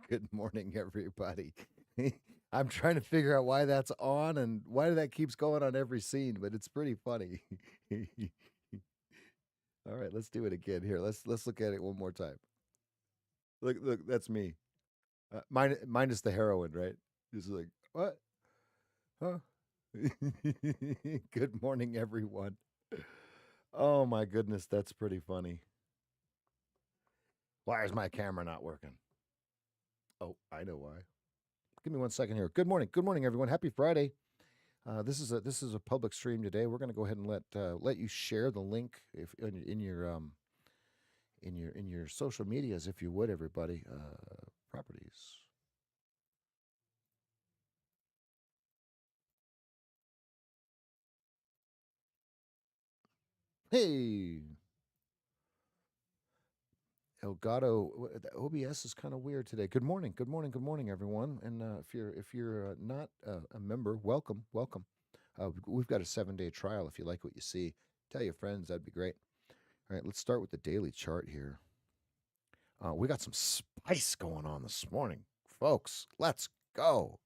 Good morning, everybody. I'm trying to figure out why that's on and why that keeps going on every scene, but it's pretty funny. All right, let's do it again here. Let's look at it one more time. Look, that's me. Minus the heroin, right? Just like what? Huh? Good morning, everyone. Oh my goodness, that's pretty funny. Why is my camera not working? Oh, I know why. Give me 1 second here. Good morning, everyone. Happy Friday. This is a public stream today. We're going to go ahead and let you share the link if in your social medias, if you would, everybody. Properties. Hey, Elgato. The OBS is kind of weird today. Good morning, everyone. And if you're not a member, welcome. We've got a 7-day trial. If you like what you see, tell your friends. That'd be great. All right, let's start with the daily chart here. We got some spice going on this morning, folks. Let's go.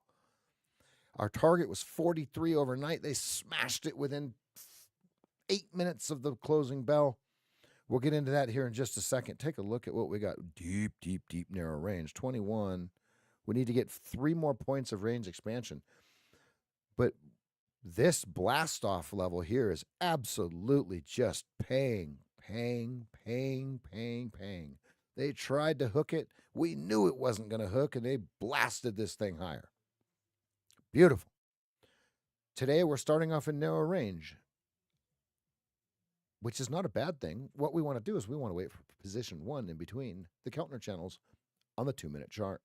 Our target was 43 overnight. They smashed it within 8 minutes of the closing bell. We'll get into that here in just a second. Take a look at what we got. Deep narrow range. 21. We need to get 3 more points of range expansion. But this blast off level here is absolutely just paying. They tried to hook it. We knew it wasn't going to hook, and they blasted this thing higher. Beautiful. Today, we're starting off in narrow range, which is not a bad thing. What we want to do is we want to wait for position 1 in between the Keltner channels on the 2-minute chart.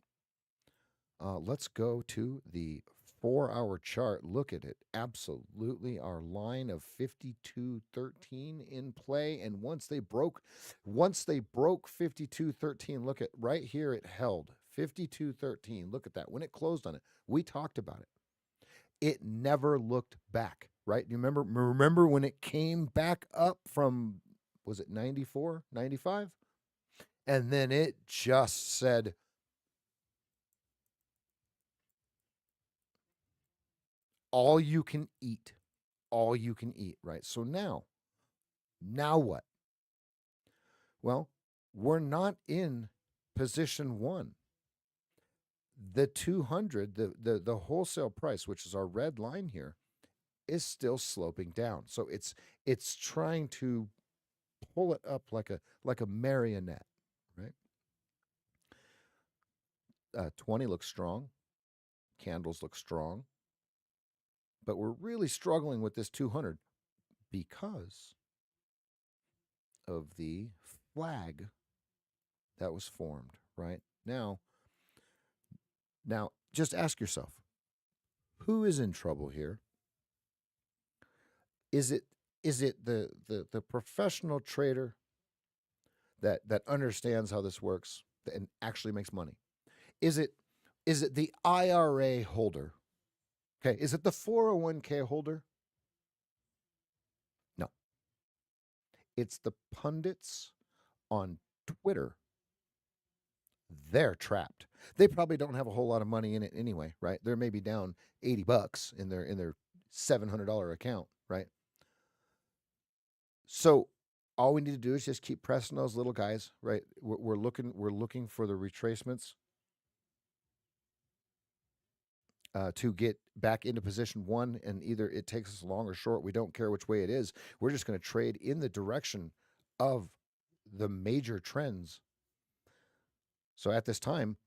Let's go to the 4-hour chart. Look at it. Absolutely our line of 52.13 in play. And once they broke 52.13, look at right here, it held 52.13. Look at that. When it closed on it, we talked about it. It never looked back, right? You remember when it came back up from, was it 94, 95? And then it just said, all you can eat, right? So now what? Well, we're not in position 1. The 200, the wholesale price, which is our red line here, is still sloping down. So it's trying to pull it up like a marionette, right? 20 looks strong, candles look strong, but we're really struggling with this 200 because of the flag that was formed, right? Now just ask yourself, who is in trouble here? Is it the professional trader that understands how this works and actually makes money? Is it the IRA holder? Okay, is it the 401k holder? No. It's the pundits on Twitter. They're trapped. They probably don't have a whole lot of money in it anyway, right? They're maybe down $80 in their $700 account, right? So all we need to do is just keep pressing those little guys, right? We're looking for the retracements to get back into position 1, and either it takes us long or short. We don't care which way it is. We're just going to trade in the direction of the major trends. So at this time,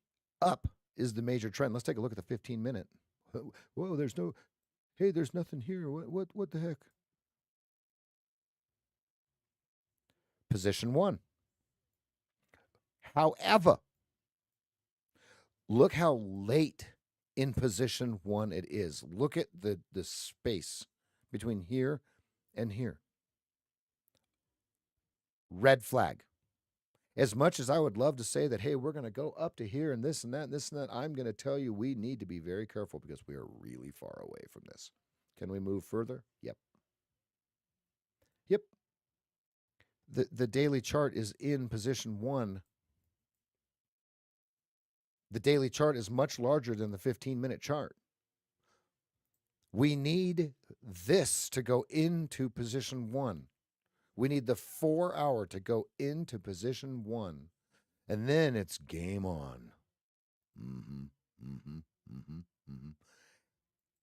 up is the major trend. Let's take a look at the 15-minute. Whoa, there's nothing here. What the heck? Position 1. However, look how late in position 1 it is. Look at the space between here and here. Red flag. As much as I would love to say that, hey, we're going to go up to here and this and that and this and that, I'm going to tell you we need to be very careful because we are really far away from this. Can we move further? Yep. The daily chart is in position 1 The daily chart is much larger than the 15-minute chart. We need this to go into position 1. We need the 4 hour to go into position 1. And then it's game on.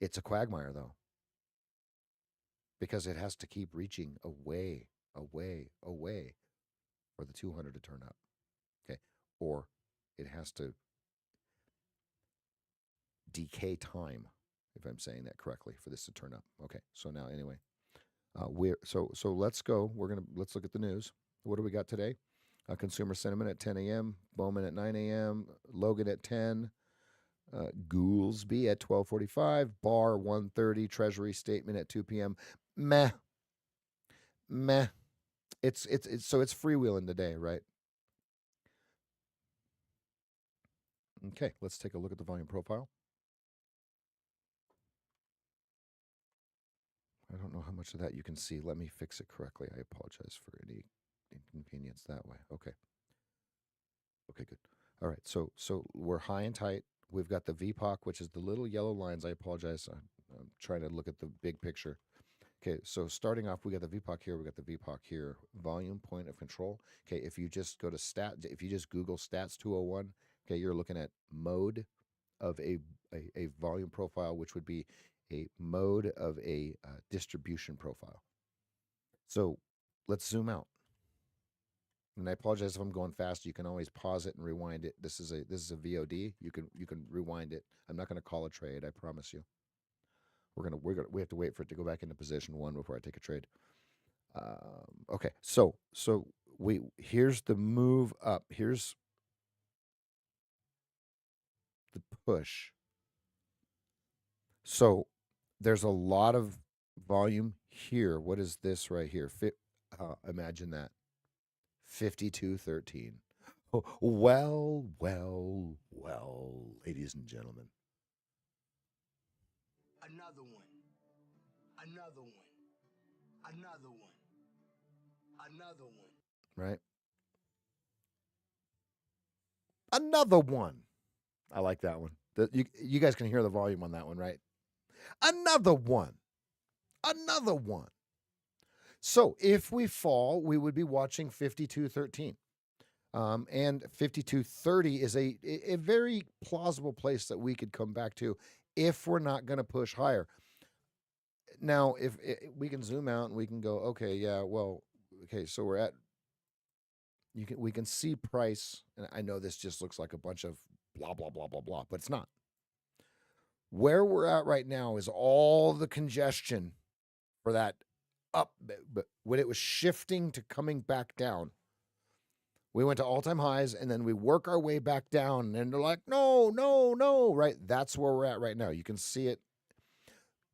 It's a quagmire, though, because it has to keep reaching away for the 200 to turn up. Okay. Or it has to decay time, if I'm saying that correctly, for this to turn up. Okay. So now, anyway, so let's go. Let's look at the news. What do we got today? Consumer sentiment at 10 a.m., Bowman at 9 a.m., Logan at 10, Goolsby at 12:45, Barr 1:30, Treasury statement at 2 p.m. Meh. It's so it's freewheeling today, right? Okay, let's take a look at the volume profile. I don't know how much of that you can see. Let me fix it correctly. I apologize for any inconvenience that way. Okay. Okay, good. All right, so we're high and tight. We've got the VPOC, which is the little yellow lines. I apologize. I'm trying to look at the big picture. Okay, so starting off, we got the VPOC here. We got the VPOC here. Volume point of control. Okay, if you just go to if you just Google stats 201, okay, you're looking at mode of a volume profile, which would be a mode of a distribution profile. So let's zoom out. And I apologize if I'm going fast. You can always pause it and rewind it. This is a VOD. You can rewind it. I'm not going to call a trade. I promise you. We have to wait for it to go back into position 1 before I take a trade. Okay, so here's the move up. Here's the push. So there's a lot of volume here. What is this right here? Imagine that. 52.13. Oh, well, ladies and gentlemen. Another one. Another one. Another one. Another one. Right? Another one. I like that one. You guys can hear the volume on that one, right? Another one. Another one. So if we fall, we would be watching 52.13. And 52.30 is a very plausible place that we could come back to if we're not going to push higher. Now, if we can zoom out and we can go, okay, yeah, well, okay, so we're at, we can see price, and I know this just looks like a bunch of blah, blah, blah, blah, blah, but it's not. Where we're at right now is all the congestion for that up, but when it was shifting to coming back down, we went to all-time highs, and then we work our way back down, and they're like, no, right? That's where we're at right now. You can see it.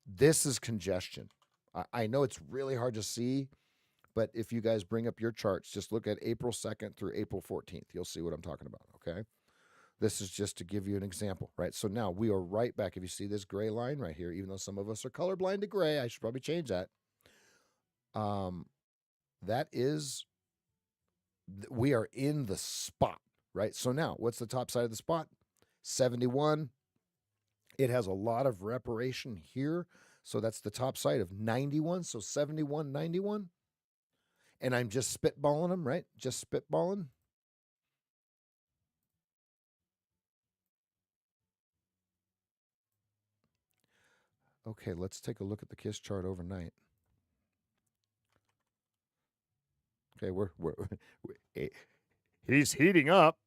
This is congestion. I know it's really hard to see, but if you guys bring up your charts, just look at April 2nd through April 14th. You'll see what I'm talking about, okay? This is just to give you an example, right? So now we are right back. If you see this gray line right here, even though some of us are colorblind to gray, I should probably change that. That is, we are in the spot, right? So now, what's the top side of the spot? 71. It has a lot of reparation here. So that's the top side of 91. So 71, 91. And I'm just spitballing them, right? Just spitballing. Okay, let's take a look at the KISS chart overnight. Okay, he's heating up.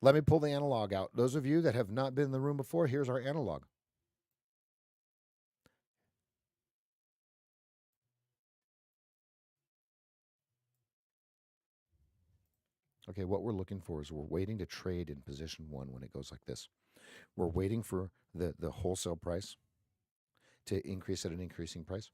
Let me pull the analog out. Those of you that have not been in the room before, here's our analog. Okay, what we're looking for is we're waiting to trade in position 1 when it goes like this. We're waiting for the wholesale price to increase at an increasing price.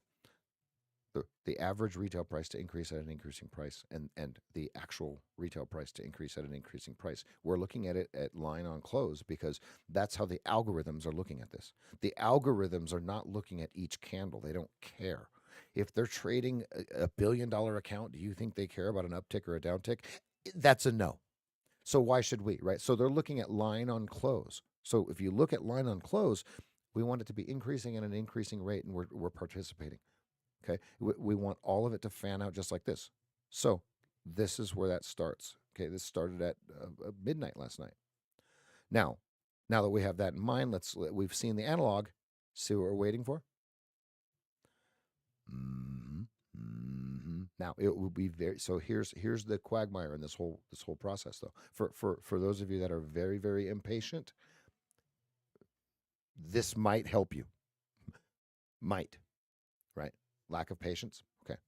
The average retail price to increase at an increasing price, and the actual retail price to increase at an increasing price. We're looking at it at line on close because that's how the algorithms are looking at this. The algorithms are not looking at each candle. They don't care. If they're trading a $1 billion account, do you think they care about an uptick or a downtick? That's a no. So why should we, right? So they're looking at line on close. So if you look at line on close, we want it to be increasing at an increasing rate, and we're participating. Okay. We want all of it to fan out just like this. So this is where that starts. Okay. This started at midnight last night. Now, now that we have that in mind, we've seen the analog. See what we're waiting for? Mm-hmm. Mm-hmm. Now it will be very. So here's the quagmire in this whole process, though. For those of you that are very very impatient, this might help you. Might, right? Lack of patience. Okay.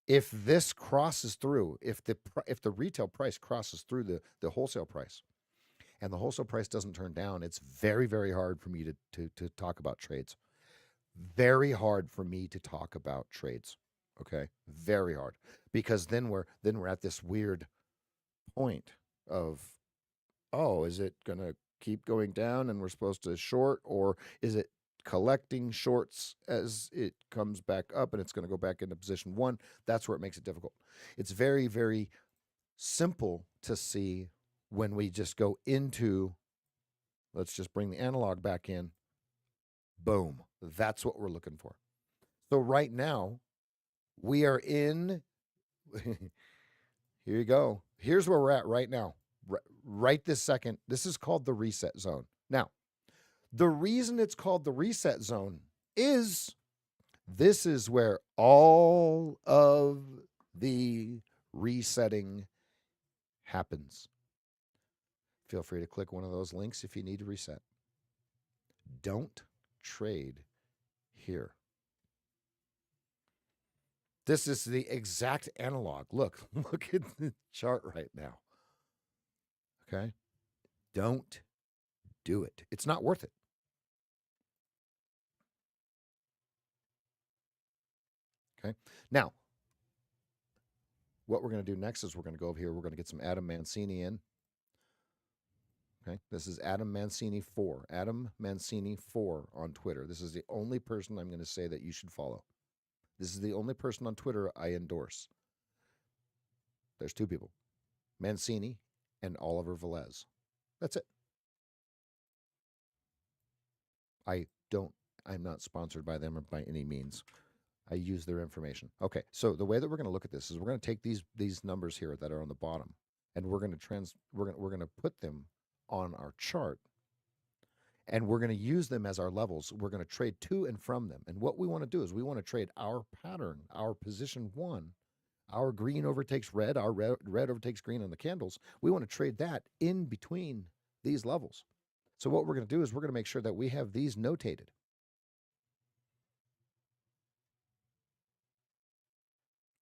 If this crosses through, if the retail price crosses through the wholesale price, and the wholesale price doesn't turn down, it's very very hard for me to talk about trades. Very hard for me to talk about trades. Okay, very hard, because then we're at this weird point of, oh, is it gonna keep going down and we're supposed to short, or is it collecting shorts as it comes back up and it's going to go back into position one? That's where it makes it difficult. It's very very simple to see when we just go into, let's just bring the analog back in. Boom. That's what we're looking for. So right now we are in here you go. Here's where we're at right now. Right this second. This is called the reset zone. Now, the reason it's called the reset zone is this is where all of the resetting happens. Feel free to click one of those links if you need to reset. Don't trade here. This is the exact analog. Look at the chart right now. Okay? Don't do it. It's not worth it. Okay? Now, what we're going to do next is we're going to go over here. We're going to get some Adam Mancini in. Okay? This is Adam Mancini 4. Adam Mancini 4 on Twitter. This is the only person I'm going to say that you should follow. This is the only person on Twitter I endorse. There's two people, Mancini and Oliver Velez. That's it. I'm not sponsored by them or by any means. I use their information. Okay, so the way that we're going to look at this is we're going to take these numbers here that are on the bottom, and we're going to put them on our chart, and we're going to use them as our levels. We're going to trade to and from them. And what we want to do is we want to trade our pattern, our position one, our green overtakes red, our red overtakes green on the candles. We want to trade that in between these levels. So what we're going to do is we're going to make sure that we have these notated.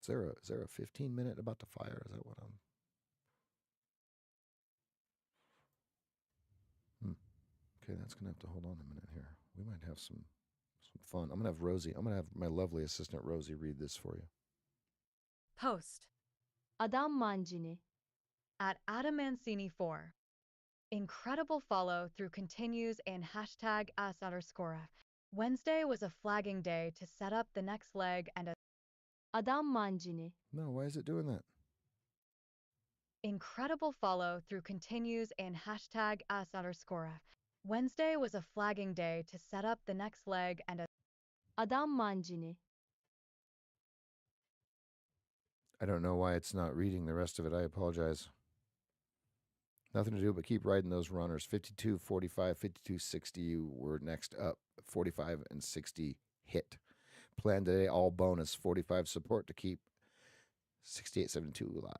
Is there a 15-minute about to fire? Is that what I'm? Okay, that's gonna have to hold on a minute here. We might have some fun. I'm gonna have Rosie. I'm gonna have my lovely assistant Rosie read this for you. Post. Adam Mancini. At Adam Mancini 4. Incredible follow through continues and hashtag #S_. Wednesday was a flagging day to set up the next leg and a Adam Mancini. No, why is it doing that? Incredible follow through continues and hashtag #S_. Wednesday was a flagging day to set up the next leg and a Adam Mancini. I don't know why it's not reading the rest of it. I apologize. Nothing to do but keep riding those runners. 52, 45, 52, 60. You were next up. 45 and 60 hit. Plan today, all bonus. 45 support to keep 68.72 alive.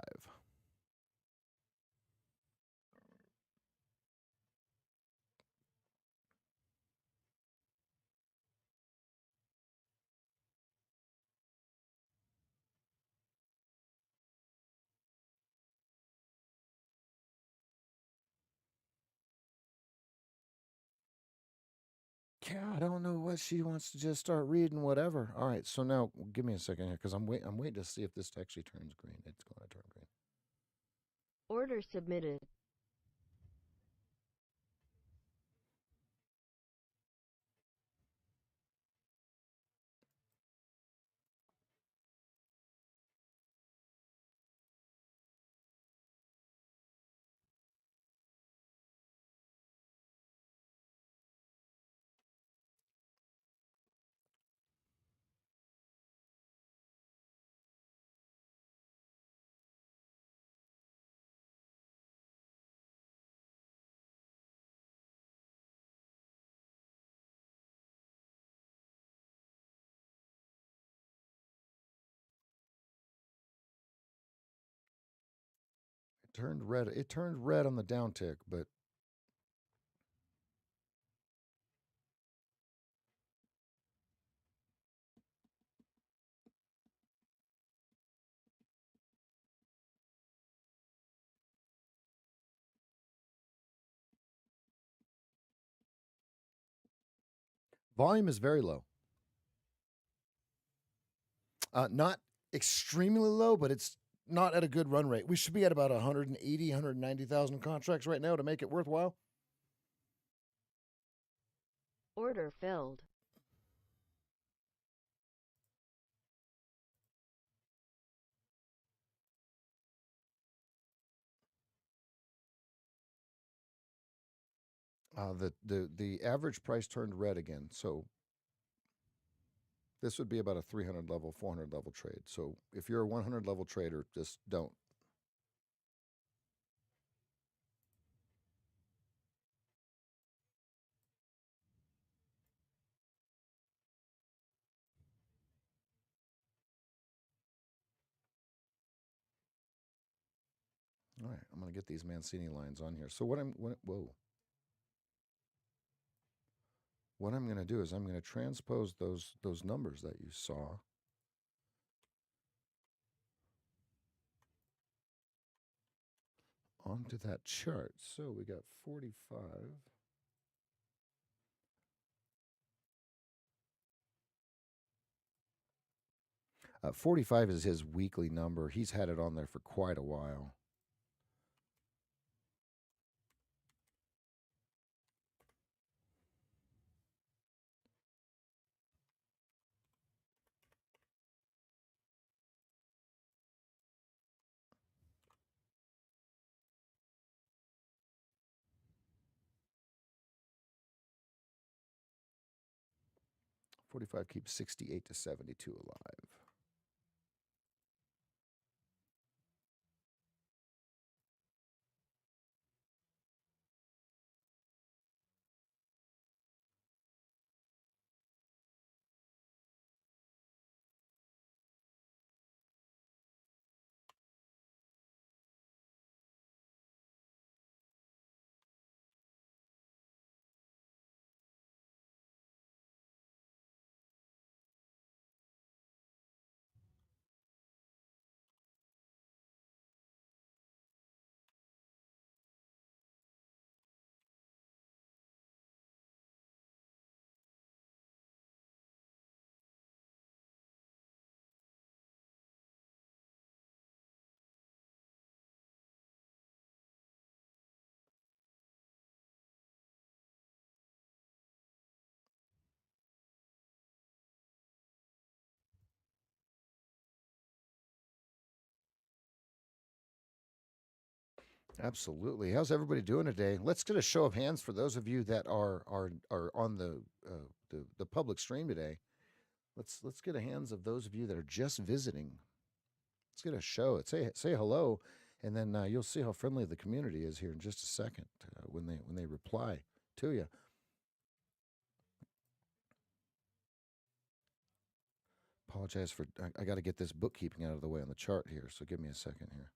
I don't know what she wants to just start reading. Whatever. All right. So now, give me a second here, because I'm waiting to see if this actually turns green. It's going to turn green. Order submitted. It turned red. It turned red on the downtick, but volume is very low. Not extremely low, but it's not at a good run rate. We should be at about 180, 190,000 contracts right now to make it worthwhile. Order filled. The average price turned red again, so this would be about a 300 level, 400 level trade. So if you're a 100 level trader, just don't. All right, I'm going to get these Mancini lines on here. So what I'm going to do is I'm going to transpose those numbers that you saw onto that chart. So we got 45. 45 is his weekly number. He's had it on there for quite a while. $45 keeps 68 to 72 alive. Absolutely. How's everybody doing today? Let's get a show of hands for those of you that are on the public stream today. Let's get a hands of those of you that are just visiting. Let's get a show. Say hello, and then you'll see how friendly the community is here in just a second when they reply to you. Apologize for I got to get this bookkeeping out of the way on the chart here, so give me a second here.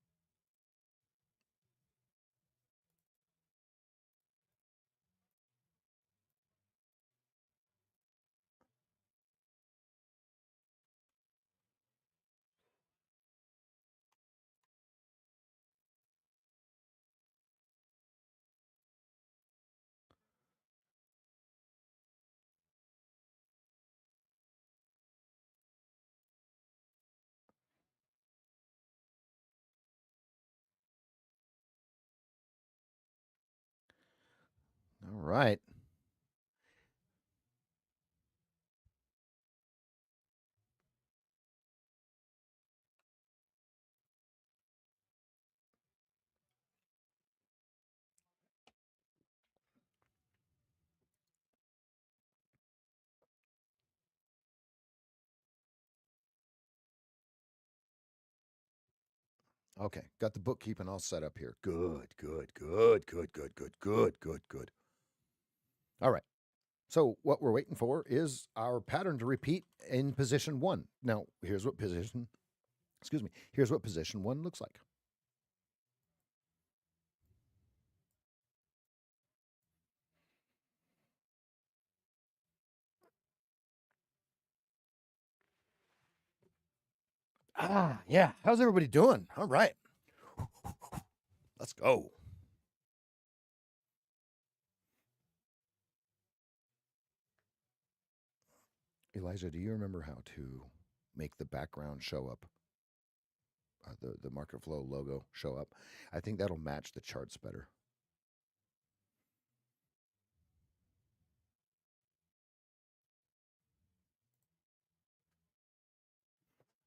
right. Okay, got the bookkeeping all set up here. Good. All right. So what we're waiting for is our pattern to repeat in position 1. Now, here's what position here's what position 1 looks like. Yeah. How's everybody doing? All right. Let's go. Elijah, do you remember how to make the background show up? The market flow logo show up? I think that'll match the charts better.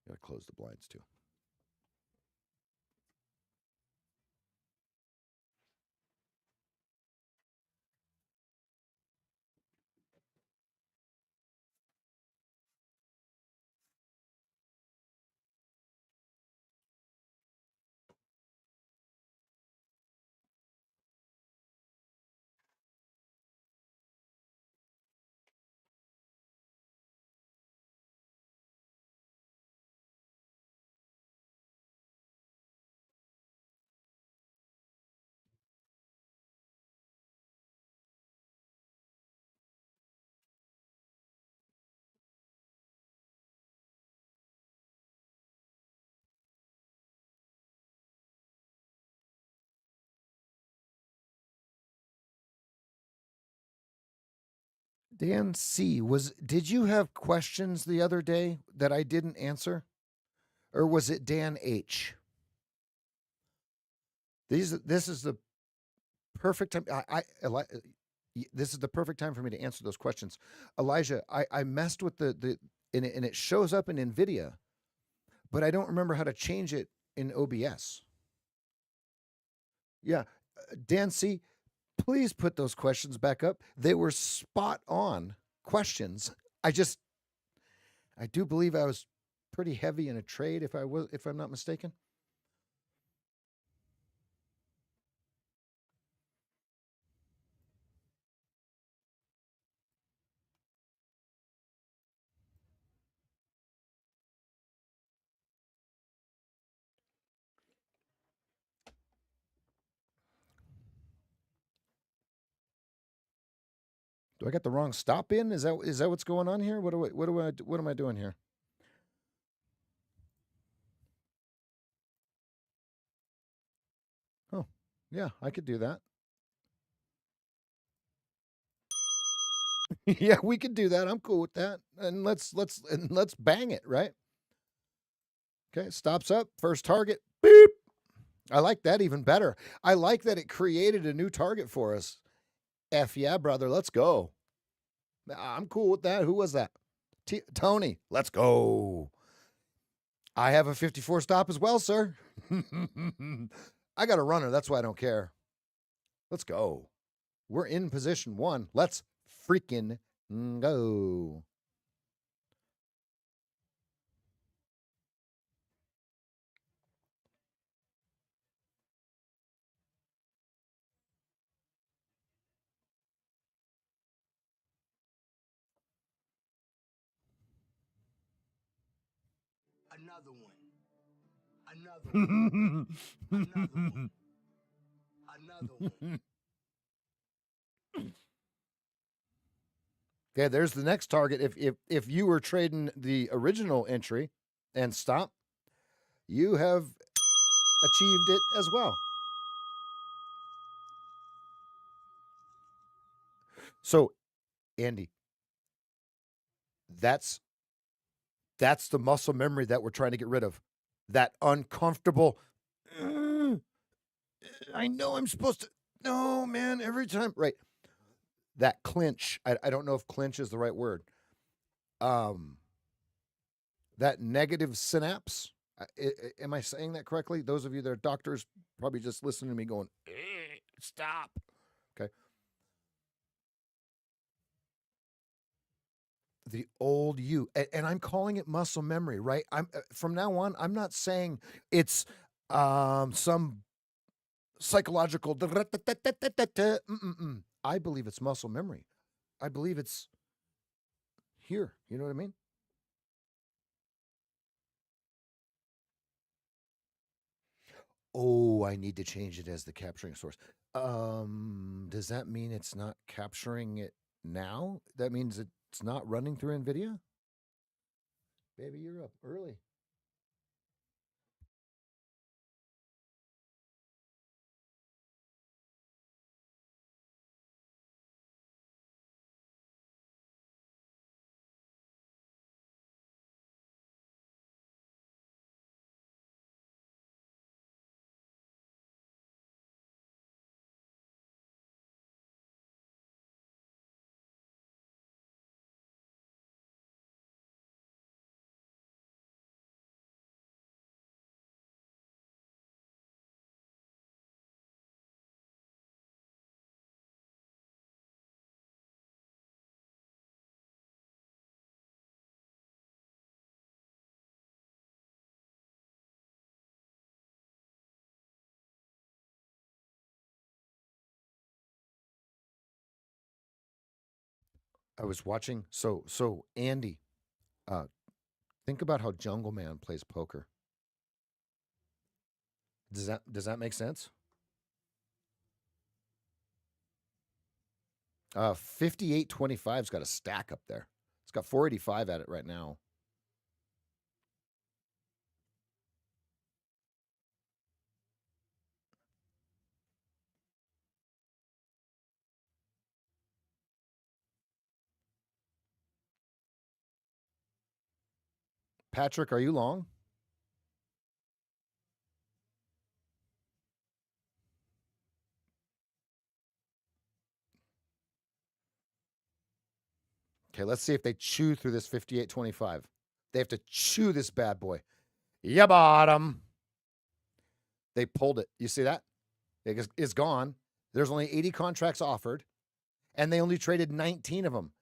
Gotta close the blinds too. Dan C, did you have questions the other day that I didn't answer? Or was it Dan H? This is the perfect time. This is the perfect time for me to answer those questions. Elijah, I messed with and it shows up in NVIDIA, but I don't remember how to change it in OBS. Yeah. Dan C, please put those questions back up. They were spot on questions. I do believe I was pretty heavy in a trade if I'm not mistaken. Do I got the wrong stop in? Is that what's going on here? What am I doing here? Oh, yeah, I could do that. Yeah, we could do that. I'm cool with that. And let's bang it, right? Okay, stops up, first target. Beep. I like that even better. I like that it created a new target for us. F yeah, brother, let's go. I'm cool with that. Who was that? Tony, let's go. I have a 54 stop as well, sir. I got a runner. That's why I don't care. Let's go. We're in position 1. Let's freaking go. Another one. Another one. Another one. Another one. Okay, there's the next target. If you were trading the original entry and stop, you have achieved it as well. So, Andy, that's the muscle memory that we're trying to get rid of. That uncomfortable. I know I'm supposed to. No, man. Every time, right? that clinch. I don't know if clinch is the right word. That negative synapse. Am I saying that correctly? Those of you that are doctors probably just listening to me going, stop. Okay. The old you, and I'm calling it muscle memory, right? I'm from now on. I'm not saying it's some psychological. I believe it's muscle memory. I believe it's here. You know what I mean? Oh, I need to change it as the capturing source. Does that mean it's not capturing it now? That means it's not running through NVIDIA? Baby, you're up early. I was watching. So Andy, uh, think about how Jungle Man plays poker. Does that make sense? 5825's got a stack up there. It's got 485 at it right now. Patrick, are you long? Okay, let's see if they chew through this 5825. They have to chew this bad boy. Yeah, bottom. They pulled it. You see that? It's gone. There's only 80 contracts offered, and they only traded 19 of them.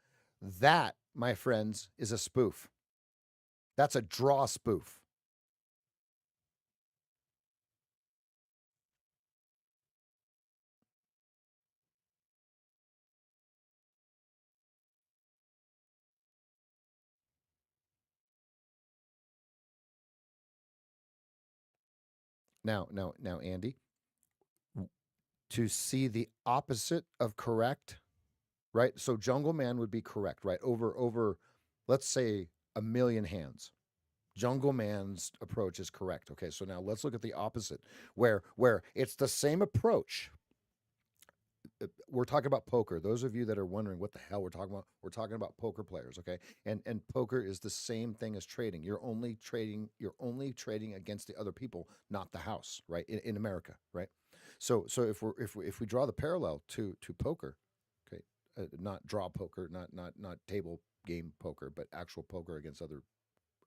That, my friends, is a spoof. That's a draw spoof. Now, Andy, to see the opposite of correct, right? So Jungle Man would be correct, right? Over, let's say, a million hands. Jungle Man's approach is correct. Okay, so now let's look at the opposite, where it's the same approach. We're talking about poker. Those of you that are wondering what the hell we're talking about poker players, okay? And poker is the same thing as trading. You're only trading against the other people, not the house, right? In America, right? So if we draw the parallel to poker, okay, not draw poker, not table game poker, but actual poker against other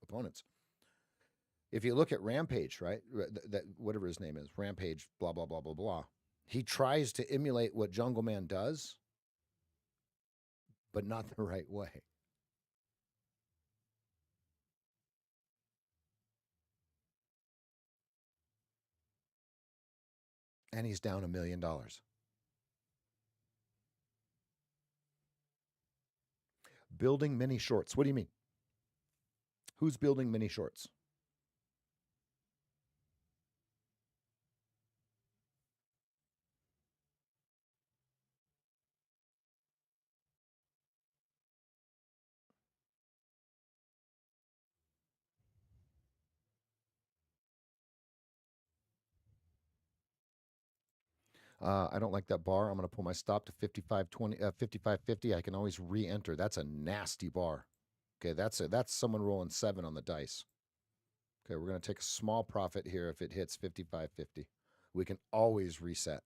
opponents. If you look at Rampage, right, that whatever his name is, Rampage, blah blah blah blah blah, he tries to emulate what Jungle Man does, but not the right way. And he's down $1 million. Building mini shorts. What do you mean? Who's building mini shorts? I don't like that bar. I'm going to pull my stop to 55.20, 55.50. I can always re-enter. That's a nasty bar. Okay, that's someone rolling 7 on the dice. Okay, we're going to take a small profit here if it hits 55.50. We can always reset.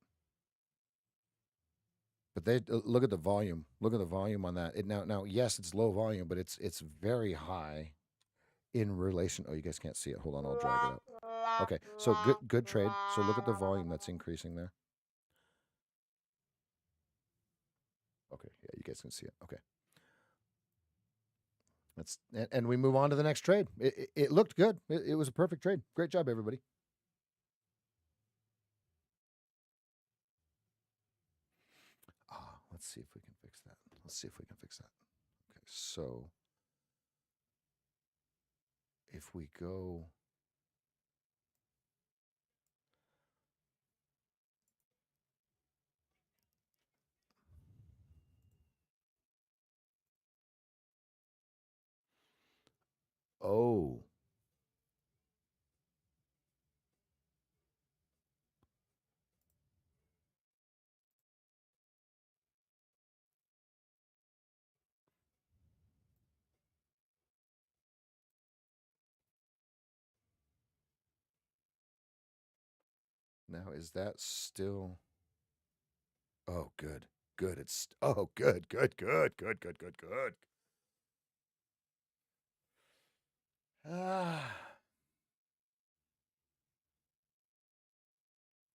But they look at the volume. Look at the volume on that. Now, yes, it's low volume, but it's very high in relation. Oh, you guys can't see it. Hold on, I'll drag it up. Okay, so good trade. So look at the volume that's increasing there. Okay, yeah, you guys can see it. Okay. And we move on to the next trade. It looked good. It was a perfect trade. Great job, everybody. Let's see if we can fix that. Okay, so if we go. Oh. Now, is that still? Oh, good. Good. It's good. Ah.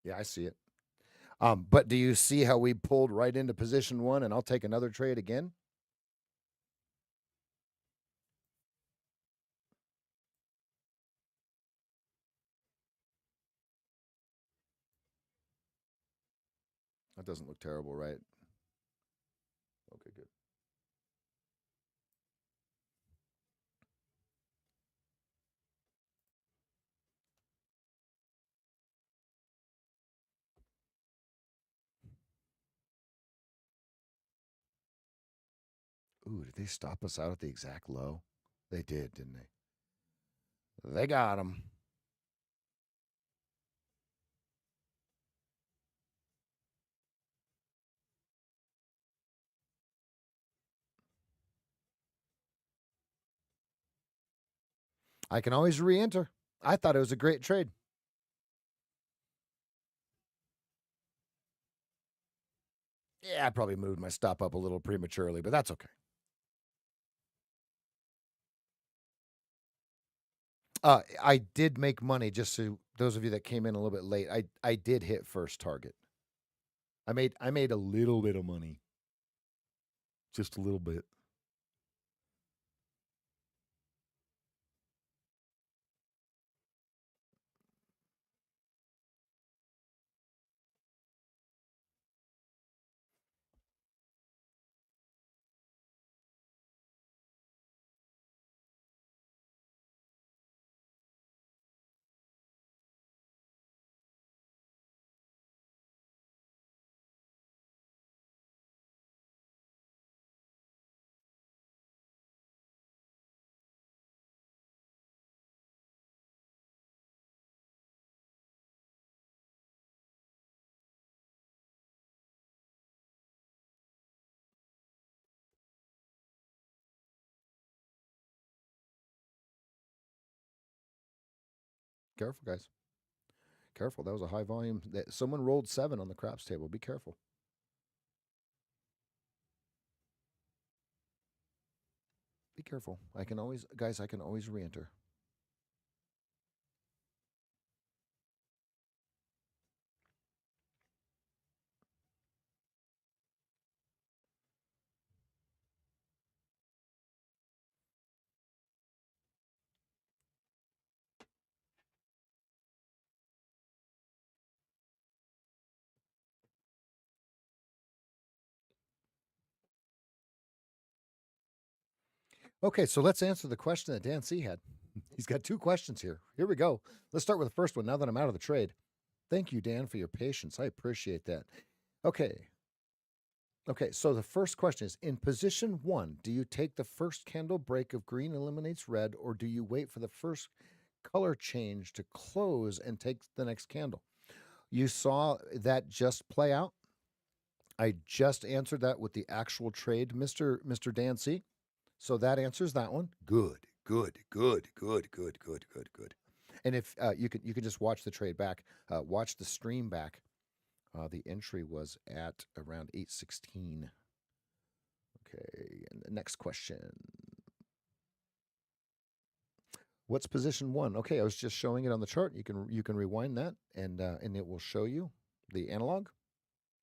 Yeah, I see it. But do you see how we pulled right into position one, and I'll take another trade again? That doesn't look terrible, right? Okay, good. Ooh, did they stop us out at the exact low? They did, didn't they? They got him. I can always re-enter. I thought it was a great trade. Yeah, I probably moved my stop up a little prematurely, but that's okay. I did make money. Just so those of you that came in a little bit late, I did hit first target. I made a little bit of money, just a little bit. Careful, guys. Careful. That was a high volume. Someone rolled 7 on the craps table. Be careful. Be careful. I can always re-enter. Okay, so let's answer the question that Dan C had. He's got 2 questions here. Here we go. Let's start with the first one now that I'm out of the trade. Thank you, Dan, for your patience. I appreciate that. Okay. Okay, so the first question is, in position 1, do you take the first candle break of green eliminates red, or do you wait for the first color change to close and take the next candle? You saw that just play out. I just answered that with the actual trade, Mr. Dan C. So that answers that one. Good. And if you can just watch the trade back, watch the stream back. The entry was at around 8:16. Okay, and the next question. What's position 1? Okay, I was just showing it on the chart. You can rewind that, and it will show you the analog,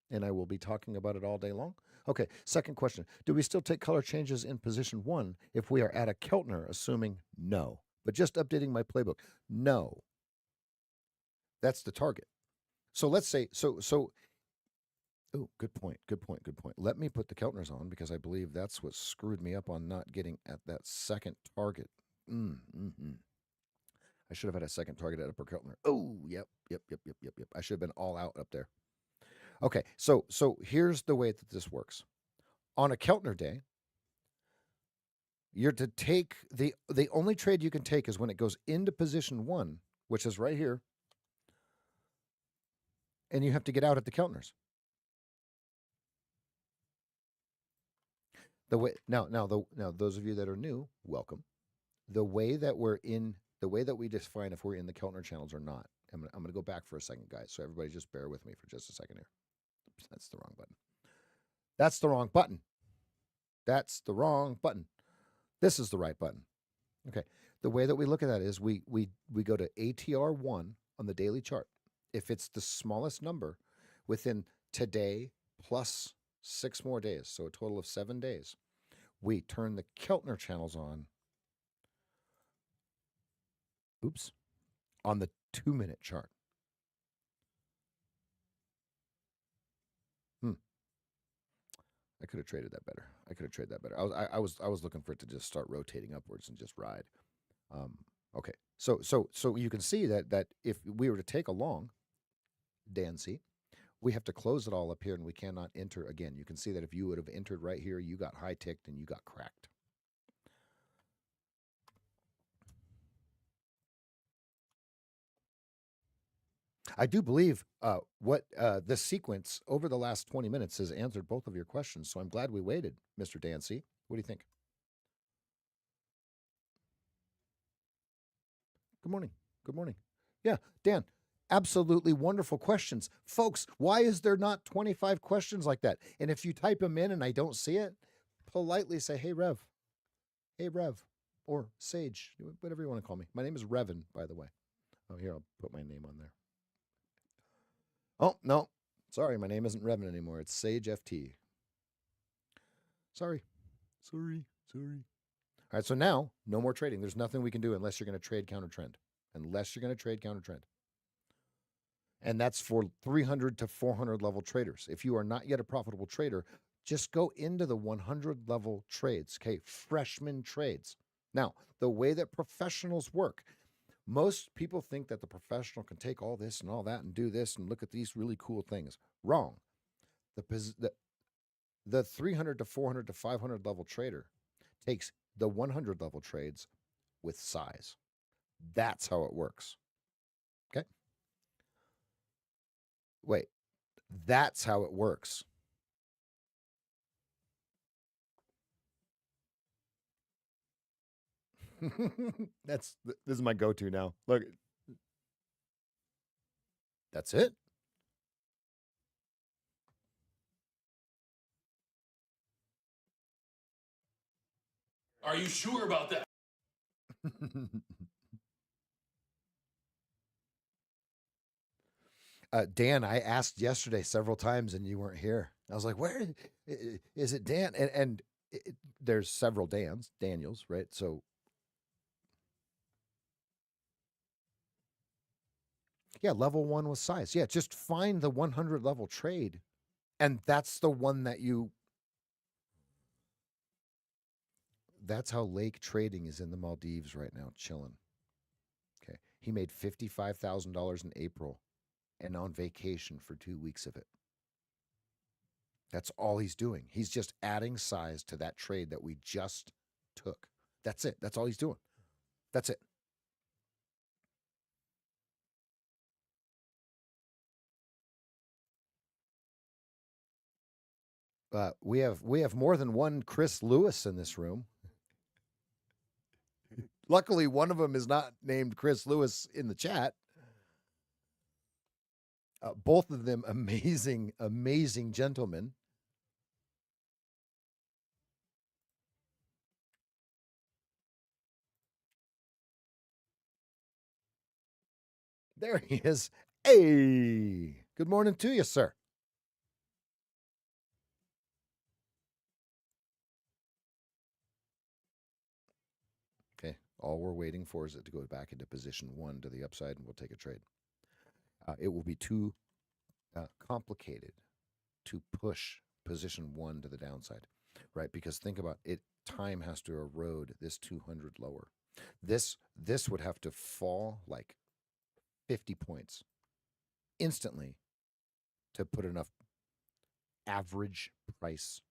and I will be talking about it all day long. Okay, second question. Do we still take color changes in position 1 if we are at a Keltner, assuming no? But just updating my playbook. No. That's the target. So let's say, oh, good point. Let me put the Keltners on because I believe that's what screwed me up on not getting at that second target. I should have had a second target at upper Keltner. Oh, yep. I should have been all out up there. Okay, so here's the way that this works. On a Keltner day, you're to take the only trade you can take is when it goes into position 1, which is right here, and you have to get out at the Keltners. The way now those of you that are new, welcome. The way that we define if we're in the Keltner channels or not. I'm going to go back for a second, guys. So everybody just bear with me for just a second here. Oops, that's the wrong button. That's the wrong button. That's the wrong button. This is the right button. Okay. The way that we look at that is we go to ATR1 on the daily chart. If it's the smallest number within today plus 6 more days, so a total of 7 days, we turn the Keltner channels on. Oops. On the 2-minute chart. I could have traded that better. I was looking for it to just start rotating upwards and just ride. Okay. So you can see that if we were to take a long, Dan C, we have to close it all up here and we cannot enter again. You can see that if you would have entered right here, you got high ticked and you got cracked. I do believe what this sequence over the last 20 minutes has answered both of your questions. So I'm glad we waited, Mr. Dancy. What do you think? Good morning. Yeah, Dan, absolutely wonderful questions. Folks, why is there not 25 questions like that? And if you type them in and I don't see it, politely say, hey, Rev, or Sage, whatever you want to call me. My name is Revin, by the way. Oh, here, I'll put my name on there. Oh, no. Sorry, my name isn't Revin anymore. It's SageFT. Sorry. All right, so now, no more trading. There's nothing we can do unless you're going to trade counter trend. And that's for 300 to 400 level traders. If you are not yet a profitable trader, just go into the 100 level trades, okay? Freshman trades. Now, the way that professionals work, most people think that the professional can take all this and all that and do this and look at these really cool things. Wrong. The 300 to 400 to 500 level trader takes the 100 level trades with size. That's how it works. Okay? Wait. That's how it works. This is my go-to now. Look. That's it. Are you sure about that? Dan, I asked yesterday several times and you weren't here. I was like, where is it, Dan? And there's several Daniels, right? So yeah, level 1 was size. Yeah, just find the 100 level trade. And that's the one that that's how Lake Trading is in the Maldives right now, chilling. Okay. He made $55,000 in April and on vacation for 2 weeks of it. That's all he's doing. He's just adding size to that trade that we just took. That's it. That's all he's doing. That's it. We have more than one Chris Lewis in this room. Luckily, one of them is not named Chris Lewis in the chat. Both of them amazing, amazing gentlemen. There he is. Hey, good morning to you, sir. Okay, all we're waiting for is it to go back into position 1 to the upside, and we'll take a trade. It will be too complicated to push position 1 to the downside, right? Because think about it, time has to erode this 200 lower. This would have to fall like 50 points instantly to put enough average price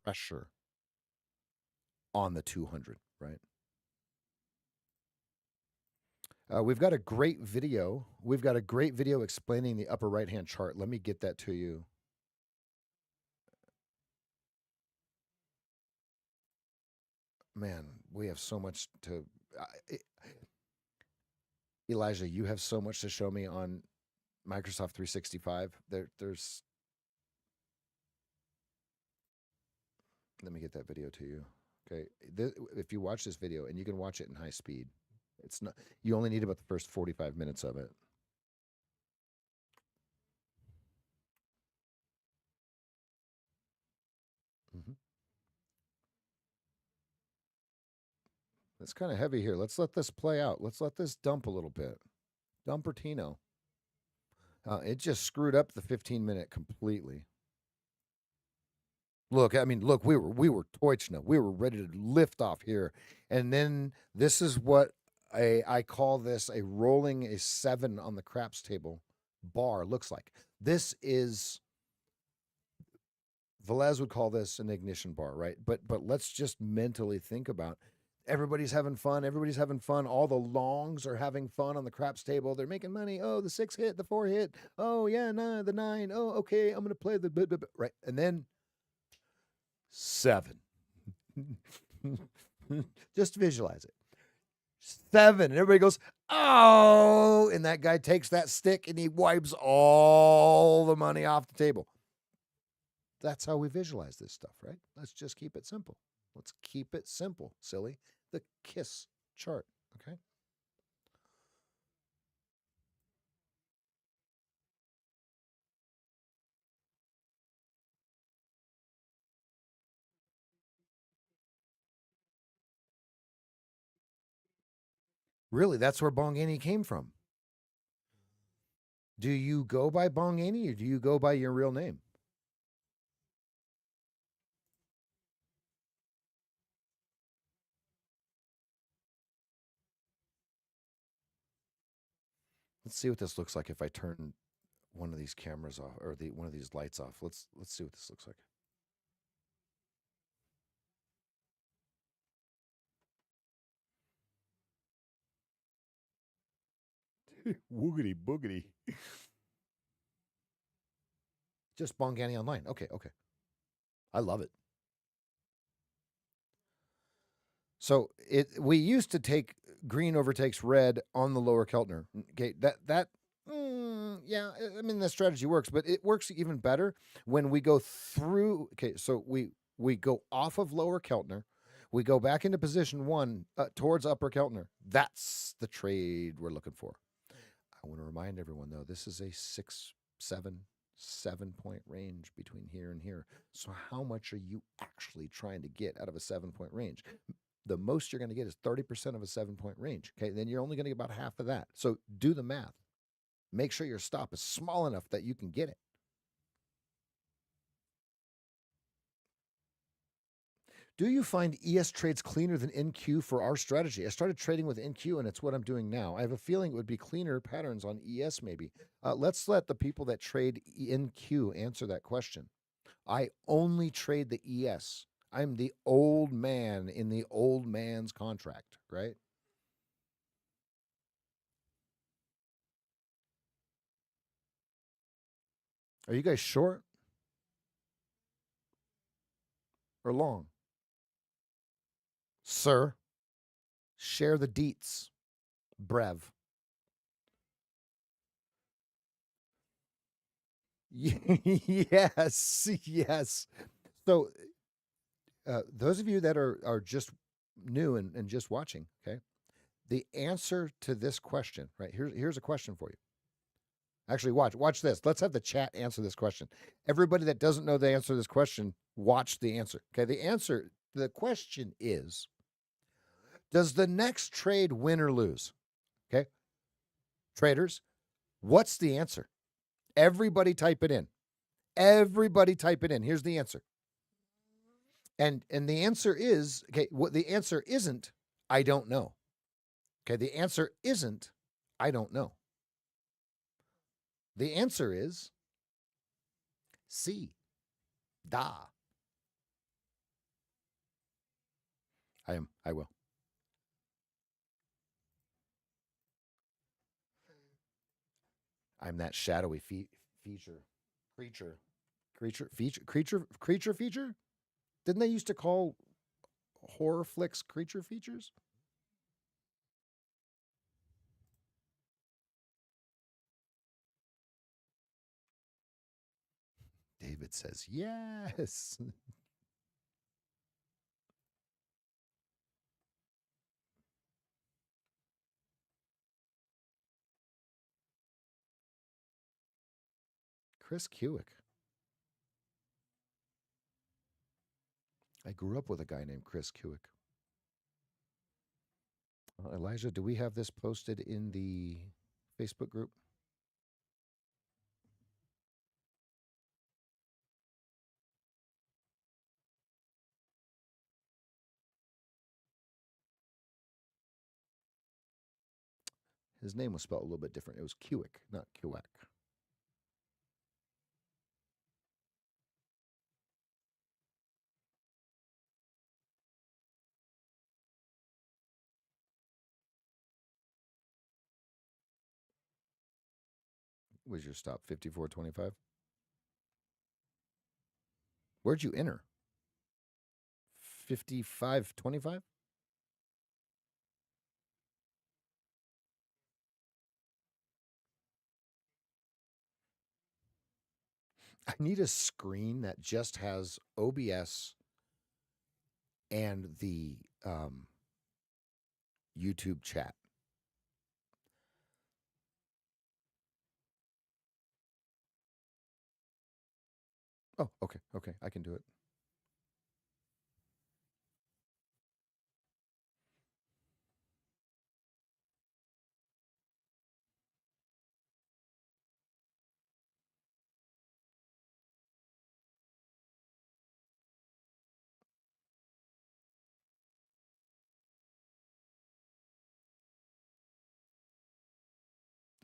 pressure on the 200, right? We've got a great video. We've got a great video explaining the upper right-hand chart. Let me get that to you. Man, we have so much to... Elijah, you have so much to show me on Microsoft 365. There's... Let me get that video to you. Okay, if you watch this video, and you can watch it in high speed, it's not... You only need about the first 45 minutes of it. Mm-hmm. It's kind of heavy here. Let's let this play out. Let's let this dump a little bit. Dumpertino. It just screwed up the 15-minute completely. Look, I mean, look, we were Deutschna. We were ready to lift off here. And then this is what I call this a rolling a 7 on the craps table bar looks like. This is... Velez would call this an ignition bar, right? But let's just mentally think about everybody's having fun. Everybody's having fun. All the longs are having fun on the craps table. They're making money. Oh, the 6 hit, the 4 hit. Oh, yeah, the 9. Oh, okay, I'm going to play the right. And then 7. Just visualize it. 7. And everybody goes, oh, and that guy takes that stick and he wipes all the money off the table. That's how we visualize this stuff, right? Let's just keep it simple. Let's keep it simple, silly. The KISS chart, okay? Really, that's where Bongani came from. Do you go by Bongani or do you go by your real name? Let's see what this looks like if I turn one of these cameras off or one of these lights off. Let's see what this looks like. Woogity boogity. Just Bongani Online. Okay. I love it. So we used to take green overtakes red on the lower Keltner. Okay, yeah, I mean the strategy works, but it works even better when we go through. Okay, so we go off of lower Keltner, we go back into position 1 towards upper Keltner. That's the trade we're looking for. I want to remind everyone though, this is a 6, 7 point range between here and here. So how much are you actually trying to get out of a 7-point range? The most you're going to get is 30% of a 7-point range. Okay, then you're only going to get about half of that. So do the math. Make sure your stop is small enough that you can get it. Do you find ES trades cleaner than NQ for our strategy? I started trading with NQ, and it's what I'm doing now. I have a feeling it would be cleaner patterns on ES maybe. Let's let the people that trade NQ answer that question. I only trade the ES. I'm the old man in the old man's contract, right? Are you guys short or long? Sir, share the deets. Brev. Yes, yes. So, those of you that are just new and just watching, okay, the answer to this question, right? Here's a question for you. Actually, watch this. Let's have the chat answer this question. Everybody that doesn't know the answer to this question, watch the answer. Okay, the question is, does the next trade win or lose? Okay, traders, what's the answer? Everybody type it in. Everybody type it in. Here's the answer. And the answer is, okay, what the answer isn't, I don't know. Okay, the answer isn't, I don't know. The answer is C. Da. I will. I'm that shadowy feature. Creature. Creature feature? Didn't they used to call horror flicks creature features? David says, yes. Chris Kewick. I grew up with a guy named Chris Kewick. Elijah, do we have this posted in the Facebook group? His name was spelled a little bit different. It was Kewick, not Kewick. Was your stop 54.25? Where'd you enter? 55.25? I need a screen that just has OBS and the YouTube chat. Oh, okay. Okay. I can do it.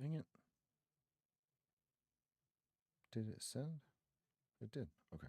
Dang it. Did it send? It did. Okay.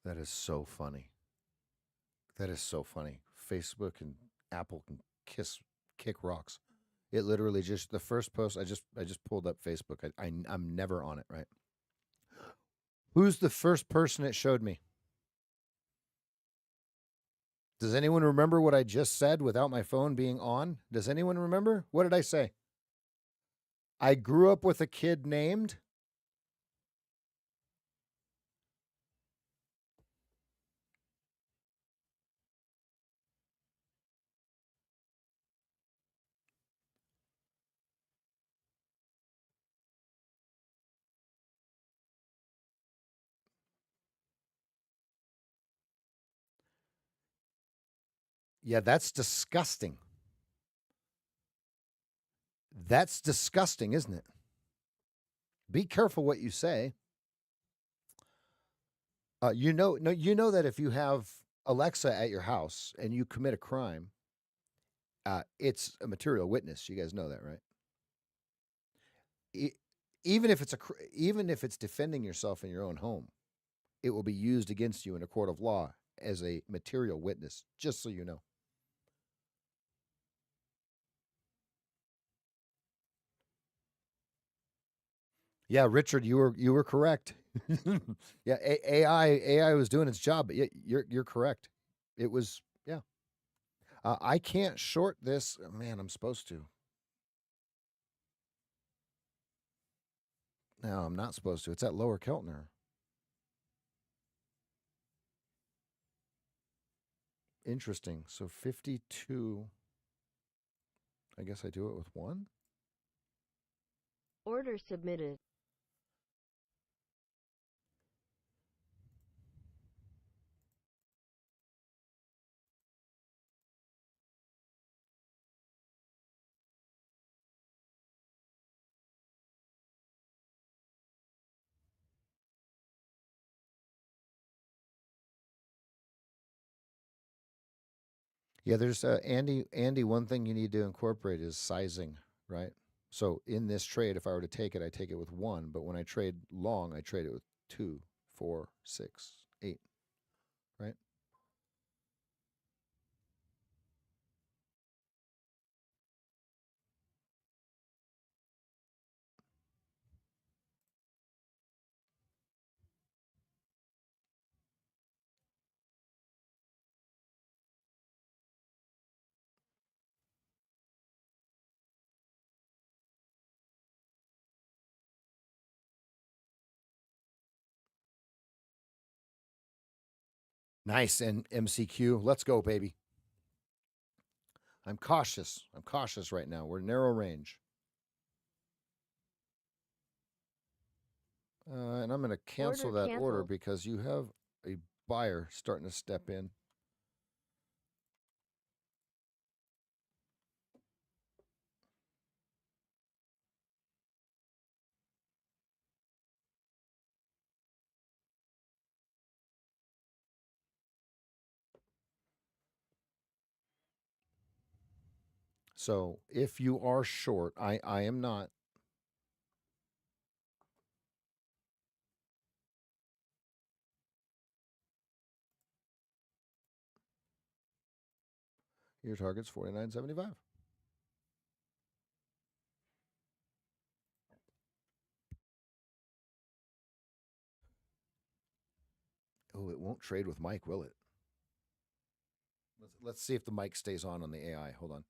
That is so funny. That is so funny. Facebook and Apple can kick rocks. It literally just the first post I just pulled up Facebook. I'm never on it, right? Who's the first person it showed me? Does anyone remember what I just said without my phone being on? Does anyone remember? What did I say? I grew up with a kid named. Yeah, that's disgusting. That's disgusting, isn't it? Be careful what you say. You know that if you have Alexa at your house and you commit a crime, it's a material witness. You guys know that, right? E- even if even if it's defending yourself in your own home, it will be used against you in a court of law as a material witness. Just so you know. Yeah, Richard, you were correct. Yeah, AI was doing its job, but you're correct. It was yeah. I can't short this. Man, I'm supposed to. No, I'm not supposed to. It's at Lower Keltner. Interesting. So 52. I guess I do it with one. Order submitted. Yeah, there's Andy. Andy, one thing you need to incorporate is sizing, right? So in this trade, if I were to take it, I take it with one. But when I trade long, I trade it with 2, 4, 6, 8, right? Nice. And MCQ. Let's go, baby. I'm cautious. I'm cautious right now. We're narrow range. And I'm going to cancel Order that order canceled. because you have a buyer starting to step in. So if you are short, I am not. Your target's 49.75. Oh, it won't trade with Mike, will it? Let's see if the mic stays on the AI. Hold on.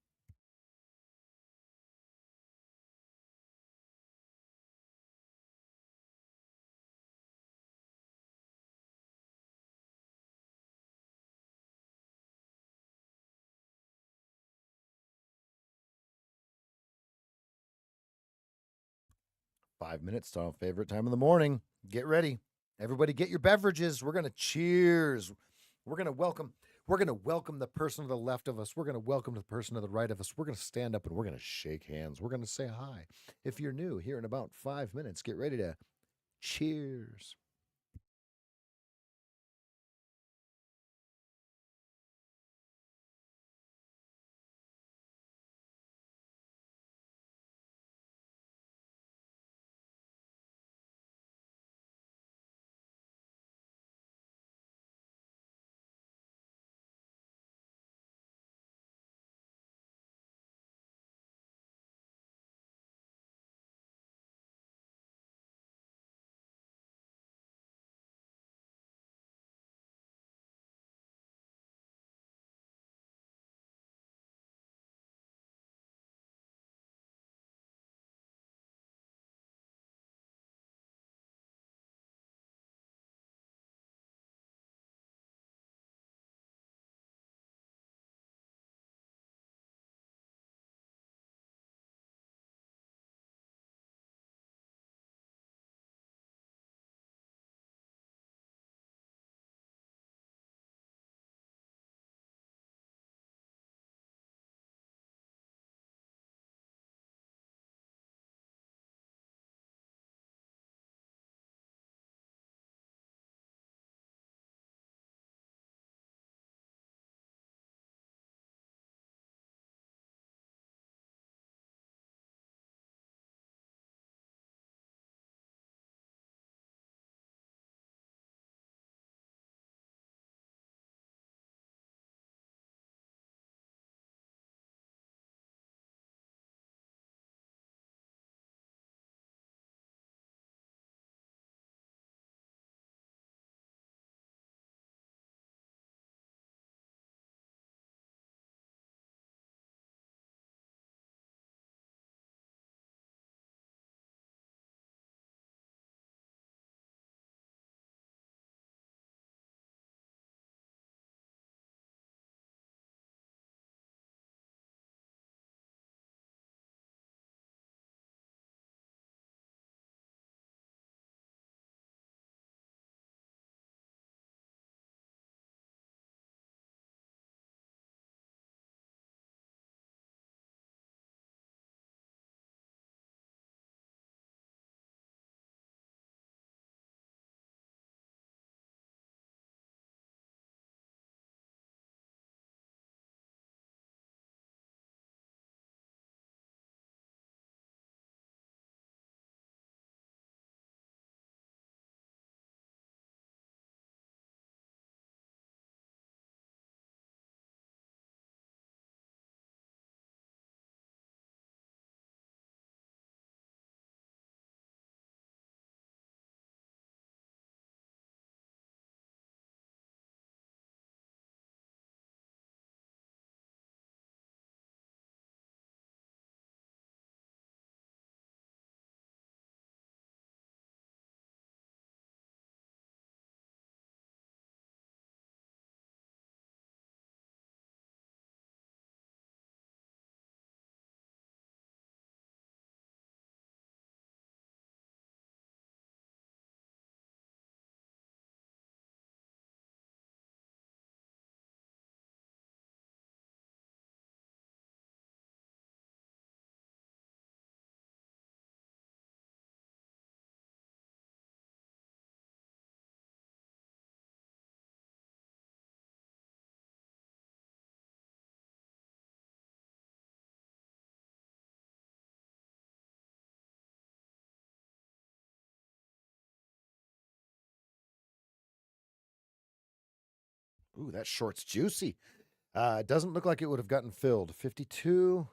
Five minutes to our favorite time of the morning. Get ready. Everybody get your beverages. We're gonna cheers. We're gonna welcome. We're gonna welcome the person to the left of us. We're gonna welcome the person to the right of us. We're gonna stand up and we're gonna shake hands. We're gonna say hi. If you're new, here in about 5 minutes, get ready to cheers. Ooh, that short's juicy. It doesn't look like it would have gotten filled. 52.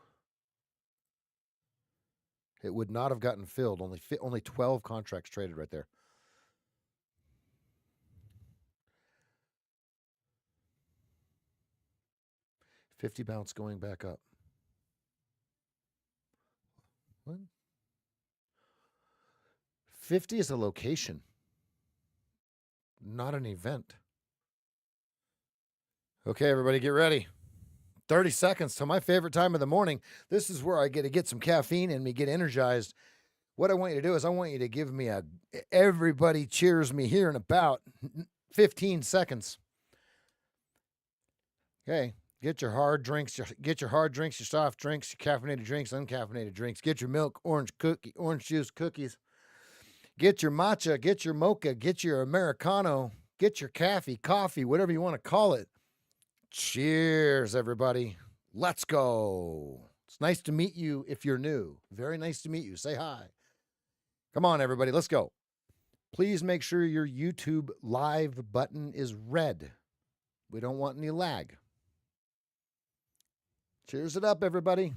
It would not have gotten filled. Only 12 contracts traded right there. $50 bounce going back up. What? 50 is a location, not an event. Okay, everybody, get ready. 30 seconds to my favorite time of the morning. This is where I get to get some caffeine in me, get energized. What I want you to do is I want you to give me everybody cheers me here in about 15 seconds. Okay, get your hard drinks, your soft drinks, your caffeinated drinks, uncaffeinated drinks. Get your milk, orange juice, cookies. Get your matcha, get your mocha, get your Americano, get your coffee, whatever you want to call it. Cheers, everybody. Let's go. It's nice to meet you if you're new. Very nice to meet you. Say hi. Come on, everybody. Let's go. Please make sure your YouTube live button is red. We don't want any lag. Cheers it up, everybody.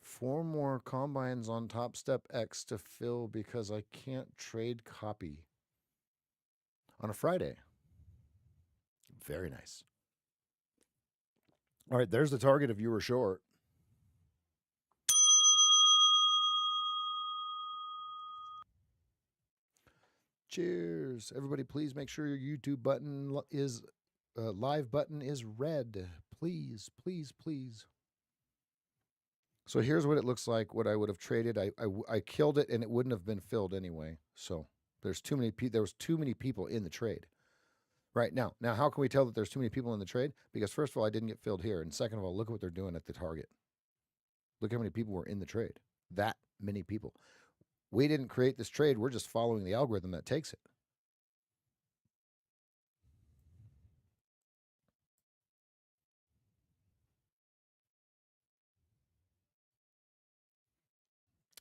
4 more combines on Top Step X to fill because I can't trade copy on a Friday. Very nice. All right, there's the target if you were short. Cheers. Everybody, please make sure your YouTube button is live button is red. Please, please, please. So here's what it looks like, what I would have traded. I killed it, and it wouldn't have been filled anyway. So there was too many people in the trade. Right now, how can we tell that there's too many people in the trade? Because first of all, I didn't get filled here. And second of all, look at what they're doing at the target. Look how many people were in the trade. That many people. We didn't create this trade. We're just following the algorithm that takes it.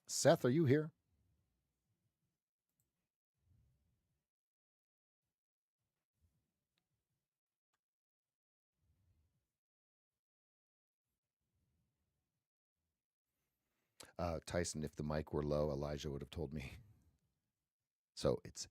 Seth, are you here? Tyson, if the mic were low, Elijah would have told me. So it's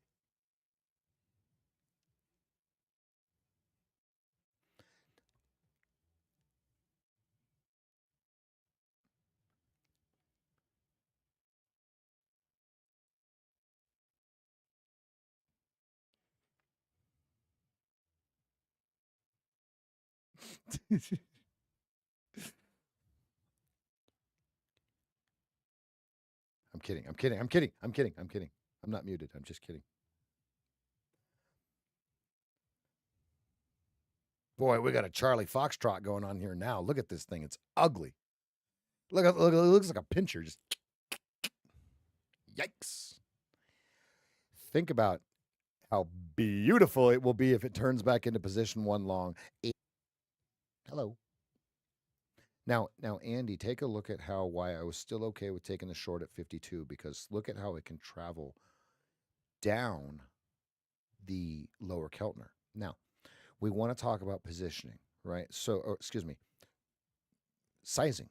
I'm kidding. I'm not muted. I'm just kidding. Boy, we got a Charlie Foxtrot going on here now. Look at this thing. It's ugly. Look, it looks like a pincher. Just yikes. Think about how beautiful it will be if it turns back into position 1 long. Hello. Now, Andy, take a look at why I was still okay with taking the short at 52, because look at how it can travel down the lower Keltner. Now, we want to talk about positioning, right? So, sizing.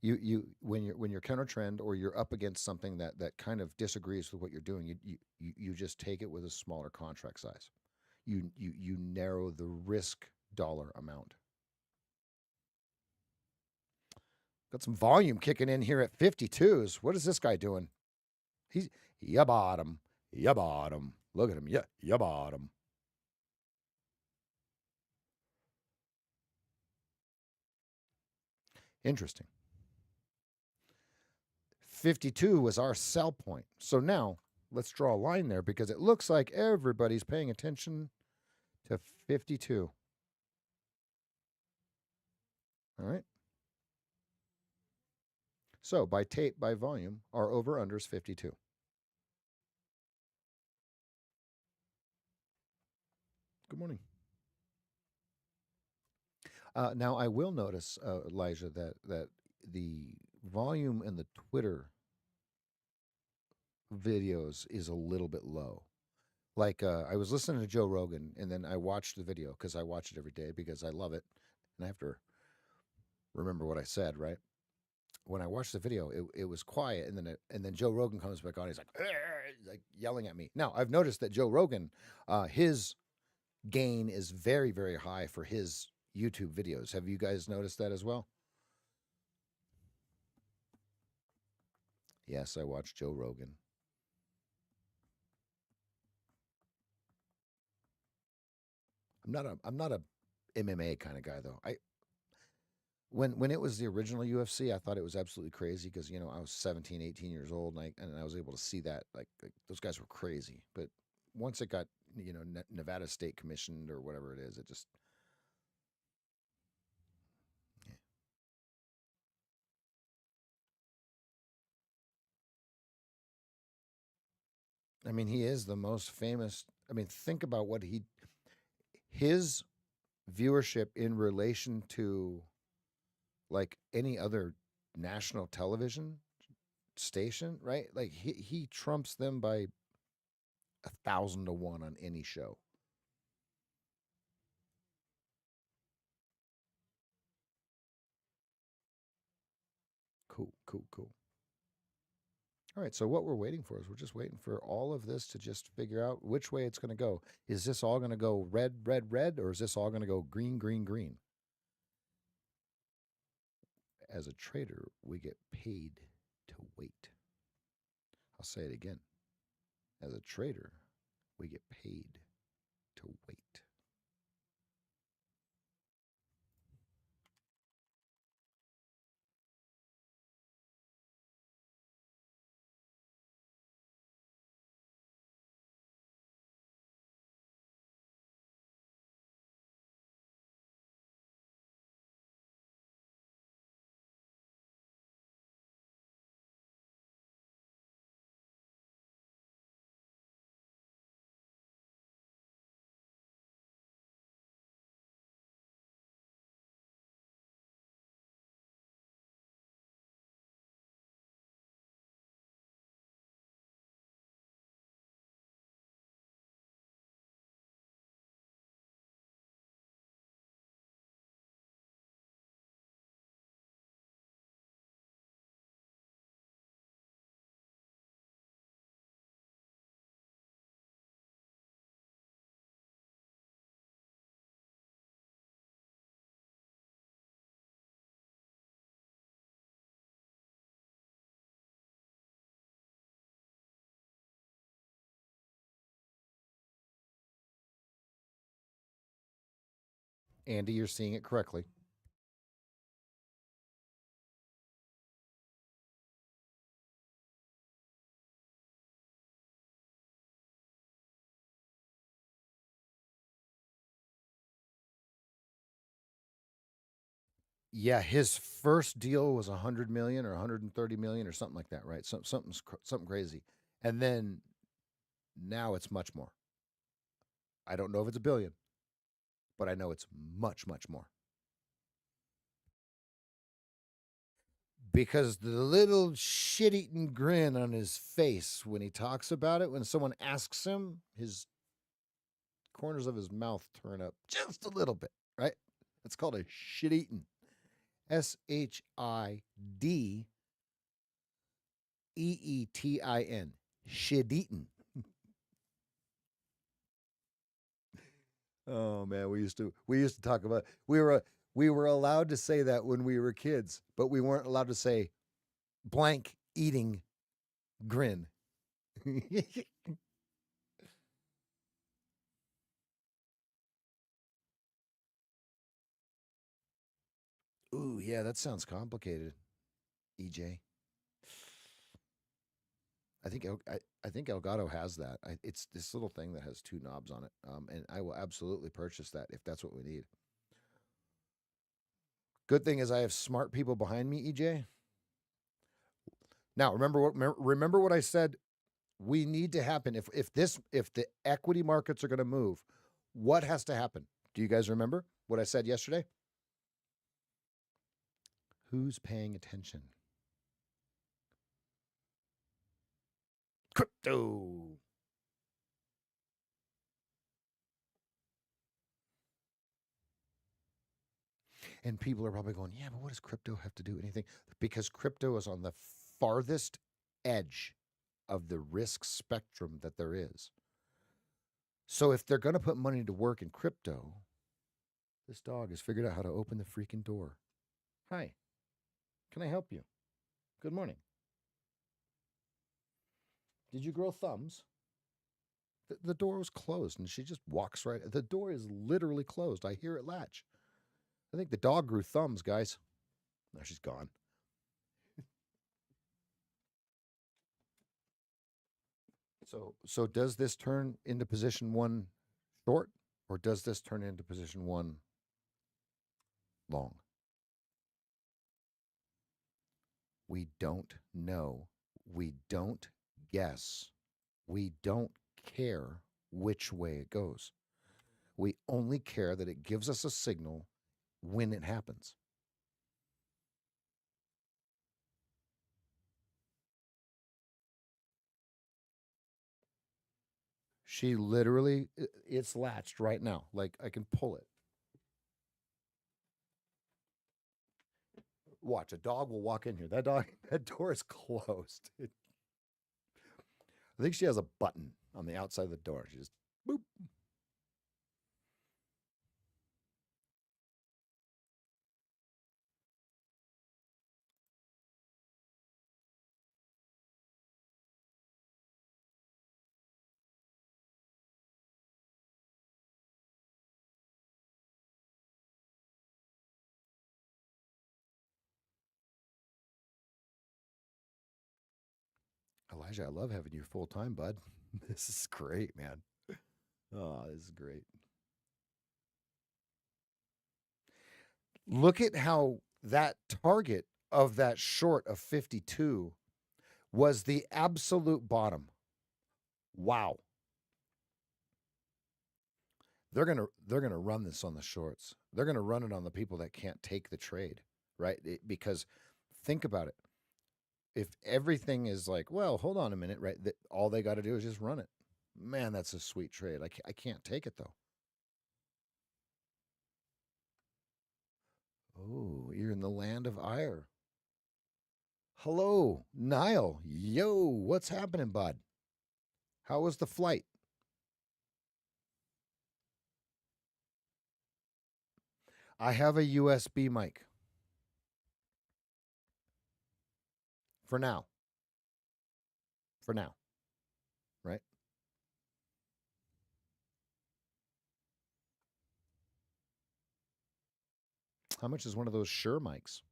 When you're counter trend or you're up against something that kind of disagrees with what you're doing, you just take it with a smaller contract size. You narrow the risk dollar amount. Got some volume kicking in here at 52s. What is this guy doing? He's ya bottom. Look at him. Ya bottom. Interesting. 52 was our sell point. So now let's draw a line there, because it looks like everybody's paying attention to 52. All right. So by volume, our over-under is 52. Good morning. Now, I will notice, Elijah, that the volume in the Twitter videos is a little bit low. Like I was listening to Joe Rogan, and then I watched the video because I watch it every day because I love it, and I have to remember what I said. Right when I watched the video, it was quiet, and then Joe Rogan comes back on. He's like yelling at me. Now I've noticed that Joe Rogan, his gain is very very high for his YouTube videos. Have you guys noticed that as well? Yes, I watch Joe Rogan. I'm not a MMA kind of guy though. When it was the original UFC, I thought it was absolutely crazy because I was 17, 18 years old, and I was able to see that like those guys were crazy. But once it got Nevada State commissioned or whatever it is, it just yeah. I mean, he is the most famous. I mean, think about what his viewership in relation to like any other national television station, right? Like he trumps them by 1,000 to 1 on any show. Cool, cool, cool. All right, so what we're waiting for is we're just waiting for all of this to just figure out which way it's going to go. Is this all going to go red, red, red, or is this all going to go green, green, green? As a trader, we get paid to wait. I'll say it again. As a trader, we get paid to wait. Andy, you're seeing it correctly. Yeah, his first deal was 100 million or 130 million or something like that, right? Something crazy. And then now it's much more. I don't know if it's a billion, but I know it's much, much more. Because the little shit eating grin on his face when he talks about it, when someone asks him, his corners of his mouth turn up just a little bit, right? It's called a shit eating. SHIDEETIN. Shit eating. Oh man, we used to talk about we were allowed to say that when we were kids, but we weren't allowed to say blank eating grin. Ooh, yeah, that sounds complicated. EJ, I think Elgato has that. It's this little thing that has two knobs on it, and I will absolutely purchase that if that's what we need. Good thing is I have smart people behind me, EJ. Now remember what I said. We need to happen if the equity markets are going to move. What has to happen? Do you guys remember what I said yesterday? Who's paying attention? Crypto. And people are probably going, yeah, but what does crypto have to do anything? Because crypto is on the farthest edge of the risk spectrum that there is. So if they're going to put money to work in crypto, this dog has figured out how to open the freaking door. Hi, can I help you? Good morning. Did you grow thumbs? The door was closed and she just walks right. The door is literally closed. I hear it latch. I think the dog grew thumbs, guys. Now she's gone. So does this turn into position one short, or does this turn into position one long? We don't know. We don't guess. We don't care which way it goes. We only care that it gives us a signal when it happens. She literally, it's latched right now. Like I can pull it. Watch, a dog will walk in here. That door is closed. I think she has a button on the outside of the door. She just boop. Elijah, I love having you full time, bud. This is great, man. Oh, this is great. Look at how that target of that short of 52 was the absolute bottom. Wow. They're gonna run this on the shorts. They're gonna run it on the people that can't take the trade, right? Because think about it. If everything is like, well, hold on a minute, right? All they got to do is just run it. Man, that's a sweet trade. I can't take it though. Oh, you're in the land of ire. Hello, Niall. Yo, what's happening, bud? How was the flight? I have a USB mic for now. For now, right? How much is one of those Shure mics?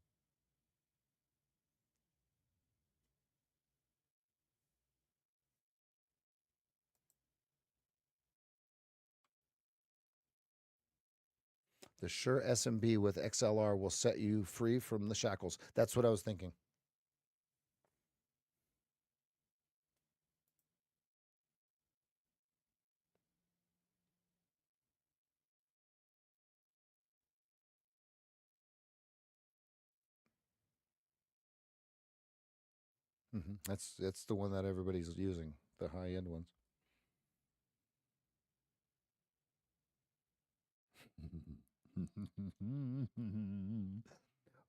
The Shure SMB with XLR will set you free from the shackles. That's what I was thinking. That's the one that everybody's using, the high end ones.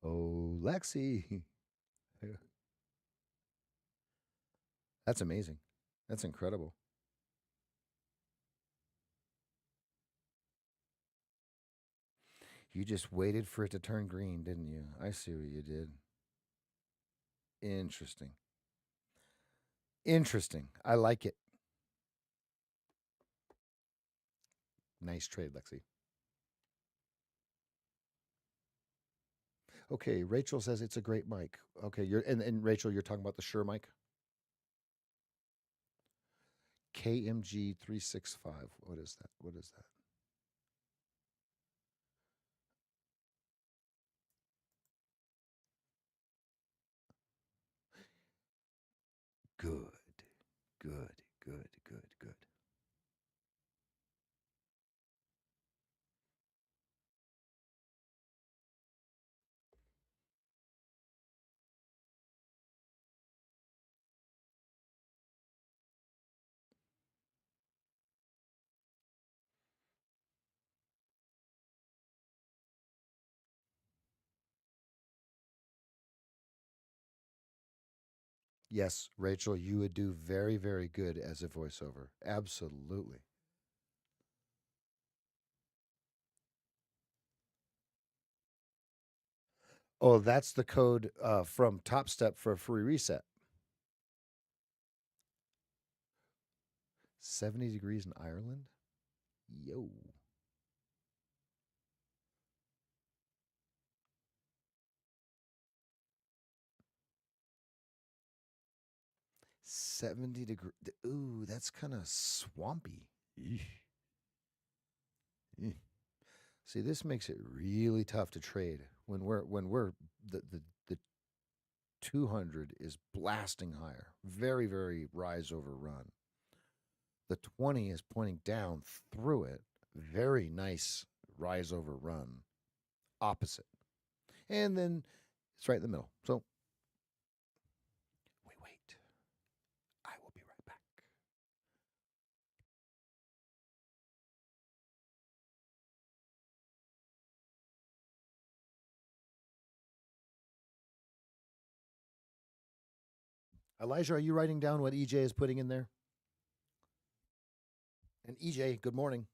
Oh, Lexi. That's amazing. That's incredible. You just waited for it to turn green, didn't you? I see what you did. Interesting. Interesting. I like it. Nice trade, Lexi. Okay, Rachel says it's a great mic. Okay, you're and Rachel, you're talking about the Shure mic? KMG 365. What is that? What is that? Good. Good. Good. Good. Good. Yes, Rachel, you would do very, very good as a voiceover. Absolutely. Oh, that's the code from Top Step for a free reset. 70 degrees in Ireland? Yo. $70. Ooh, that's kind of swampy. Eesh. Eh. See, this makes it really tough to trade when we're the 200 is blasting higher. Very, very rise over run. The 20 is pointing down through it. Very nice rise over run. Opposite. And then it's right in the middle. So we wait. I will be right back. Elijah, are you writing down what EJ is putting in there? And EJ, good morning.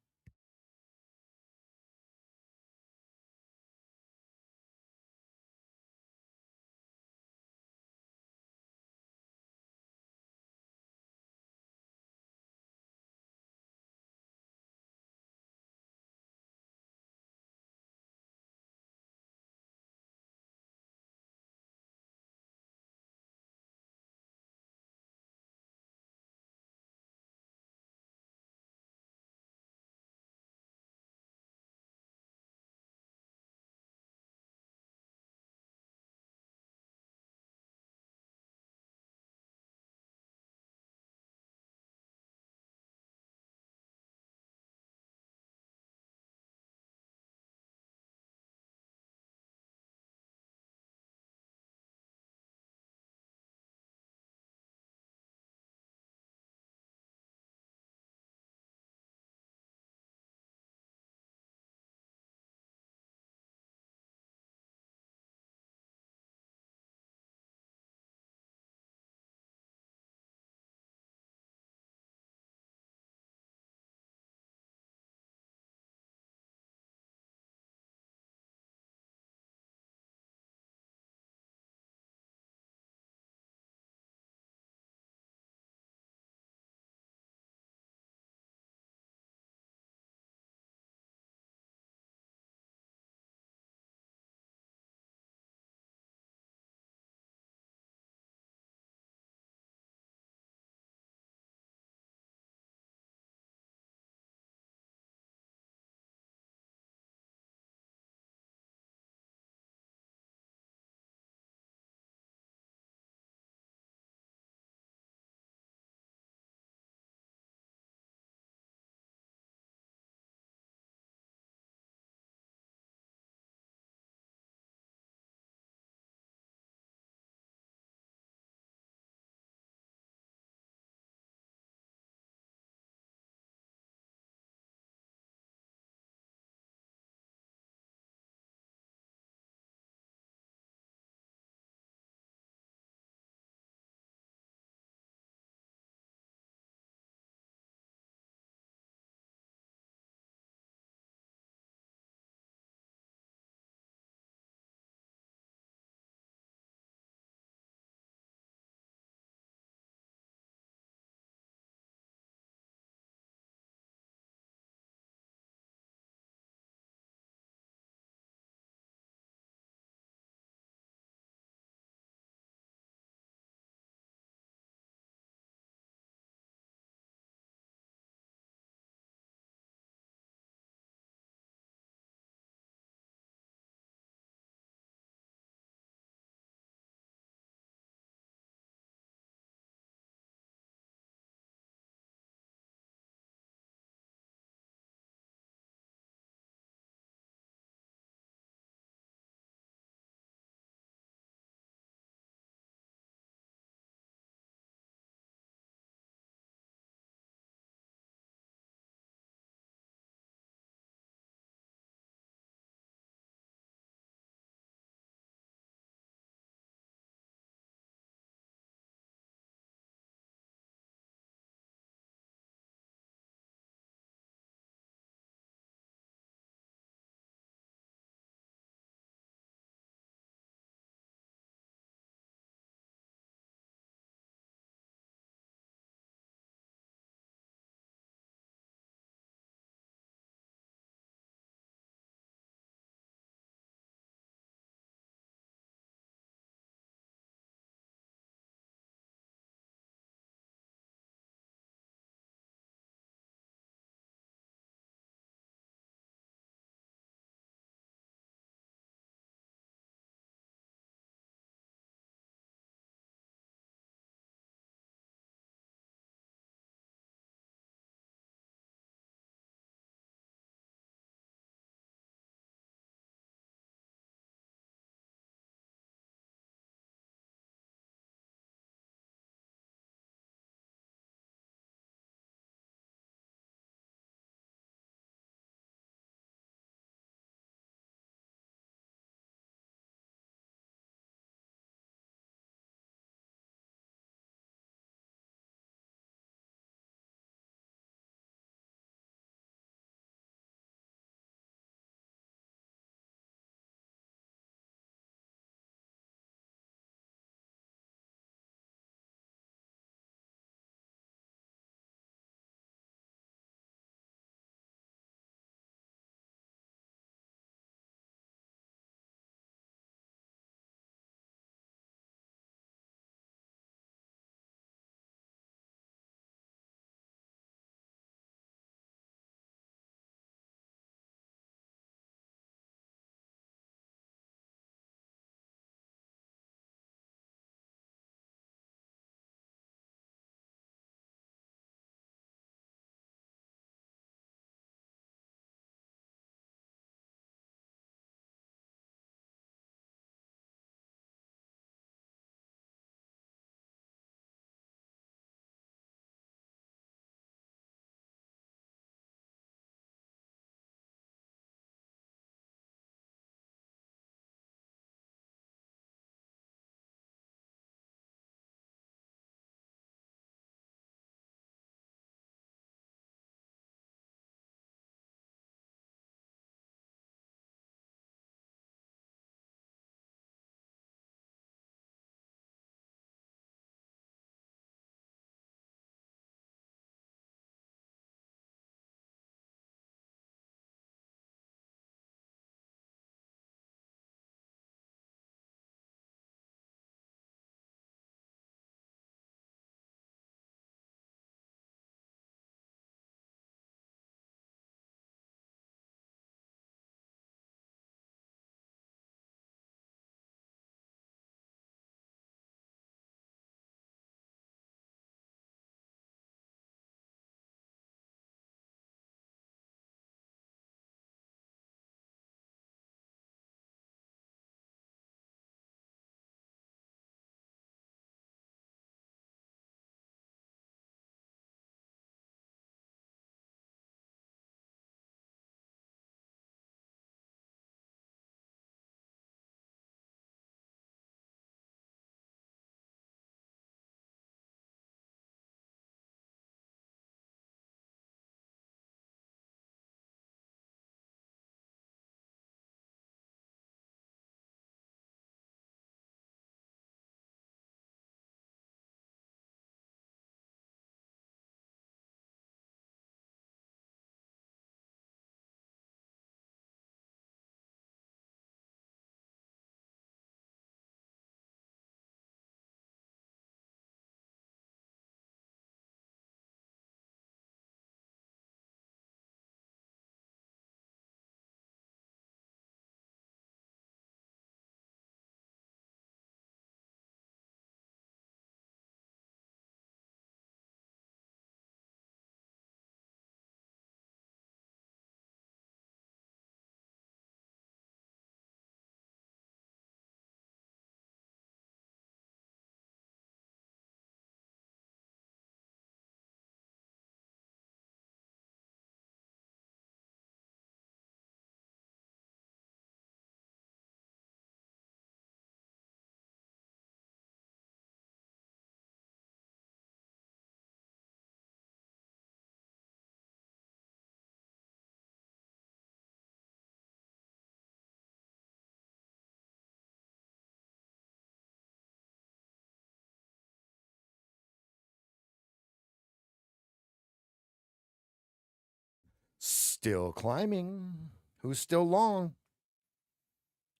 Still climbing. Who's still long?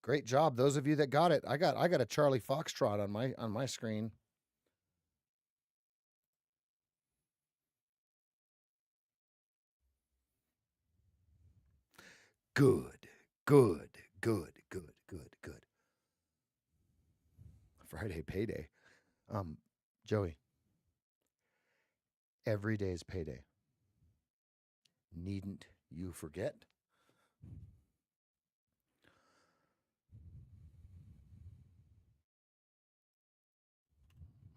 Great job, those of you that got it. I got a Charlie Foxtrot on my screen. Good, good, good, good, good, good. Friday payday. Joey, every day's payday. Needn't you forget?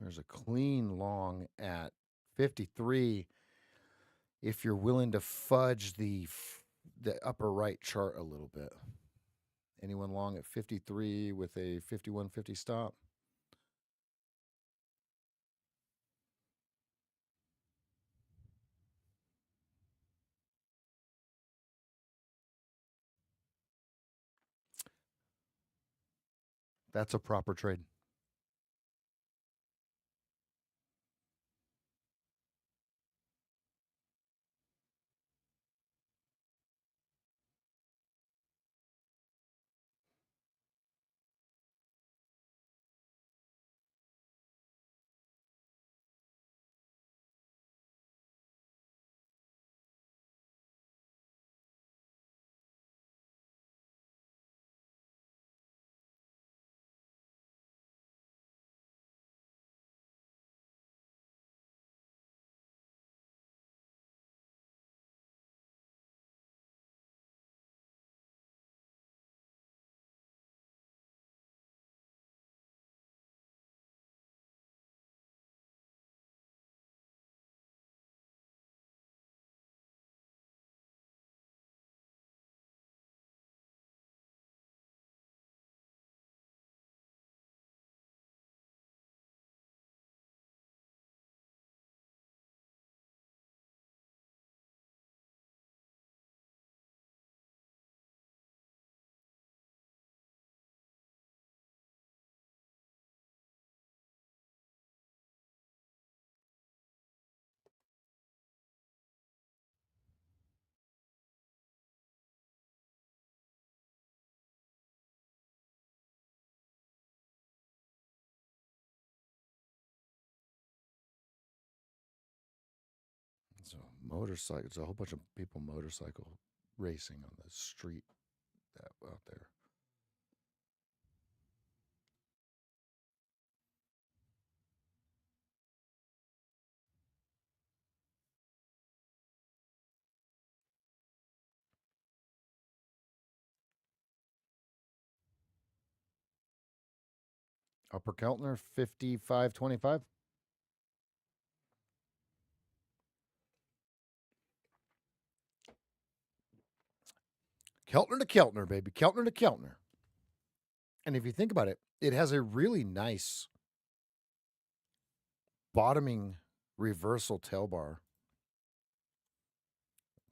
There's a clean long at 53 if you're willing to fudge the upper right chart a little bit. Anyone long at 53 with a 51.50 stop? That's a proper trade. So motorcycle. It's a whole bunch of people motorcycle racing on the street out there. Upper Keltner 55.25. Keltner to Keltner, baby. Keltner to Keltner. And if you think about it, it has a really nice bottoming reversal tail bar.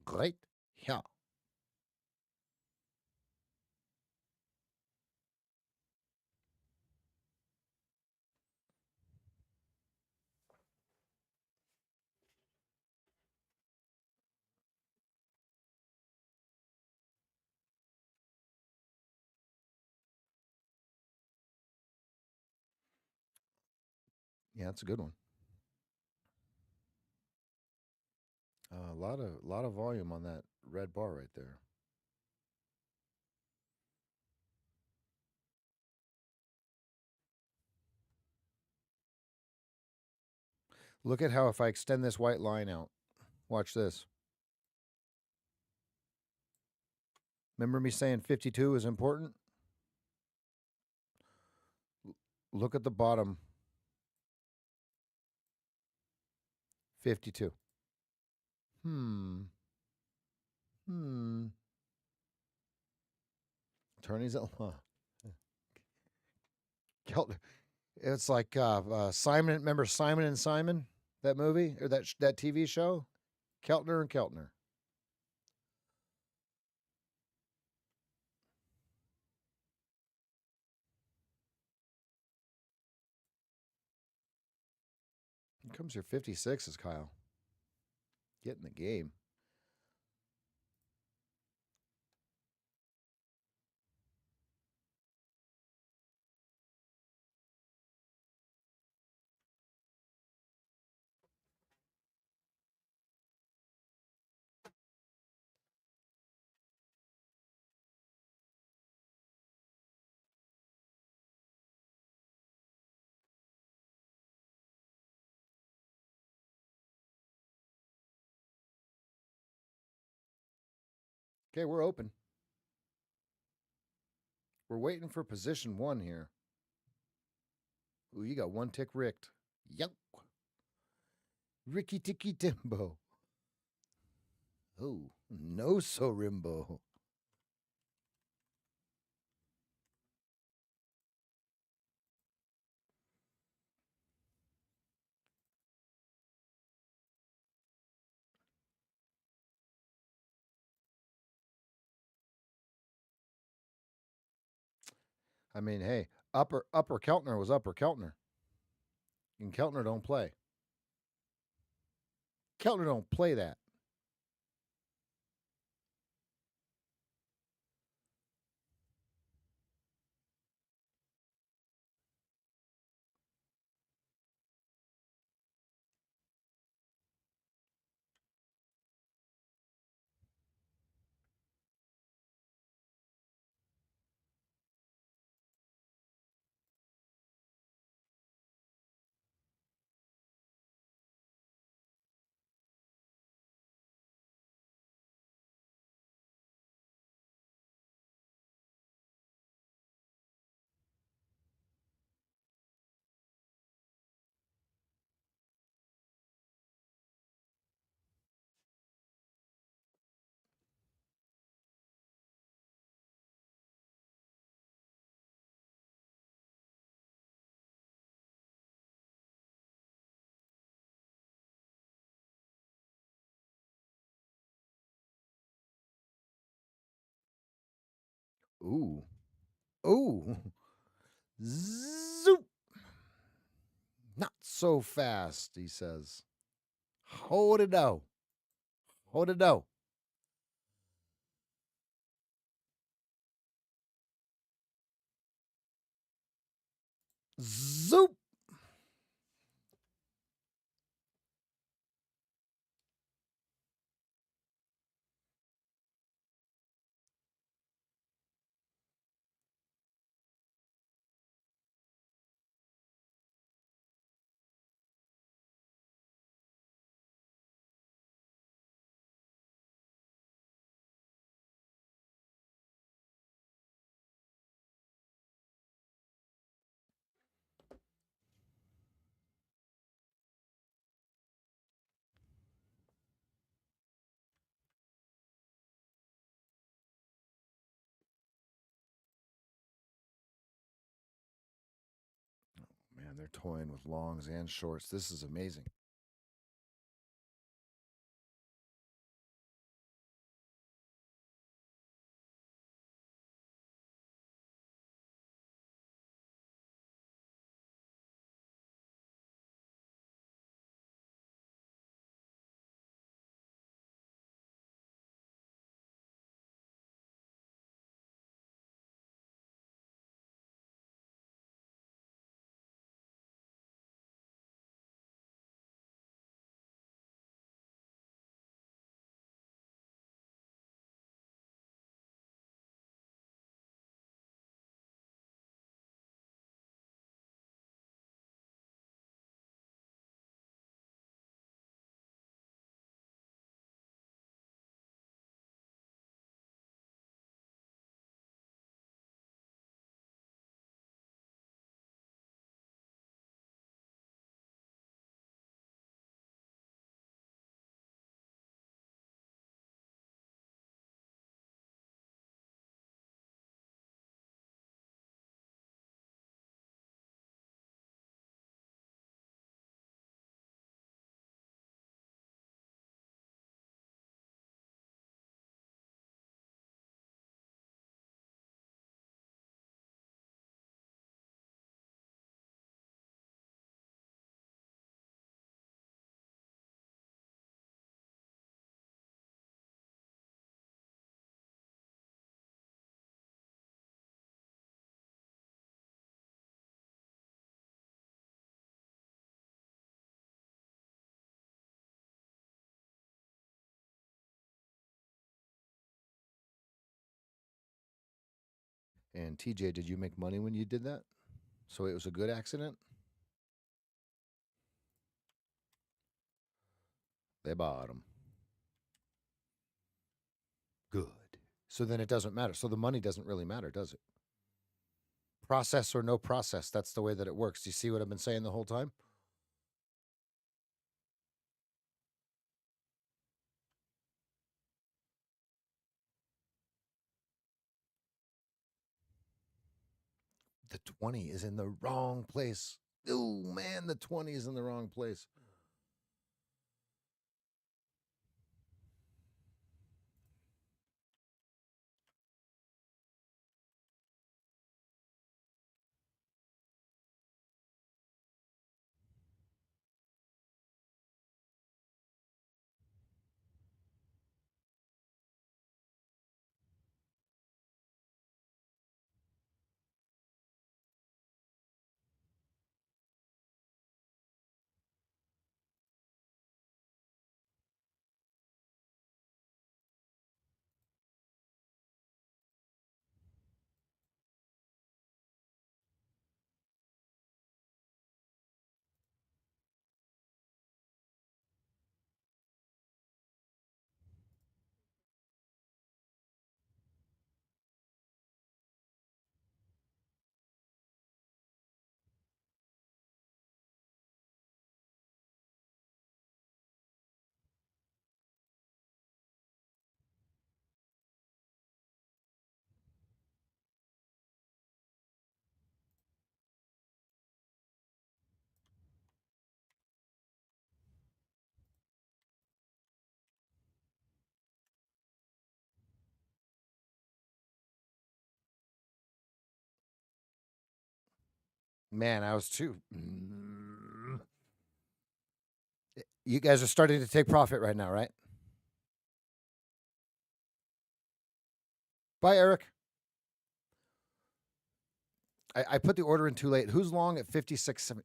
Great. Yeah. Yeah, it's a good one. A lot of volume on that red bar right there. Look at how if I extend this white line out, watch this. Remember me saying 52 is important? Look at the bottom. 52. Attorneys at law. It's like Simon. Remember Simon and Simon? That movie or that TV show? Keltner and Keltner. Here comes your 56s, Kyle. Get in the game. Okay, we're open. We're waiting for position 1 here. Ooh, you got one tick ricked. Yup. Ricky Ticky Timbo. Oh, no so Rimbo. I mean, hey, upper Keltner was upper Keltner. And Keltner don't play. Keltner don't play that. Ooh. Ooh. Zoop. Not so fast, he says. Hold it out. Hold it out. Zoop. Man, they're toying with longs and shorts. This is amazing. And TJ, did you make money when you did that? So it was a good accident? They bought them. Good. So then it doesn't matter. So the money doesn't really matter, does it? Process or no process, that's the way that it works. Do you see what I've been saying the whole time? The 20 is in the wrong place. Oh, man, the 20 is in the wrong place. Man, I was too. You guys are starting to take profit right now, right? Bye, Eric. I put the order in too late. Who's long at 56.7?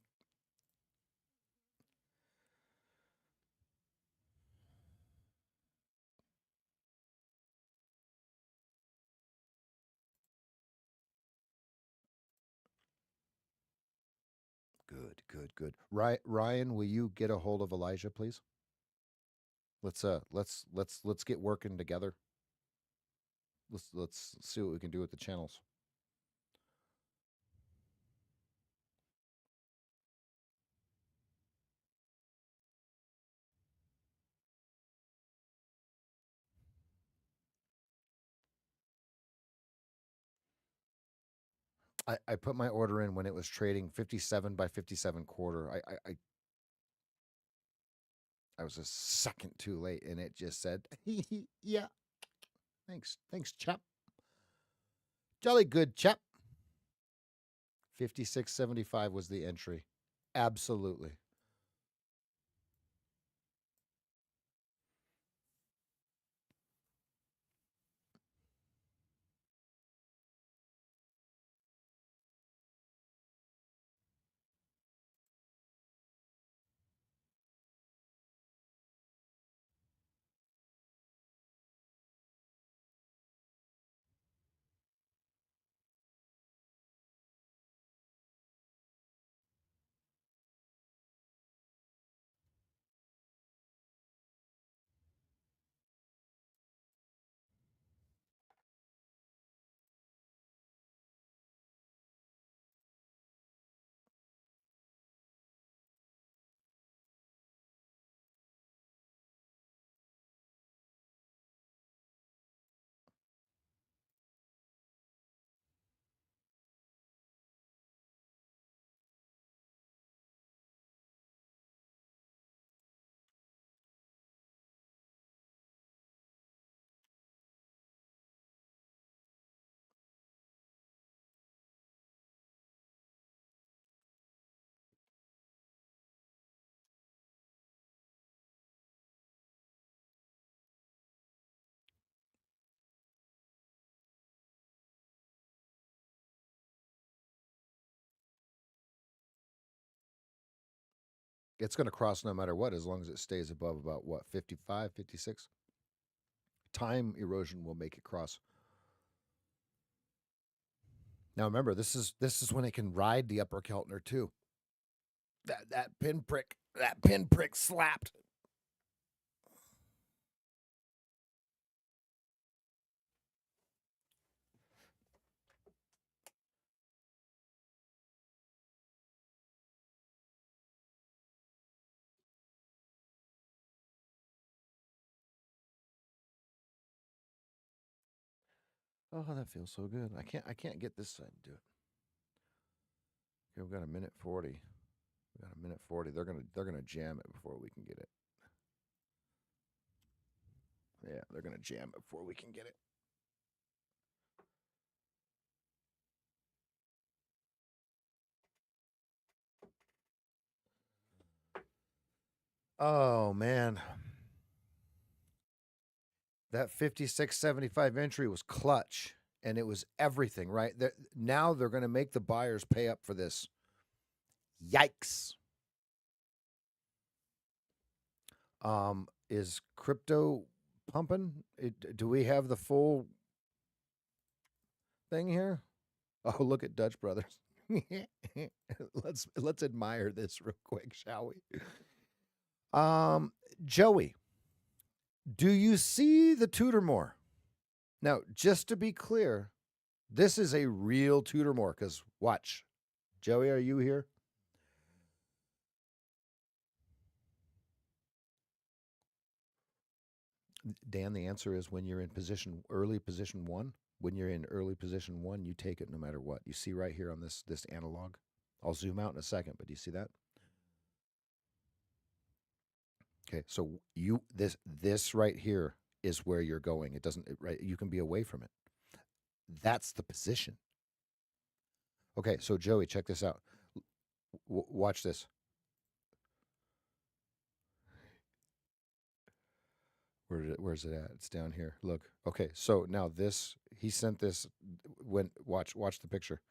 Good, good, good. Ryan, will you get a hold of Elijah, please? Let's get working together. Let's see what we can do with the channels. I put my order in when it was trading 57 by 57 quarter. I was a second too late, and it just said, "Yeah, thanks, chap. Jolly good, chap." 56.75 was the entry. Absolutely. It's going to cross no matter what, as long as it stays above about what, 55, 56. Time erosion will make it cross. Now remember, this is when it can ride the upper Keltner too. That pinprick slapped. Oh, that feels so good. I can't get this side to do it. Okay, we've got a minute 40. We got a minute 40. They're gonna jam it before we can get it. Yeah, they're gonna jam it before we can get it. Oh man. That 56.75 entry was clutch and it was everything, right? Now they're going to make the buyers pay up for this. Yikes. Is crypto pumping? Do we have the full thing here? Oh, look at Dutch Brothers. let's admire this real quick, shall we? Joey, do you see the Tudor more? Now, just to be clear, this is a real Tudor more because watch. Joey, are you here? Dan, the answer is when you're in early position one. When you're in early position one, you take it no matter what. You see right here on this analog. I'll zoom out in a second, but do you see that? Okay, so this right here is where you're going. It doesn't right. You can be away from it. That's the position. Okay, so Joey, check this out. Watch this. Where's it at? It's down here. Look. Okay, so now this he sent this when watch the picture.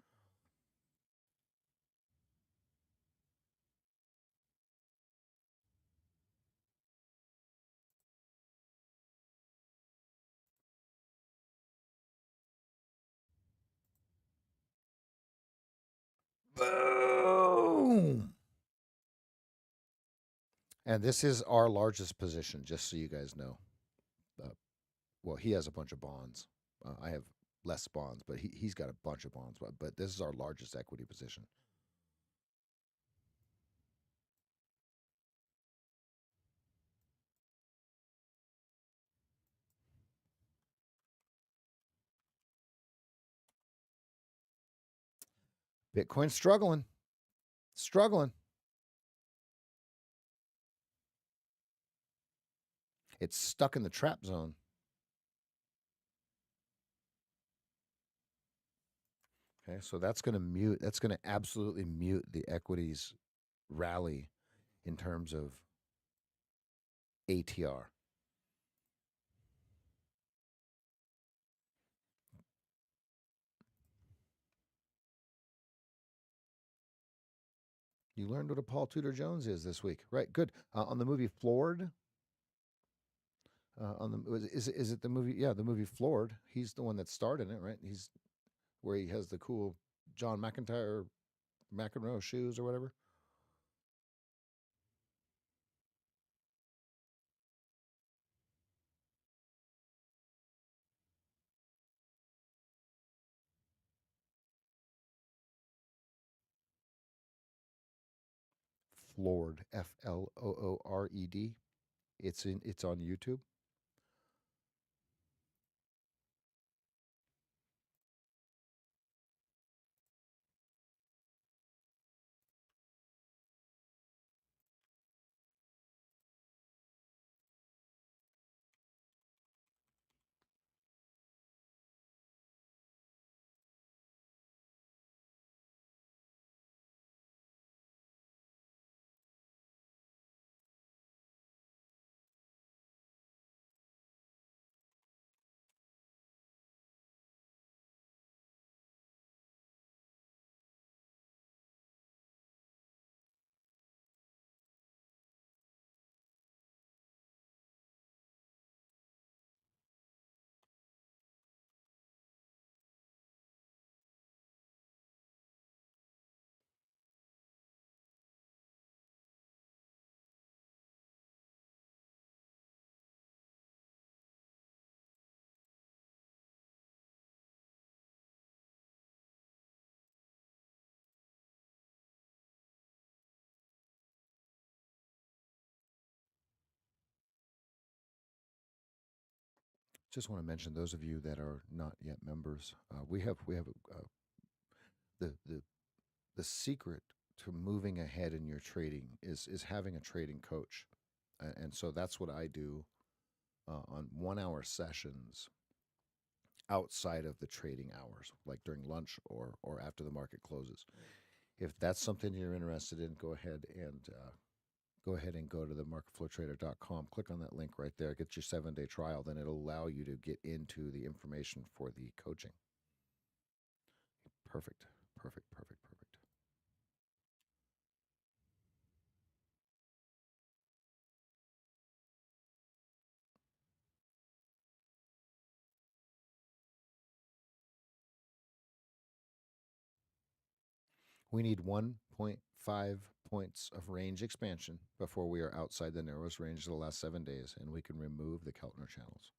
Boom. And this is our largest position, just so you guys know. Uh, well, he has a bunch of bonds. I have less bonds, but he's got a bunch of bonds. But this is our largest equity position. Bitcoin's struggling. Struggling. It's stuck in the trap zone. Okay, so that's going to mute. That's going to absolutely mute the equities rally in terms of ATR. You learned what a Paul Tudor Jones is this week, right? Good. On the movie Floored. On the is it the movie? Yeah, the movie Floored. He's the one that starred in it, right? He's where he has the cool John McEnroe shoes or whatever. Floored, Floored. It's on YouTube. Just want to mention those of you that are not yet members. We have the the secret to moving ahead in your trading is having a trading coach, and so that's what I do on 1 hour sessions outside of the trading hours, like during lunch or after the market closes. If that's something you're interested in, go ahead and go to the marketflowtrader.com. Click on that link right there. Get your 7-day trial. Then it'll allow you to get into the information for the coaching. Perfect. Perfect. Perfect. Perfect. We need 1.5 points of range expansion before we are outside the narrowest range of the last 7 days, and we can remove the Keltner channels.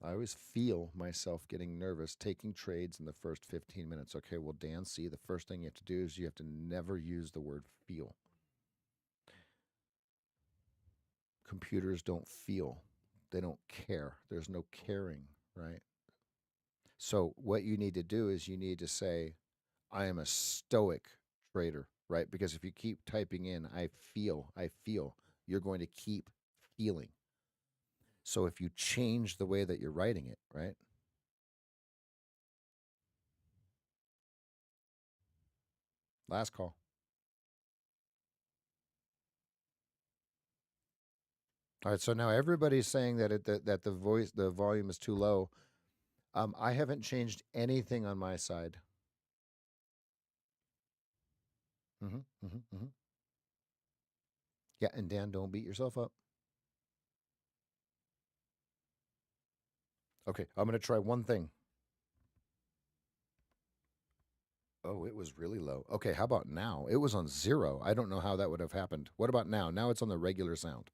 I always feel myself getting nervous taking trades in the first 15 minutes. Okay, well, Dan, see, the first thing you have to do is you have to never use the word feel. Computers don't feel, they don't care. There's no caring, right? So, what you need to do is you need to say, I am a stoic trader, right? Because if you keep typing in, I feel, you're going to keep feeling. So, if you change the way that you're writing it, right? Last call. All right, so now everybody's saying that that the volume is too low. I haven't changed anything on my side. Mm-hmm, mm-hmm, mm-hmm. Yeah, and Dan, don't beat yourself up. Okay, I'm going to try one thing. Oh, it was really low. Okay, how about now? It was on 0. I don't know how that would have happened. What about now? Now it's on the regular sound.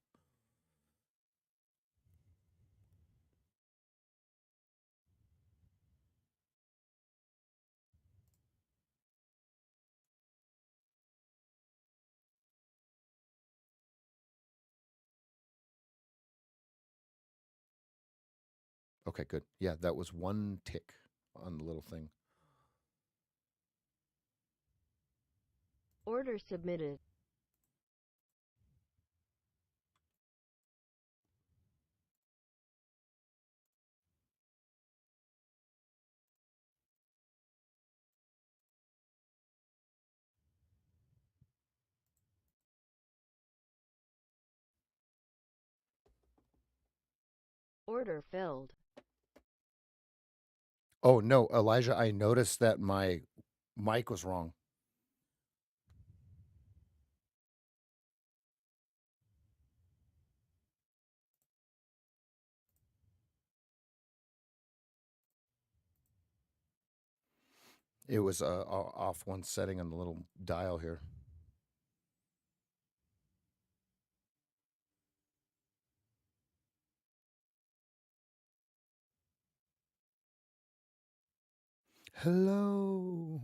Okay, good. Yeah, that was one tick on the little thing. Order submitted. Order filled. Oh, no, Elijah, I noticed that my mic was wrong. It was off one setting on the little dial here. Hello.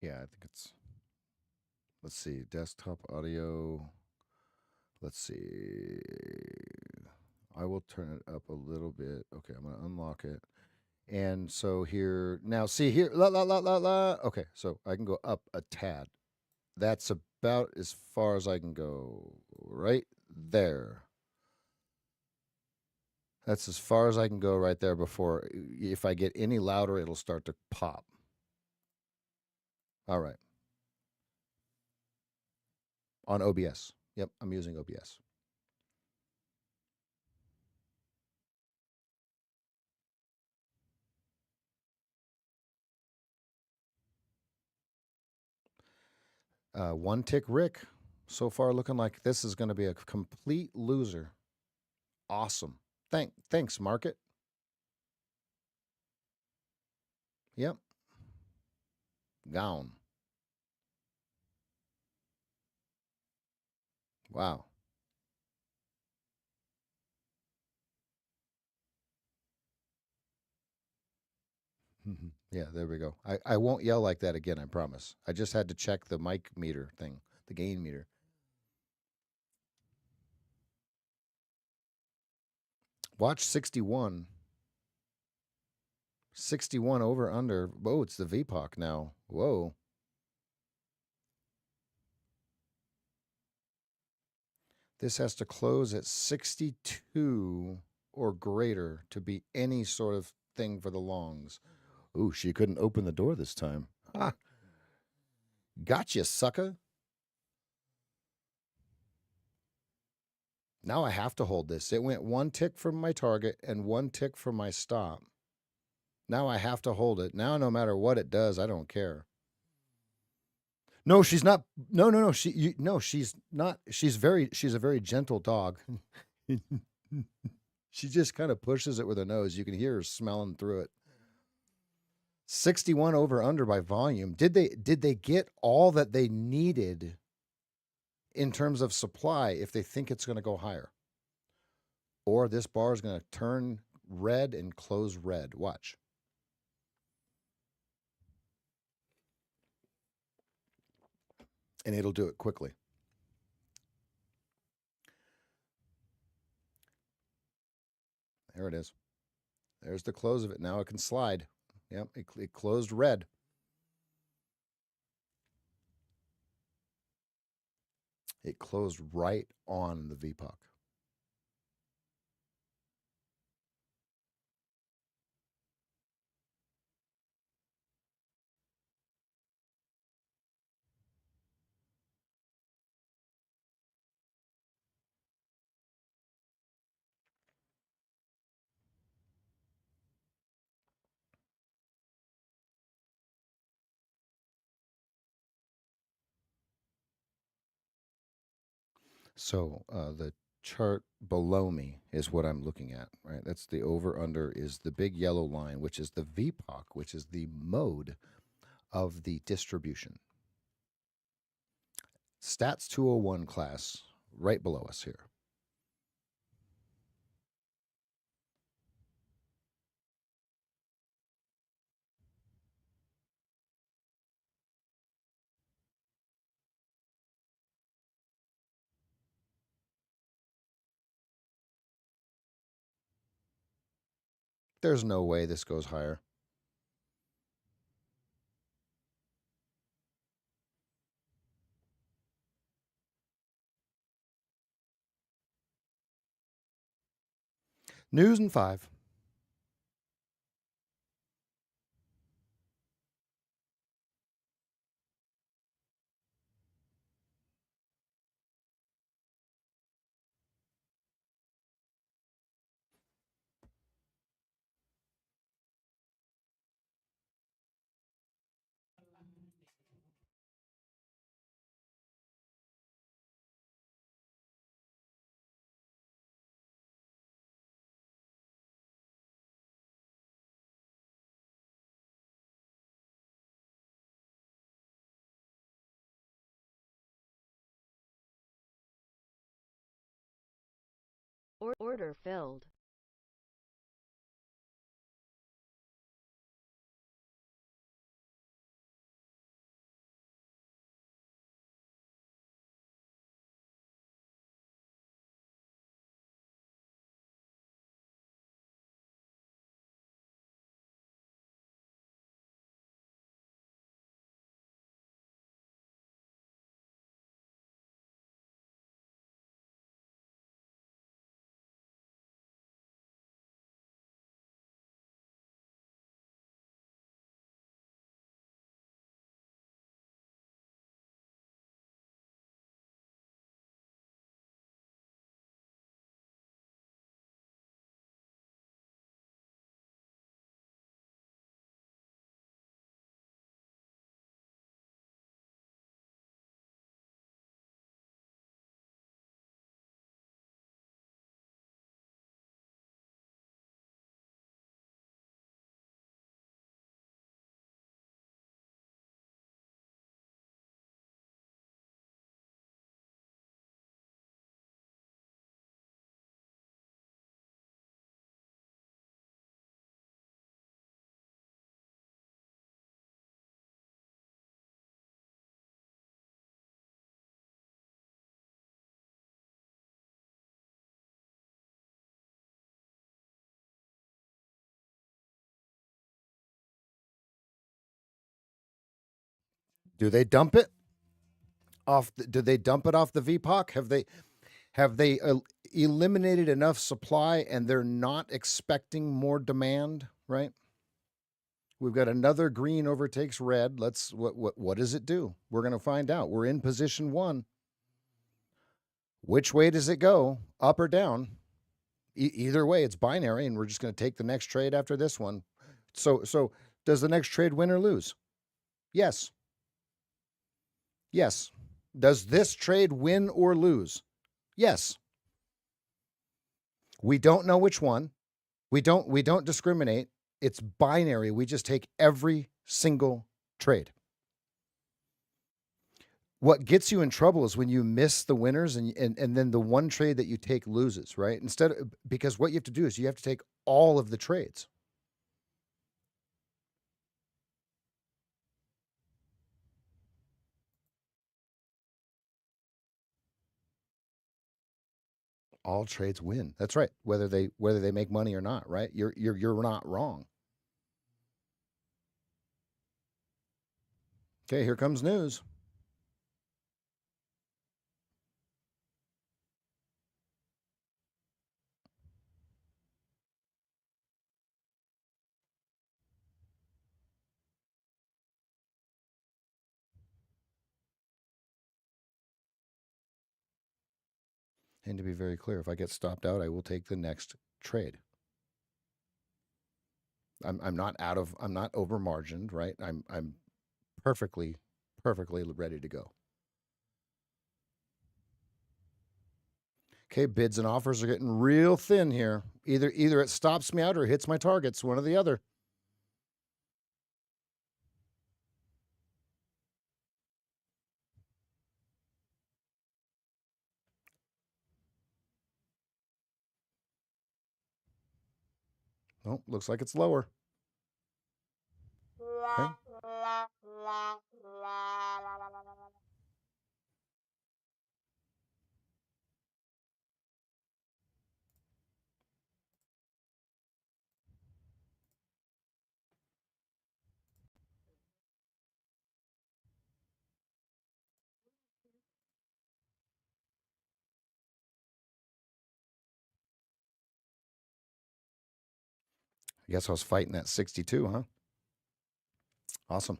Yeah, I think it's. Let's see, desktop audio. Let's see. I will turn it up a little bit. Okay, I'm going to unlock it. And so here, now see here, la la la la la. Okay, so I can go up a tad. That's about as far as I can go right there. That's as far as I can go right there before, if I get any louder, it'll start to pop. All right. On OBS. Yep, I'm using OBS. One tick Rick. So far looking like this is going to be a complete loser. Awesome. Thanks, market. Yep. Gone. Wow. Yeah, there we go. I won't yell like that again, I promise. I just had to check the mic meter thing, the gain meter. Watch 61. 61 over under. Whoa, it's the VPOC now. Whoa. This has to close at 62 or greater to be any sort of thing for the longs. Ooh, she couldn't open the door this time. Ha. Gotcha, sucker. Now I have to hold this. It went one tick from my target and one tick from my stop. Now I have to hold it. Now no matter what it does, I don't care. No, she's not. No. She's not. She's a very gentle dog. She just kind of pushes it with her nose. You can hear her smelling through it. 61 over under by volume. Did they get all that they needed in terms of supply if they think it's going to go higher? Or this bar is going to turn red and close red. Watch. And it'll do it quickly. There it is. There's the close of it. Now it can slide. Yep, it closed red. It closed right on the VPOC. So the chart below me is what I'm looking at, right? That's the over under is the big yellow line, which is the VPOC, which is the mode of the distribution. Stats 201 class right below us here. There's no way this goes higher. News in 5. Order filled. Do they dump it off? Do they dump it off the VPOC? Have they eliminated enough supply and they're not expecting more demand? Right. We've got another green overtakes red. What does it do? We're going to find out. We're in position one. Which way does it go? Up or down? Either way, it's binary, and we're just going to take the next trade after this one. So does the next trade win or lose? Yes. Yes. Does this trade win or lose? Yes. We don't know which one. We don't discriminate. It's binary. We just take every single trade. What gets you in trouble is when you miss the winners and then the one trade that you take loses, right? Because what you have to do is you have to take all of the trades. All trades win. That's right. Whether they make money or not, right? You're not wrong. Okay, here comes news. And to be very clear, if I get stopped out, I will take the next trade. I'm not over margined, right? I'm perfectly ready to go. Okay, bids and offers are getting real thin here. Either it stops me out or hits my targets, one or the other. Oh, looks like it's lower. Okay. I guess I was fighting that 62, huh? Awesome.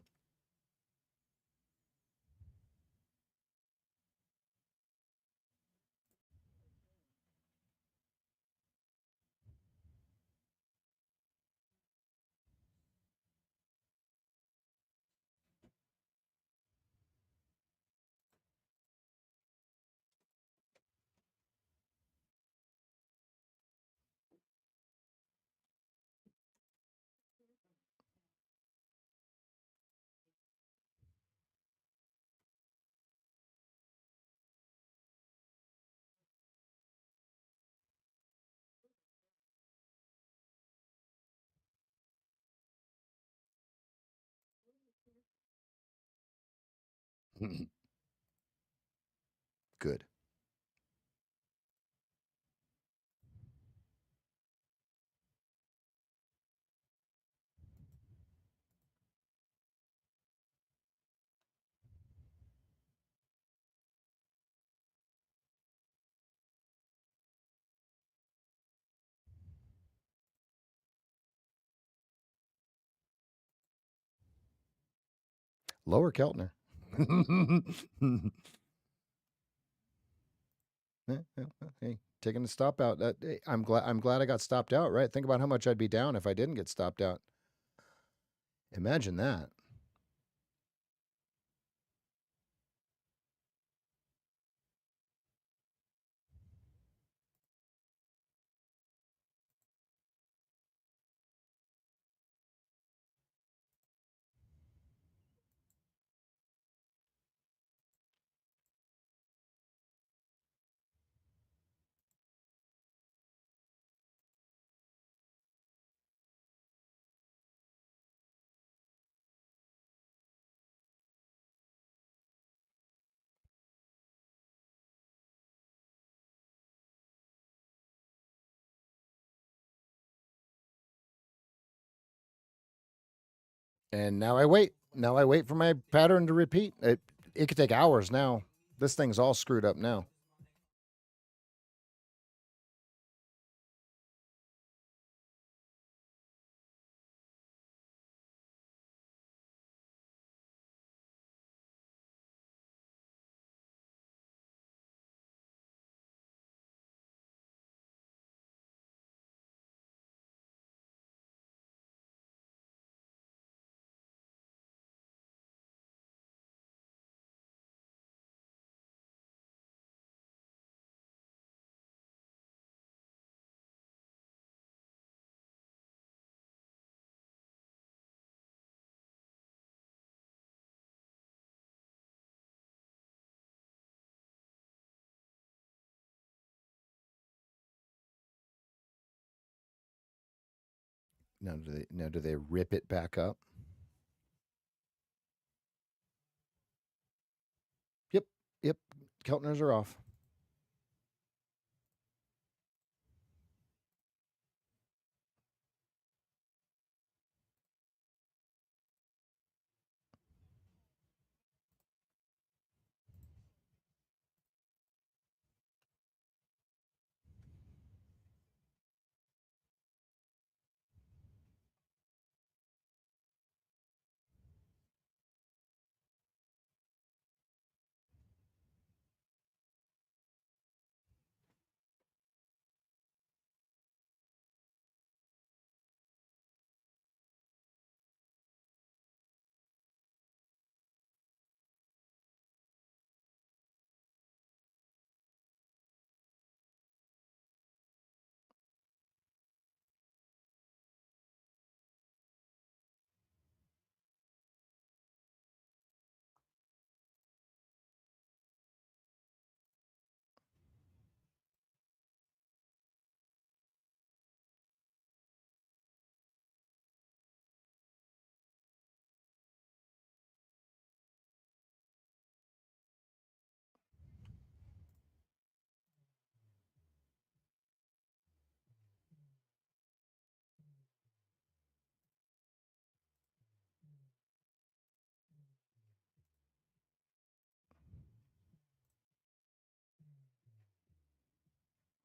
Good. Lower Keltner. Hey, taking the stop out. Hey, I'm glad I got stopped out, right? Think about how much I'd be down if I didn't get stopped out. Imagine that. And now I wait. now I wait for my pattern to repeat. It could take hours now. This thing's all screwed up now. Now do they rip it back up? Yep. Yep. Keltners are off.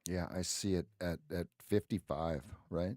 Yeah, I see it at 55, right?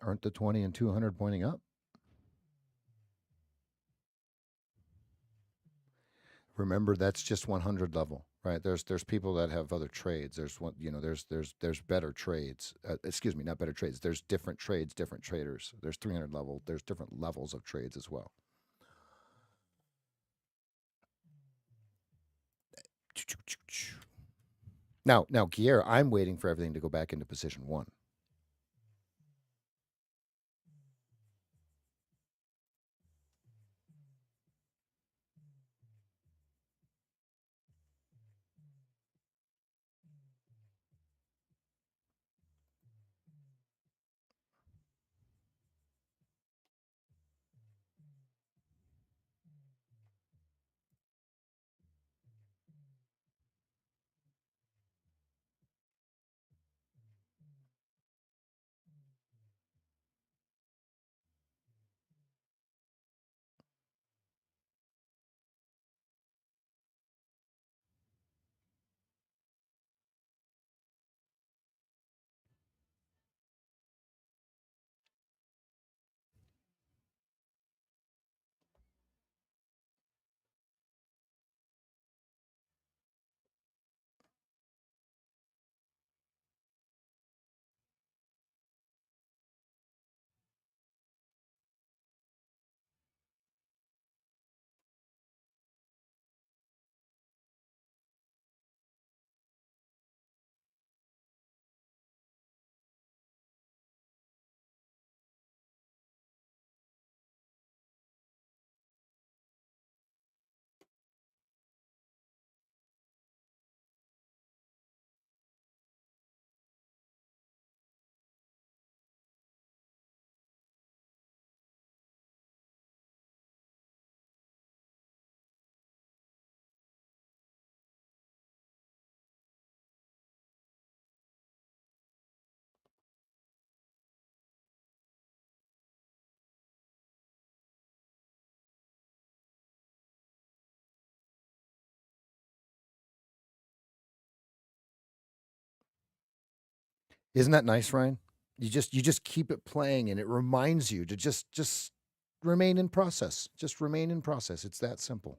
Aren't the 20 and 200 pointing up? Remember, that's just 100 level, right? There's people that have other trades. There's one, there's better trades. Excuse me, not better trades. There's different trades, different traders. There's 300 level. There's different levels of trades as well. Now, Guerre, I'm waiting for everything to go back into position one. Isn't that nice, Ryan? You just keep it playing, and it reminds you to just remain in process. Just remain in process. It's that simple.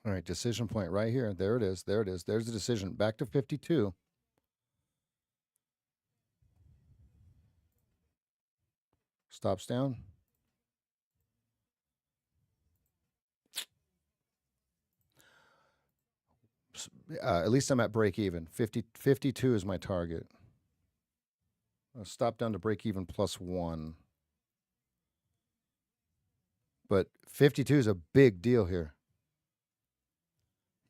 All right, decision point right here. There it is. There it is. There's the decision. Back to 52. Stops down. At least I'm at break even. 52 is my target. I'll stop down to break even plus 1. But 52 is a big deal here.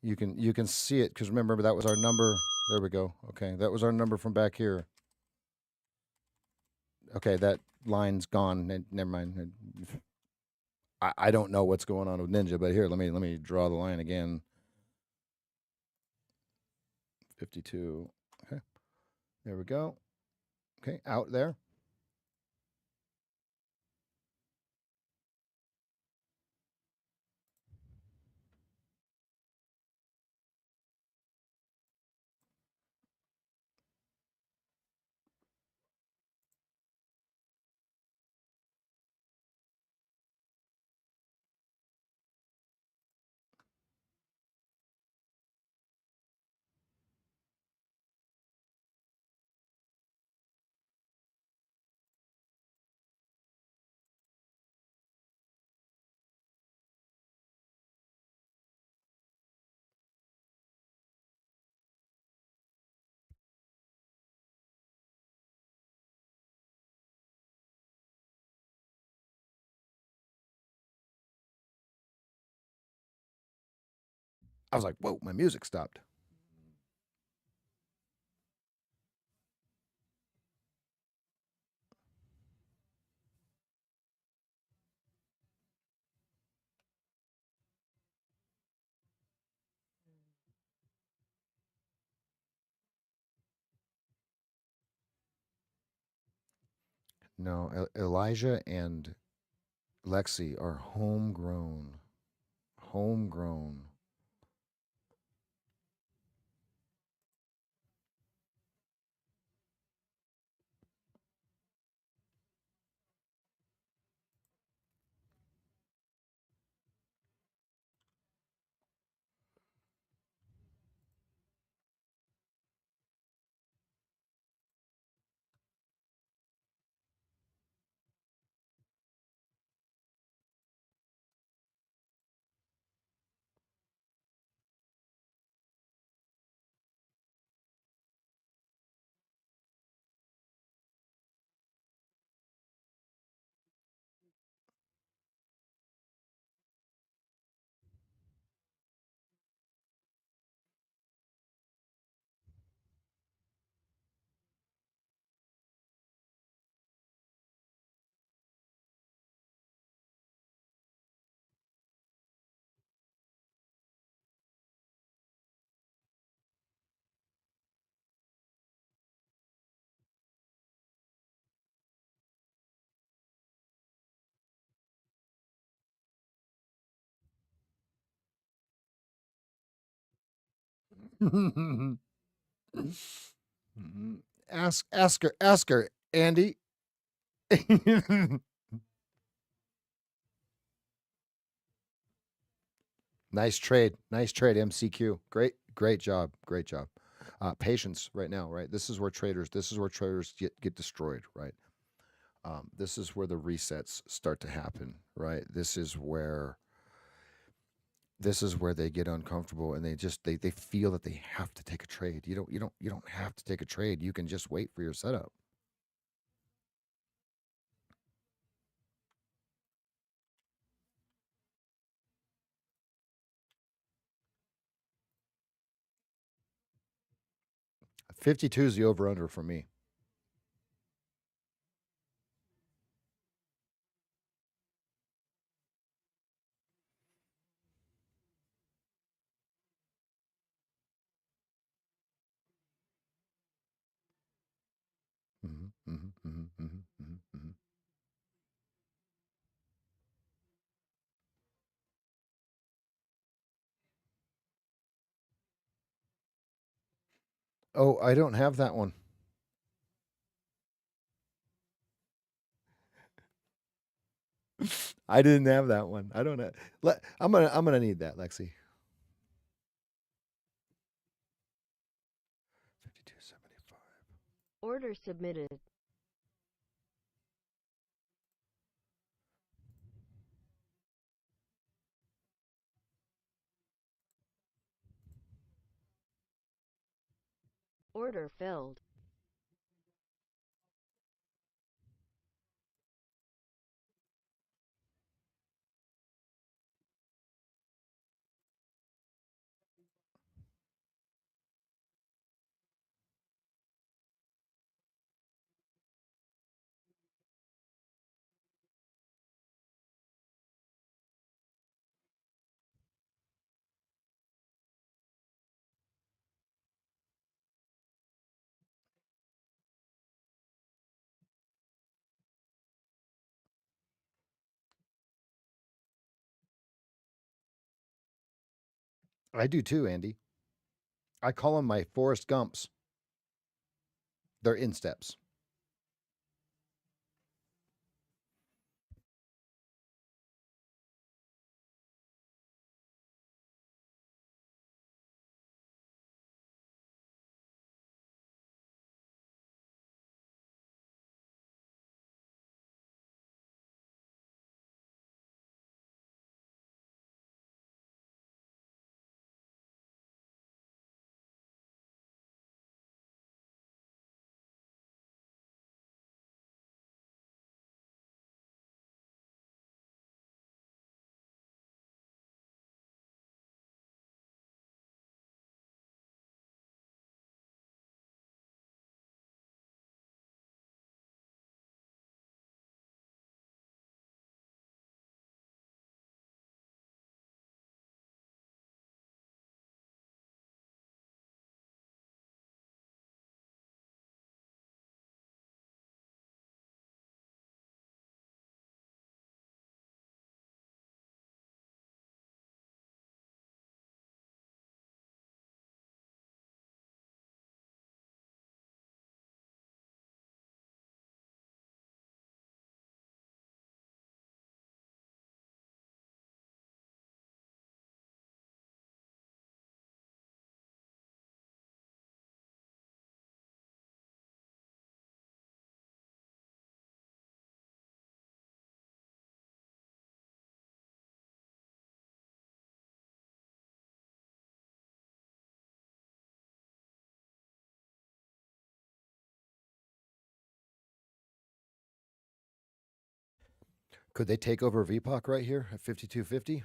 You can see it because remember that was our number. There we go. Okay, that was our number from back here. Okay, that line's gone. Never mind. I don't know what's going on with Ninja, but here, let me draw the line again. 52. Okay, there we go. Okay, out there. I was like, whoa, my music stopped. No, Elijah and Lexi are homegrown. Homegrown. Ask her, Andy. Nice trade, MCQ. Great job, patience right now, right? This is where traders get destroyed, right? This is where the resets start to happen, right? This is where they get uncomfortable and they feel that they have to take a trade. You don't have to take a trade. You can just wait for your setup. $52 is the over under for me. Oh, I don't have that one. I didn't have that one. I don't know. I'm gonna need that, Lexi. 52.75. Order submitted. Order filled. I do too, Andy. I call them my Forrest Gumps. They're insteps. Could they take over VPOC right here at 52.50?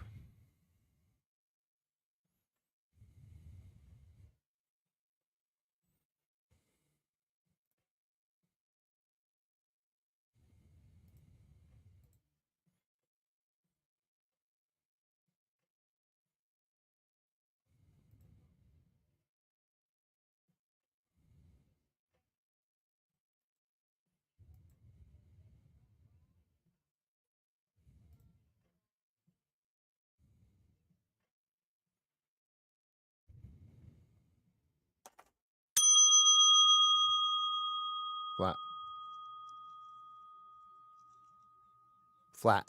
Flat.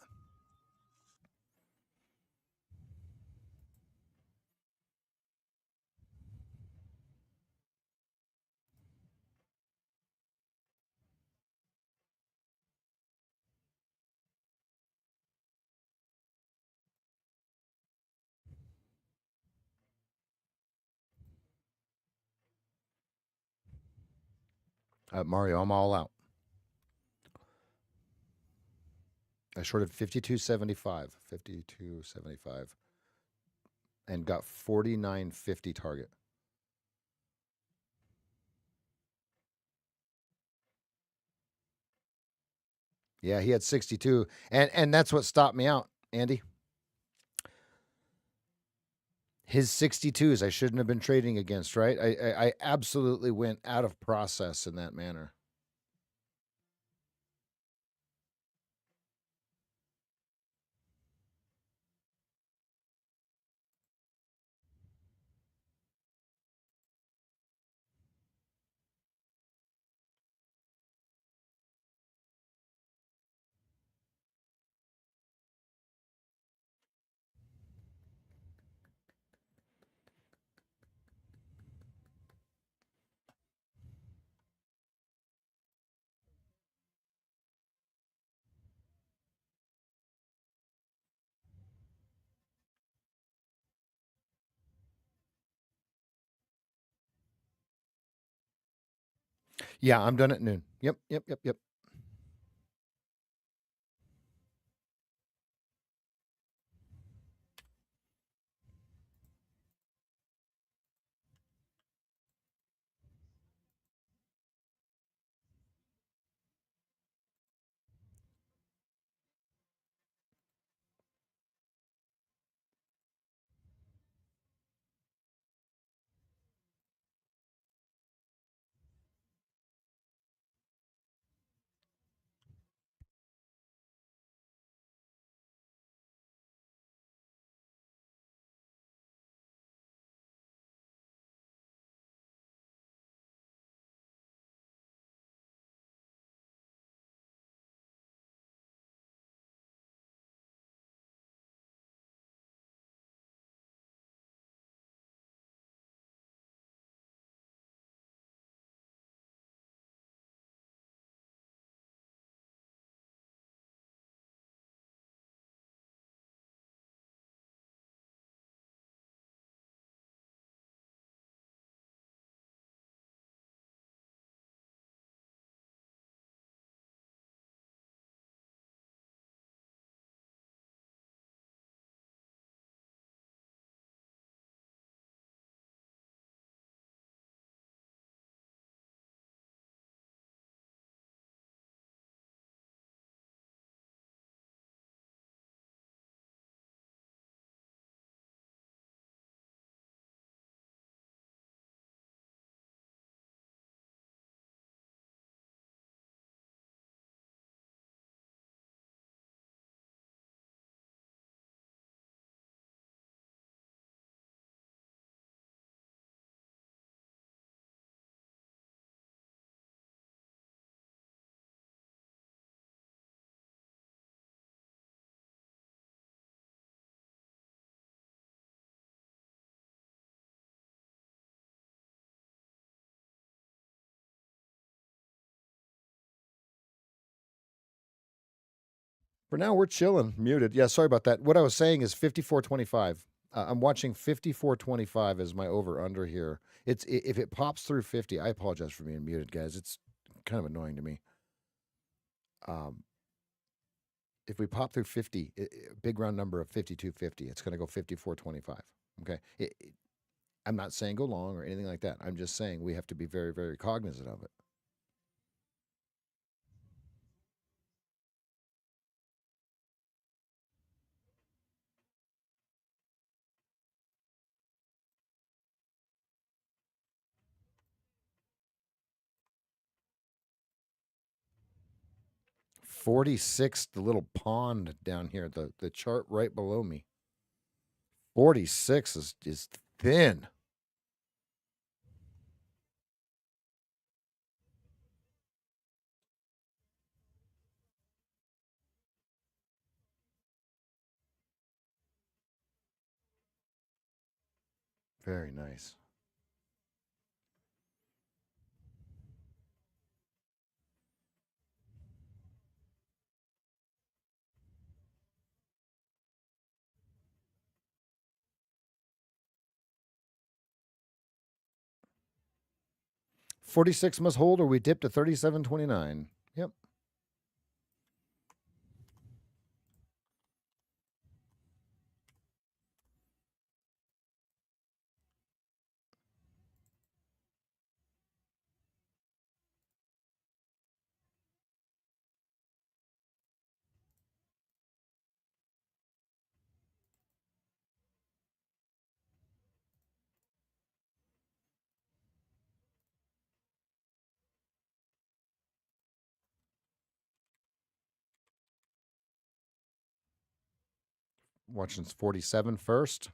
Mario, I'm all out. I shorted 52.75, 52.75, and got 49.50 target. Yeah, he had 62, and that's what stopped me out, Andy. His 62s I shouldn't have been trading against, right? I absolutely went out of process in that manner. Yeah, I'm done at noon. Yep. For now, we're chilling. Muted. Yeah, sorry about that. What I was saying is 54.25. I'm watching 54.25 as my over under here. If it pops through 50, I apologize for being muted, guys. It's kind of annoying to me. If we pop through 50, big round number of 52.50, it's going to go 54.25. Okay. I'm not saying go long or anything like that. I'm just saying we have to be very, very cognizant of it. '46, the little pond down here, the chart right below me. 46 is thin. Very nice. $46 must hold, or we dip to $37.29. Yep. Watching 47 first.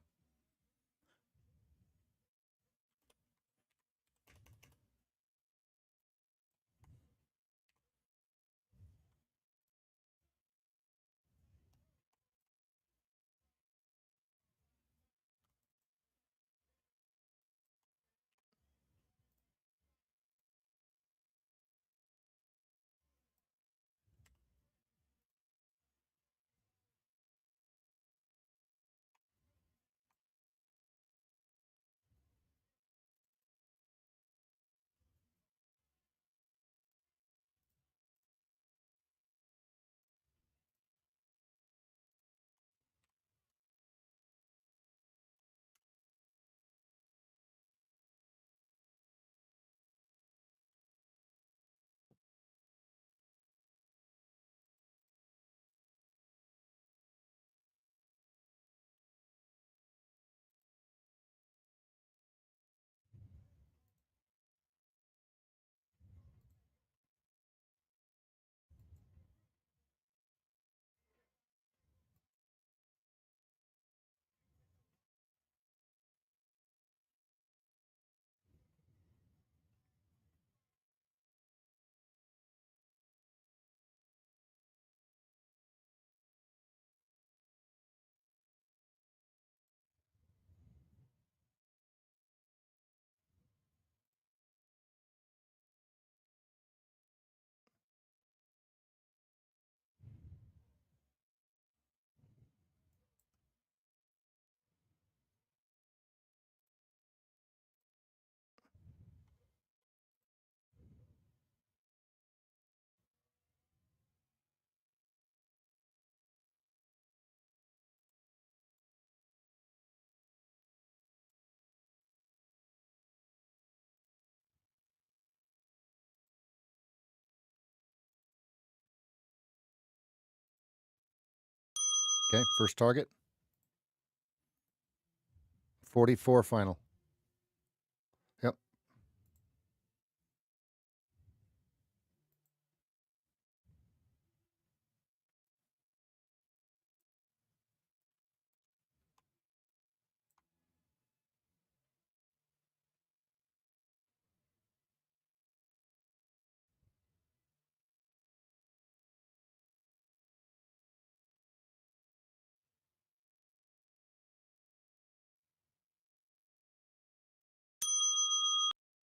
Okay, first target. 44 final. Yep.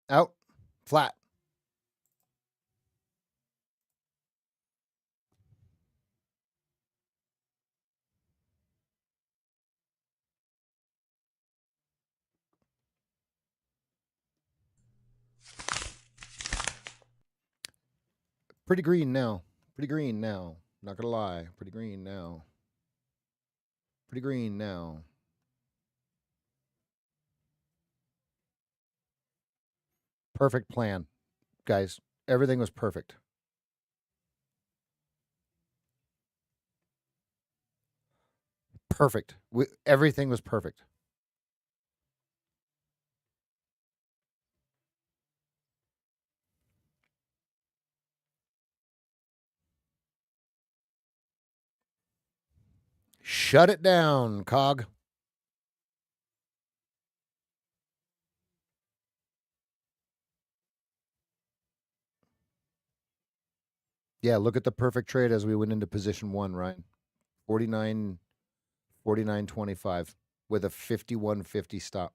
Out. Flat. Pretty green now. Pretty green now. Not gonna lie. Pretty green now. Pretty green now. Perfect plan, guys. Everything was perfect. Perfect. Everything was perfect. Shut it down, Cog. Yeah, look at the perfect trade as we went into position one, Ryan. 49, 49.25 with a 51.50 stop.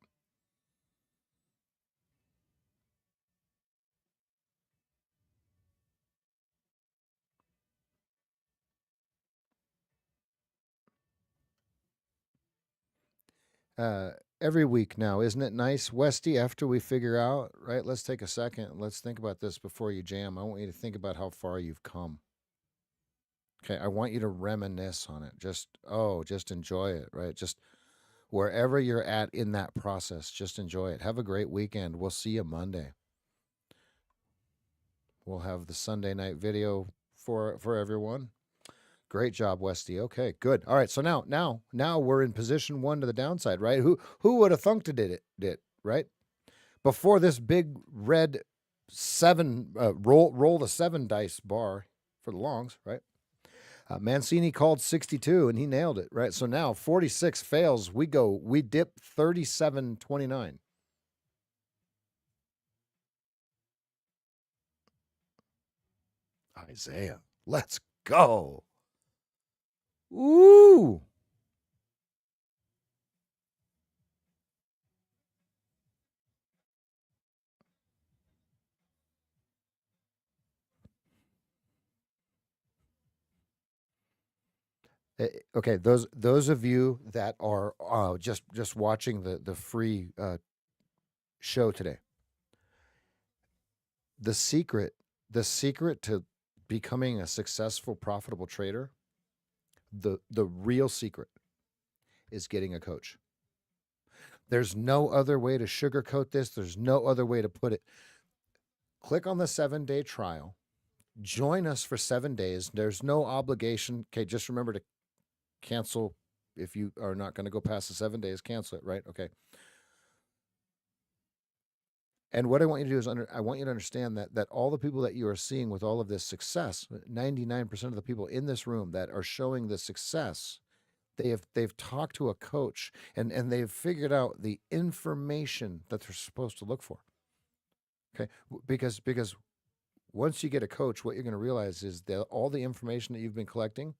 Every week now. Isn't it nice, Westy? After we figure out, right? Let's take a second. Let's think about this before you jam. I want you to think about how far you've come. Okay, I want you to reminisce on it. Just enjoy it, right? Just wherever you're at in that process, just enjoy it. Have a great weekend. We'll see you Monday. We'll have the Sunday night video for everyone. Great job, Westy. Okay, good. All right, so now we're in position 1 to the downside, right? Who would have thunked it, right? Before this big red 7 roll the 7 dice bar for the longs, right? Mancini called 62 and he nailed it, right? So now 46 fails. We dip 37.29. Isaiah, let's go. Ooh. Okay, those of you that are just watching the free show today, the secret to becoming a successful, profitable trader, the real secret is getting a coach. There's no other way to sugarcoat this. There's no other way to put it. Click on the 7-day trial. Join us for 7 days. There's no obligation. Okay, just remember to cancel if you are not going to go past the 7 days. Cancel it, right? Okay. And what I want you to do is I want you to understand that all the people that you are seeing with all of this success, 99% of the people in this room that are showing the success, they've talked to a coach and they've figured out the information that they're supposed to look for. Okay? Because once you get a coach, what you're going to realize is that all the information that you've been collecting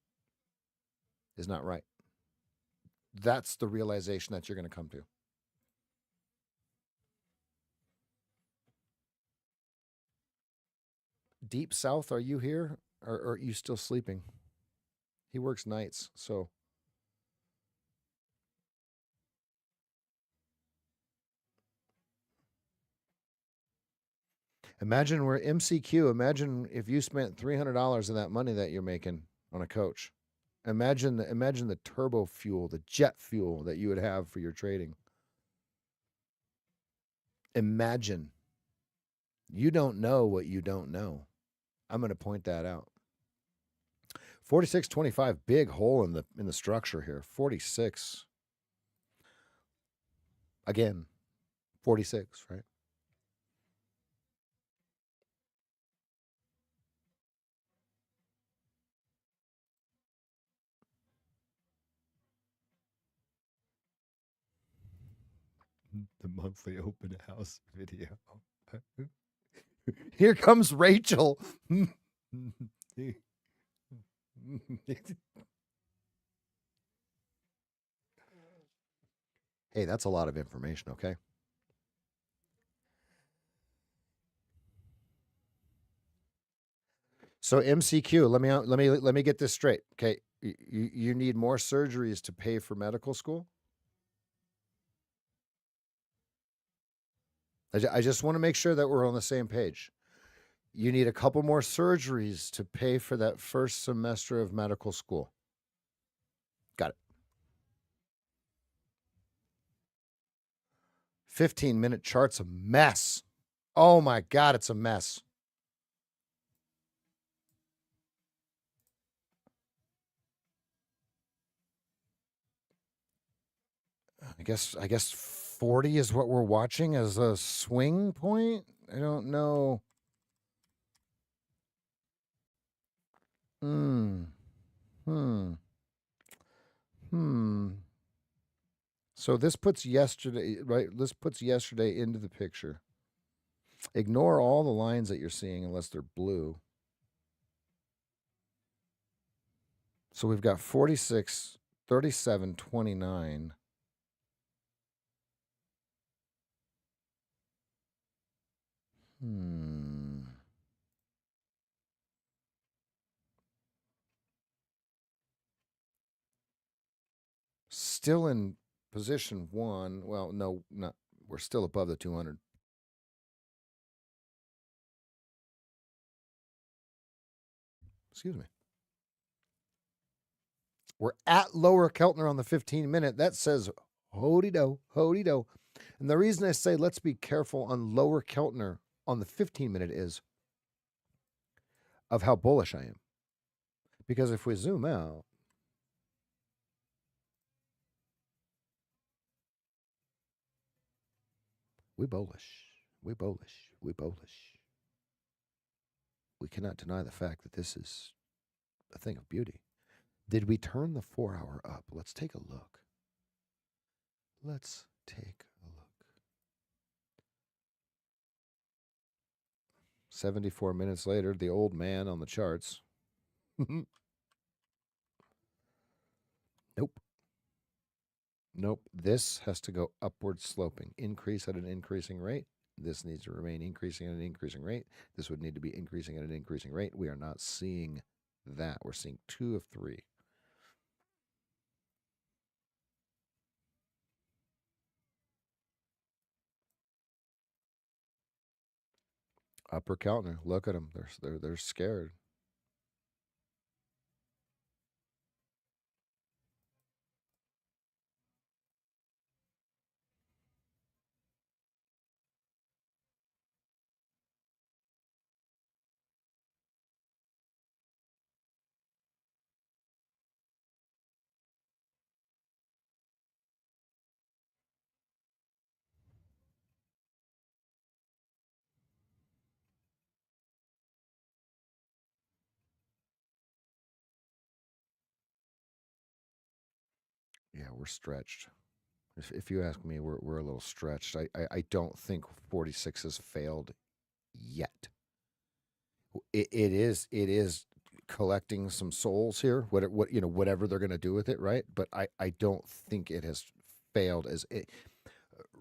is not right. That's the realization that you're going to come to. Deep South, are you here? Or are you still sleeping? He works nights, so. Imagine we're MCQ. Imagine if you spent $300 of that money that you're making on a coach. Imagine the turbo fuel, the jet fuel that you would have for your trading. Imagine. You don't know what you don't know. I'm going to point that out. 46.25, big hole in the structure here. 46. Again, 46, right? The monthly open house video. Here comes Rachel. Hey, that's a lot of information, okay? So MCQ, let me get this straight. Okay, you need more surgeries to pay for medical school? I just want to make sure that we're on the same page. You need a couple more surgeries to pay for that first semester of medical school. Got it. 15-minute chart's a mess. Oh my God, it's a mess. I guess 40 is what we're watching as a swing point. I don't know. Hmm. So this puts yesterday, right? This puts yesterday into the picture. Ignore all the lines that you're seeing unless they're blue. So we've got 46, 37, 29. Still in position one. Well, no, not. We're still above the 200. Excuse me. We're at lower Keltner on the 15-minute. That says hody-do, hody-do. And the reason I say let's be careful on lower Keltner on the 15-minute is of how bullish I am. Because if we zoom out, we bullish. We bullish. We bullish. We cannot deny the fact that this is a thing of beauty. Did we turn the 4-hour up? Let's take a look. Let's take a look. 74 minutes later, the old man on the charts. Nope. Nope. This has to go upward sloping. Increase at an increasing rate. This needs to remain increasing at an increasing rate. This would need to be increasing at an increasing rate. We are not seeing that. We're seeing 2 of 3. Upper Keltner. Look at them. They're scared. Yeah, we're stretched. If you ask me, we're a little stretched. I don't think 46 has failed yet. It is collecting some souls here. Whatever they're going to do with it, right? But I don't think it has failed as it.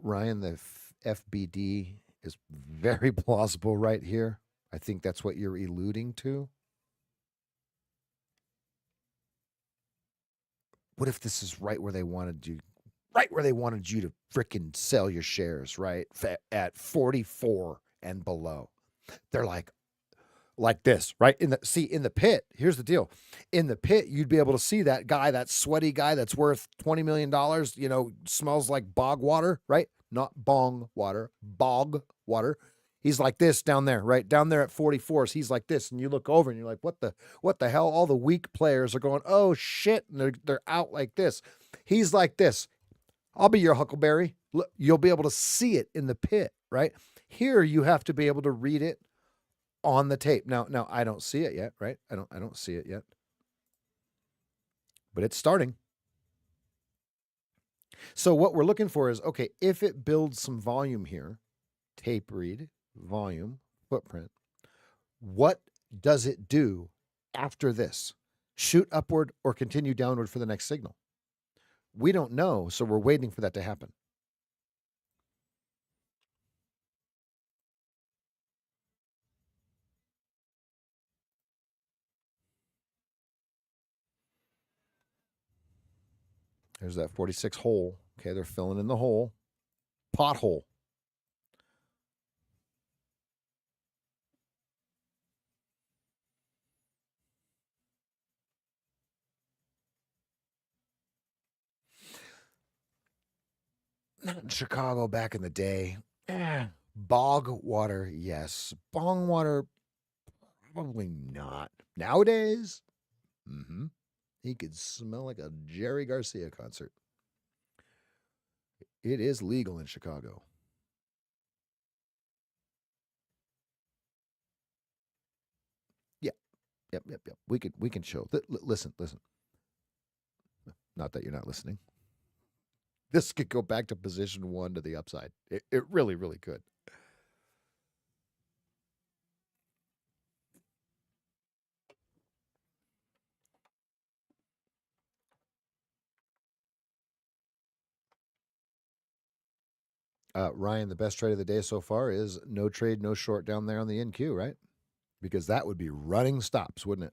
Ryan, the FBD is very plausible right here. I think that's what you're alluding to. What if this is right where they wanted you? Right where they wanted you to frickin' sell your shares, right? At 44 and below. They're like this, right? In the pit, here's the deal. In the pit, you'd be able to see that guy, that sweaty guy that's worth $20 million, smells like bog water, right? Not bong water, bog water. He's like this down there, right? Down there at 44s, he's like this. And you look over and you're like, what the hell? All the weak players are going, oh shit. And they're out like this. He's like this. I'll be your Huckleberry. Look, you'll be able to see it in the pit, right? Here, you have to be able to read it on the tape. Now I don't see it yet, right? I don't see it yet. But it's starting. So what we're looking for is, okay, if it builds some volume here, tape read, volume, footprint, what does it do after this? Shoot upward or continue downward for the next signal? We don't know, so we're waiting for that to happen. There's that 46 hole. Okay, they're filling in the hole. Pothole. Not in Chicago back in the day. Bog water, yes. Bong water, probably not. Nowadays, he could smell like a Jerry Garcia concert. It is legal in Chicago. Yep. We can show. Listen. Not that you're not listening. This could go back to position one to the upside. It really, really could. Ryan, the best trade of the day so far is no trade, no short down there on the NQ, right? Because that would be running stops, wouldn't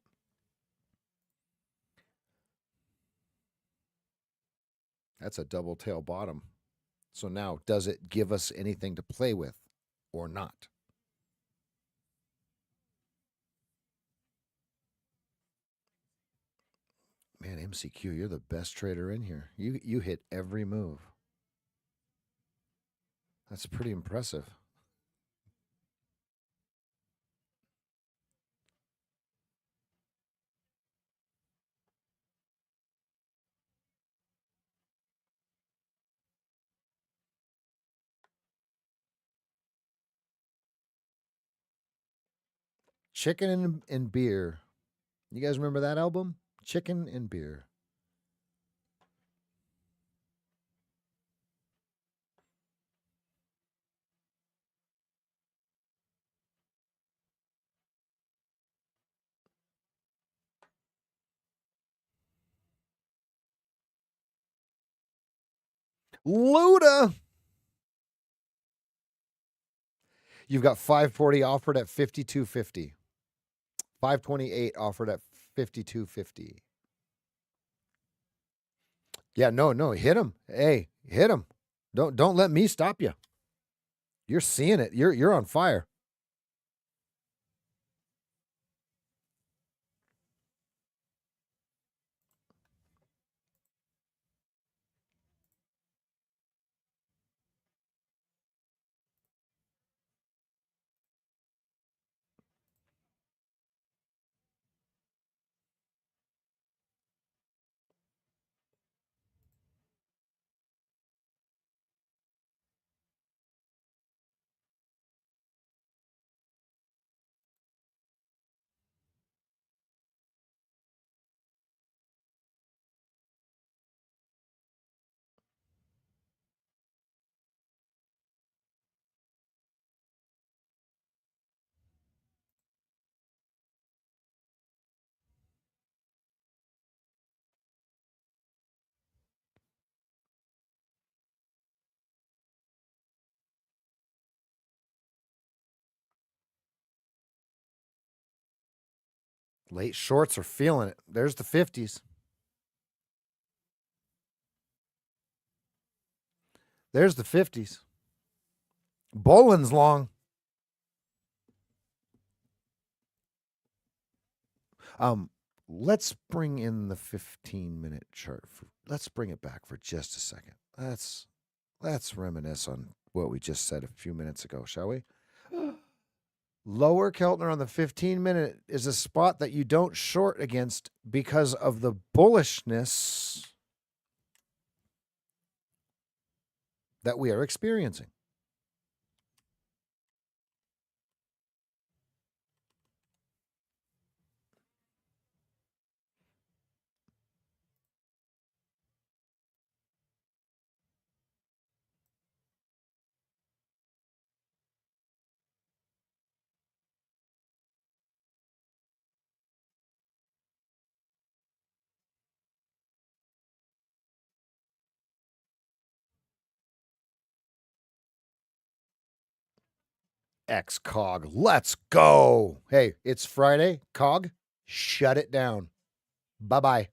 it? That's a double tail bottom. So now, does it give us anything to play with or not? Man, MCQ, you're the best trader in here. You hit every move. That's pretty impressive. Chicken and Beer. You guys remember that album? Chicken and Beer. Luda. You've got 540 offered at 52.50. 528 offered at 52.50. Yeah, no, hit him. Hey, hit him. Don't let me stop you. You're seeing it. You're on fire. Late shorts are feeling it. There's the 50s. There's the 50s. Bowling's long. Let's bring in the 15-minute chart. Let's bring it back for just a second. Let's reminisce on what we just said a few minutes ago, shall we? Lower Keltner on the 15-minute is a spot that you don't short against because of the bullishness that we are experiencing. X Cog, let's go. Hey, it's Friday. Cog, shut it down. Bye-bye.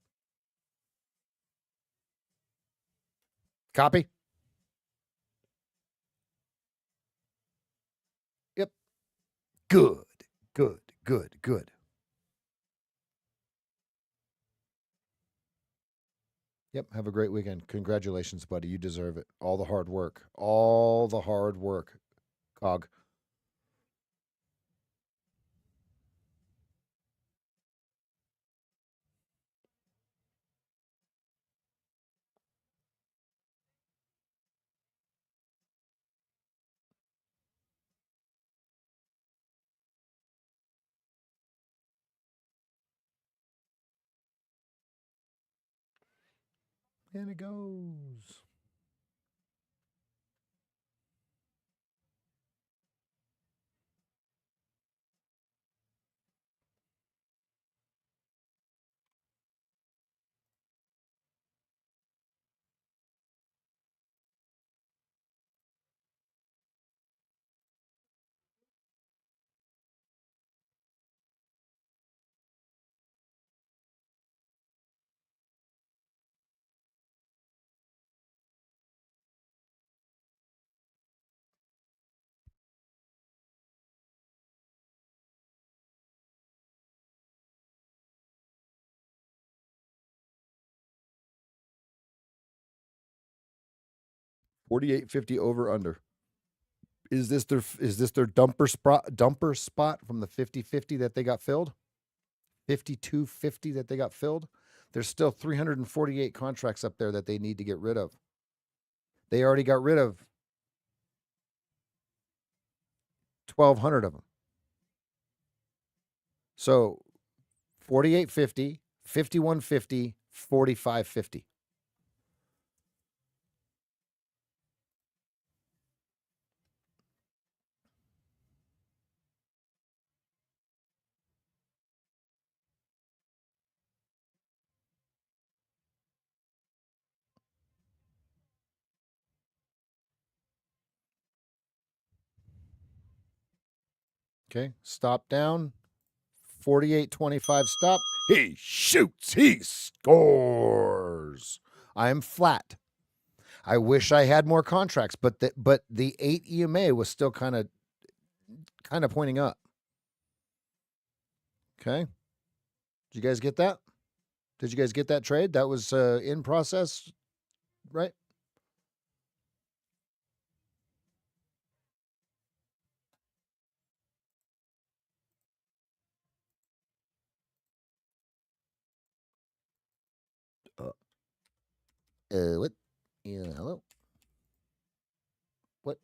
Copy? Yep. Good. Yep. Have a great weekend. Congratulations, buddy. You deserve it. All the hard work. All the hard work. Cog. And it goes. 48.50 over under. Is this their dumper spot from the 50.50 that they got filled? 52.50 that they got filled? There's still 348 contracts up there that they need to get rid of. They already got rid of 1,200 of them. So 48.50, 51.50, 45.50. Okay, stop down. 48.25 stop. He shoots, he scores. I'm flat. I wish I had more contracts, but the 8 EMA was still kind of pointing up. Okay. Did you guys get that? Did you guys get that trade? That was in process, right? What? Yeah, hello. What?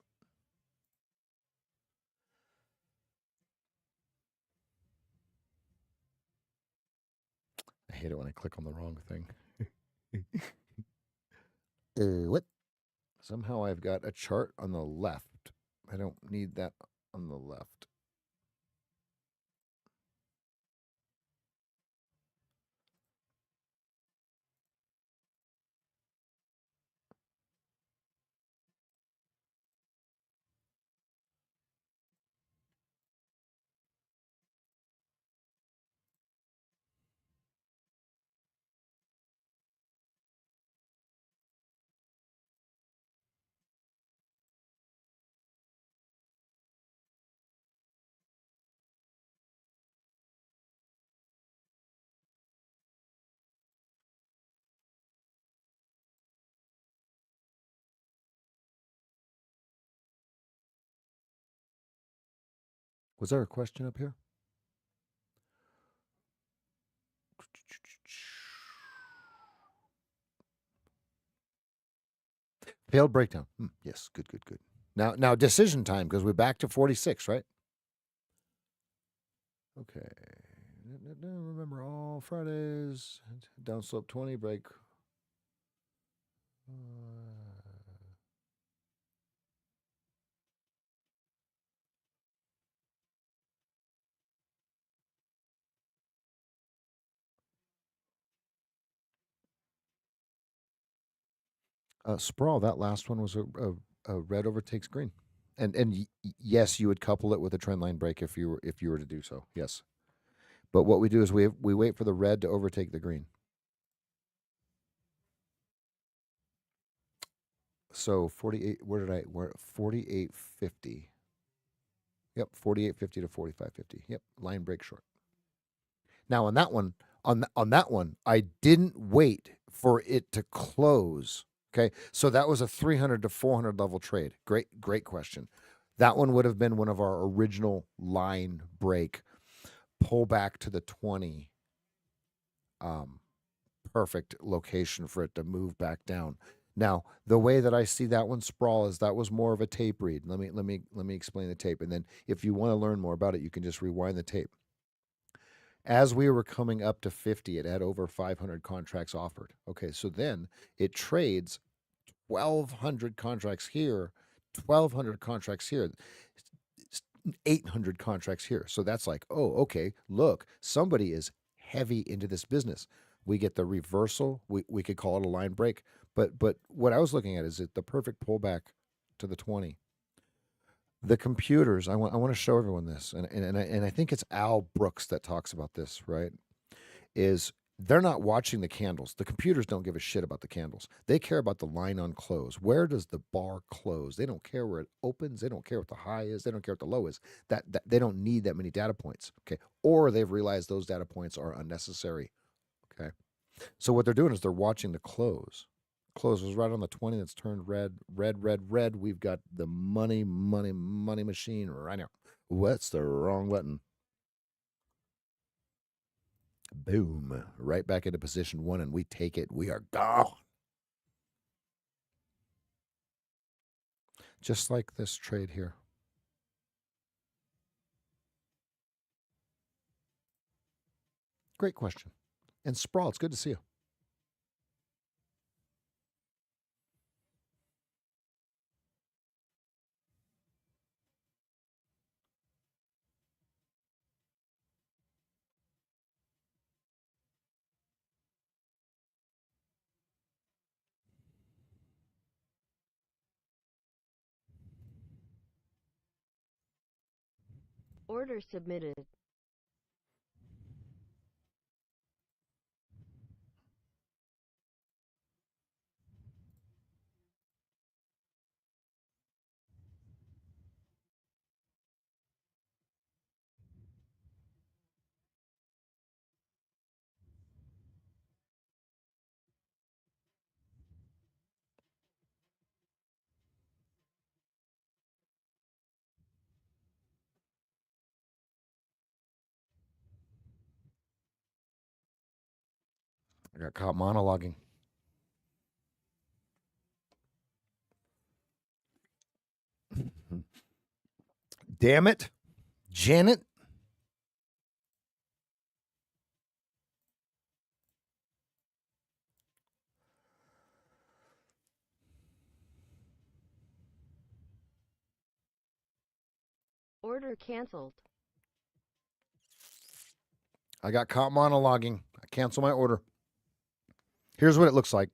I hate it when I click on the wrong thing. What? Somehow I've got a chart on the left. I don't need that on the left. Was there a question up here? Failed breakdown. Yes, good. Now decision time because we're back to 46, right? Okay. Remember all Fridays. Downslope 20 break. Sprawl. That last one was a red overtakes green, and yes, you would couple it with a trend line break if you were to do so. Yes, but what we do is we wait for the red to overtake the green. So 48. Where did I? Where 48.50. Yep, 48.50 to 45.50. Yep, line break short. Now on that one, on that one, I didn't wait for it to close. Okay, so that was a 300 to 400 level trade. Great question. That one would have been one of our original line break pull back to the 20. Perfect location for it to move back down. Now, the way that I see that one sprawl is that was more of a tape read. Let me explain the tape, and then if you want to learn more about it, you can just rewind the tape. As we were coming up to 50, it had over 500 contracts offered. Okay, so then it trades 1,200 contracts here, 1,200 contracts here, 800 contracts here. So that's like, oh, okay, look, somebody is heavy into this business. We get the reversal. We could call it a line break. But what I was looking at is it the perfect pullback to the 20. The computers, I want to show everyone this, and I think it's Al Brooks that talks about this, right? Is they're not watching the candles. The computers don't give a shit about the candles. They care about the line on close. Where does the bar close? They don't care where it opens. They don't care what the high is. They don't care what the low is. That they don't need that many data points. Okay, or they've realized those data points are unnecessary. Okay, so what they're doing is they're watching the close. Close was right on the 20. That's turned red, red, red, red. We've got the money, money, money machine right now. What's the wrong button? Boom. Right back into position 1, and we take it. We are gone. Just like this trade here. Great question. And Sprawl, it's good to see you. Order submitted. I got caught monologuing. Damn it. Janet. Order canceled. I got caught monologuing. I cancel my order. Here's what it looks like.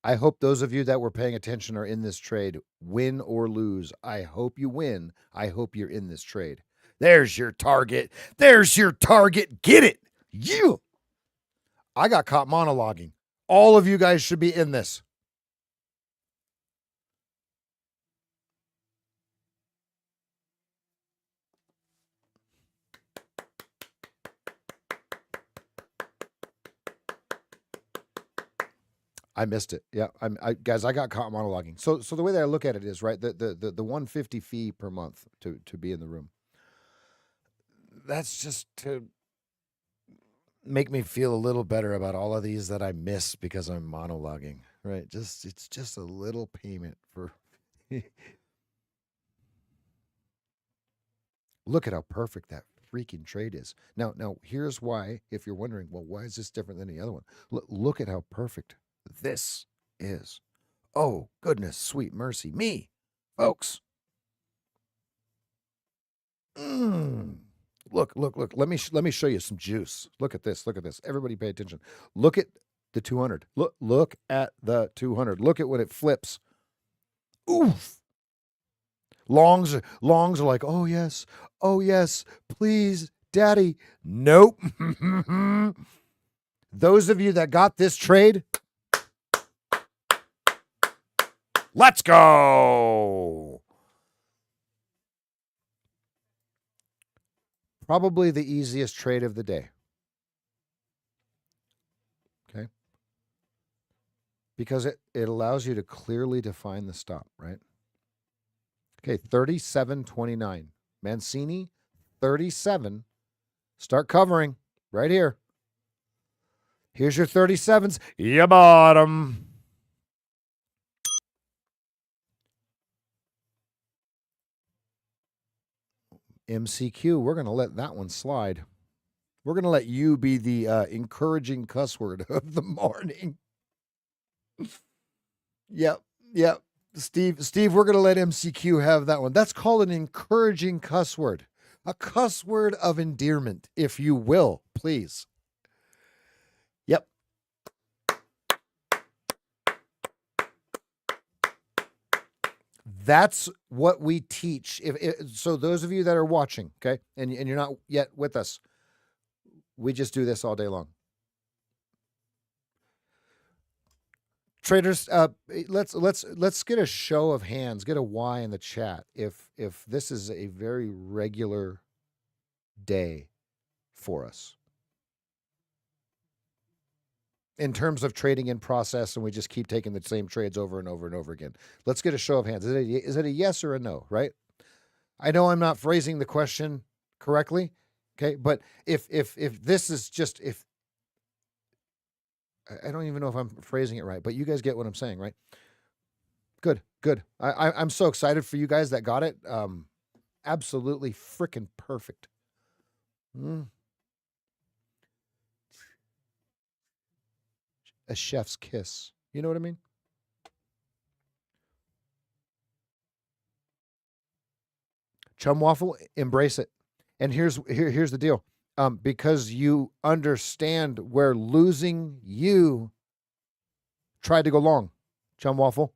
I hope those of you that were paying attention are in this trade, win or lose. I hope you win. I hope you're in this trade. There's your target. There's your target. Get it. You. I got caught monologuing. All of you guys should be in this. I missed it. Yeah, guys, I got caught monologuing. So the way that I look at it is, right, the 150 fee per month to be in the room. That's just to make me feel a little better about all of these that I miss because I'm monologuing, right? It's just a little payment for Look at how perfect that freaking trade is. Now here's why, if you're wondering, well, why is this different than the other one? Look at how perfect this is. Oh, goodness, sweet mercy me, folks. Look. Let me show you some juice. Look at this. Everybody pay attention. Look at the 200. Look at the 200. Look at when it flips. Oof. Longs are like, oh yes, please, daddy. Nope. Those of you that got this trade, let's go. Probably the easiest trade of the day. Okay. Because it allows you to clearly define the stop, right? Okay, 37.29. Mancini, 37. Start covering right here. Here's your 37s. You bought them. MCQ, we're going to let that one slide. We're going to let you be the encouraging cuss word of the morning. Yep. Steve, we're going to let MCQ have that one. That's called an encouraging cuss word. A cuss word of endearment, if you will, please. Yep. That's what we teach. So those of you that are watching, okay, and you're not yet with us, we just do this all day long. traders, let's get a show of hands, get a Y in the chat if this is a very regular day for us in terms of trading in process, and we just keep taking the same trades over and over and over again. Let's get a show of hands. Is it a yes or a no, right? I know I'm not phrasing the question correctly, okay? But if this is just, if I don't even know if I'm phrasing it right, but you guys get what I'm saying, right? Good. I'm so excited for you guys that got it. Absolutely freaking perfect. A chef's kiss. You know what I mean? Chum waffle, embrace it. And here's the deal. Because you understand where losing you tried to go long. Chum waffle.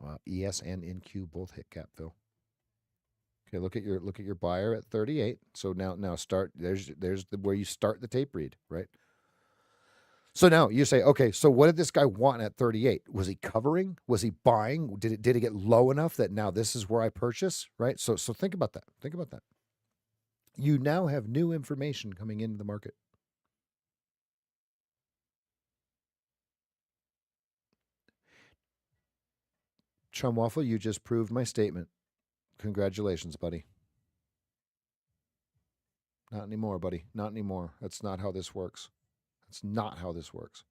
Wow, ES and NQ both hit cap fill. Okay, look at your buyer at 38. So now start, there's where you start the tape read, right? So now you say, okay, so what did this guy want at 38? Was he covering? Was he buying? Did it get low enough that now this is where I purchase, right? So think about that. Think about that. You now have new information coming into the market. Chum Waffle, you just proved my statement. Congratulations, buddy. Not anymore, buddy. Not anymore. That's not how this works. That's not how this works.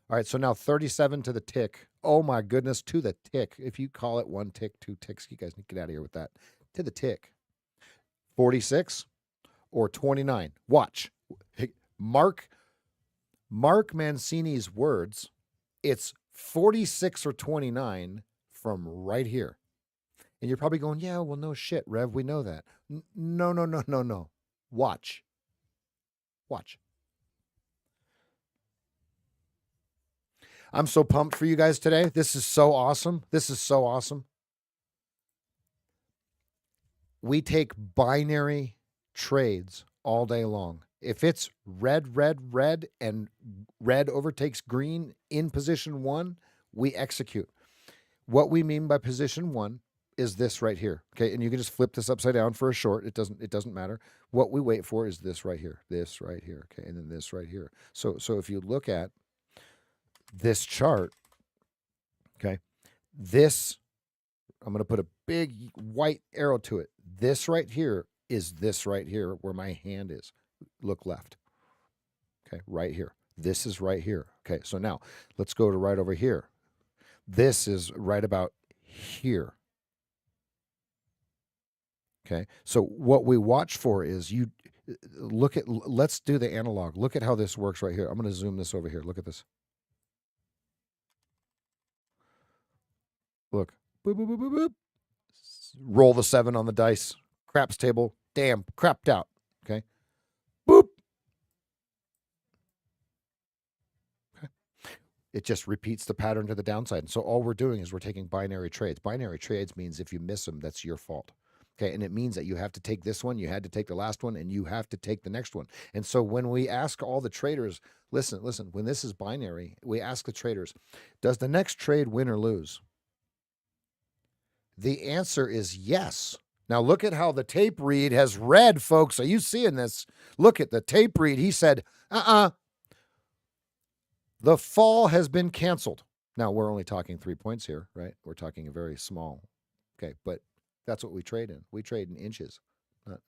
All right, so now 37 to the tick. Oh my goodness, to the tick. If you call it 1 tick, 2 ticks, you guys need to get out of here with that. To the tick. 46 or 29. Watch. Mark Mancini's words. It's 46 or 29 from right here. And you're probably going, yeah, well, no shit, Rev. We know that. No. Watch. I'm so pumped for you guys today. This is so awesome. We take binary trades all day long. If it's red, and red overtakes green in position 1, we execute. What we mean by position 1 is this right here. Okay, and you can just flip this upside down for a short. It doesn't matter. What we wait for is this right here. Okay, and then this right here. So if you look at this chart, okay, this, I'm going to put a big white arrow to it. This right here is this right here where my hand is. Look left. Okay, right here. This is right here. Okay, so now let's go to right over here. This is right about here. Okay, so what we watch for is you look at, let's do the analog. Look at how this works right here. I'm going to zoom this over here. Look at this. Look. Boop, boop, boop, boop, boop. Roll the 7 on the dice. Craps table. Damn, crapped out. Okay. Boop. Okay. It just repeats the pattern to the downside. And so all we're doing is we're taking binary trades. Binary trades means if you miss them, that's your fault. Okay, and it means that you have to take this one, you had to take the last one, and you have to take the next one. And so when we ask all the traders, listen, when this is binary, we ask the traders, does the next trade win or lose? The answer is yes. Now look at how the tape read has read, folks. Are you seeing this? Look at the tape read. He said, the fall has been canceled. Now we're only talking 3 points here, right? We're talking a very small, okay, but that's what we trade in. We trade in inches,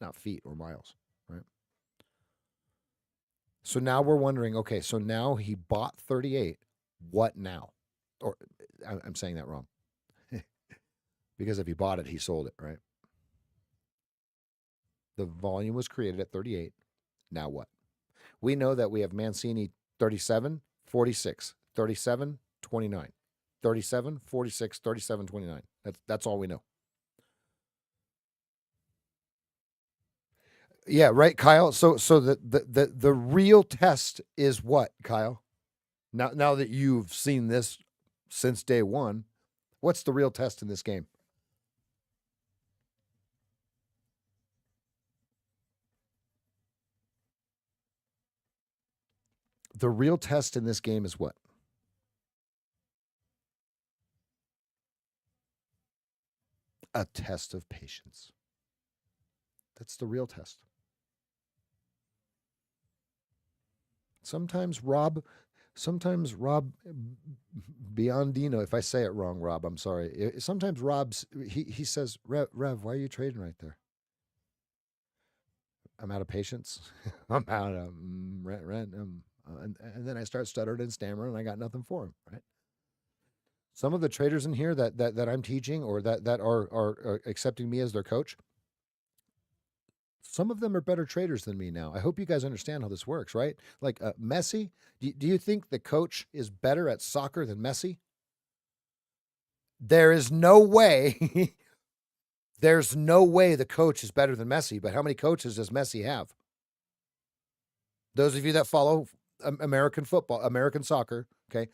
not feet or miles, right? So now we're wondering, okay, so now he bought 38. What now? Or I'm saying that wrong. Because if he bought it, he sold it, right? The volume was created at 38. Now what? We know that we have Mancini 37, 46, 37, 29, 37, 46, 37, 29. That's all we know. Yeah, right, Kyle. So the real test is what, Kyle? Now that you've seen this since day one, what's the real test in this game? The real test in this game is what? A test of patience. That's the real test. Sometimes Rob Biondino, if I say it wrong, Rob, I'm sorry. Sometimes he says, Rev, why are you trading right there? I'm out of patience. I'm out of rent. And then I start stuttering and stammering, and I got nothing for him, right? Some of the traders in here that I'm teaching or that are accepting me as their coach, some of them are better traders than me now. I hope you guys understand how this works, right? Like Messi, do you think the coach is better at soccer than Messi? There is no way. There's no way the coach is better than Messi, but how many coaches does Messi have? Those of you that follow American football, American soccer, okay,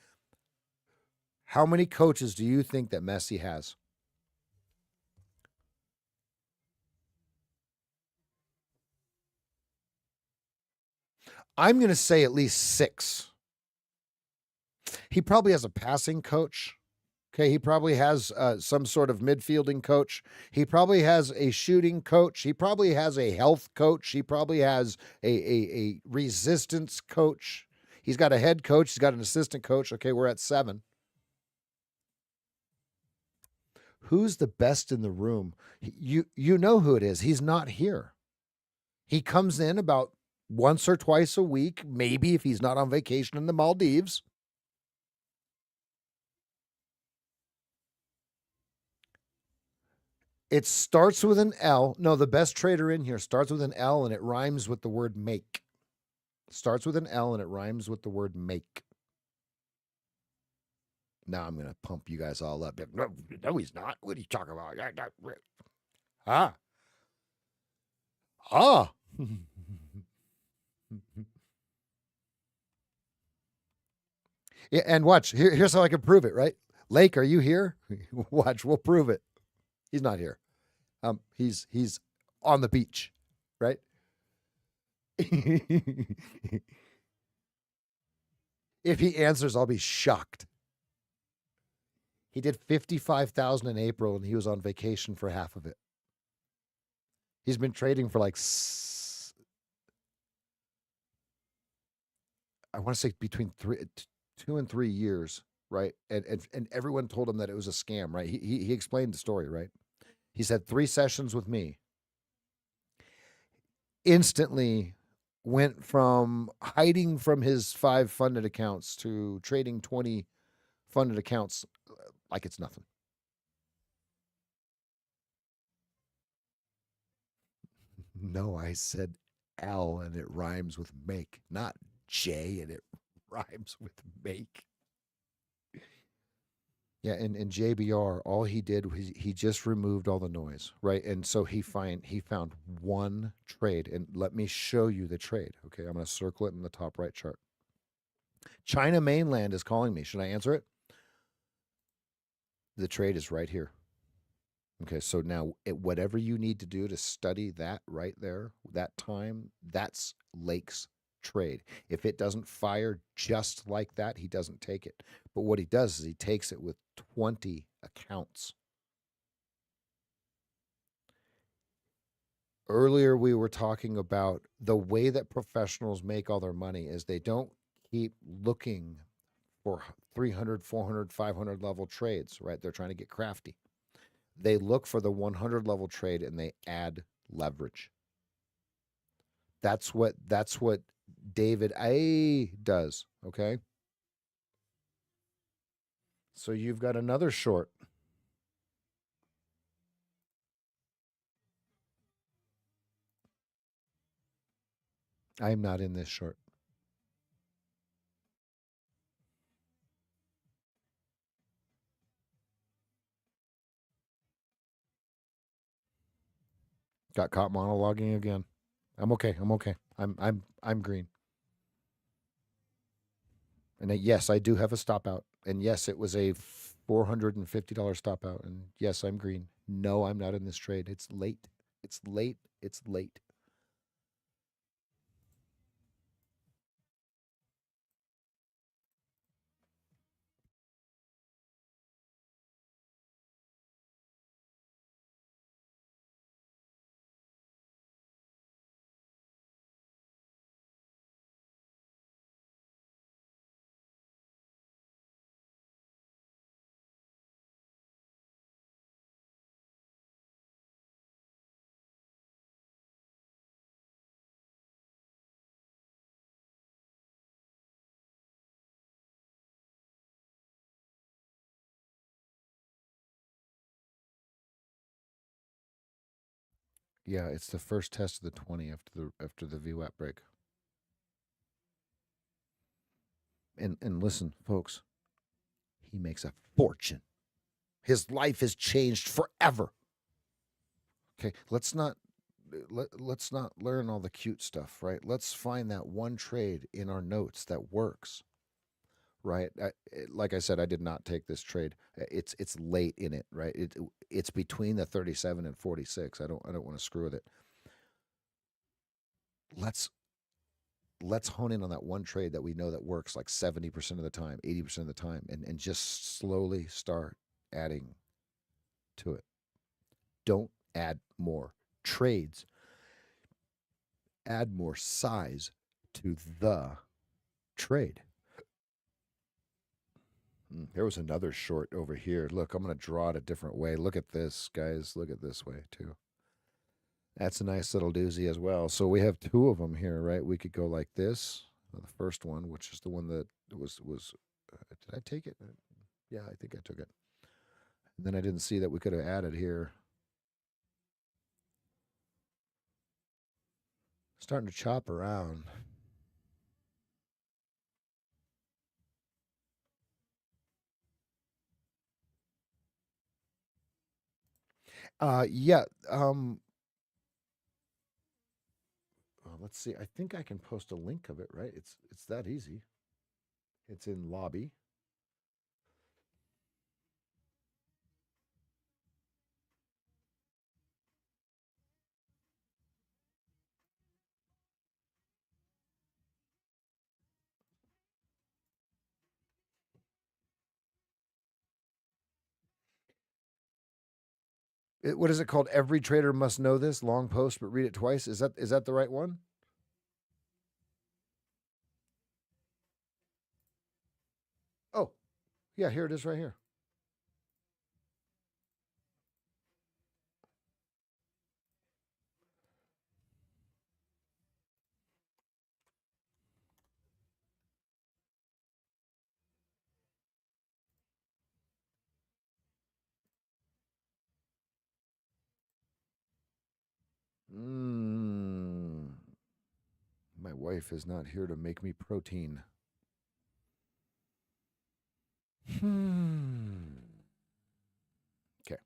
how many coaches do you think that Messi has? I'm going to say at least 6. He probably has a passing coach. Okay, he probably has some sort of midfielding coach. He probably has a shooting coach. He probably has a health coach. He probably has a resistance coach. He's got a head coach. He's got an assistant coach. Okay, we're at 7. Who's the best in the room? You know who it is. He's not here. He comes in about once or twice a week, maybe if he's not on vacation in the Maldives. It starts with an L. No, the best trader in here starts with an L and it rhymes with the word make. Starts with an L and it rhymes with the word make. Now I'm going to pump you guys all up. No, he's not. What are you talking about? Ah. Yeah, and watch. Here's how I can prove it, right? Lake, are you here? Watch, we'll prove it. He's not here. He's on the beach, right? If he answers, I'll be shocked. He did 55,000 in April and he was on vacation for half of it. He's been trading for like I want to say between 2 and 3 years, right? And everyone told him that it was a scam, right? He explained the story, right? He said 3 sessions with me. Instantly went from hiding from his 5 funded accounts to trading 20 funded accounts like it's nothing. No, I said L and it rhymes with make, not J and it rhymes with make. Yeah, in JBR, all he did was he just removed all the noise, right? And so he found one trade, and let me show you the trade. Okay, I'm going to circle it in the top right chart. China mainland is calling me. Should I answer it? The trade is right here. Okay, so now whatever you need to do to study that right there, that time, that's Lake's trade. If it doesn't fire just like that, he doesn't take it. But what he does is he takes it with 20 accounts. Earlier, we were talking about the way that professionals make all their money is they don't keep looking for 300, 400, 500 level trades, right? They're trying to get crafty. They look for the 100 level trade and they add leverage. That's what David A does, okay? So you've got another short. I'm not in this short. Got caught monologuing again. I'm okay. I'm green. And yes, I do have a stop out. And yes, it was a $450 stop out. And yes, I'm green. No, I'm not in this trade. It's late. It's late. It's late. Yeah, it's the first test of the 20 after the VWAP break. And listen, folks, he makes a fortune. His life has changed forever. Okay, let's not learn all the cute stuff, right? Let's find that one trade in our notes that works, right? Like I said, I did not take this trade. It's late in it, right? It's between the 37 and 46. I don't want to screw with it. Let's hone in on that one trade that we know that works like 70% of the time, 80% of the time, and just slowly start adding to it. Don't add more trades, add more size to the trade. There was another short over here. Look, I'm going to draw it a different way. Look at this, guys. Look at this way, too. That's a nice little doozy as well. So we have two of them here, right? We could go like this. The first one, which is the one that was did I take it? Yeah, I think I took it. And then I didn't see that we could have added here. Starting to chop around. Yeah. Let's see. I think I can post a link of it, right? It's that easy. It's in lobby. What is it called? Every trader must know this. Long post, but read it twice. Is that the right one? Oh, yeah. Here it is, right here. My wife is not here to make me protein. Okay.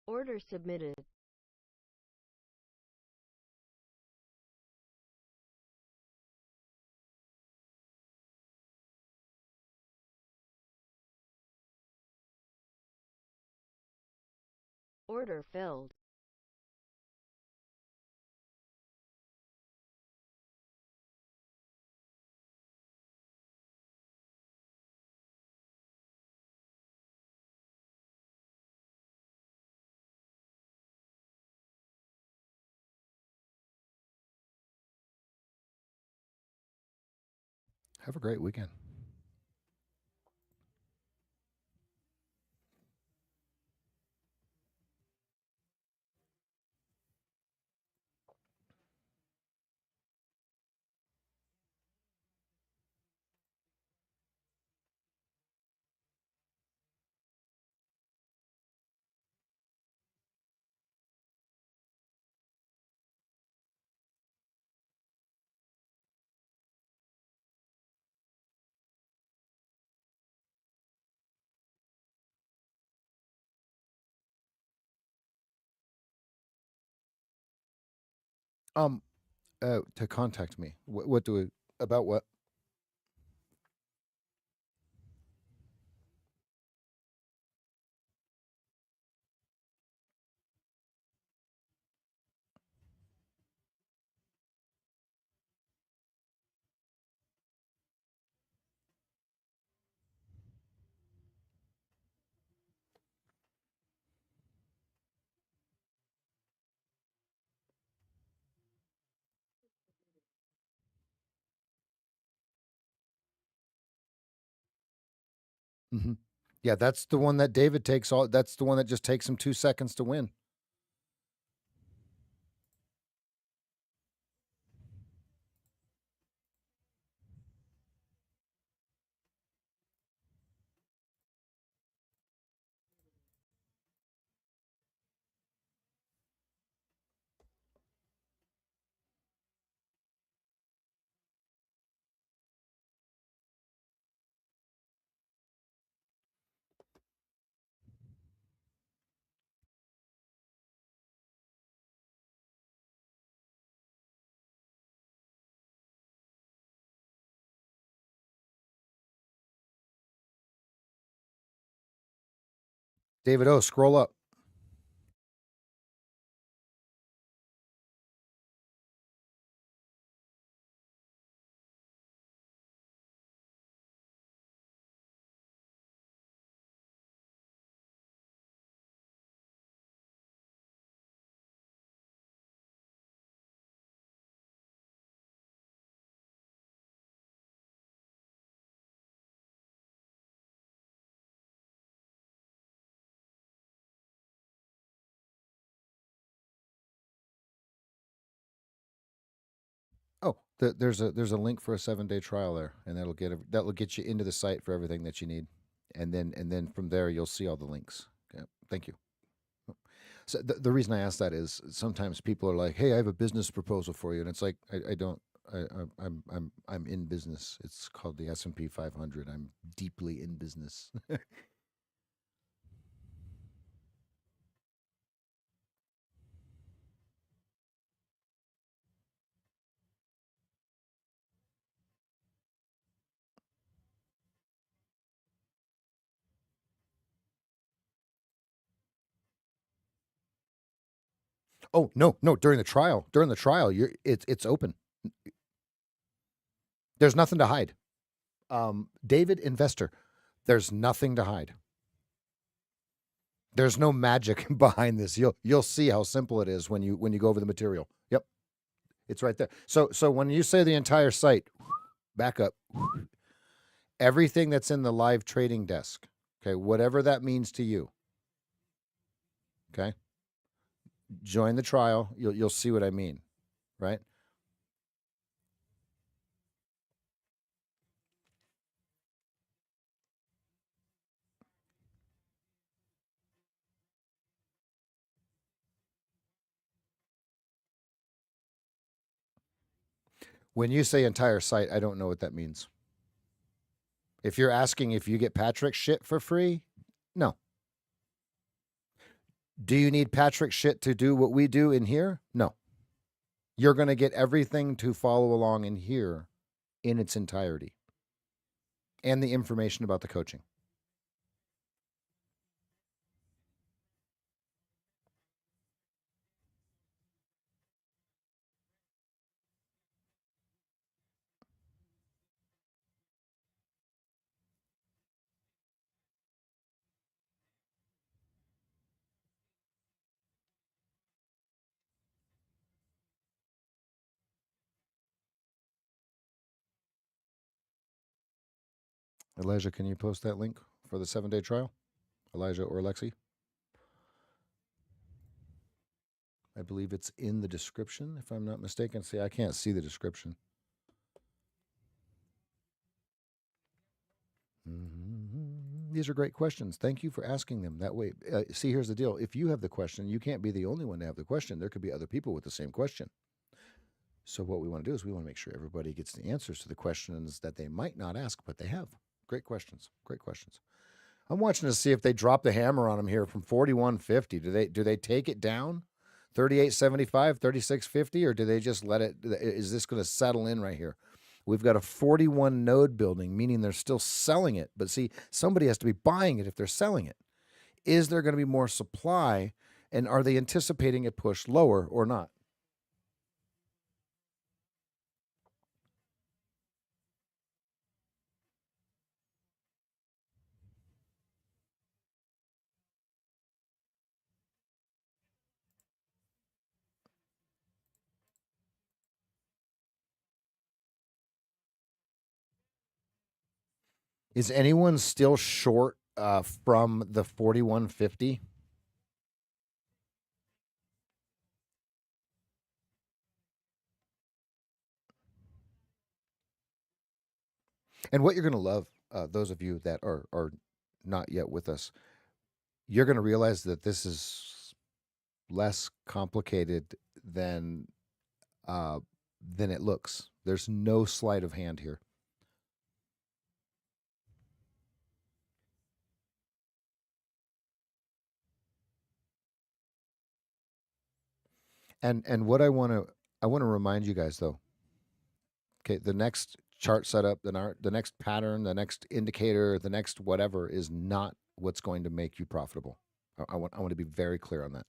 Order submitted. Order filled. Have a great weekend. Um, to contact me. What do we, about what? Mm-hmm. Yeah, that's the one that David takes all. That's the one that just takes him 2 seconds to win. David O, scroll up. Oh, there's a link for a 7-day trial there, and that'll get you into the site for everything that you need, and then from there you'll see all the links. Okay, thank you. So the reason I ask that is sometimes people are like, "Hey, I have a business proposal for you," and it's like I don't. I'm in business. It's called the S&P 500. I'm deeply in business. Oh no, no! During the trial, it's open. There's nothing to hide. David, investor. There's nothing to hide. There's no magic behind this. You'll see how simple it is when you go over the material. Yep, it's right there. So when you say the entire site, back up. Everything that's in the live trading desk. Okay, whatever that means to you. Okay, join the trial. You'll see what I mean, right? When you say entire site, I don't know what that means. If you're asking if you get Patrick's shit for free, no. Do you need Patrick's shit to do what we do in here? No. You're going to get everything to follow along in here in its entirety and the information about the coaching. Elijah, can you post that link for the 7-day trial? Elijah or Lexi? I believe it's in the description, if I'm not mistaken. See, I can't see the description. These are great questions. Thank you for asking them that way. See, here's the deal. If you have the question, you can't be the only one to have the question. There could be other people with the same question. So what we want to do is we want to make sure everybody gets the answers to the questions that they might not ask, but they have. Great questions. Great questions. I'm watching to see if they drop the hammer on them here from 4150. Do they take it down? 3875, 3650, or do they just let it? Is this going to settle in right here? We've got a 41 node building, meaning they're still selling it. But see, somebody has to be buying it if they're selling it. Is there going to be more supply? And are they anticipating a push lower or not? Is anyone still short from the 4150? And what you're going to love, those of you that are not yet with us, you're going to realize that this is less complicated than it looks. There's no sleight of hand here. And what I want to remind you guys though. Okay, the next chart setup, the next pattern, the next indicator, the next whatever is not what's going to make you profitable. I want to be very clear on that.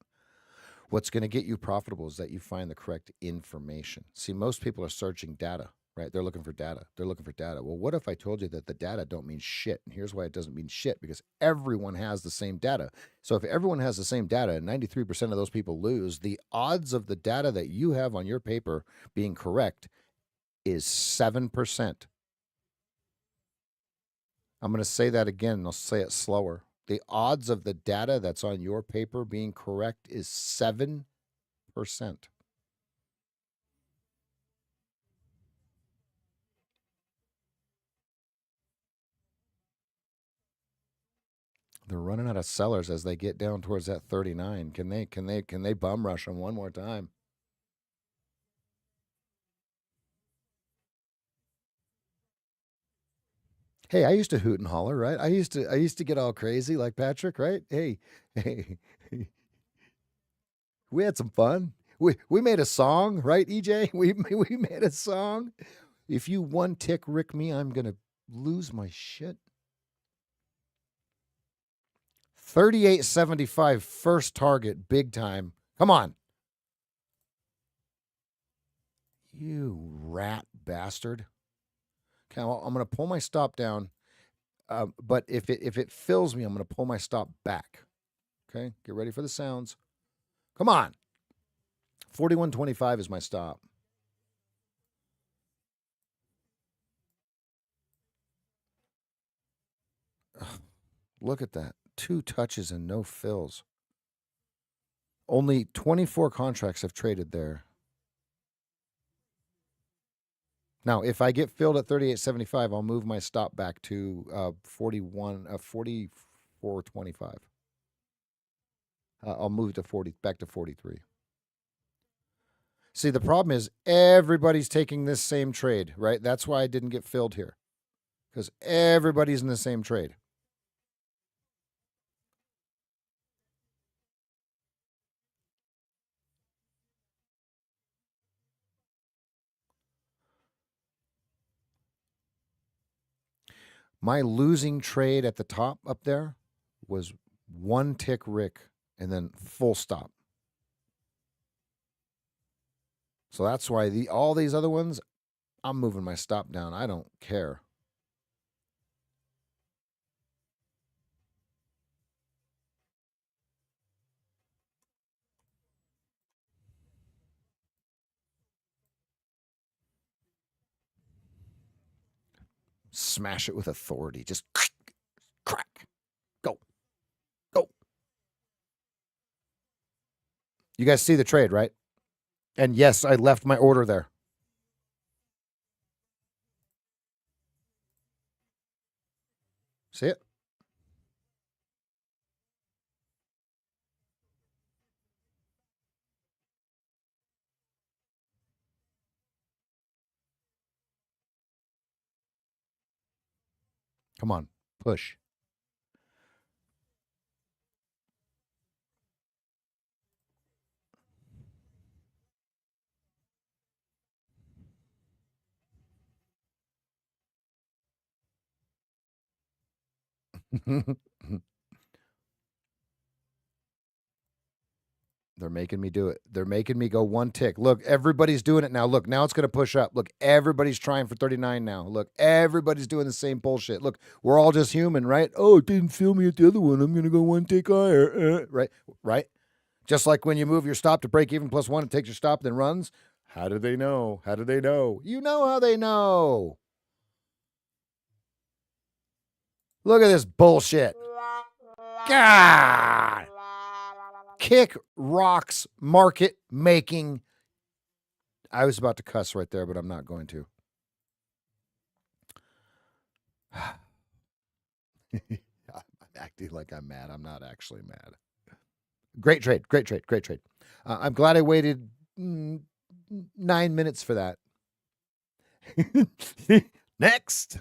What's going to get you profitable is that you find the correct information. See, most people are searching data, right? They're looking for data. They're looking for data. Well, what if I told you that the data don't mean shit? And here's why it doesn't mean shit, because everyone has the same data. So if everyone has the same data and 93% of those people lose, the odds of the data that you have on your paper being correct is 7%. I'm going to say that again, and I'll say it slower. The odds of the data that's on your paper being correct is 7%. They're running out of sellers as they get down towards that 39. Can they bum rush them one more time? Hey, I used to hoot and holler, right? I used to get all crazy like Patrick, right? Hey, we had some fun. We made a song, right, EJ? We made a song. If you one tick Rick me, I'm gonna lose my shit. 38.75 first target, big time. Come on. You rat bastard. Okay, well, I'm going to pull my stop down. But if it fills me, I'm going to pull my stop back. Okay, get ready for the sounds. Come on. 41.25 is my stop. Ugh, look at that. 2 touches and no fills. Only 24 contracts have traded there. Now, if I get filled at 38.75, I'll move my stop back to 44.25. I'll move to 40 back to 43. See, the problem is everybody's taking this same trade, right? That's why I didn't get filled here, because everybody's in the same trade. My losing trade at the top up there was 1 tick Rick and then full stop. So that's why all these other ones, I'm moving my stop down. I don't care. smash it with authority. Just crack. Go. Go. You guys see the trade, right? And yes, I left my order there. See it? Come on. Push. They're making me do it. They're making me go one tick. Look, everybody's doing it now. Look, now it's going to push up. Look, everybody's trying for 39 now. Look, everybody's doing the same bullshit. Look, we're all just human, right? Oh, it didn't fill me at the other one. I'm going to go one tick higher. Right? Right? Just like when you move your stop to break even +1, it takes your stop, then runs. How do they know? How do they know? You know how they know. Look at this bullshit. God. Kick rocks market making. I was about to cuss right there, but I'm not going to. I'm acting like I'm mad. I'm not actually mad. Great trade. Great trade. Great trade. I'm glad I waited 9 minutes for that. Next.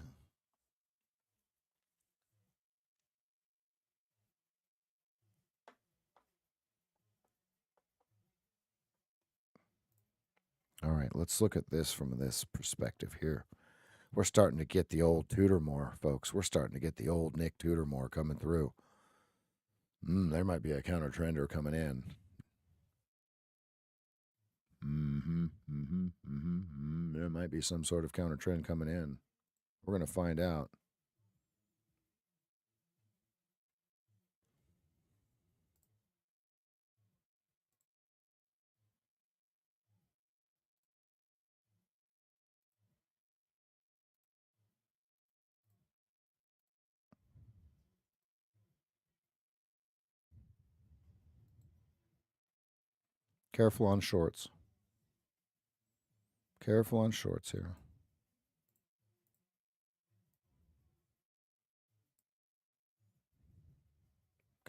All right, let's look at this from this perspective here. We're starting to get the old Tudormore, folks. We're starting to get the old Nick Tudormore coming through. There might be a counter trender coming in. There might be some sort of counter trend coming in. We're going to find out. Careful on shorts. Careful on shorts here.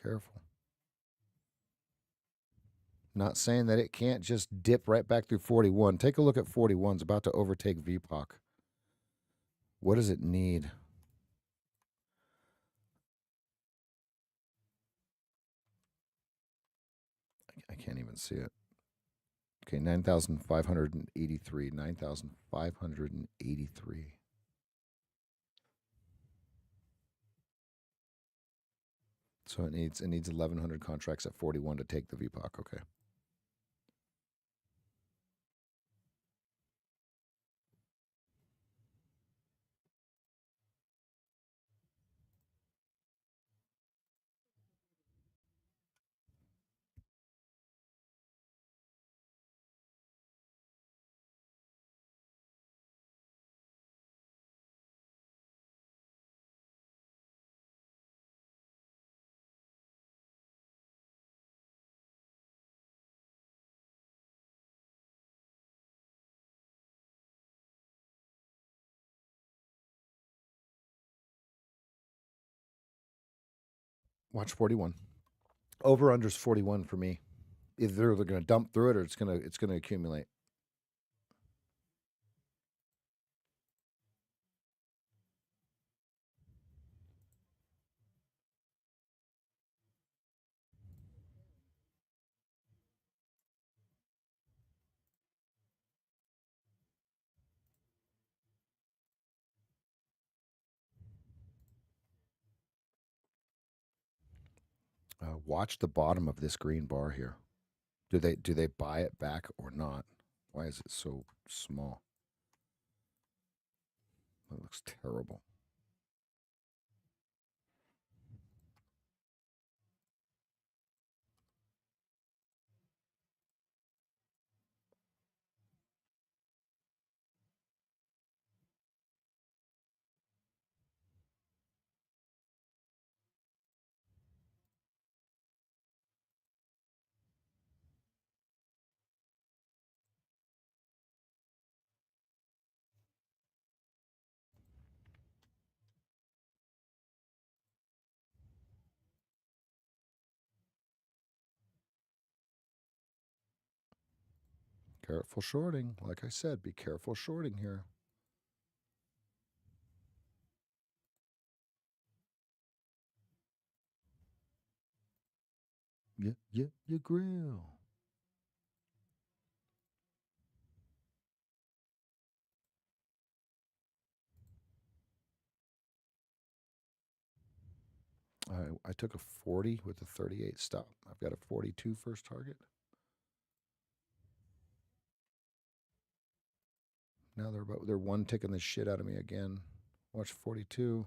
Careful. Not saying that it can't just dip right back through 41. Take a look at 41. It's about to overtake VPOC. What does it need? I can't even see it. Okay, 9,583. 9,583. So it needs 1,100 contracts at 41 to take the VPOC. Okay. Watch 41. Over under's 41 for me. Either they're going to dump through it or it's going to accumulate. Watch the bottom of this green bar here. Do they buy it back or not? Why is it so small? That looks terrible. Careful shorting. Like I said, be careful shorting here. You grill. I took a 40 with a 38 stop. I've got a 42 first target. Now they're one ticking the shit out of me again. Watch 42.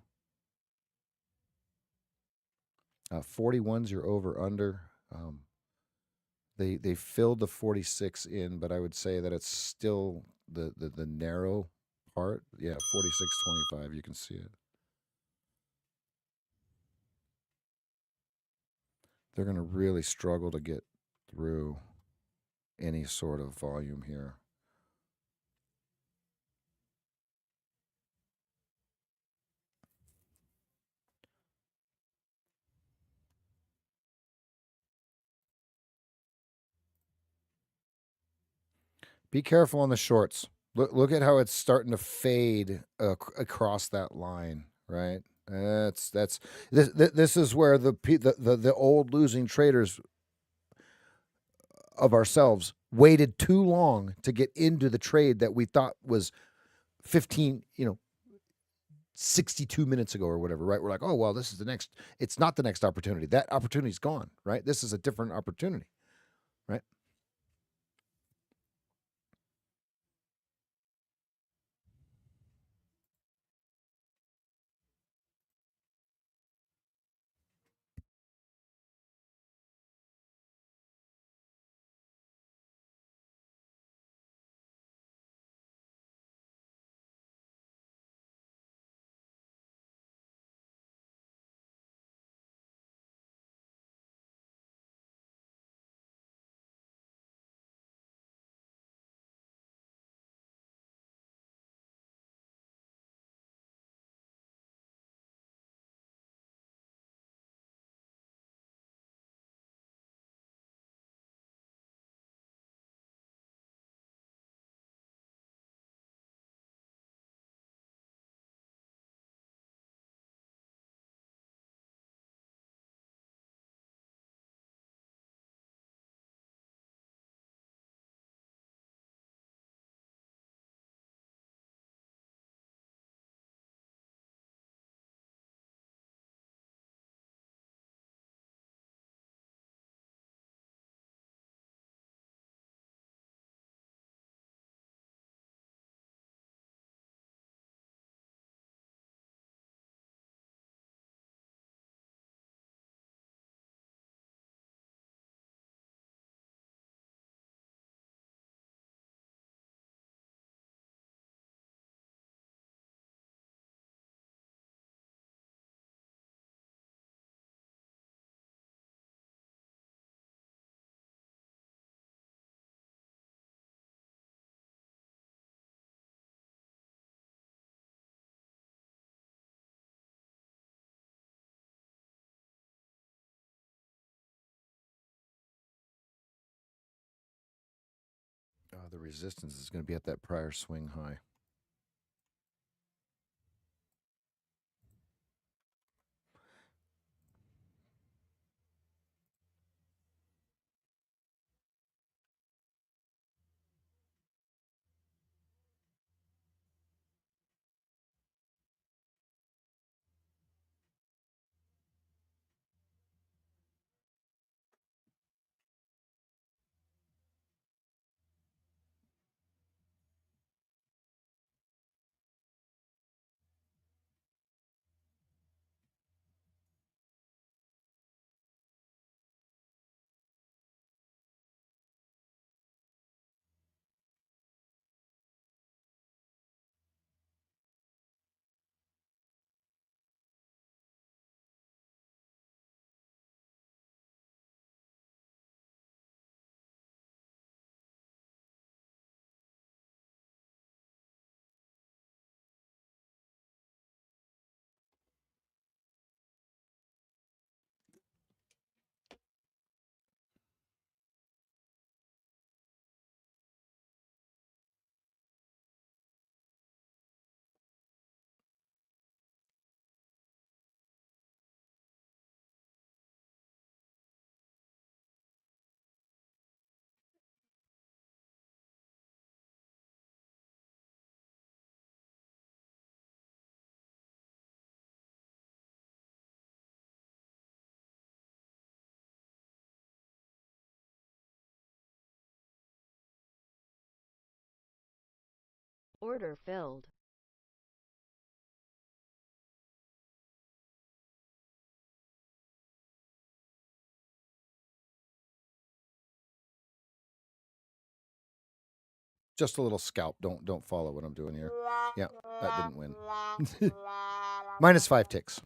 41's your over under. They filled the 46 in, but I would say that it's still the narrow part. Yeah, 46.25. You can see it. They're going to really struggle to get through any sort of volume here. Be careful on the shorts. Look at how it's starting to fade across that line, right? This is where the old losing traders of ourselves waited too long to get into the trade that we thought was 15, 62 minutes ago or whatever, right? We're like, oh, well, this is the next. It's not the next opportunity. That opportunity's gone, right? This is a different opportunity, right? The resistance is going to be at that prior swing high. Order filled. Just a little scalp. Don't follow what I'm doing here. Yeah, that didn't win. Minus 5 ticks.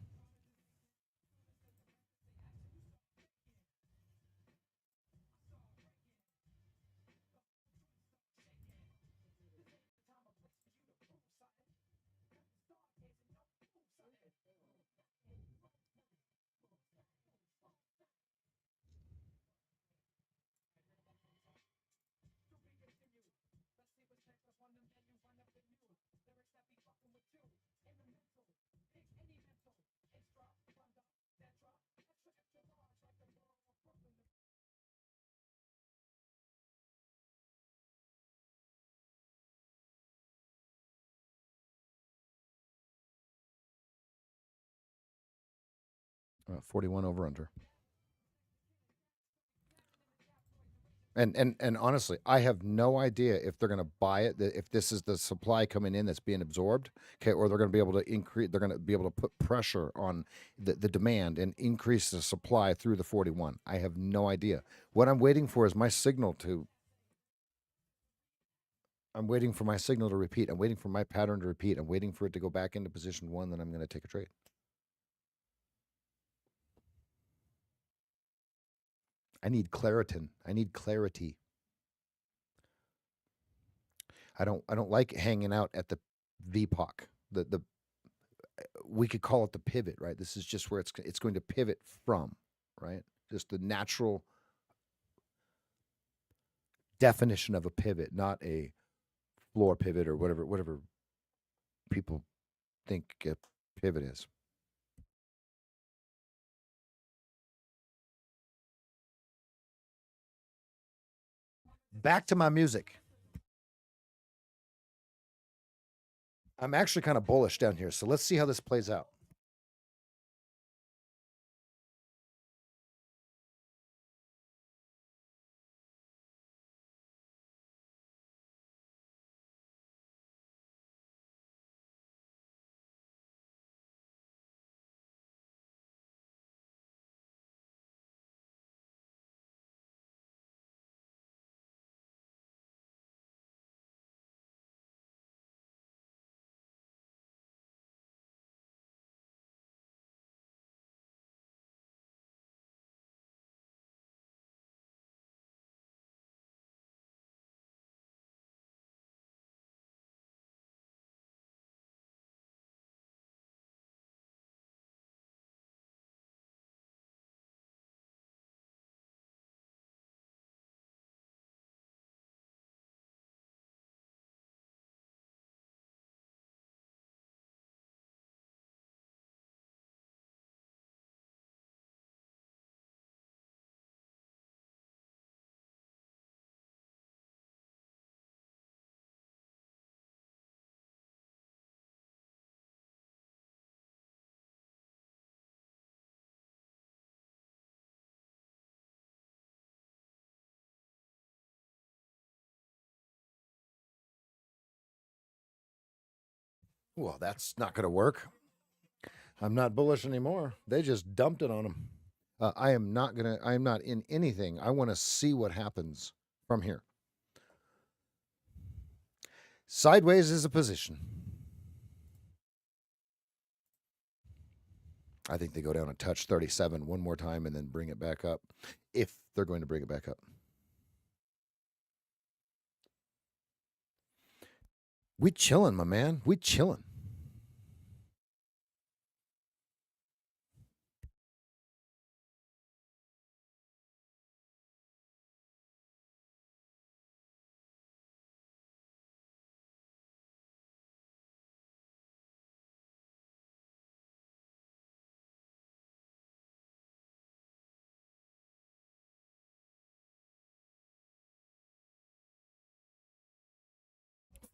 Uh, 41 over under. And honestly, I have no idea if they're going to buy it, if this is the supply coming in that's being absorbed, okay, or they're going to be able to increase, they're going to be able to put pressure on the demand and increase the supply through the 41. I have no idea. What I'm waiting for is my signal to, I'm waiting for my signal to repeat. I'm waiting for my pattern to repeat. I'm waiting for it to go back into position 1, then I'm going to take a trade. I need claritin. I need clarity. I don't like hanging out at the VPOC. The we could call it the pivot, right? This is just where it's going to pivot from, right? Just the natural definition of a pivot, not a floor pivot or whatever people think a pivot is. Back to my music. I'm actually kind of bullish down here, so let's see how this plays out. Well, that's not going to work. I'm not bullish anymore. They just dumped it on them. I am not in anything. I want to see what happens from here. Sideways is a position. I think they go down and touch 37 one more time and then bring it back up, if they're going to bring it back up. We chilling, my man. We chilling.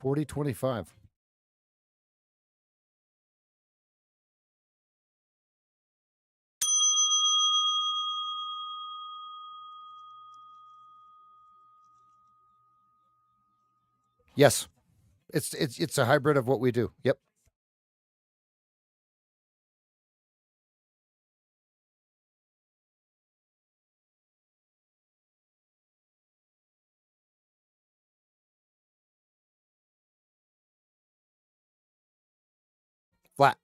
$40.25. Yes. It's a hybrid of what we do. Yep. Flat.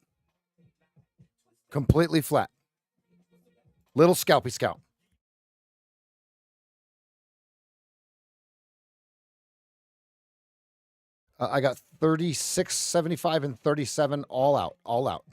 Completely flat. Little scalpy scalp. I got 36, 75, and 37 all out. All out.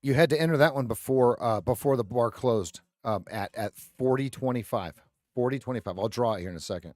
You had to enter that one before the bar closed at 40.25. 40.25. I'll draw it here in a second.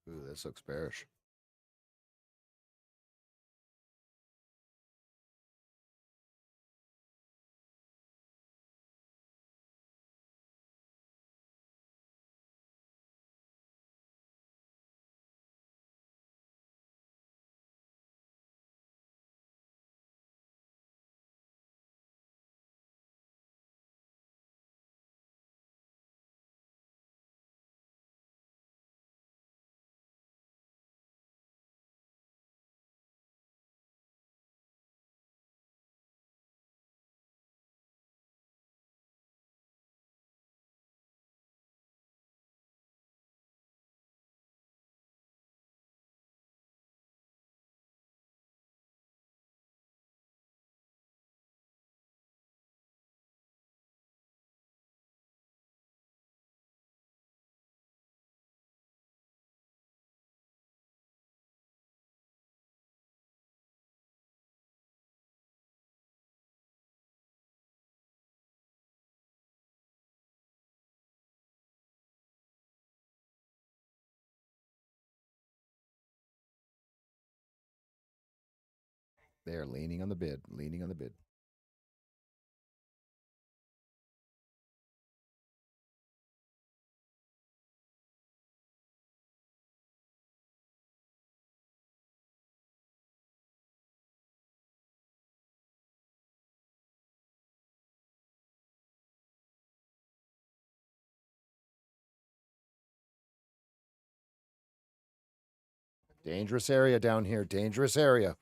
Ooh, this looks bearish. They're leaning on the bid, leaning on the bid. Dangerous area down here. Dangerous area.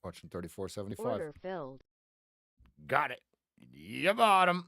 Watching 3475. Order filled. Got it. You bought him.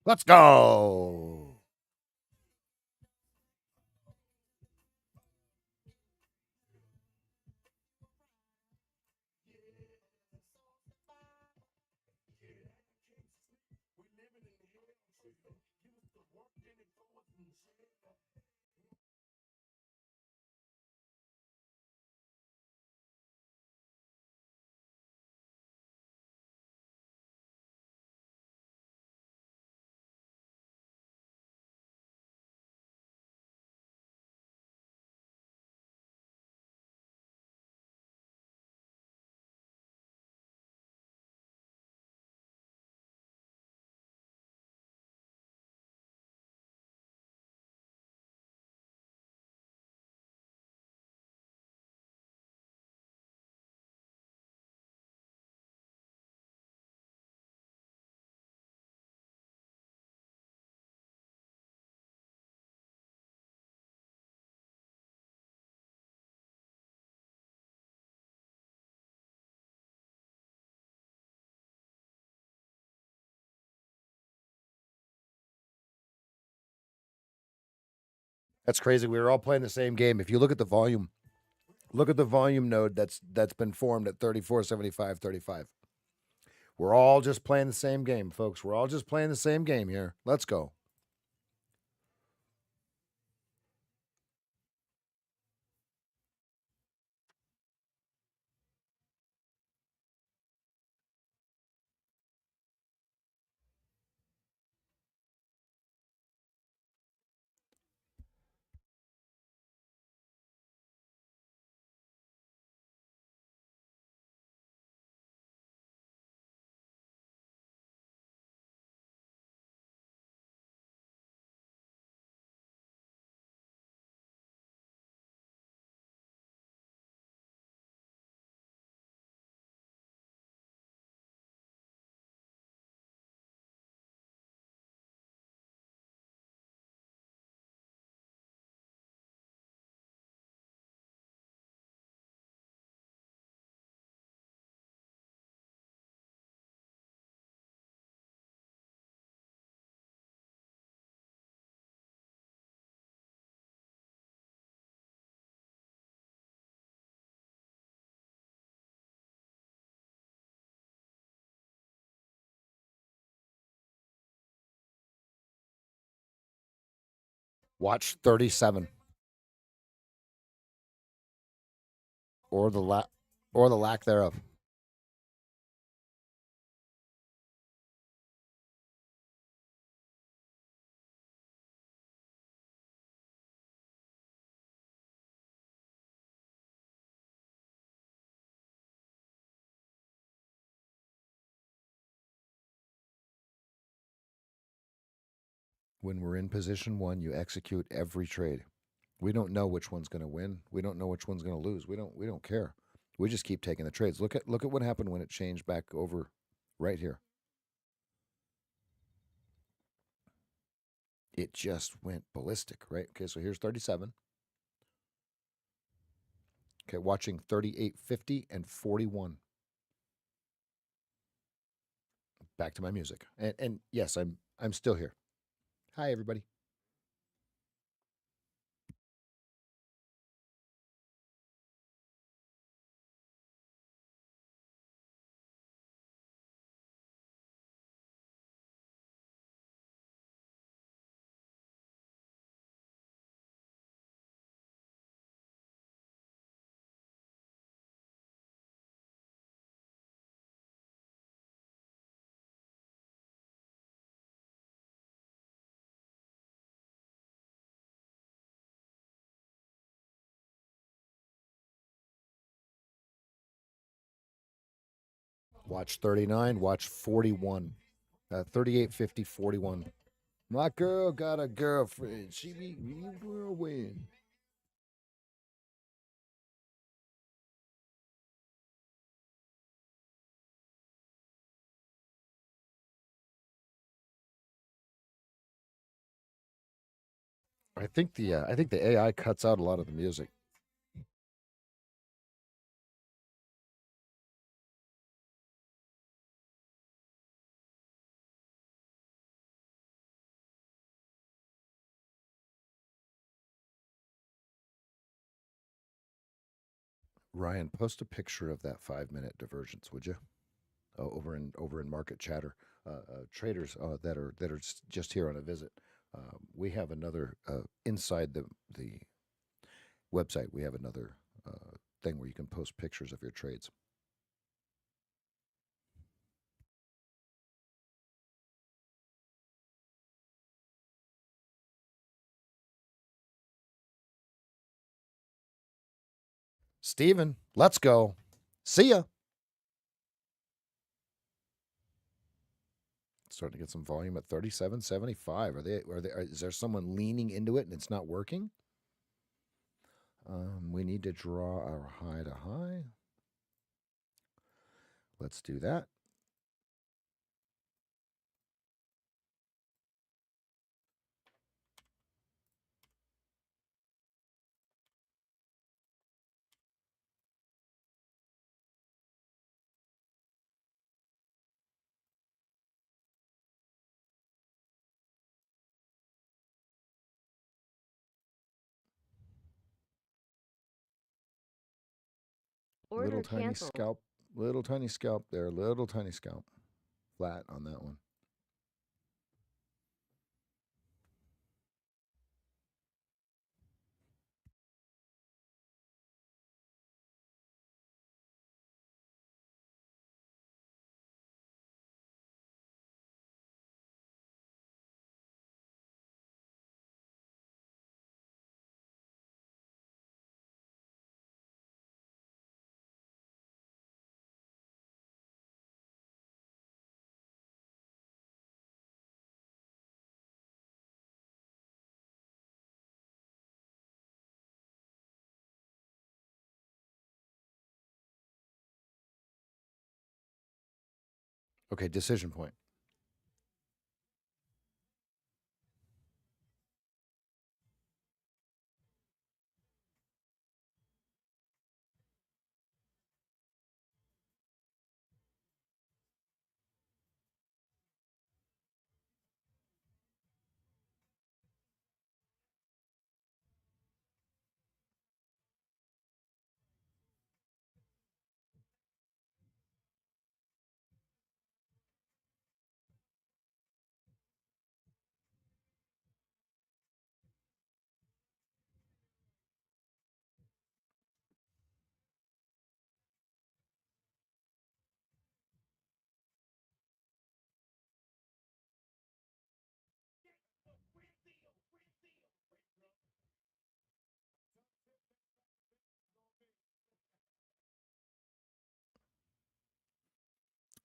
Let's go. That's crazy. We were all playing the same game. If you look at the volume, look at the volume node that's been formed at 347535. We're all just playing the same game, folks. We're all just playing the same game here. Let's go. Watch 37 or the lack thereof. When we're in position 1, you execute every trade. We don't know which one's going to win. We don't know which one's going to lose. We don't care. We just keep taking the trades. Look at what happened when it changed back over right here. It just went ballistic, right? Okay, so here's 37. Okay, watching 38.50 and 41. Back to my music. And yes, I'm still here. Hi everybody. Watch 39, watch 41. 38.50, 41. My girl got a girlfriend. She be real whirlwind. I think the AI cuts out a lot of the music. Ryan, post a picture of that 5-minute divergence, would you? Over in market chatter, traders that are just here on a visit. We have another inside the website. We have another thing where you can post pictures of your trades. Steven, let's go. See ya. Starting to get some volume at 37.75. Is there someone leaning into it and it's not working? We need to draw our high to high. Let's do that. Order Little tiny canceled. scalp. Little tiny scalp there. Little tiny scalp. Flat on that one. Okay, decision point.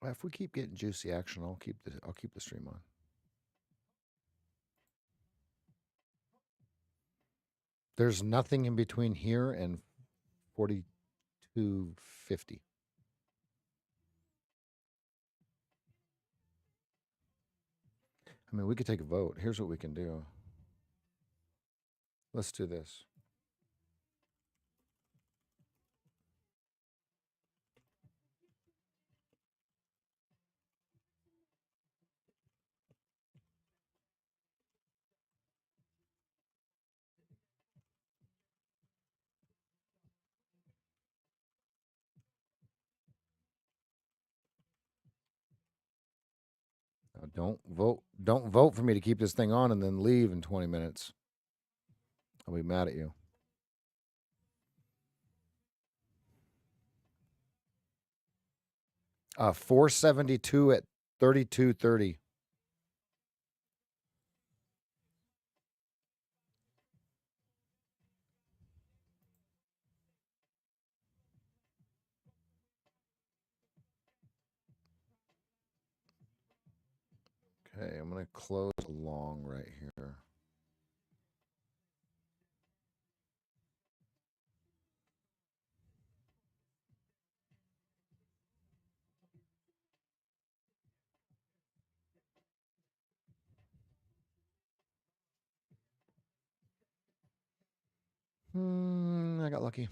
If we keep getting juicy action, I'll keep the stream on. There's nothing in between here and 4250. I mean, we could take a vote. Here's what we can do. Let's do this. Now, don't vote for me to keep this thing on and then leave in 20 minutes. I'll be mad at you. Uh, 472 at 3230. Okay, I'm going to close along right here. I got lucky.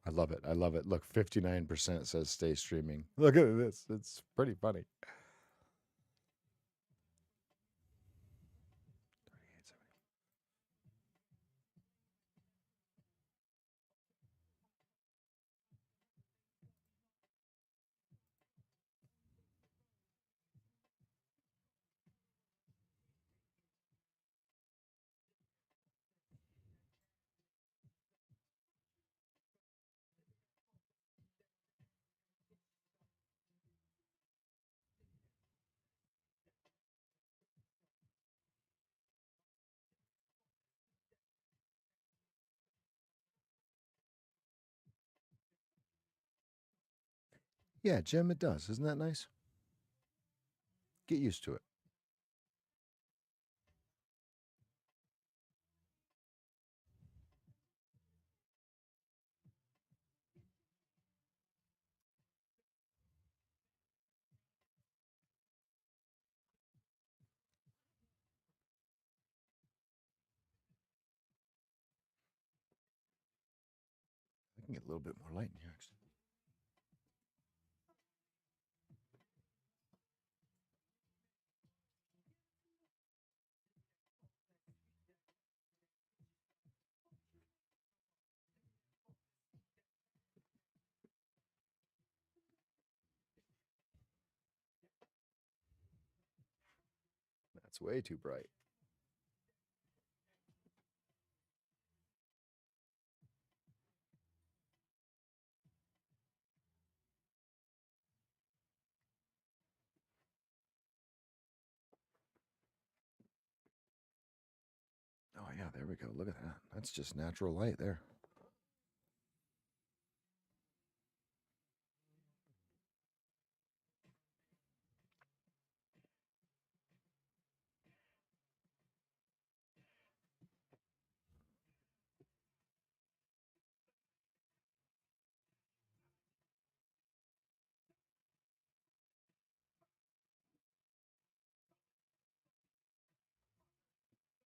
I love it. I love it. Look, 59% says stay streaming. Look at this. It's pretty funny. 38.70. Yeah, Jim, it does. Isn't that nice? Get used to it. I can get a little bit more light in here, actually. That's way too bright. Oh, yeah, there we go. Look at that. That's just natural light there.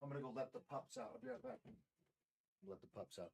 I'm going to go let the pups out. I'll be right back. Let the pups out.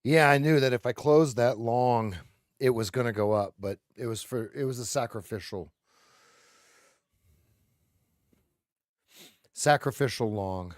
Yeah, I knew that if I closed that long, it was going to go up, but it was a sacrificial long.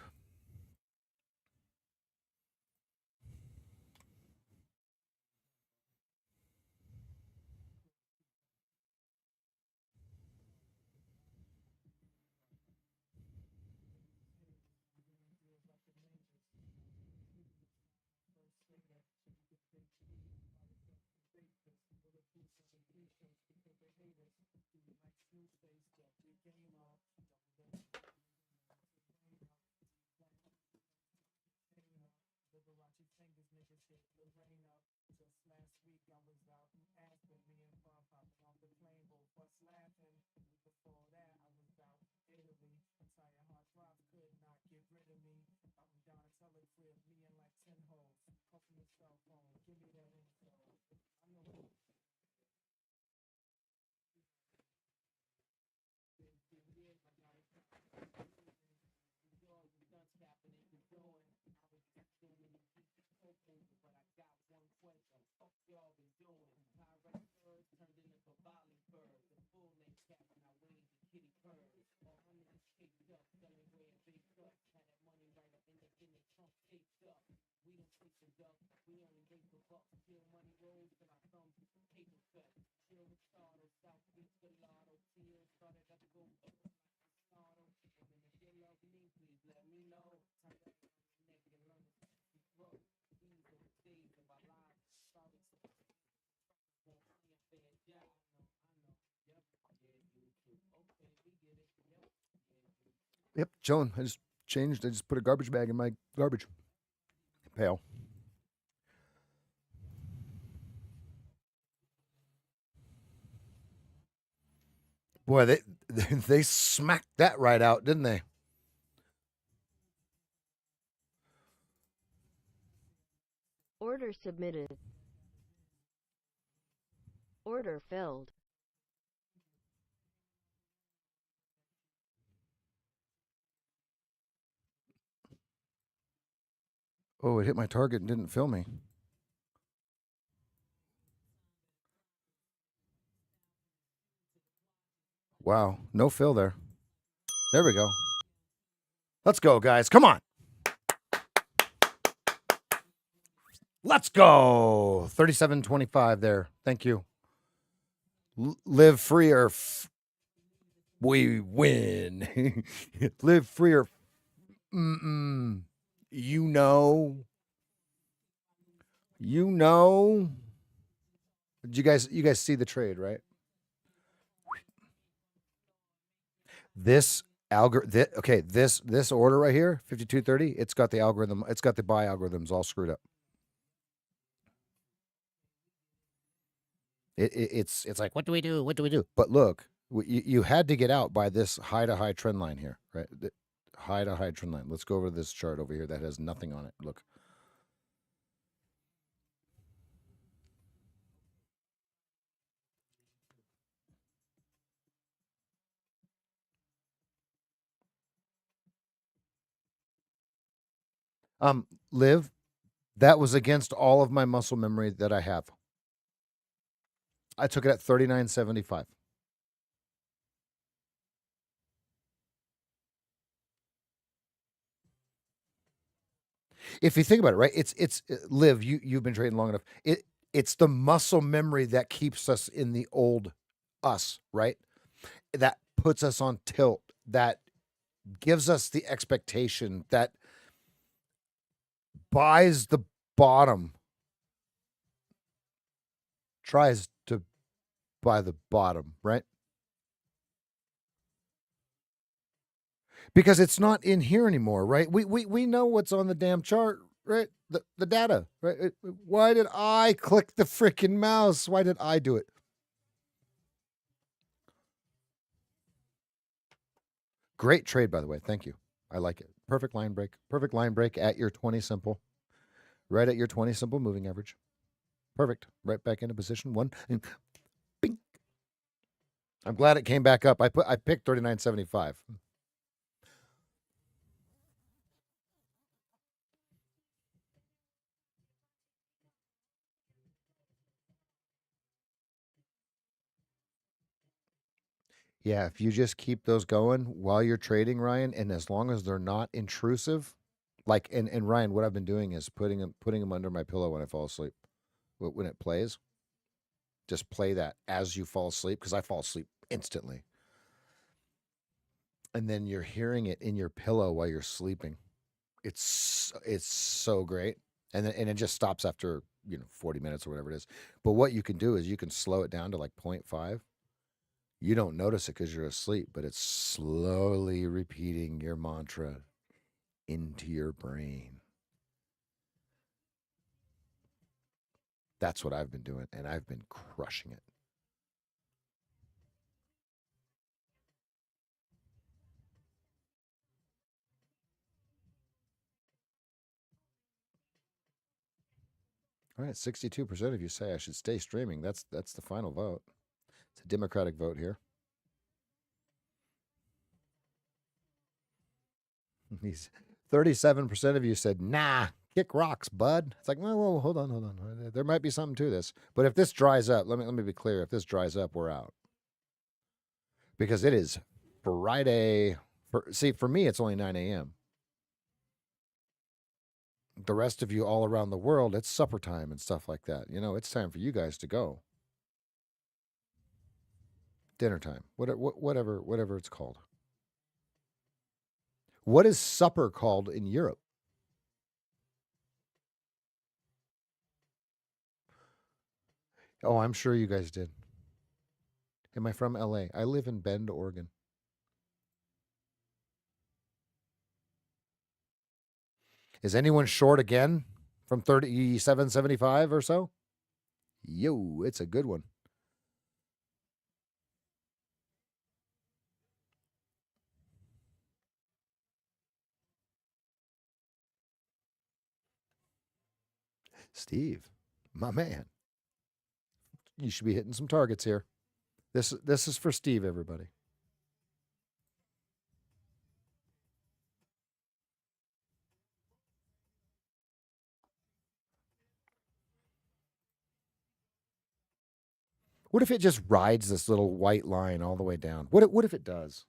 Yep, chilling. I just changed. I just put a garbage bag in my garbage pail. Boy, they smacked that right out, didn't they? Order submitted. Order filled. Oh, it hit my target and didn't fill me. Wow, no fill there. There we go. Let's go, guys. Come on. Let's go. 37.25 there. Thank you. Live free or we win. Live free or you know. You know. Did you guys see the trade, right? This this order right here, 52.30, it's got the algorithm, it's got the buy algorithms all screwed up. It's like, what do we do? What do we do? But look, you had to get out by this high to high trend line here, right? The high to high trend line. Let's go over to this chart over here that has nothing on it. Look. Live, that was against all of my muscle memory that I have. I took it at 39.75. If you think about it, right? It's Liv, you've been trading long enough. It's the muscle memory that keeps us in the old us, right? That puts us on tilt, that gives us the expectation, that buys the bottom, tries to buy the bottom, right? Because it's not in here anymore, right? We know what's on the damn chart, right? The data, right? Why did I click the freaking mouse? Why did I do it? Great trade, by the way. Thank you. I like it. Perfect line break. Perfect line break at your 20 simple. Right at your 20 simple moving average. Perfect. Right back into position one. And bing. I'm glad it came back up. I picked 39.75. Yeah, if you just keep those going while you're trading, Ryan, and as long as they're not intrusive, like and Ryan, what I've been doing is putting them under my pillow when I fall asleep. When it plays, just play that as you fall asleep because I fall asleep instantly. And then you're hearing it in your pillow while you're sleeping. It's so great. And it just stops after, 40 minutes or whatever it is. But what you can do is you can slow it down to like 0.5. You don't notice it because you're asleep, but it's slowly repeating your mantra into your brain. That's what I've been doing, and I've been crushing it. All right, 62% of you say I should stay streaming. That's the final vote. It's a Democratic vote here. These 37% of you said, nah, kick rocks, bud. It's like, well, hold on. There might be something to this. But if this dries up, let me be clear. If this dries up, we're out. Because it is Friday. For me, it's only 9 a.m. The rest of you all around the world, it's supper time and stuff like that. It's time for you guys to go. Dinner time, whatever it's called. What is supper called in Europe? Oh, I'm sure you guys did. Am I from LA? I live in Bend, Oregon. Is anyone short again from 37.75 or so? Yo, it's a good one. Steve, my man. You should be hitting some targets here. This is for Steve, everybody. What if it just rides this little white line all the way down? What if it does?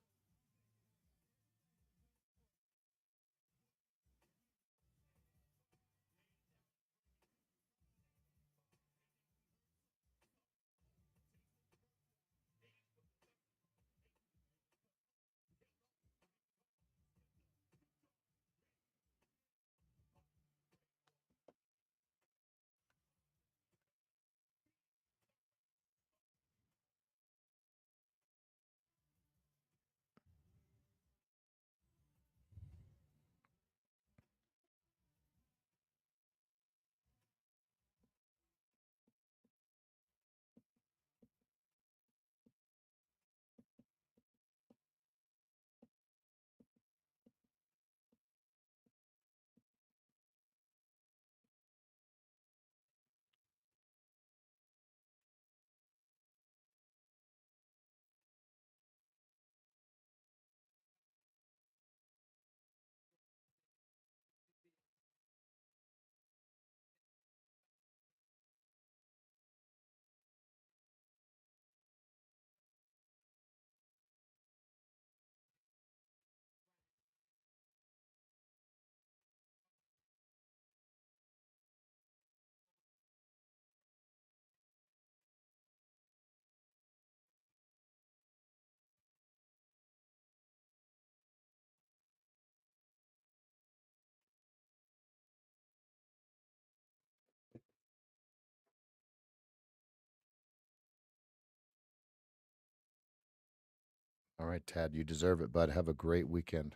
All right, Tad, you deserve it, bud. Have a great weekend.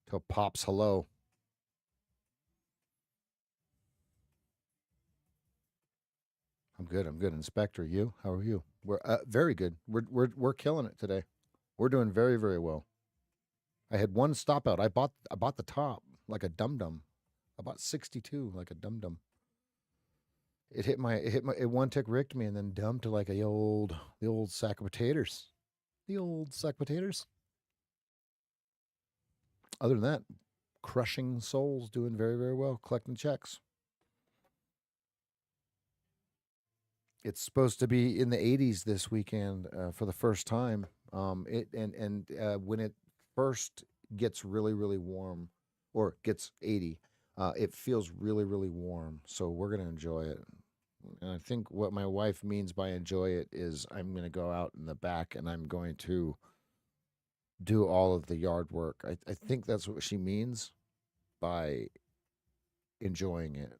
Tell Pops hello. I'm good. Inspector, you? How are you? We're very good. We're killing it today. We're doing very, very well. I had one stop out. I bought the top like a dum dum. I bought 62 like a dum dum. It one tick ricked me and then dumped to like the old sack of potatoes. The old sack of potatoes. Other than that, crushing souls, doing very, very well, collecting checks. It's supposed to be in the 80s this weekend for the first time. When it first gets really really warm, or gets 80, it feels really really warm. So we're gonna enjoy it. And I think what my wife means by enjoy it is I'm gonna go out in the back and I'm going to do all of the yard work. I think that's what she means by enjoying it.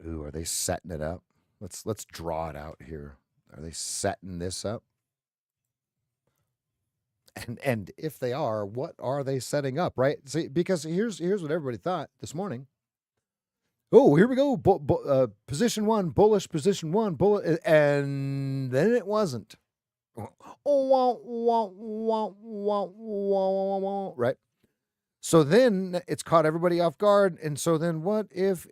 Ooh, are they setting it up? Let's draw it out here. Are they setting this up? And if they are, what are they setting up? Right? See, because here's what everybody thought this morning. Oh, here we go. Position one, bullish. Position one, bullish, and then it wasn't. Right. So then it's caught everybody off guard. And so then what if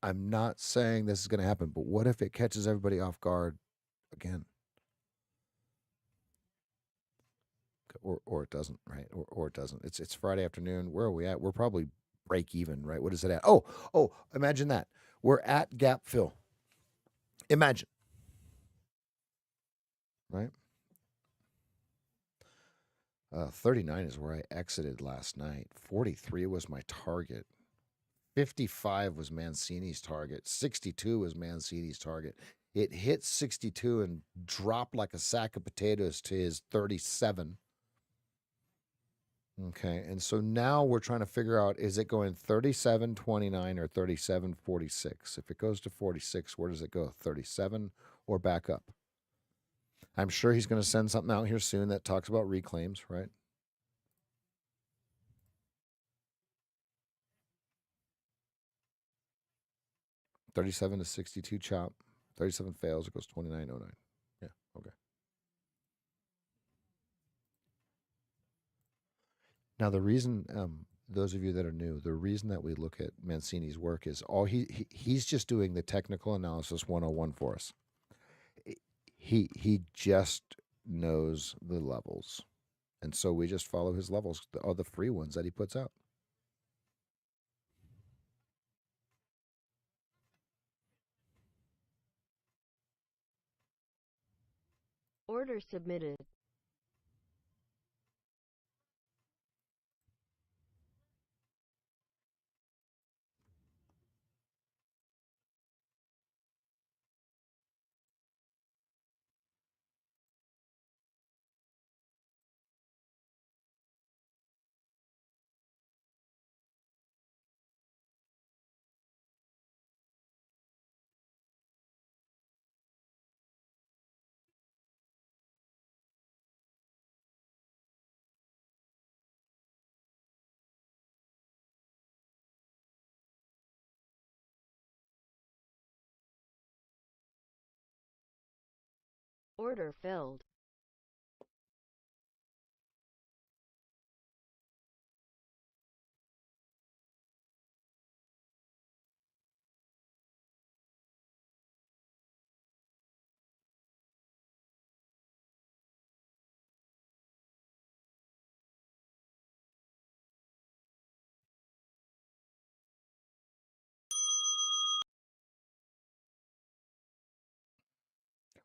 I'm not saying this is going to happen, but what if it catches everybody off guard again? Or it doesn't, right? Or it doesn't. It's Friday afternoon. Where are we at? We're probably break even, right? What is it at? Oh, imagine that. We're at gap fill. Imagine, right? 39 is where I exited last night. 43 was my target. 55 was Mancini's target. 62 was Mancini's target. It hit 62 and dropped like a sack of potatoes to his 37. Okay. And so now we're trying to figure out, is it going 37.29 or 37.46? If it goes to 46, where does it go? 37 or back up? I'm sure he's going to send something out here soon that talks about reclaims, right? $37 to 62 chop. 37 fails. It goes 29.09. Yeah. Okay. Now, the reason, those of you that are new, the reason that we look at Mancini's work is he's just doing the technical analysis 101 for us. He just knows the levels. And so we just follow his levels, all the free ones that he puts out. Order submitted. Order filled.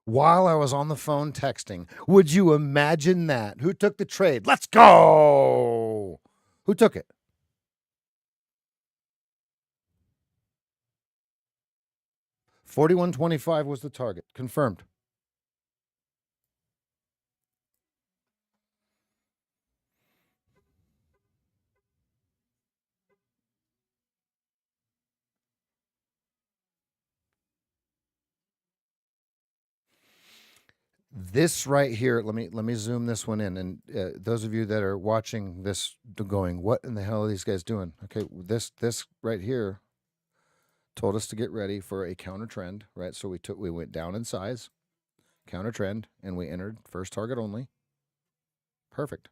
While I was on the phone texting, would you imagine that? Who took the trade? Let's go. Who took it? $41.25 was the target. Confirmed. This right here, let me zoom this one in, and those of you that are watching this going, what in the hell are these guys doing? Okay, this right here told us to get ready for a counter trend, right? So we went down in size, counter trend, and we entered first target only. Perfect.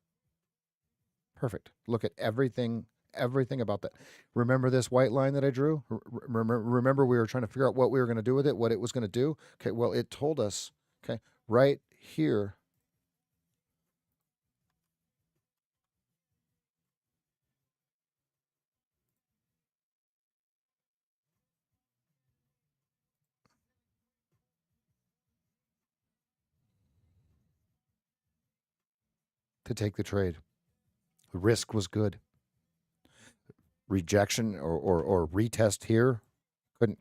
Perfect. Look at everything about that. Remember this white line that I drew? Remember we were trying to figure out what we were going to do with it, what it was going to do? Okay, well, it told us, okay, right here. To take the trade. The risk was good. Rejection or retest here.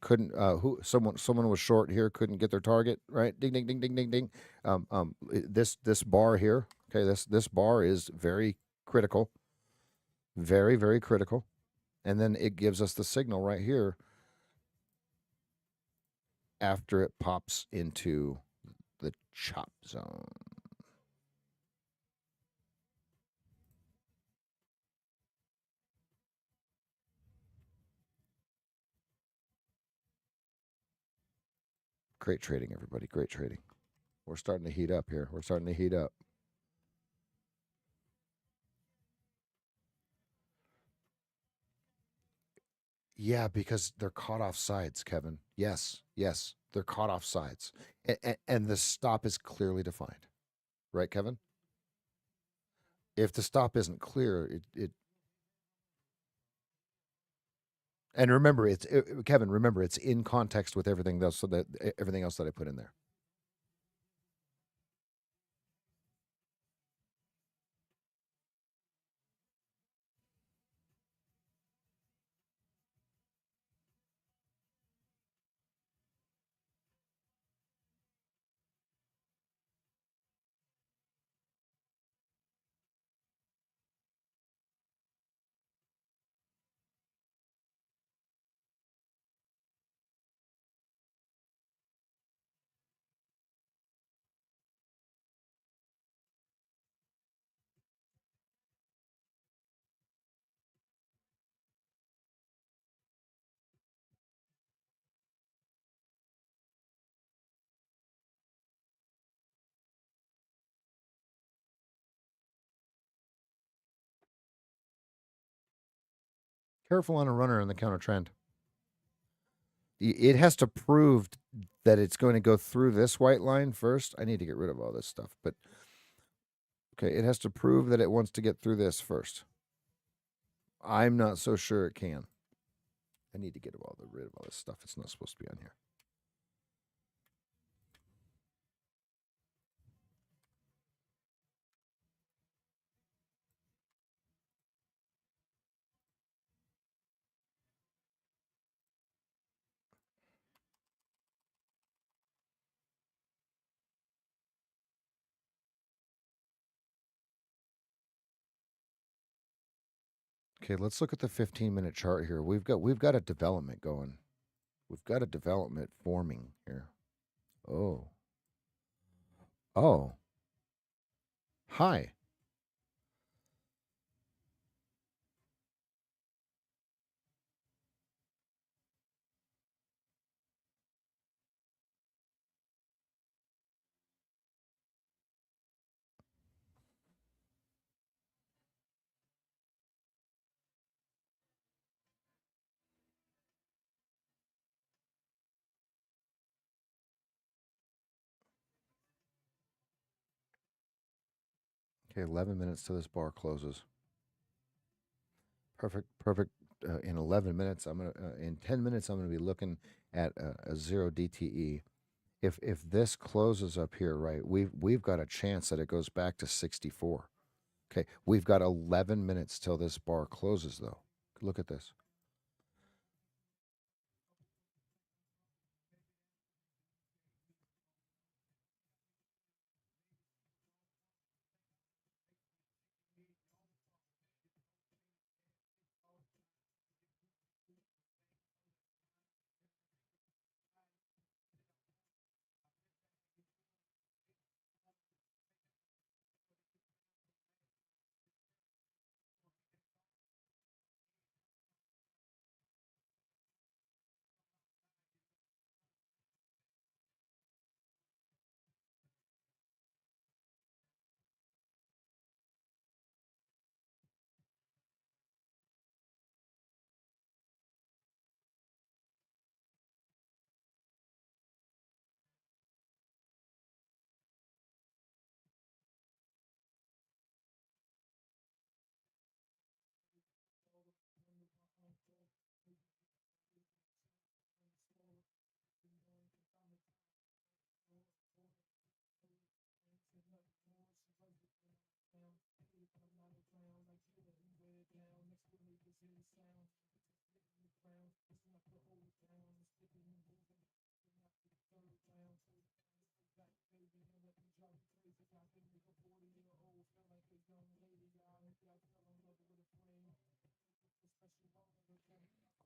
Couldn't who someone was short here, couldn't get their target, right? Ding ding ding ding ding ding. This bar here, okay, this bar is very critical. Very, very critical. And then it gives us the signal right here after it pops into the chop zone. Great trading, everybody. Great trading. We're starting to heat up here. We're starting to heat up. Yeah, because they're caught off sides, Kevin. Yes, yes, they're caught off sides. And the stop is clearly defined. Right, Kevin? If the stop isn't clear, it and remember Kevin, remember it's in context with everything else, so that everything else that I put in there. Careful on a runner in the counter trend. It has to prove that it's going to go through this white line first. I need to get rid of all this stuff, but okay, it has to prove that it wants to get through this first. I'm not so sure it can. I need to get rid of all this stuff. It's not supposed to be on here. Okay, let's look at the 15-minute chart here. We've got a development going. We've got a development forming here. Oh. Oh. Hi. Okay, 11 minutes till this bar closes. Perfect. In 11 minutes, in 10 minutes, I'm gonna be looking at a 0 DTE. If this closes up here, right, we've got a chance that it goes back to 64. Okay, we've got 11 minutes till this bar closes, though. Look at this.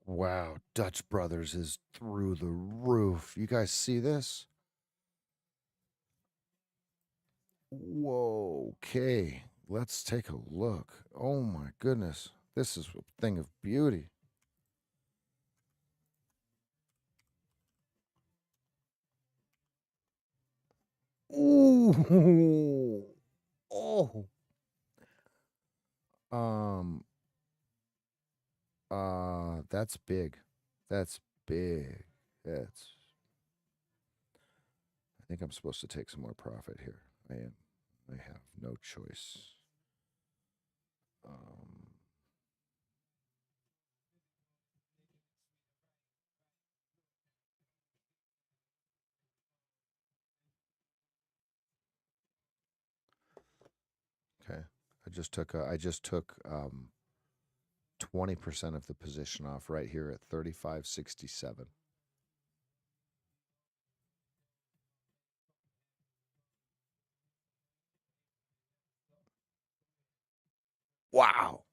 Wow, Dutch Brothers is through the roof. You guys see this? Whoa, okay. Let's take a look. Oh my goodness. This is a thing of beauty. Ooh. Oh. Um that's big. That's big. That's I think I'm supposed to take some more profit here. I am. I have no choice. Okay. I just took 20% of the position off right here at 35.67. Wow.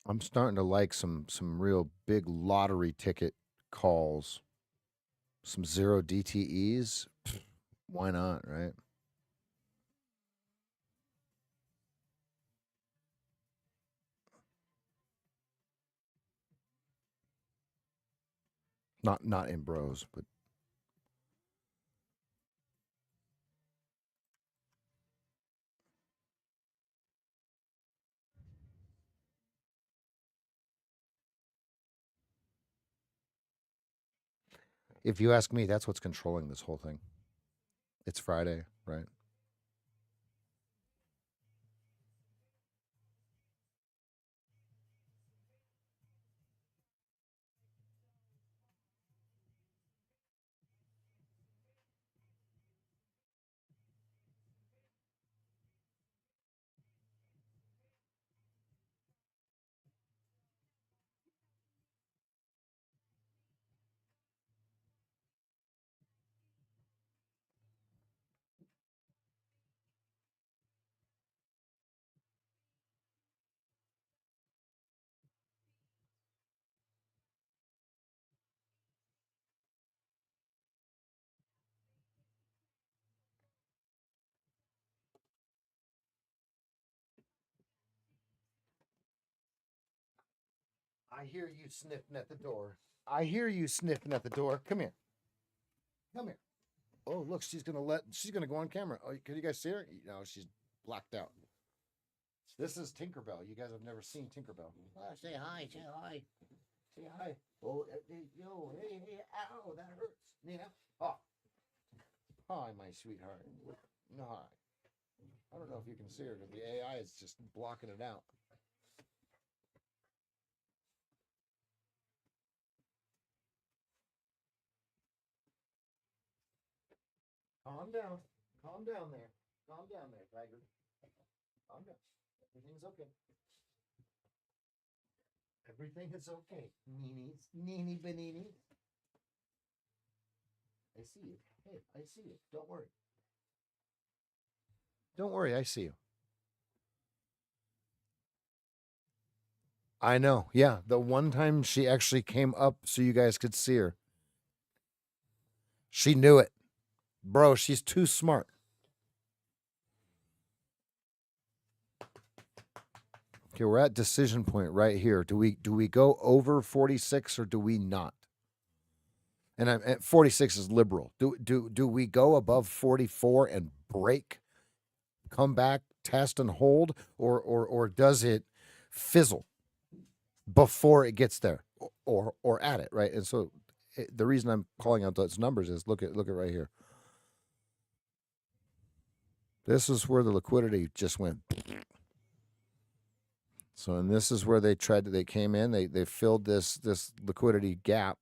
I'm starting to like some real big lottery ticket calls. Some zero DTEs. Why not, right? Not in bros, but if you ask me, that's what's controlling this whole thing. It's Friday, right? I hear you sniffing at the door. I hear you sniffing at the door. Come here. Come here. Oh, look, she's gonna go on camera. Oh, can you guys see her? No, she's blacked out. This is Tinkerbell. You guys have never seen Tinkerbell. Say hi. Say hi. Say hi. Oh, yo, hey, ow, that hurts. Nina. Oh, hi, my sweetheart. No, hi. I don't know if you can see her because the AI is just blocking it out. Calm down. Calm down there. Calm down there, Tiger. Calm down. Everything's okay. Everything is okay. Neenies. Neenie Benini. I see you. Hey, I see you. Don't worry. Don't worry, I see you. I know. Yeah, the one time she actually came up so you guys could see her. She knew it. Bro, she's too smart. Okay, we're at decision point right here. Do we go over 46 or do we not? And I'm at 46 is liberal. Do we go above 44 and break come back, test, and hold, or does it fizzle before it gets there, or at it, right? And so the reason I'm calling out those numbers is look at right here. This is where the liquidity just went. So, and this is where they came in, they filled this liquidity gap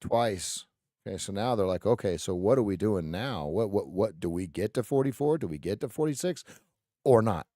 twice. Okay, so now they're like, okay, so what are we doing now? What do we get to 44? Do we get to 46 or not?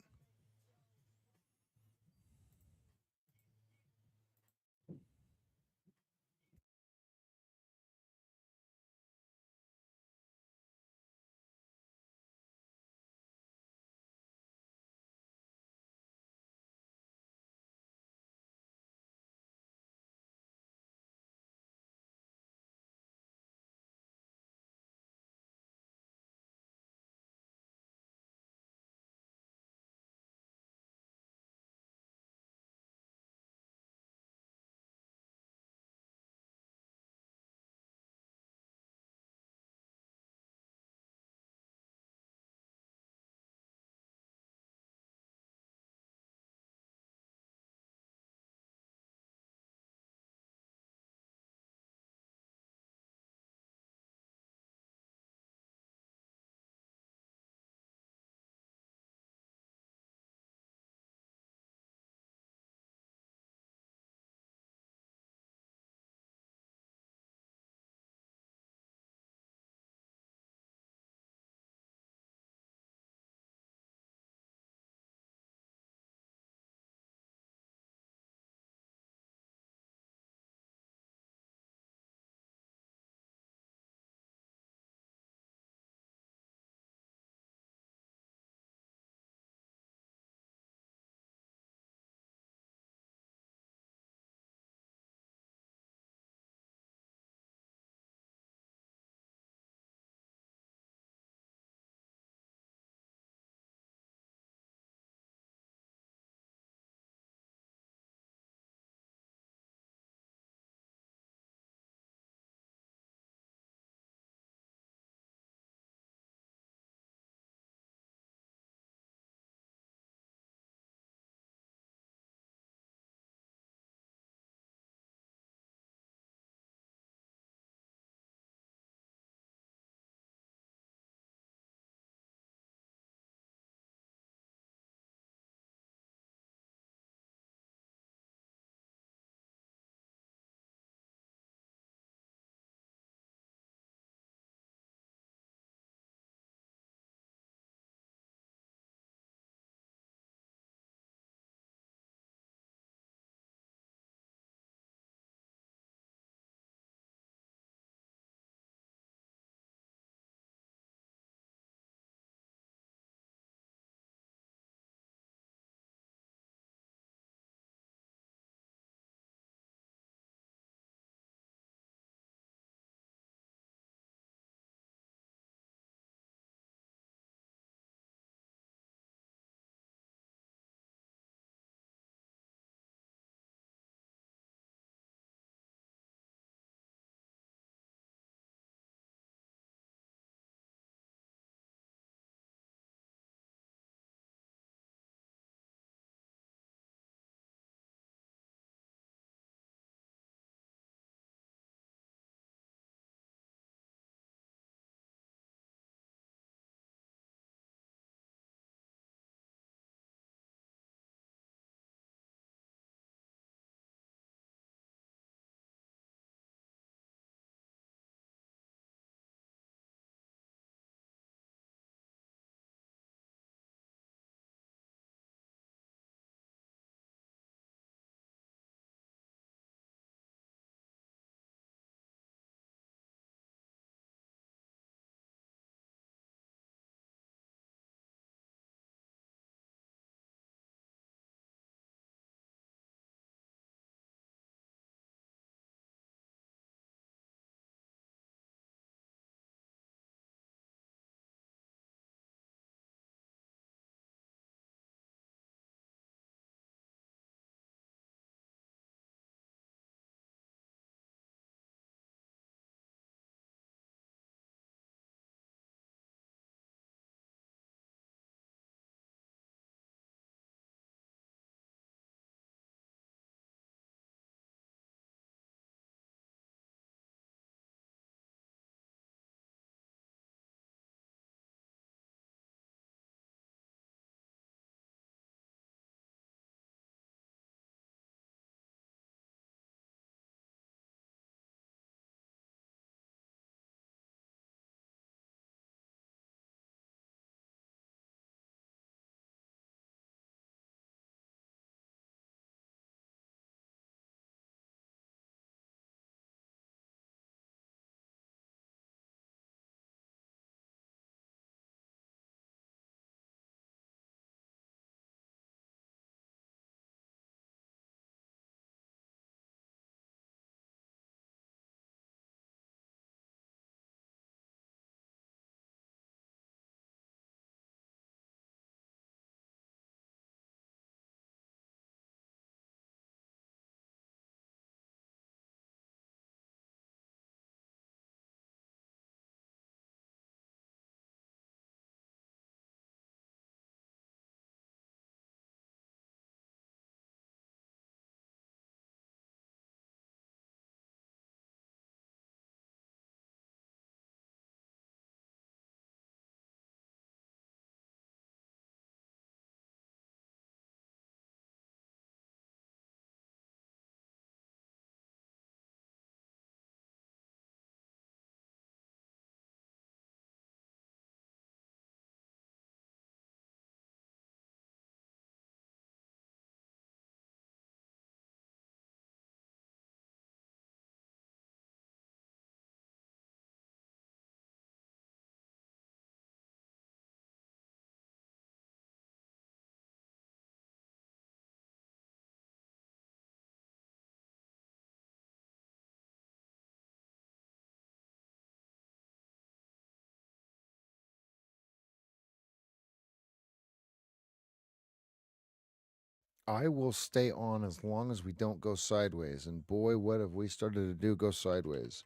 I will stay on as long as we don't go sideways. And boy, what have we started to do go sideways.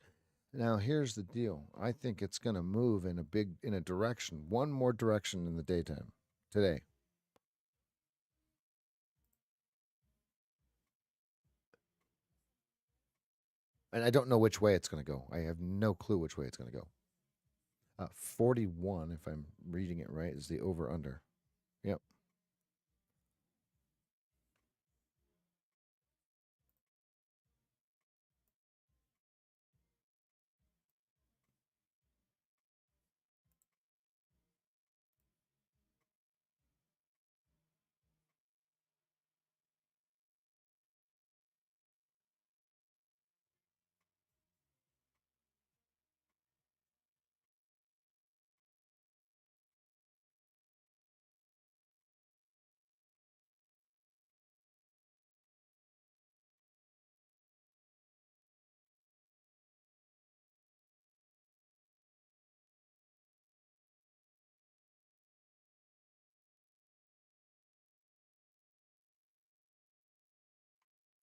Now, here's the deal. I think it's going to move in a direction, one more direction in the daytime today. And I don't know which way it's going to go. I have no clue which way it's going to go. 41, if I'm reading it right, is the over under. Yep.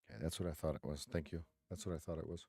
Okay, that's what I thought it was. Thank you. That's what I thought it was.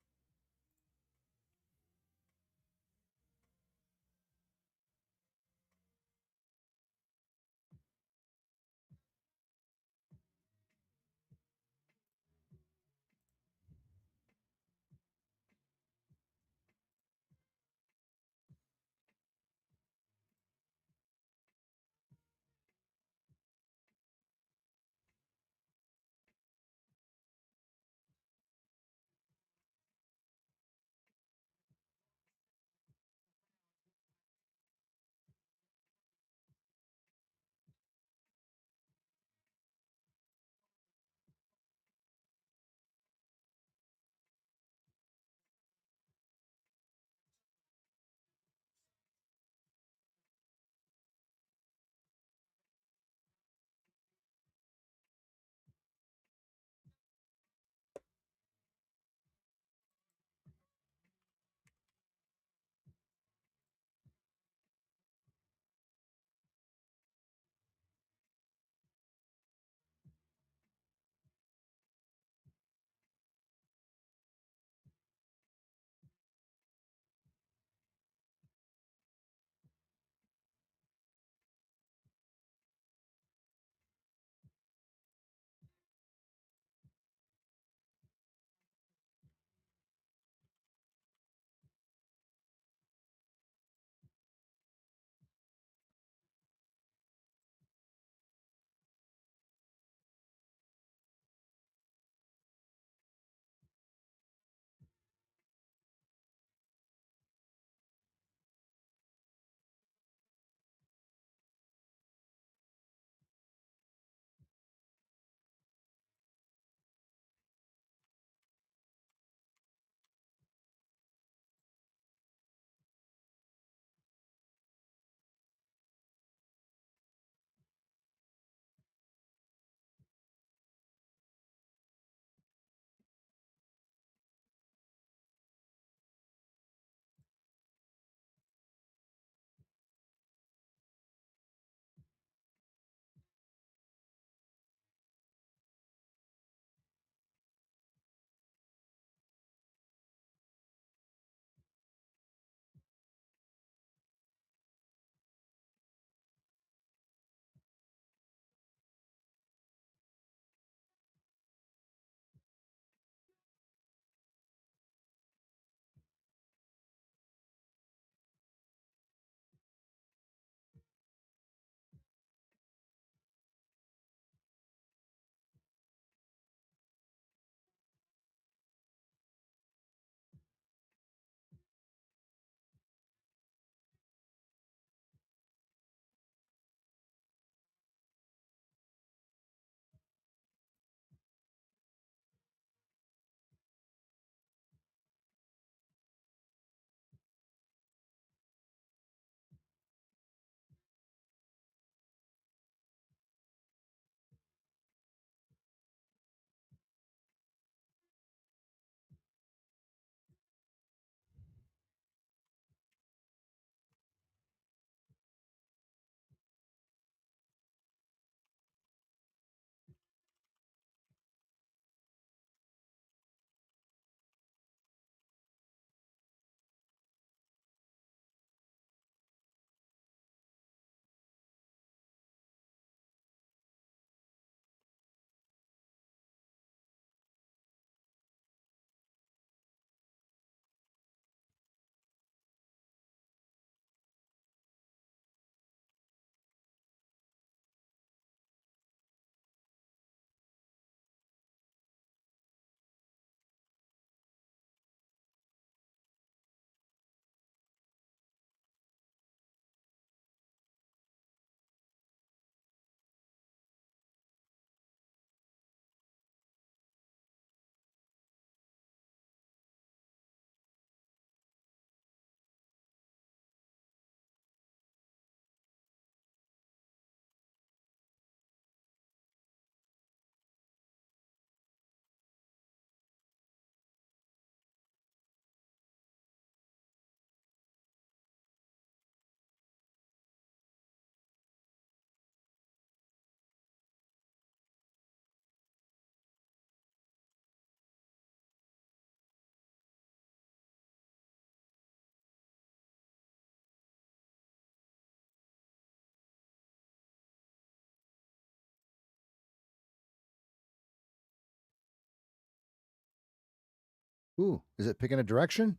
Ooh, is it picking a direction?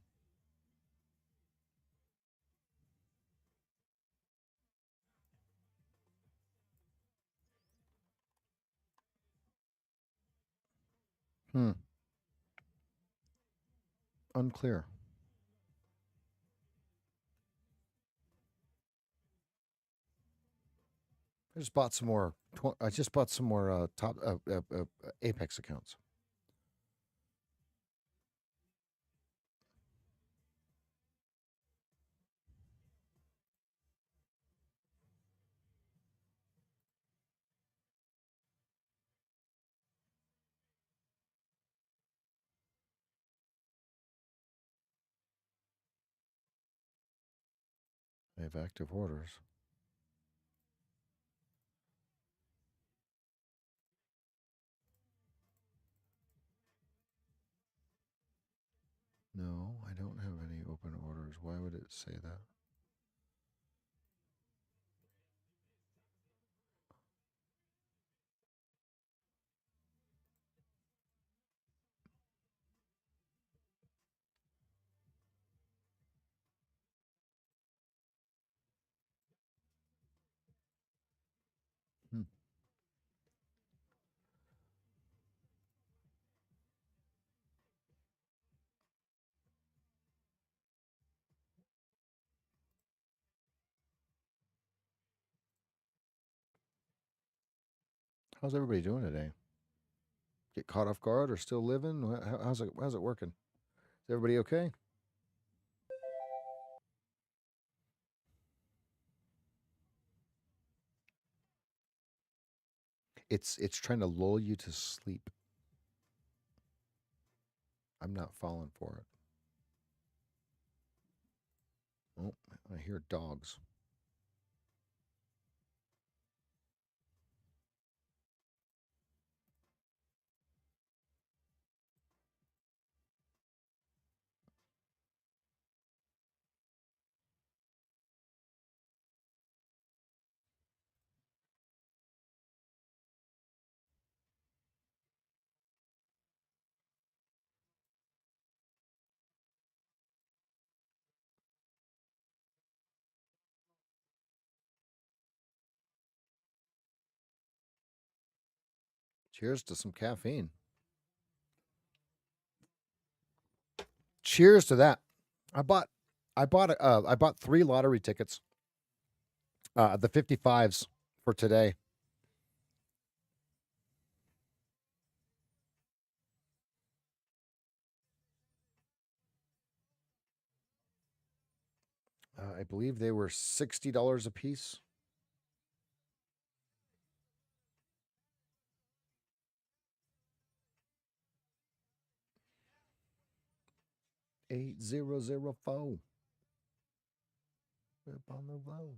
Unclear. I just bought some more. I just bought some more top Apex accounts. I have active orders. No, I don't have any open orders. Why would it say that? Hmm. How's everybody doing today? Get caught off guard or still living? How's it working? Is everybody okay? It's trying to lull you to sleep. I'm not falling for it. Oh, I hear dogs. Cheers to some caffeine. Cheers to that. I bought 3 lottery tickets. The 55s for today. I believe they were $60 a piece. $8004. Up on the road.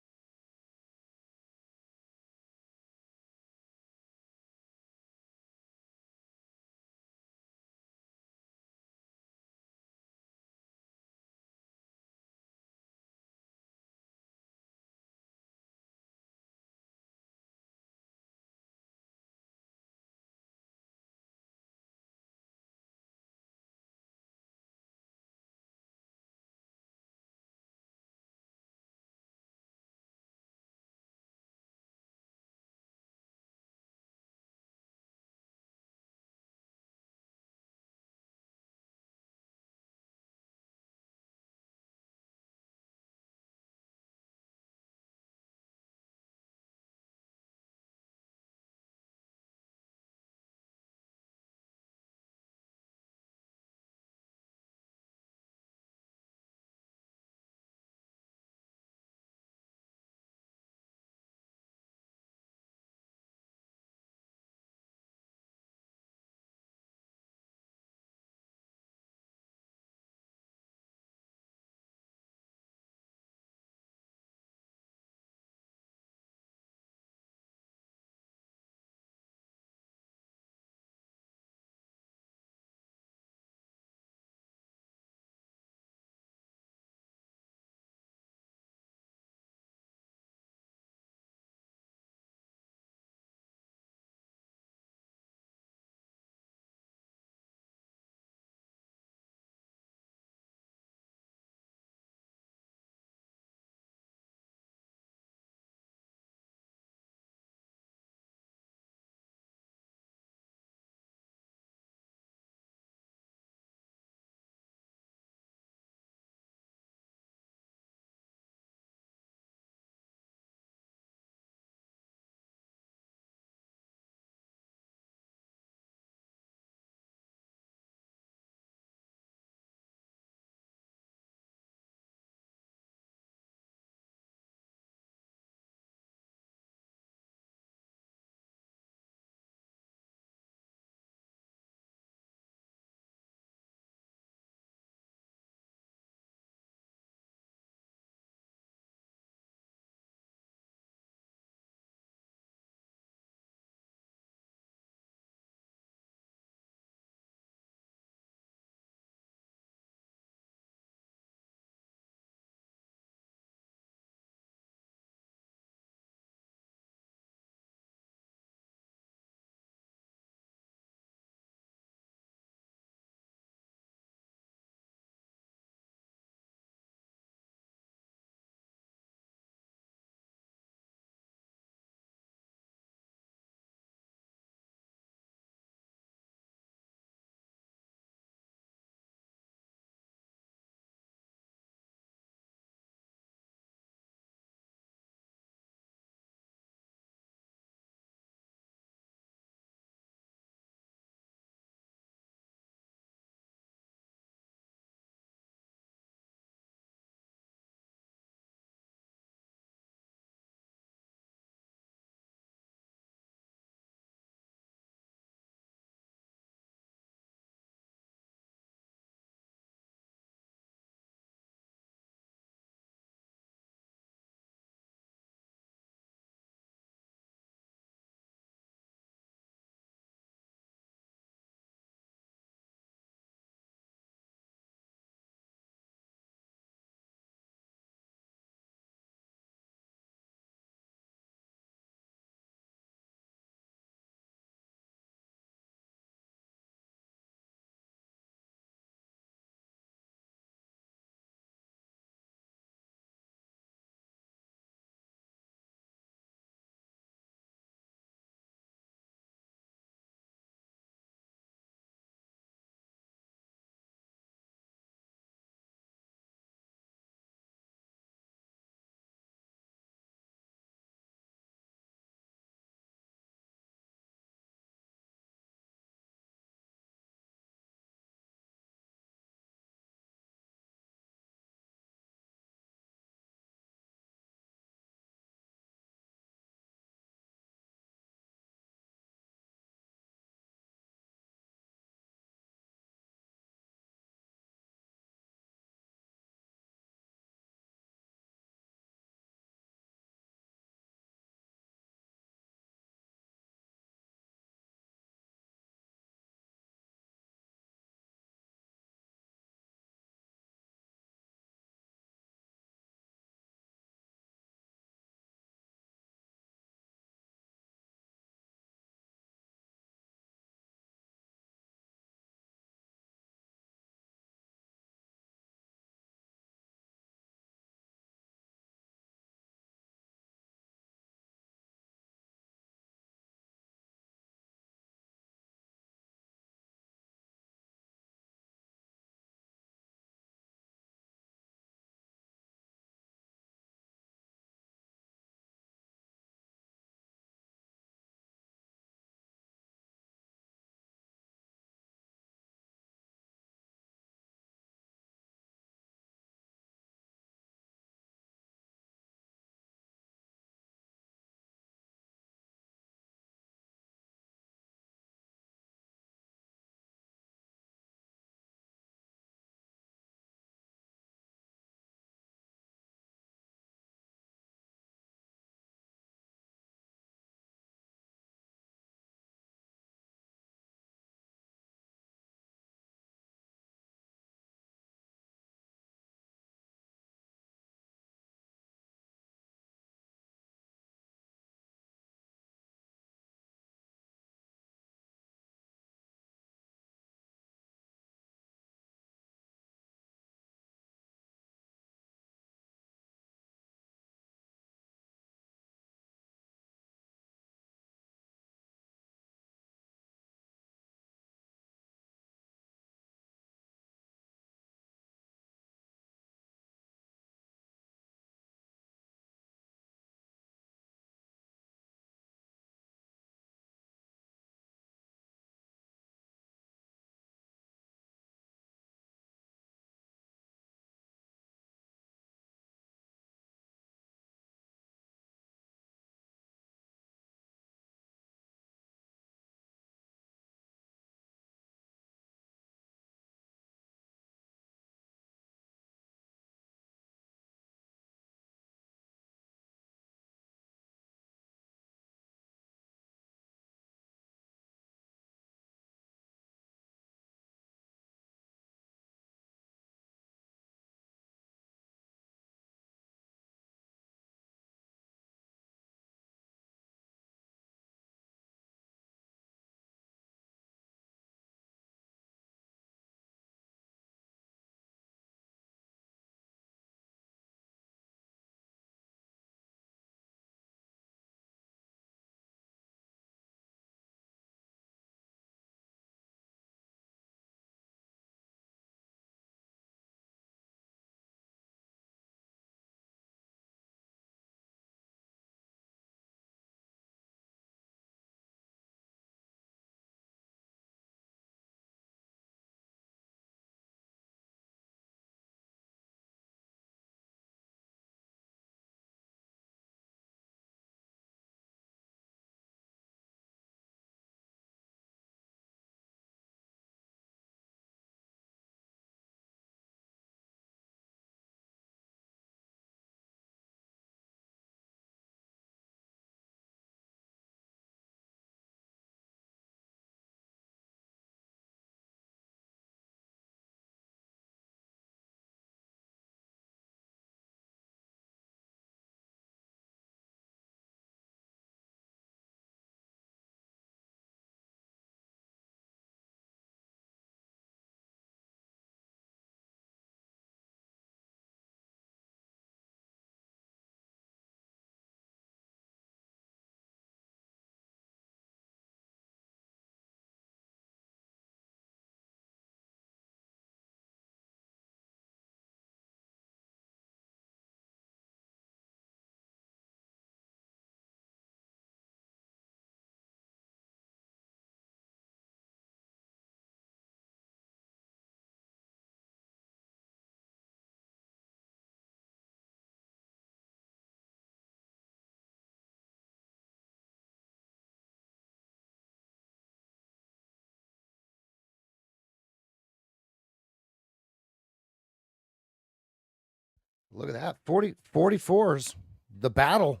Look at that. 44s. The battle.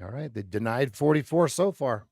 All right. They denied 44 so far.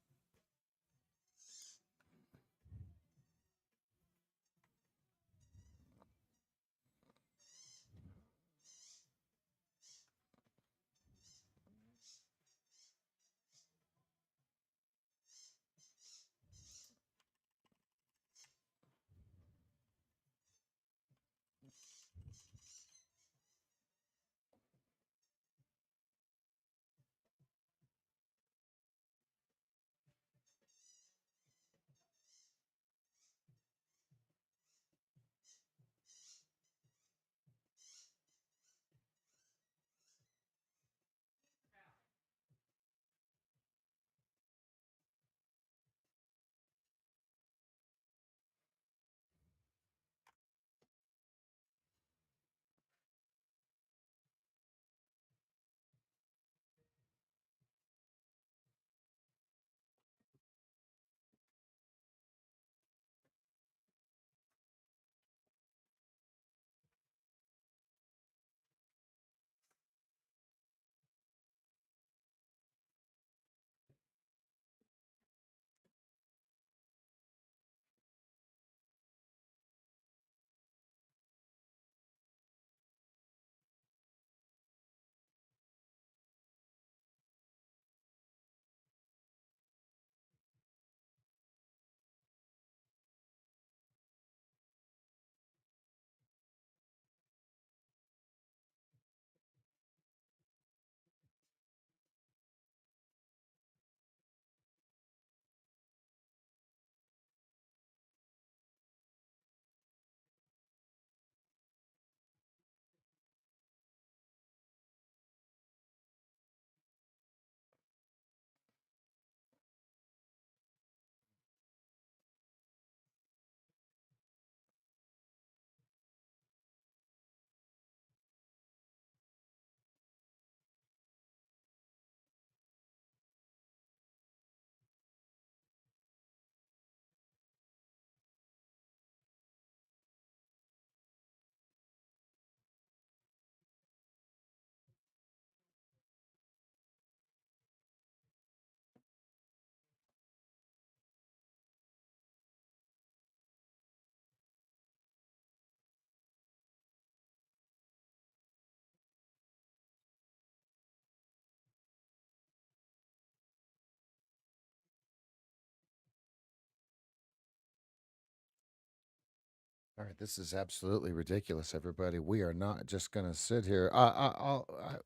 All right, this is absolutely ridiculous, everybody. We are not just going to sit here.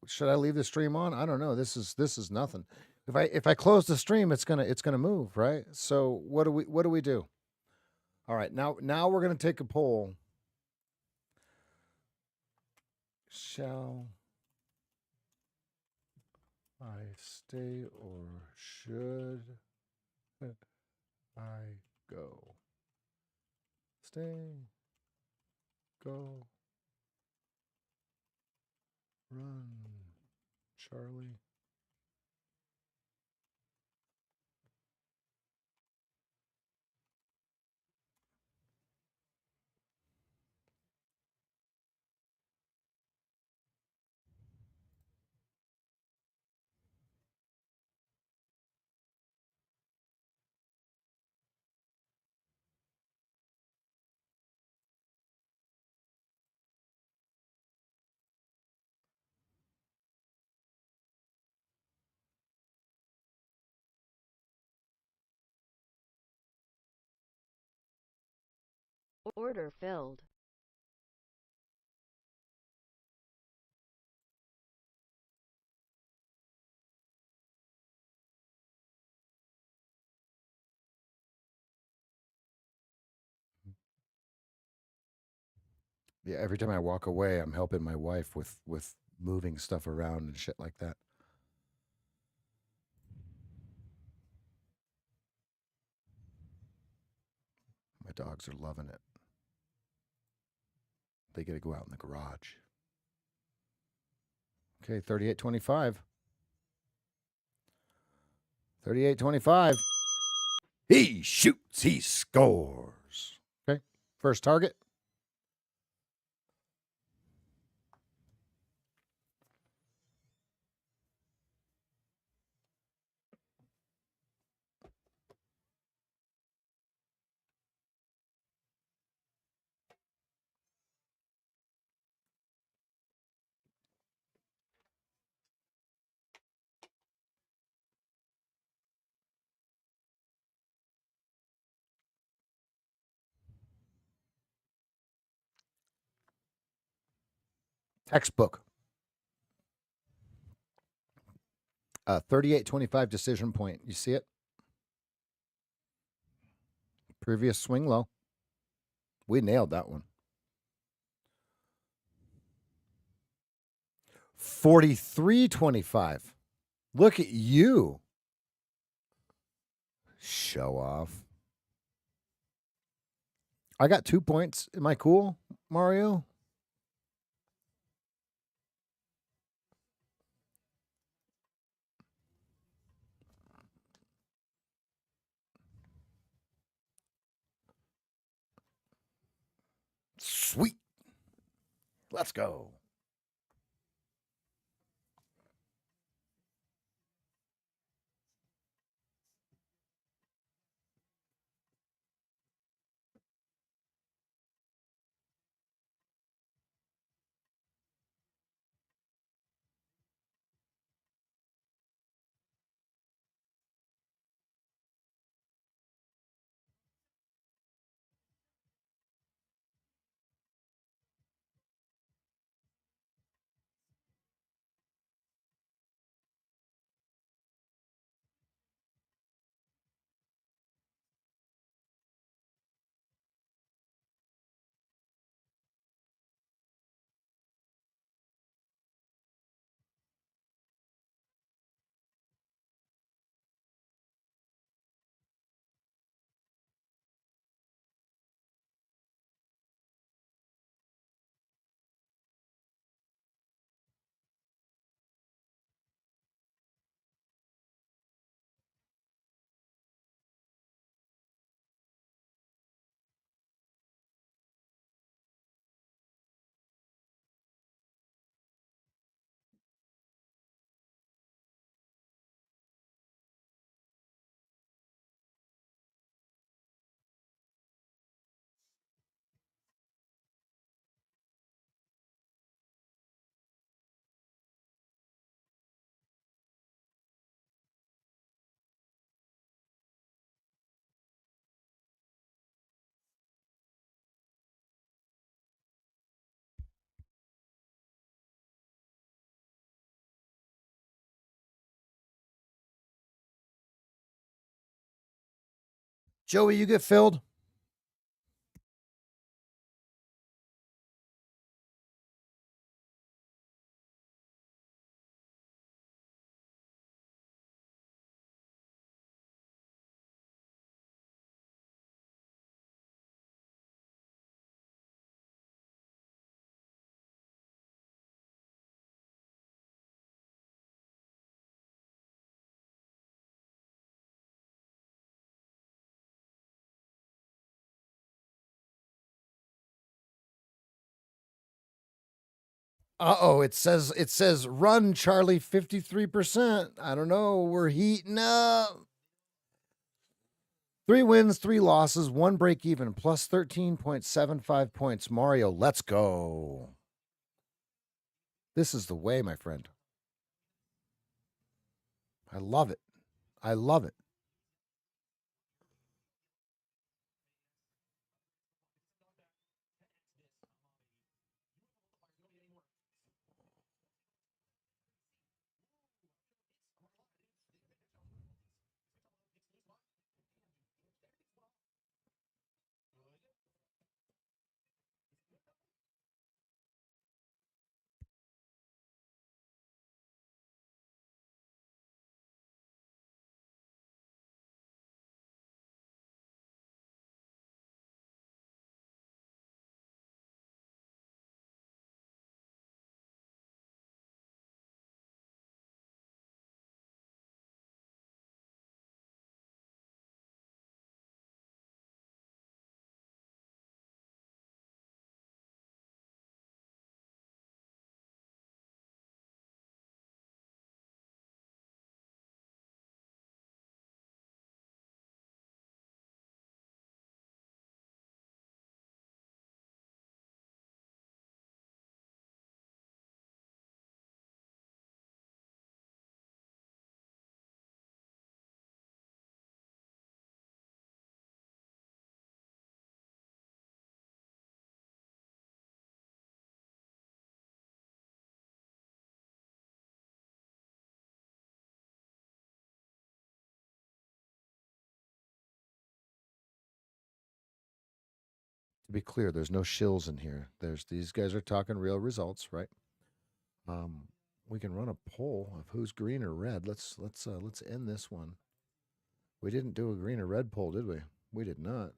Should I leave the stream on? I don't know. This is nothing. If I close the stream, it's gonna move, right? So what do we do? All right, now we're gonna take a poll. Shall I stay or should I go? Stay, go, run, Charlie. Order filled. Yeah, every time I walk away, I'm helping my wife with moving stuff around and shit like that. My dogs are loving it. They get to go out in the garage. Okay, 38-25. 38-25. He shoots, he scores. Okay, first target. Textbook. 38-25 decision point. You see it? Previous swing low. We nailed that one. 43-25. Look at you. Show off. I got 2 points. Am I cool, Mario? Sweet. Let's go. Joey, you get filled? Uh-oh, it says run, Charlie, 53%. I don't know. We're heating up. 3 wins, 3 losses, 1 break even, plus 13.75 points. Mario, let's go. This is the way, my friend. I love it. I love it. To be clear, there's no shills in here. These guys are talking real results, right? We can run a poll of who's green or red. Let's end this one. We didn't do a green or red poll, did we? We did not.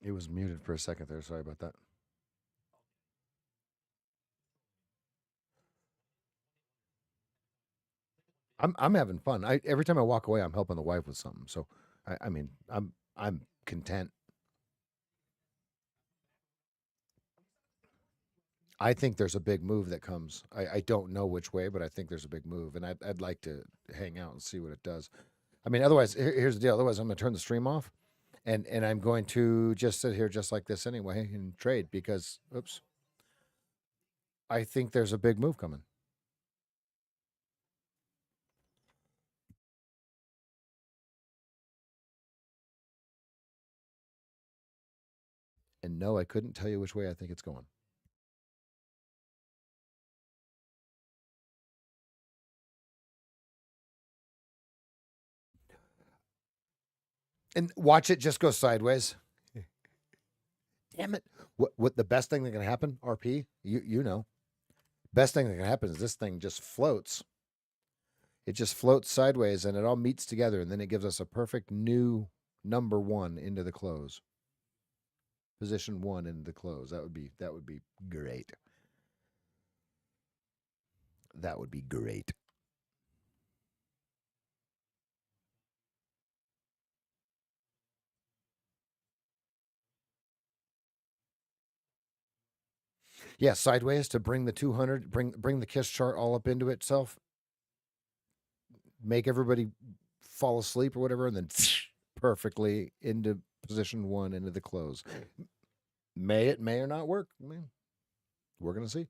It was muted for a second there. Sorry about that. I'm having fun. Every time I walk away, I'm helping the wife with something. So I mean, I'm content. I think there's a big move that comes. I don't know which way, but I think there's a big move, and I'd like to hang out and see what it does. I mean, otherwise, here's the deal. Otherwise, I'm going to turn the stream off, and I'm going to just sit here just like this anyway and trade because, oops, I think there's a big move coming. And no, I couldn't tell you which way I think it's going. And watch it just go sideways. Damn it. What the best thing that can happen, RP, you know. Best thing that can happen is this thing just floats. It just floats sideways and it all meets together and then it gives us a perfect new number 1 into the close. Position 1 into the close. That would be great. That would be great. Yeah, sideways to bring the 200, bring the kiss chart all up into itself. Make everybody fall asleep or whatever, and then perfectly into position 1 into the close. May or not work. I mean, we're gonna see.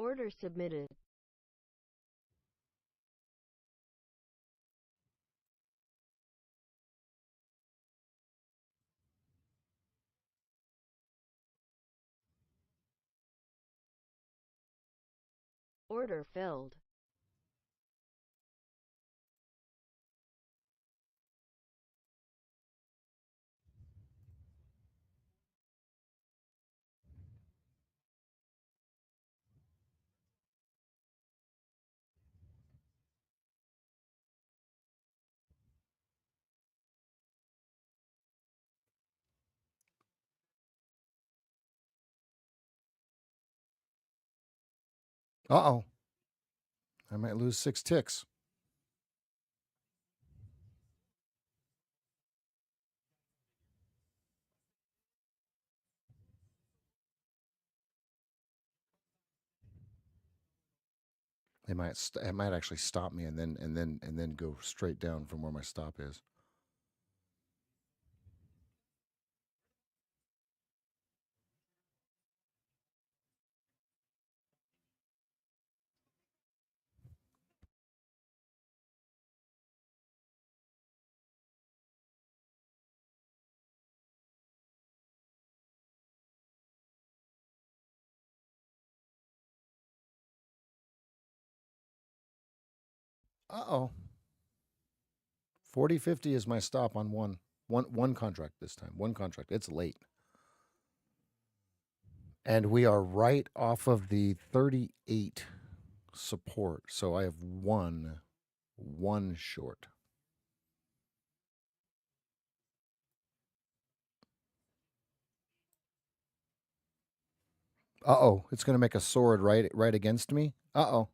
Order submitted. Order filled. Uh-oh. I might lose 6 ticks. It might actually stop me and then go straight down from where my stop is. Uh-oh. 40.50 is my stop on one contract this time. One contract. It's late. And we are right off of the 38 support. So I have one short. Uh-oh. It's going to make a sword right against me. Uh-oh.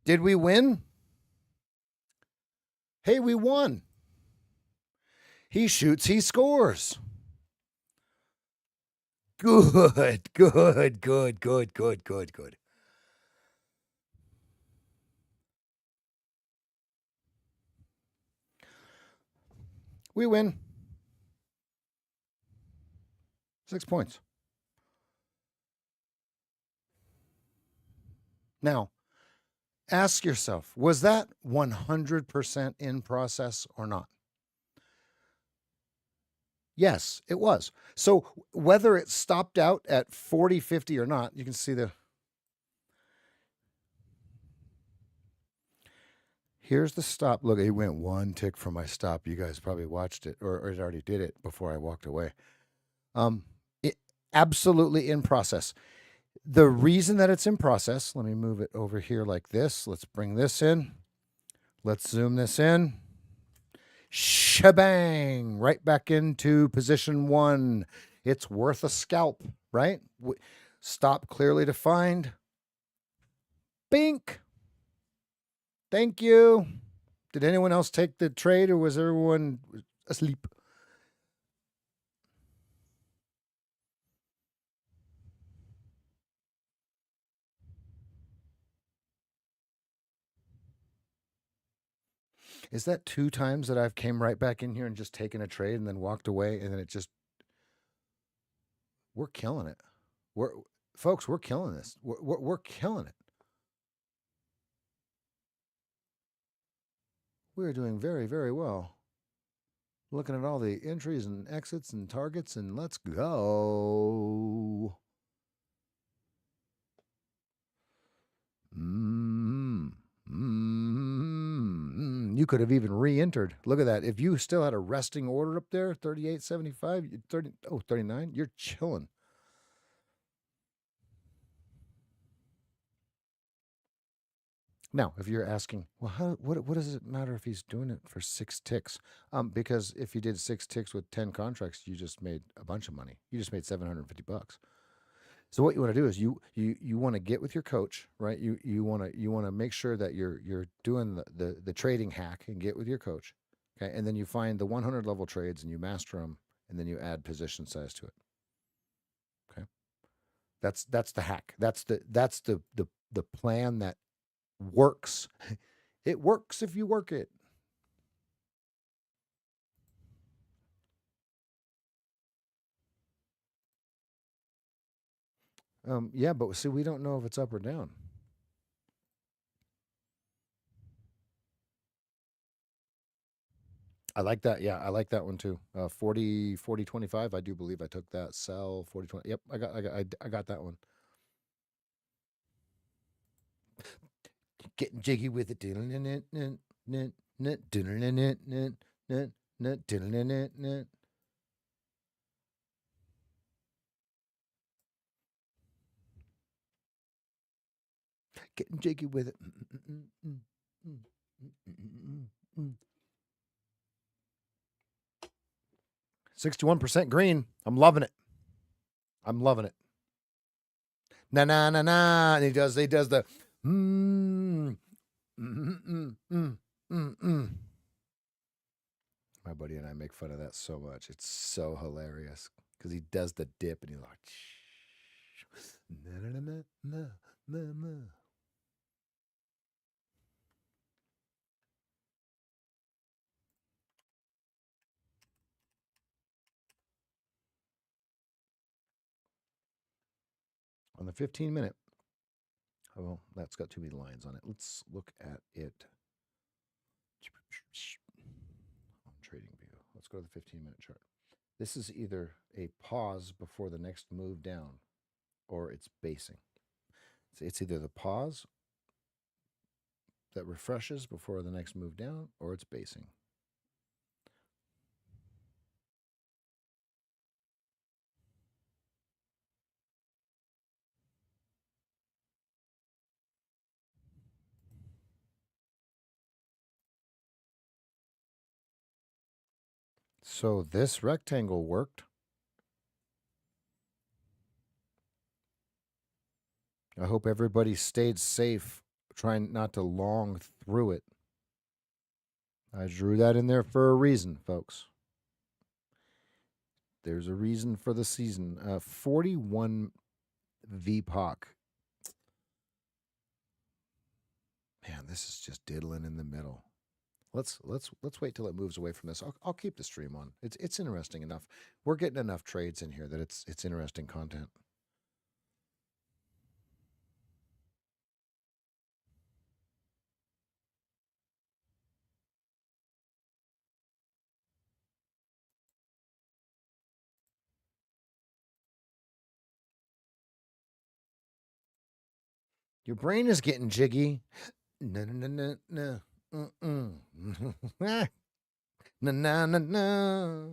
Did we win? Hey, we won. He shoots, he scores. Good, good, good, good, good, good, good. We win. 6 points. Now, ask yourself, was that 100% in process or not? Yes, it was. So whether it stopped out at 40, 50 or not, you can see here's the stop. Look, it went one tick from my stop. You guys probably watched it or it already did it before I walked away. It absolutely in process. The reason that it's in process, let me move it over here like this. Let's bring this in. Let's zoom this in. Shebang! Right back into position 1. It's worth a scalp, right? Stop clearly defined. Bink. Thank you. Did anyone else take the trade or was everyone asleep? Is that 2 times that I've came right back in here and just taken a trade and then walked away and then it just... We're killing it. Folks, we're killing this. We're killing it. We're doing very, very well. Looking at all the entries and exits and targets, and let's go. You could have even re-entered. Look at that. If you still had a resting order up there, 38.75, 39, you're chilling. Now, if you're asking, well, what does it matter if he's doing it for 6 ticks? Because if you did 6 ticks with 10 contracts, you just made a bunch of money. You just made $750. So what you want to do is you want to get with your coach, right? You want to make sure that you're doing the trading hack and get with your coach, okay? And then you find the 100 level trades and you master them, and then you add position size to it. Okay, that's the hack. That's the plan that works. It works if you work it. Yeah, but see, we don't know if it's up or down. I like that. Yeah, I like that one too. 40 25. I do believe I took that. Sell 40 20. Yep, I got that one. Getting jiggy with it. Getting jiggy with it. 61% green. I'm loving it. I'm loving it. Na na na na. And he does the My buddy and I make fun of that so much. It's so hilarious because he does the dip and he's like na na na na na na. On the 15-minute. Oh, well, that's got too many lines on it. Let's look at it on TradingView. Let's go to the 15-minute chart. This is either a pause before the next move down or it's basing. So it's either the pause that refreshes before the next move down or it's basing. So this rectangle worked. I hope everybody stayed safe trying not to long through it. I drew that in there for a reason, folks. There's a reason for the season. 41 VPOC. Man, this is just diddling in the middle. Let's wait till it moves away from this. I'll keep the stream on. It's interesting enough. We're getting enough trades in here that it's interesting content. Your brain is getting jiggy. No, no, no, no, no. No, no, no, no.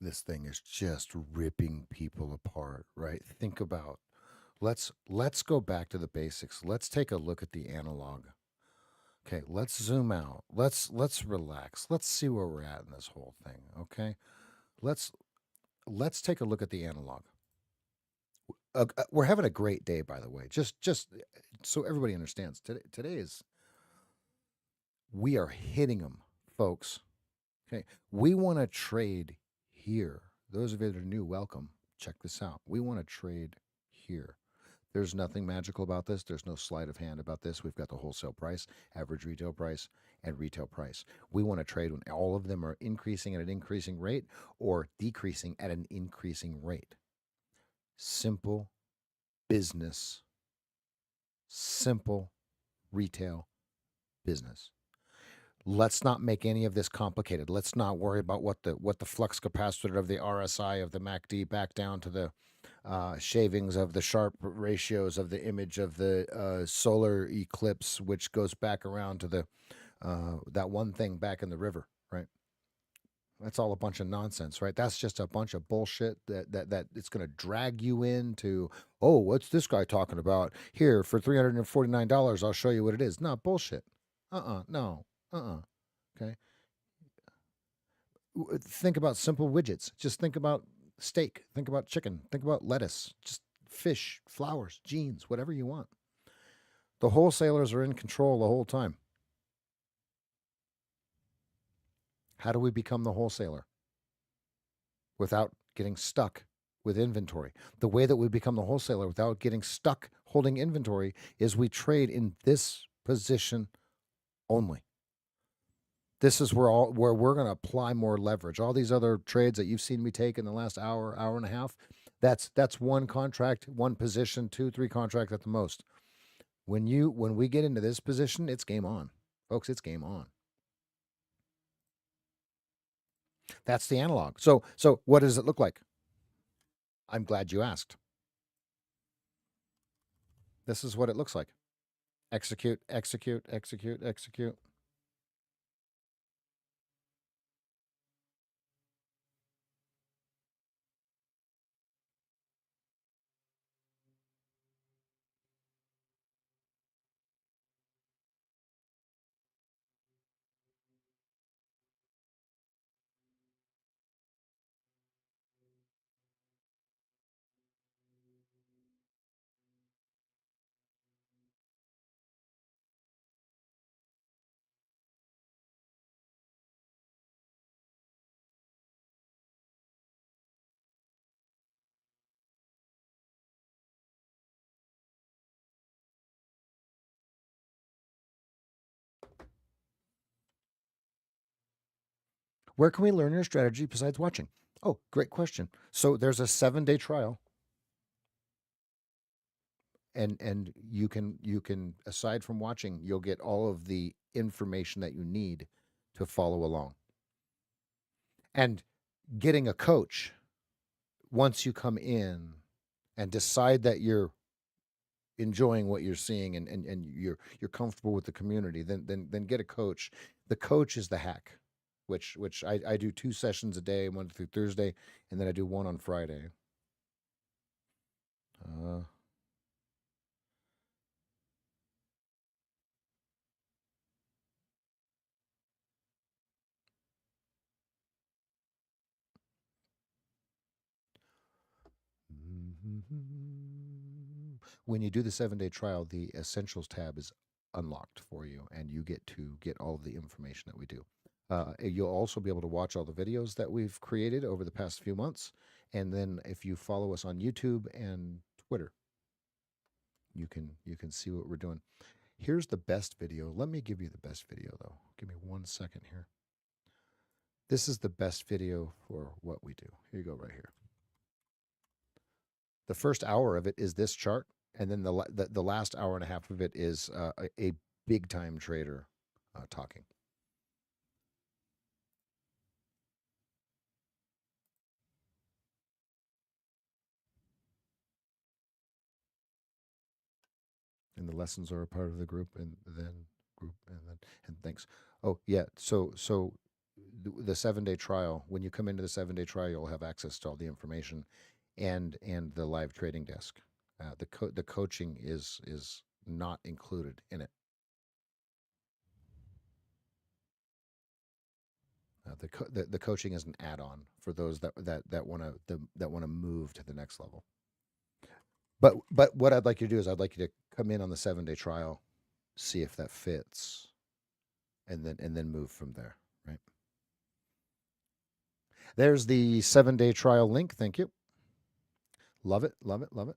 this thing is just ripping people apart, right? Think about let's go back to the basics. Let's take a look at the analog. Okay, let's zoom out. Let's relax. Let's see where we're at in this whole thing. Okay, let's take a look at the analog. We're having a great day, by the way. Just so everybody understands, today is we are hitting them, folks. Okay, we want to trade here. Those of you that are new, welcome. Check this out. We want to trade here. There's nothing magical about this. There's no sleight of hand about this. We've got the wholesale price, average retail price, and retail price. We want to trade when all of them are increasing at an increasing rate or decreasing at an increasing rate. Simple business, simple retail business. Let's not make any of this complicated. Let's not worry about what the flux capacitor of the RSI of the MACD back down to the shavings of the Sharp ratios of the image of the solar eclipse, which goes back around to the that one thing back in the river, right? That's all a bunch of nonsense, right? That's just a bunch of bullshit that it's going to drag you into. Oh, what's this guy talking about? Here for $349, I'll show you what it is. No, bullshit. No. Okay. Think about simple widgets. Just think about steak. Think about chicken. Think about lettuce. Just fish, flowers, jeans, whatever you want. The wholesalers are in control the whole time. How do we become the wholesaler without getting stuck with inventory? The way that we become the wholesaler without getting stuck holding inventory is we trade in this position only. This is where we're going to apply more leverage. All these other trades that you've seen me take in the last hour and a half, that's one contract, one position, 2-3 contracts at the most. When we get into this position, it's game on, folks. It's game on. That's the analog. So what does it look like? I'm glad you asked. This is what it looks like. Execute, execute, execute, execute. Where can we learn your strategy besides watching? Oh, great question. So there's a 7-day trial, and you can aside from watching, you'll get all of the information that you need to follow along. And getting a coach once you come in and decide that you're enjoying what you're seeing and you're comfortable with the community, then get a coach. The coach is the hack, which I do 2 sessions a day, Monday through Thursday, and then I do one on Friday. When you do the 7-day trial, the Essentials tab is unlocked for you, and you get to get all of the information that we do. You'll also be able to watch all the videos that we've created over the past few months. And then if you follow us on YouTube and Twitter, you can see what we're doing. Here's the best video. Let me give you the best video, though. Give me 1 second here. This is the best video for what we do. Here you go, right here. The first hour of it is this chart, and then the last hour and a half of it is a big time trader talking. And the lessons are a part of the group, and then thanks. Oh yeah, so the 7-day trial. When you come into the 7-day trial, you'll have access to all the information, and the live trading desk. The coaching is not included in it. The coaching is an add-on for those that want to move to the next level. But what I'd like you to do is I'd like you to come in on the 7-day trial, see if that fits, and then move from there. Right. There's the 7-day trial link. Thank you. Love it, love it, love it.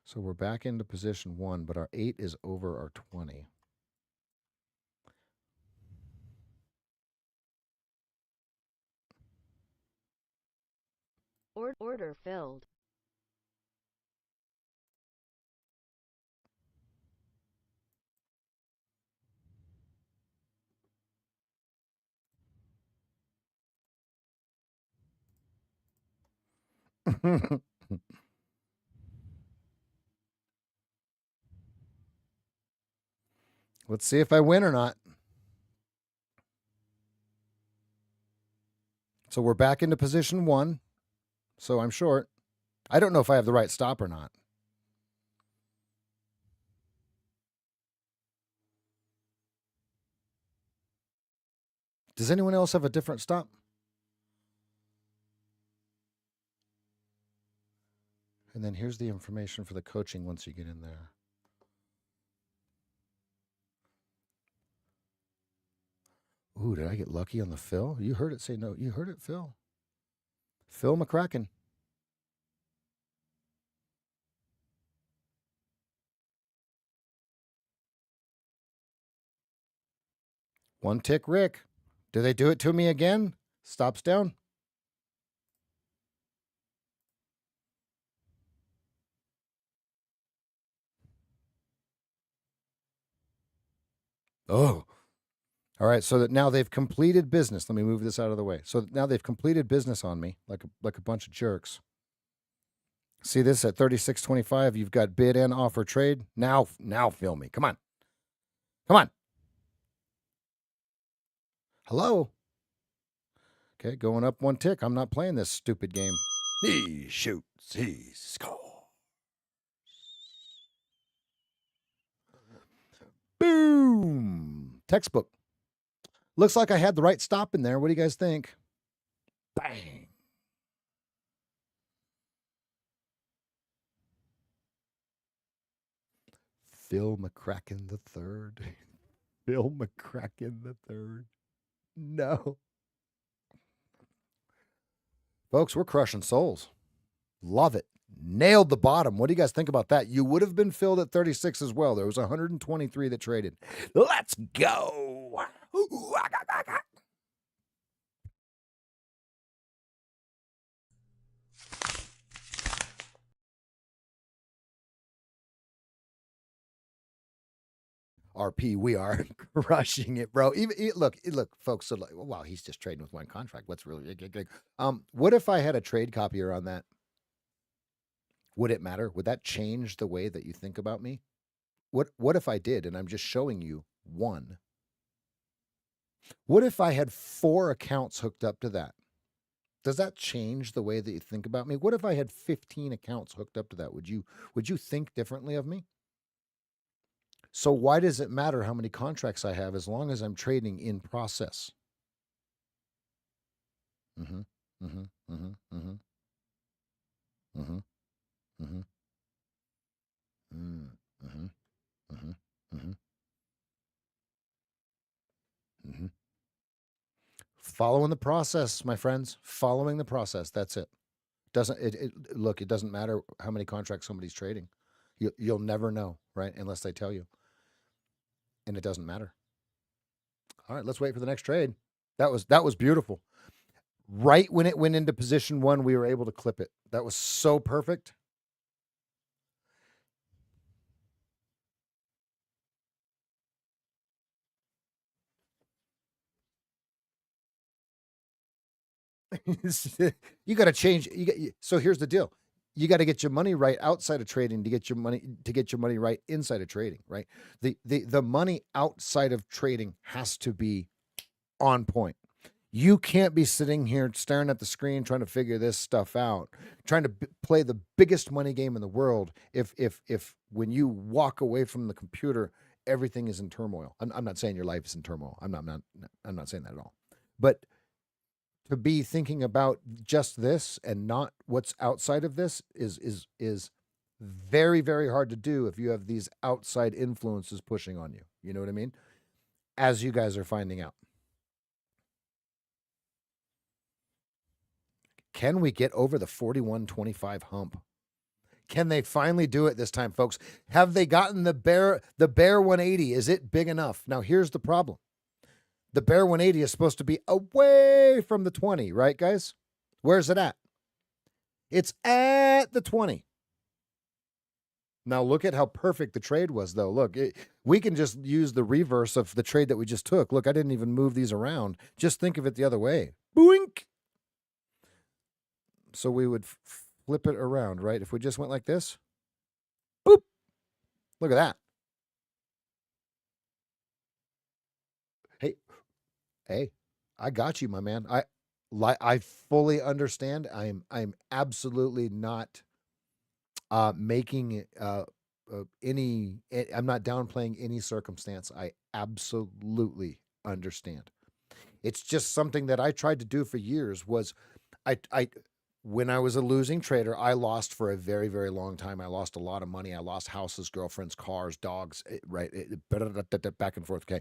So we're back into position 1, but our 8 is over our 20. Order filled. Let's see if I win or not. So we're back into position 1. So I'm short. I don't know if I have the right stop or not. Does anyone else have a different stop? And then here's the information for the coaching once you get in there. Ooh, did I get lucky on the Phil? You heard it say no. You heard it, Phil. Phil McCracken. One tick, Rick. Do they do it to me again? Stops down. Oh. All right, so that now they've completed business. Let me move this out of the way. So now they've completed business on me like a bunch of jerks. See this at 36.25. You've got bid and offer trade. Now fill me. Come on. Come on. Hello. Okay, going up 1 tick. I'm not playing this stupid game. He shoots, he scores. Boom. Textbook. Looks like I had the right stop in there. What do you guys think? Bang. Phil McCracken the third. Phil McCracken the third. No. Folks, we're crushing souls. Love it. Nailed the bottom. What do you guys think about that? You would have been filled at 36 as well. There was 123 that traded. Let's go. RP, we are crushing it, bro. Look, folks. So like, wow, he's just trading with 1 contract. What's really what if I had a trade copier on that? Would it matter? Would that change the way that you think about me? What if I did, and I'm just showing you 1? What if I had 4 accounts hooked up to that? Does that change the way that you think about me? What if I had 15 accounts hooked up to that? Would you think differently of me? So why does it matter how many contracts I have as long as I'm trading in process? Mm-hmm. Mm-hmm. Mm-hmm. Mm-hmm. Mm-hmm. Mm-hmm. Mm-hmm. Mm-hmm. Mm-hmm. Mm-hmm. Following the process, my friends. Following the process. That's it. Look, it doesn't matter how many contracts somebody's trading. You'll never know, right? Unless they tell you. And it doesn't matter. All right, let's wait for the next trade. That was beautiful. Right when it went into position 1, we were able to clip it. That was so perfect. You got to change. So here's the deal. You got to get your money right outside of trading to get your money right inside of trading, right? The money outside of trading has to be on point. You can't be sitting here staring at the screen trying to figure this stuff out, trying to play the biggest money game in the world if when you walk away from the computer, everything is in turmoil. I'm not saying your life is in turmoil. I'm not saying that at all. But to be thinking about just this and not what's outside of this is very, very hard to do if you have these outside influences pushing on you. You know what I mean? As you guys are finding out. Can we get over the 41.25 hump? Can they finally do it this time, folks? Have they gotten the bear 180? Is it big enough? Now, here's the problem. The bear 180 is supposed to be away from the 20, right, guys? Where's it at? It's at the 20. Now, look at how perfect the trade was, though. Look, we can just use the reverse of the trade that we just took. Look, I didn't even move these around. Just think of it the other way. Boink! So we would flip it around, right? If we just went like this, boop. Look at that. Hey, I got you, my man. I fully understand. I'm absolutely not making any. I'm not downplaying any circumstance. I absolutely understand. It's just something that I tried to do for years. Was I when I was a losing trader, I lost for a very, very long time. I lost a lot of money. I lost houses, girlfriends, cars, dogs, right? Back and forth. Okay.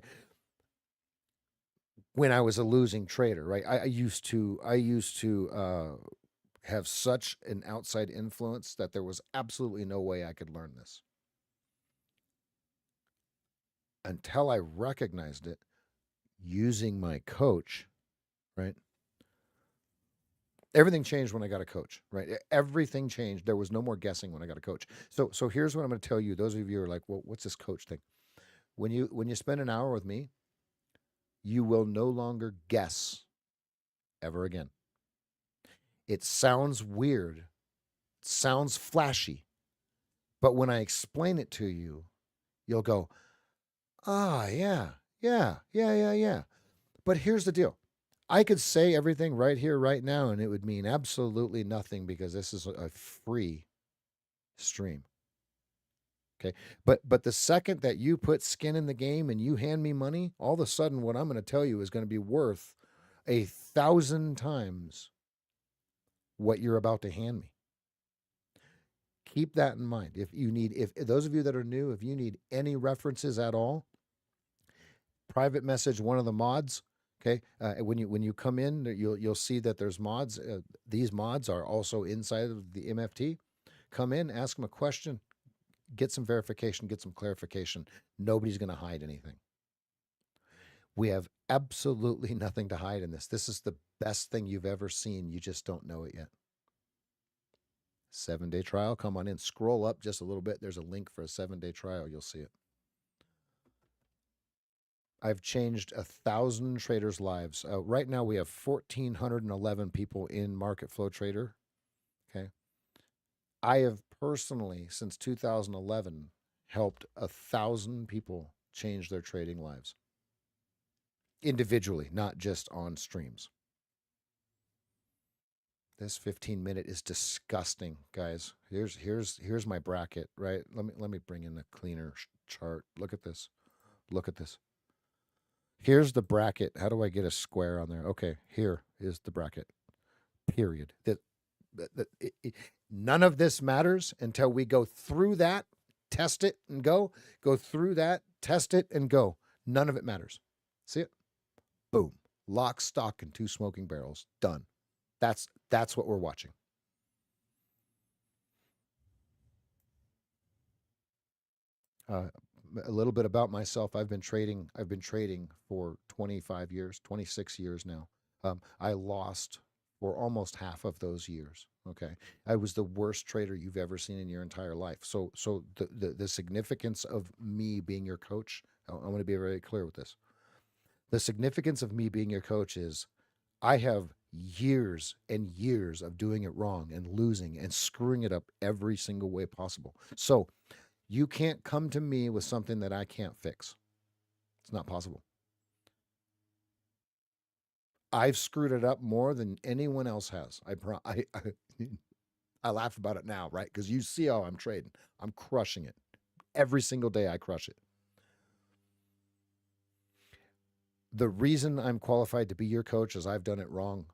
When I was a losing trader, right? I used to have such an outside influence that there was absolutely no way I could learn this until I recognized it using my coach, right? Everything changed when I got a coach, right? Everything changed. There was no more guessing when I got a coach. So here's what I'm going to tell you. Those of you who are like, well, what's this coach thing? When you spend an hour with me, you will no longer guess ever again. It sounds weird. It sounds flashy. But when I explain it to you, you'll go, yeah. But here's the deal. I could say everything right here, right now, and it would mean absolutely nothing because this is a free stream. Okay. But the second that you put skin in the game and you hand me money, all of a sudden what I'm going to tell you is going to be worth 1,000 times what you're about to hand me. Keep that in mind. If those of you that are new, if you need any references at all, private message one of the mods. Okay, when you come in, you'll see that there's mods. These mods are also inside of the MFT. Come in, ask them a question, get some verification, get some clarification. Nobody's going to hide anything. We have absolutely nothing to hide in this. This is the best thing you've ever seen. You just don't know it yet. 7-day trial. Come on in. Scroll up just a little bit. There's a link for a 7-day trial. You'll see it. I've changed 1,000 traders' lives. Right now, we have 1,411 people in Market Flow Trader. Okay. I have personally, since 2011, helped 1,000 people change their trading lives. Individually, not just on streams. This 15-minute is disgusting, guys. Here's my bracket, right? Let me bring in a cleaner chart. Look at this. Look at this. Here's the bracket. How do I get a square on there? Okay, here is the bracket. Period. None of this matters until we go through that, test it, and go. Go through that, test it, and go. None of it matters. See it? Boom. Lock, stock, and 2 smoking barrels. Done. That's what we're watching. A little bit about myself. I've been trading for 25 years, 26 years now. I lost for almost half of those years. Okay. I was the worst trader you've ever seen in your entire life. So the significance of me being your coach, I want to be very clear with this. The significance of me being your coach is I have years and years of doing it wrong and losing and screwing it up every single way possible. So you can't come to me with something that I can't fix. It's not possible. I've screwed it up more than anyone else has. I laugh about it now, right? Because you see how I'm trading. I'm crushing it. Every single day I crush it. The reason I'm qualified to be your coach is I've done it wrong.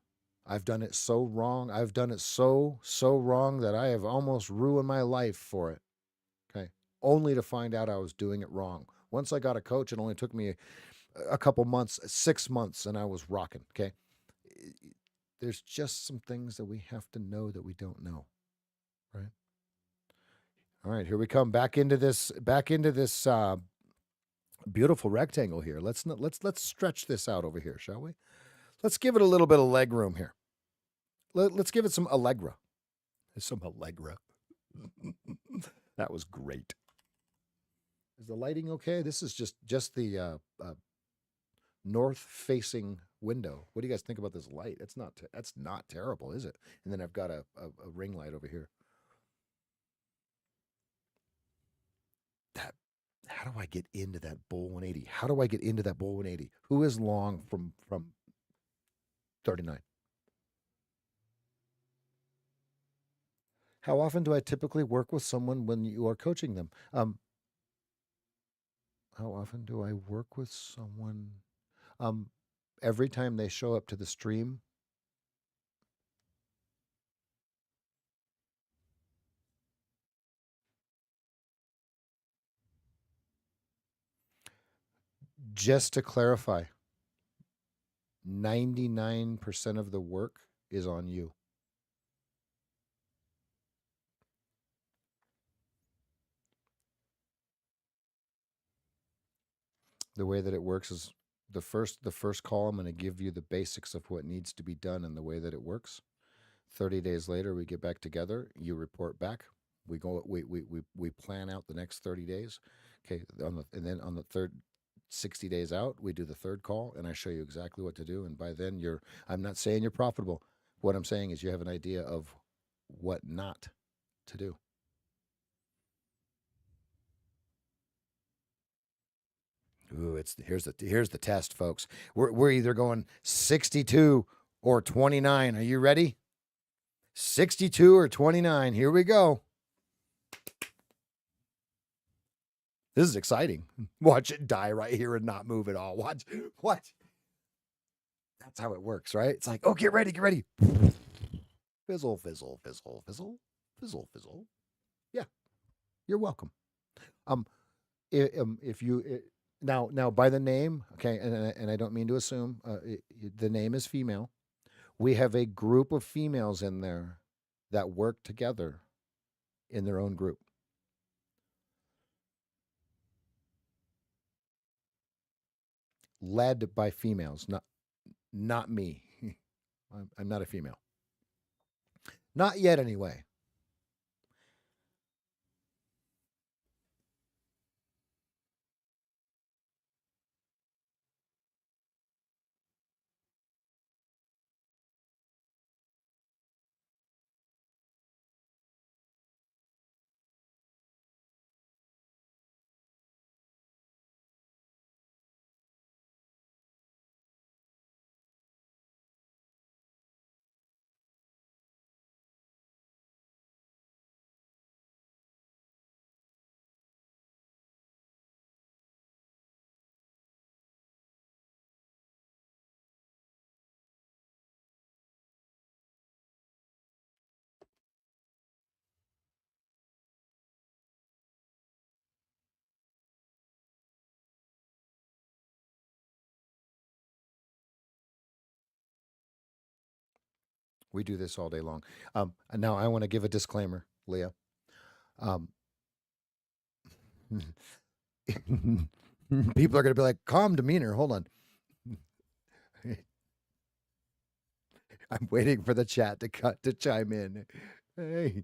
I've done it so wrong. I've done it so wrong that I have almost ruined my life for it. Okay. Only to find out I was doing it wrong. Once I got a coach, it only took me a couple months, 6 months, and I was rocking. Okay. There's just some things that we have to know that we don't know. Right. All right, here we come back into this beautiful rectangle here. Let's stretch this out over here, shall we? Let's give it a little bit of leg room here. Let's give it some Allegra. Some Allegra. That was great. Is the lighting okay? This is just the north-facing window. What do you guys think about this light? That's not terrible, is it? And then I've got a ring light over here. How do I get into that bull 180? How do I get into that bull 180? Who is long from 39? How often do I typically work with someone when you are coaching them? How often do I work with someone? Every time they show up to the stream. Just to clarify, 99% of the work is on you. The way that it works is the first call, I'm going to give you the basics of what needs to be done and the way that it works. 30 days later, we get back together. You report back. We plan out the next 30 days. Okay, and then on the third 60 days out, we do the third call, and I show you exactly what to do. And by then, I'm not saying you're profitable. What I'm saying is you have an idea of what not to do. Ooh, here's the test, folks. We're either going 62 or 29. Are you ready? 62 or 29. Here we go. This is exciting. Watch it die right here and not move at all. Watch. That's how it works, right? It's like, oh, get ready. Fizzle, fizzle, fizzle, fizzle, fizzle, fizzle. Yeah, you're welcome. If you now by the name, okay, and I don't mean to assume the name is female. We have a group of females in there that work together in their own group. Led by females, not me. I'm not a female. Not yet, anyway. We do this all day long. And now I want to give a disclaimer, Leah. People are going to be like, calm demeanor. Hold on. I'm waiting for the chat to chime in. Hey.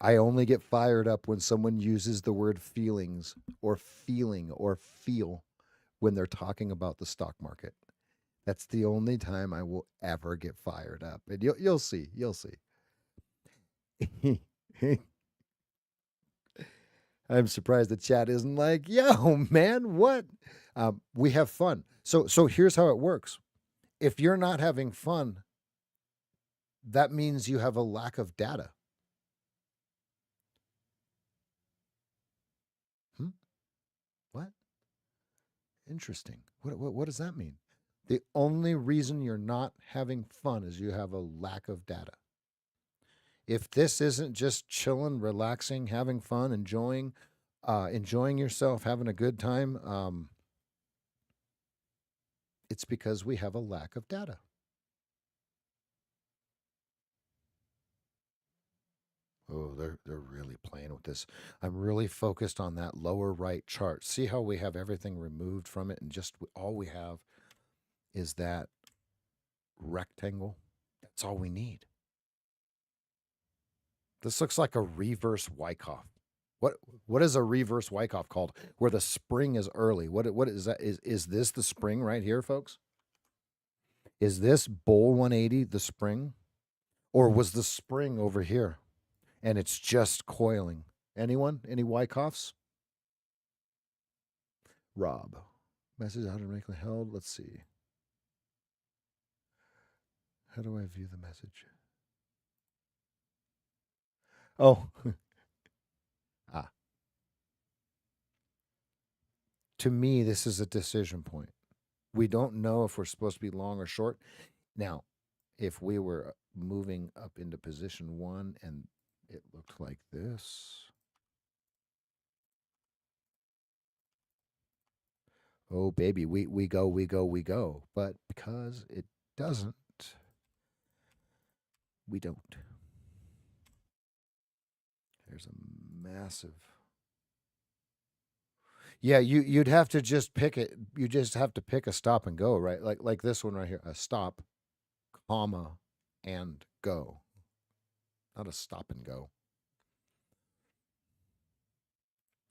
I only get fired up when someone uses the word feelings or feeling or feel when they're talking about the stock market. That's the only time I will ever get fired up. And you'll see. You'll see. I'm surprised the chat isn't like, yo, man, what? We have fun. So here's how it works. If you're not having fun, that means you have a lack of data. What? Interesting. What does that mean? The only reason you're not having fun is you have a lack of data. If this isn't just chilling, relaxing, having fun, enjoying yourself, having a good time, it's because we have a lack of data. Oh, they're really playing with this. I'm really focused on that lower right chart. See how we have everything removed from it, and just all we have is that rectangle. That's all we need. This looks like a reverse Wyckoff. What is a reverse Wyckoff called? Where the spring is early. What is that? Is this the spring right here, folks? Is this bull 180 the spring, or was the spring over here, and it's just coiling? Anyone? Any Wyckoffs? Rob, message automatically held. Let's see. How do I view the message? Oh, ah. To me, this is a decision point. We don't know if we're supposed to be long or short. Now, if we were moving up into position 1 and it looked like this. Oh, baby, we go. But because it doesn't, we don't. There's a massive. Yeah, you'd have to just pick it. You just have to pick a stop and go, right? Like this one right here, a stop, comma, and go. Not a stop and go.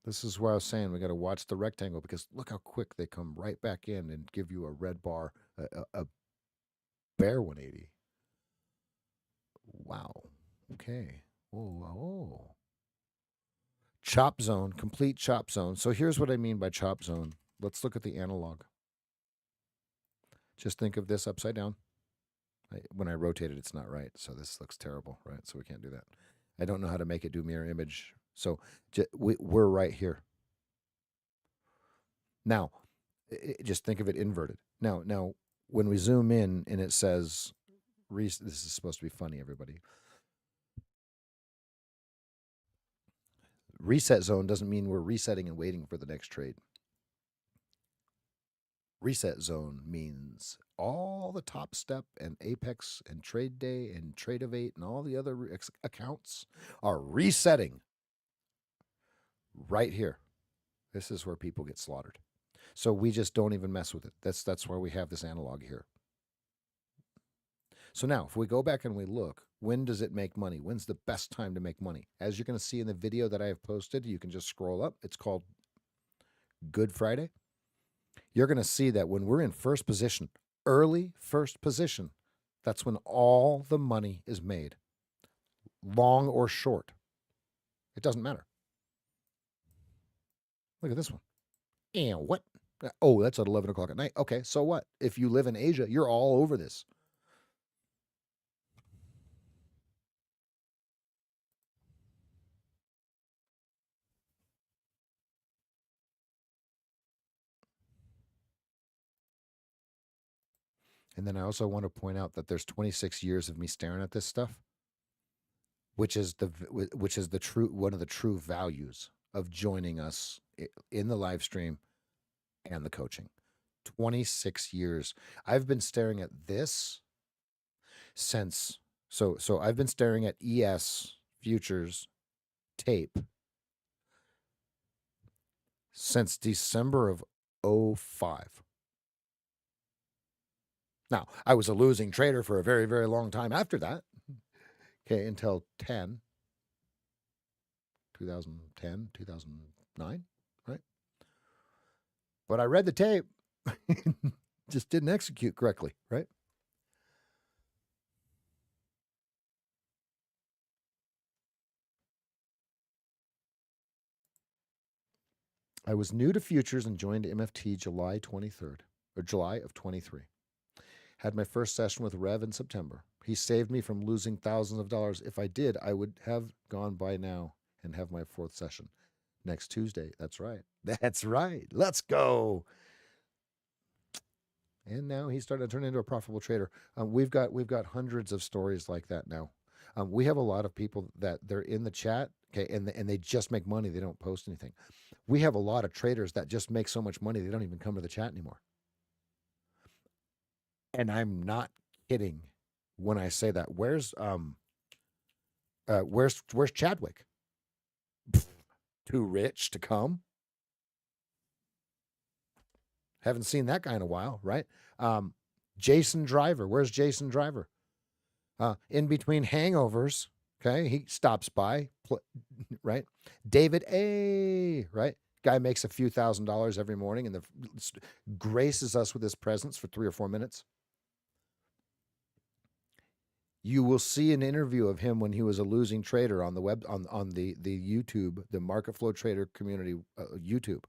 This is where I was saying we got to watch the rectangle, because look how quick they come right back in and give you a red bar, a bear 180. Wow. Okay. Oh. Chop zone, complete chop zone. So here's what I mean by chop zone. Let's look at the analog. Just think of this upside down. When I rotate it, it's not right. So this looks terrible, right? So we can't do that. I don't know how to make it do mirror image. So we're right here. Now, just think of it inverted. Now, when we zoom in and it says, this is supposed to be funny, everybody. Reset zone doesn't mean we're resetting and waiting for the next trade. Reset zone means all the top step and apex and trade day and trade of 8 and all the other accounts are resetting right here. This is where people get slaughtered. So we just don't even mess with it. That's why we have this analog here. So now, if we go back and we look, when does it make money? When's the best time to make money? As you're going to see in the video that I have posted, you can just scroll up. It's called Good Friday. You're going to see that when we're in first position, early first position, that's when all the money is made. Long or short, it doesn't matter. Look at this one. And what? Oh, that's at 11 o'clock at night. Okay, so what? If you live in Asia, you're all over this. And then I also want to point out that there's 26 years of me staring at this stuff, which is the true one of the true values of joining us in the live stream and the coaching. 26 years. I've been staring at this since so I've been staring at ES futures tape since December of 05. Now, I was a losing trader for a very, very long time after that. Okay, until 2010, 2009, right? But I read the tape, just didn't execute correctly, right? I was new to futures and joined MFT July 23rd, or July of 23. Had my first session with Rev in September. He saved me from losing thousands of dollars. If I did, I would have gone by now and have my fourth session next Tuesday. That's right. That's right. Let's go. And now he's starting to turn into a profitable trader. We've got hundreds of stories like that now. We have a lot of people that they're in the chat, okay, and they just make money. They don't post anything. We have a lot of traders that just make so much money they don't even come to the chat anymore. And I'm not kidding when I say that. Where's Chadwick? Too rich to come? Haven't seen that guy in a while, right? Jason Driver. Where's Jason Driver? In between hangovers, okay, he stops by, right? David A, right? Guy makes a few $1,000s every morning and graces us with his presence for 3 or 4 minutes. You will see an interview of him when he was a losing trader on the web on the YouTube, the Market Flow Trader community YouTube,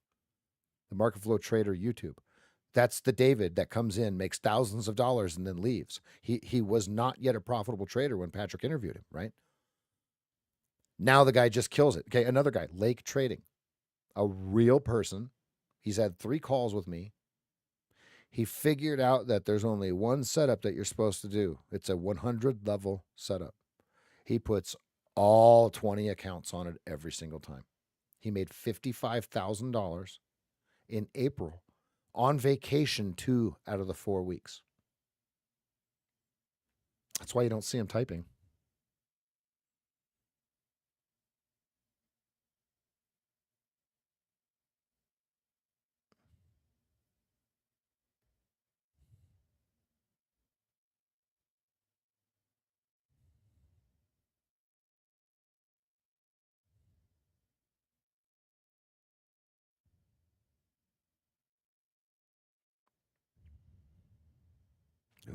the Market Flow Trader YouTube. That's the David that comes in, makes thousands of dollars, and then leaves. He was not yet a profitable trader when Patrick interviewed him, right? Now the guy just kills it. Okay, another guy, Lake Trading, a real person. He's had 3 calls with me. He figured out that there's only one setup that you're supposed to do. It's a 100 level setup. He puts all 20 accounts on it every single time. He made $55,000 in April on vacation 2 out of the 4 weeks. That's why you don't see him typing.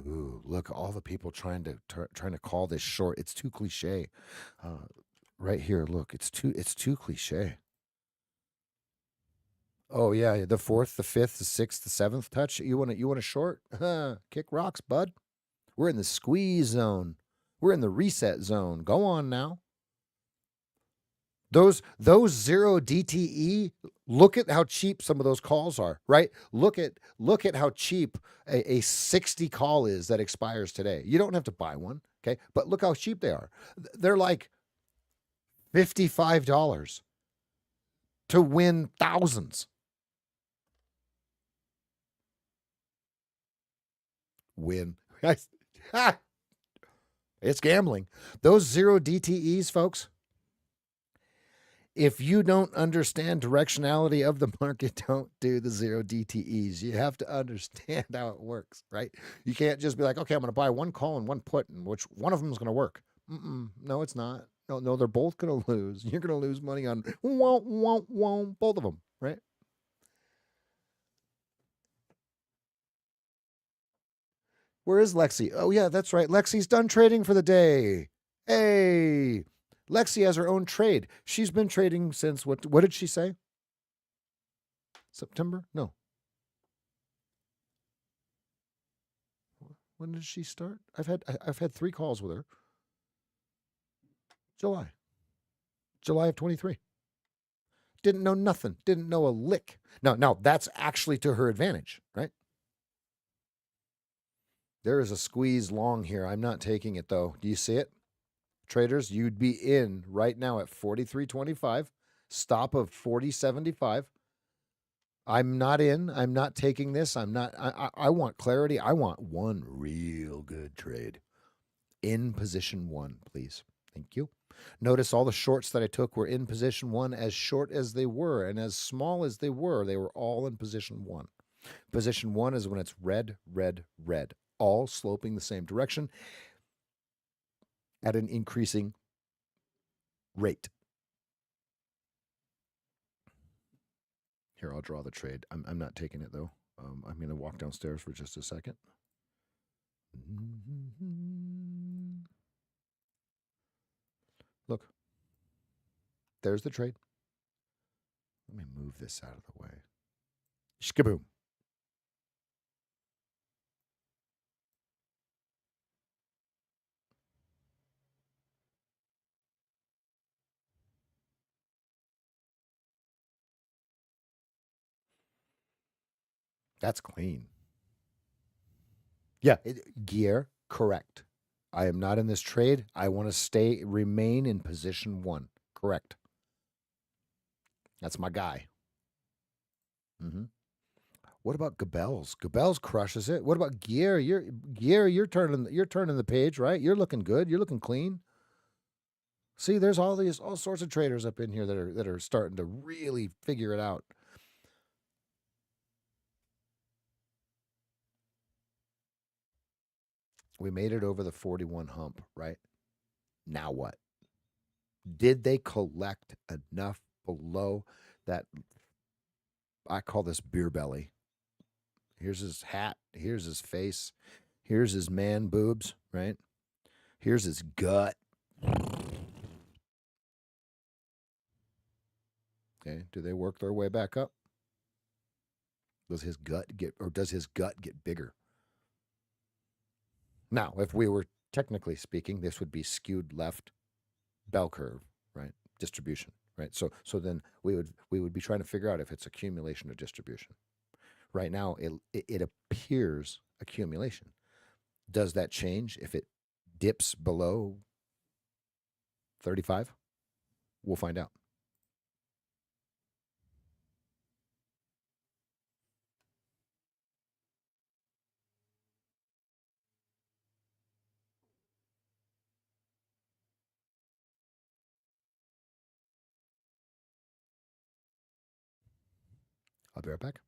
Ooh, look, all the people trying to call this short. It's too cliche. Right here, look, it's too cliche. Oh yeah, the 4th, the 5th, the 6th, the 7th touch. You want to short? Kick rocks, bud. We're in the squeeze zone. We're in the reset zone. Go on now. Those 0 DTE, look at how cheap some of those calls are, right? Look at how cheap a 60 call is that expires today. You don't have to buy one, okay? But look how cheap they are. They're like $55 to win thousands. Win. It's gambling. Those 0 DTEs, folks, if you don't understand directionality of the market, don't do the 0 DTEs. You have to understand how it works, right? You can't just be like, okay, I'm going to buy one call and one put, and which one of them is going to work. No, it's not. No, they're both going to lose. You're going to lose money on both of them, right? Where is Lexi? Oh, yeah, that's right. Lexi's done trading for the day. Hey, Lexi has her own trade. She's been trading since what did she say? September? No. When did she start? I've had 3 calls with her. July of 23. Didn't know nothing. Didn't know a lick. Now that's actually to her advantage, right? There is a squeeze long here. I'm not taking it though. Do you see it? Traders, you'd be in right now at 43.25, stop of 40.75. I'm not in. I'm not taking this. I want clarity. I want one real good trade. In position 1, please. Thank you. Notice all the shorts that I took were in position 1, as short as they were and as small as they were all in position 1. Position 1 is when it's red, red, red, all sloping the same direction at an increasing rate. Here, I'll draw the trade. I'm not taking it though. I'm going to walk downstairs for just a second. Look, there's the trade. Let me move this out of the way. Shkaboom. That's clean. Yeah, gear, correct. I am not in this trade. I want to remain in position 1. Correct. That's my guy. Mm-hmm. What about Gabels? Gabels crushes it. What about Gear? You're turning the page, right? You're looking good. You're looking clean. See, there's all sorts of traders up in here that are starting to really figure it out. We made it over the 41 hump, right? Now what? Did they collect enough below that? I call this beer belly. Here's his hat. Here's his face. Here's his man boobs, right? Here's his gut. Okay. Do they work their way back up? Does his gut get bigger? Now, if we were technically speaking, this would be skewed left bell curve, right? Distribution, right? So then we would be trying to figure out if it's accumulation or distribution. Right now, it appears accumulation. Does that change if it dips below 35? We'll find out. I'll be right back.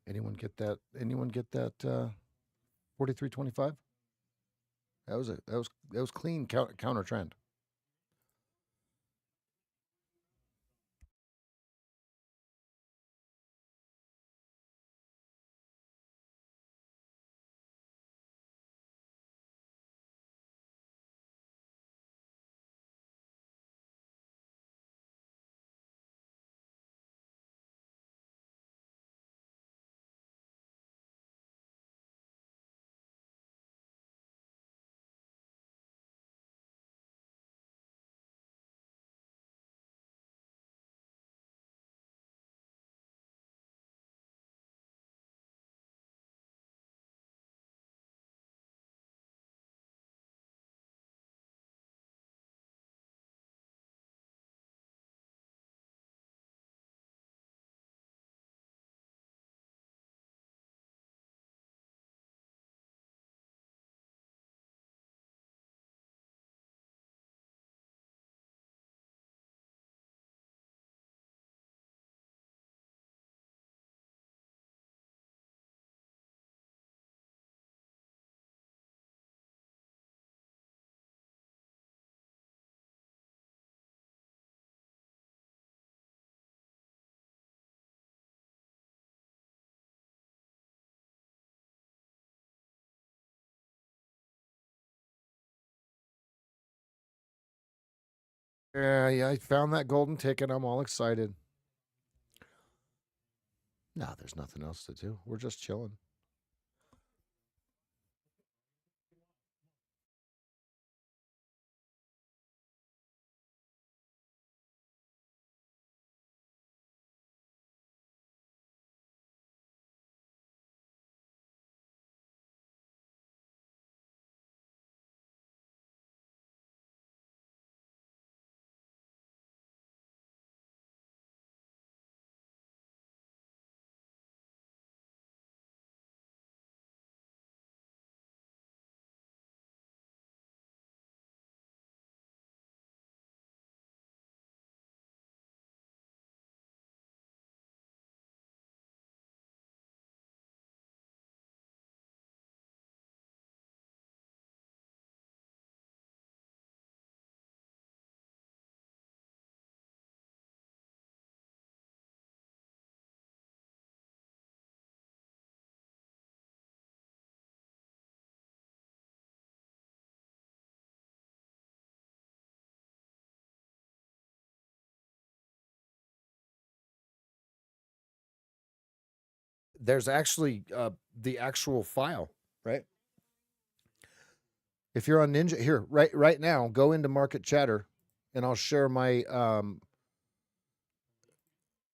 Anyone get that? Anyone get that? 43.25. That was clean counter trend. Yeah, I found that golden ticket. I'm all excited. No, there's nothing else to do. We're just chilling. There's actually the actual file, right? If you're on Ninja here, right now, go into Market Chatter, and I'll share my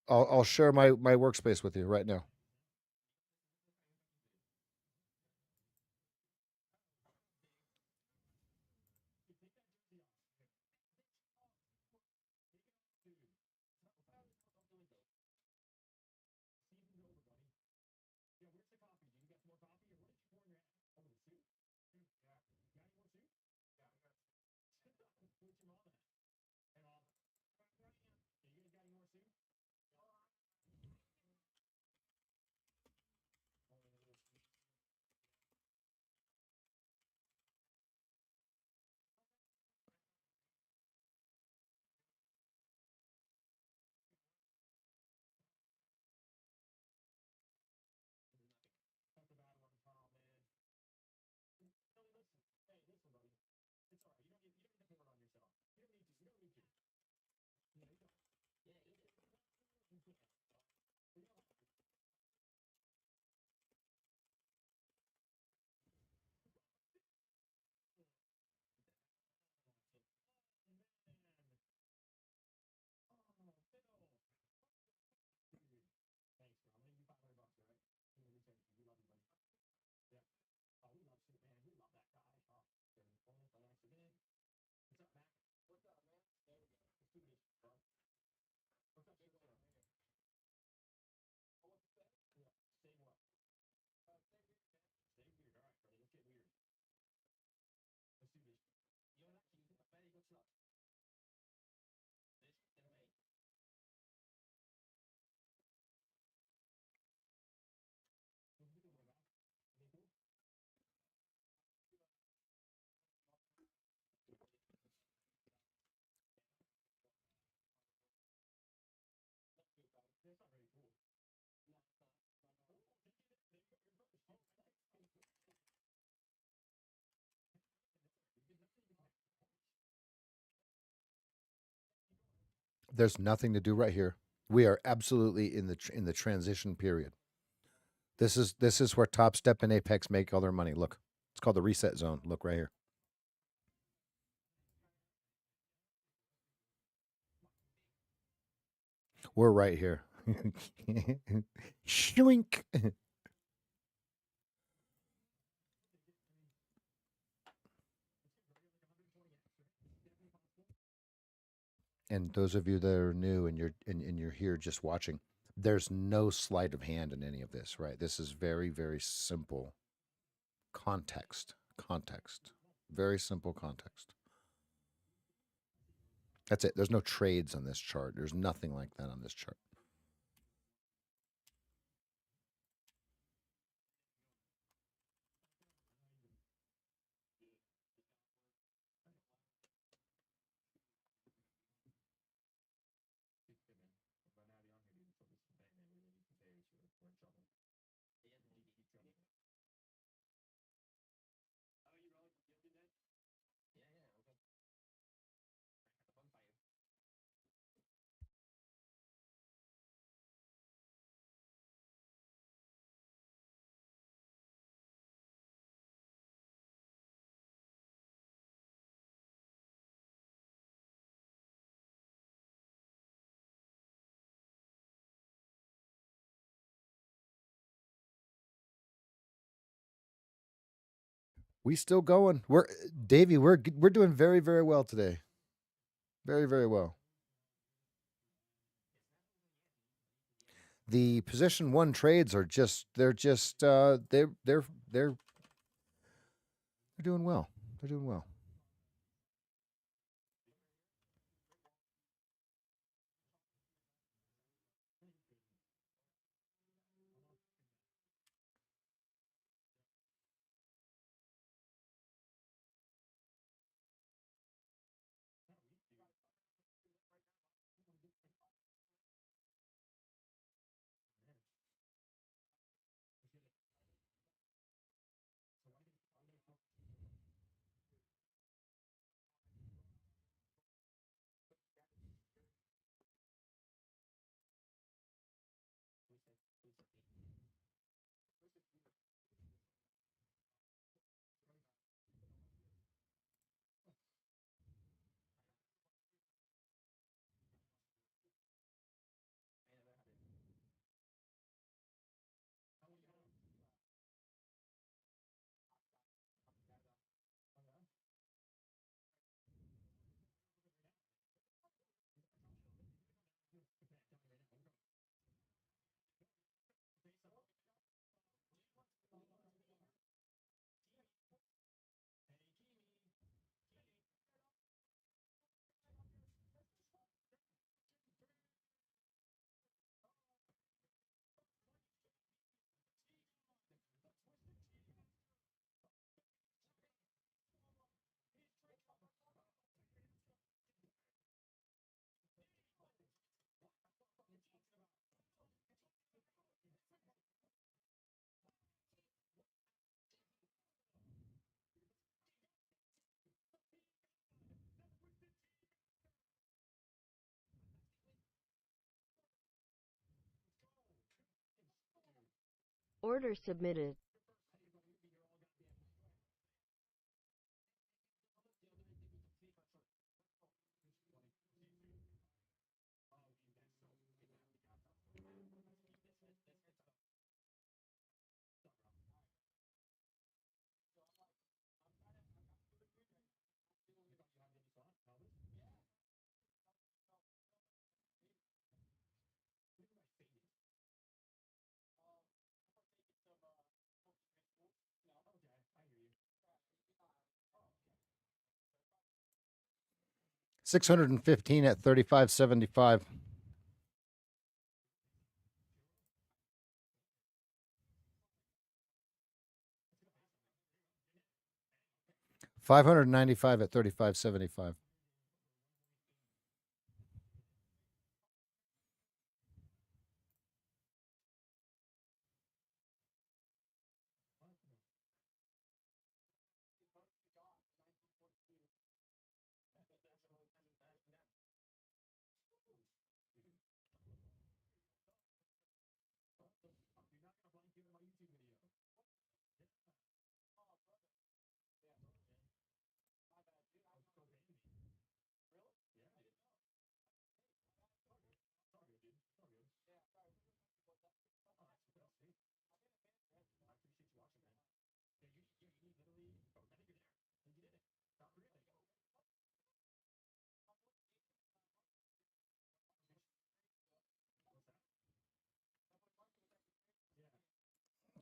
I'll share my workspace with you right now. There's nothing to do right here. We are absolutely in the transition period. This is where Top Step and Apex make all their money. Look, it's called the reset zone. Look right here. We're right here. Shwink. And those of you that are new and you're here just watching, there's no sleight of hand in any of this, right? This is very, very simple context. Context. Very simple context. That's it. There's no trades on this chart. There's nothing like that on this chart. We still going. We're Davey. We're doing very, very well today. Very, very well. The position one trades are they're doing well. They're doing well. Order submitted. $615 at 35.75. $595 at 35.75.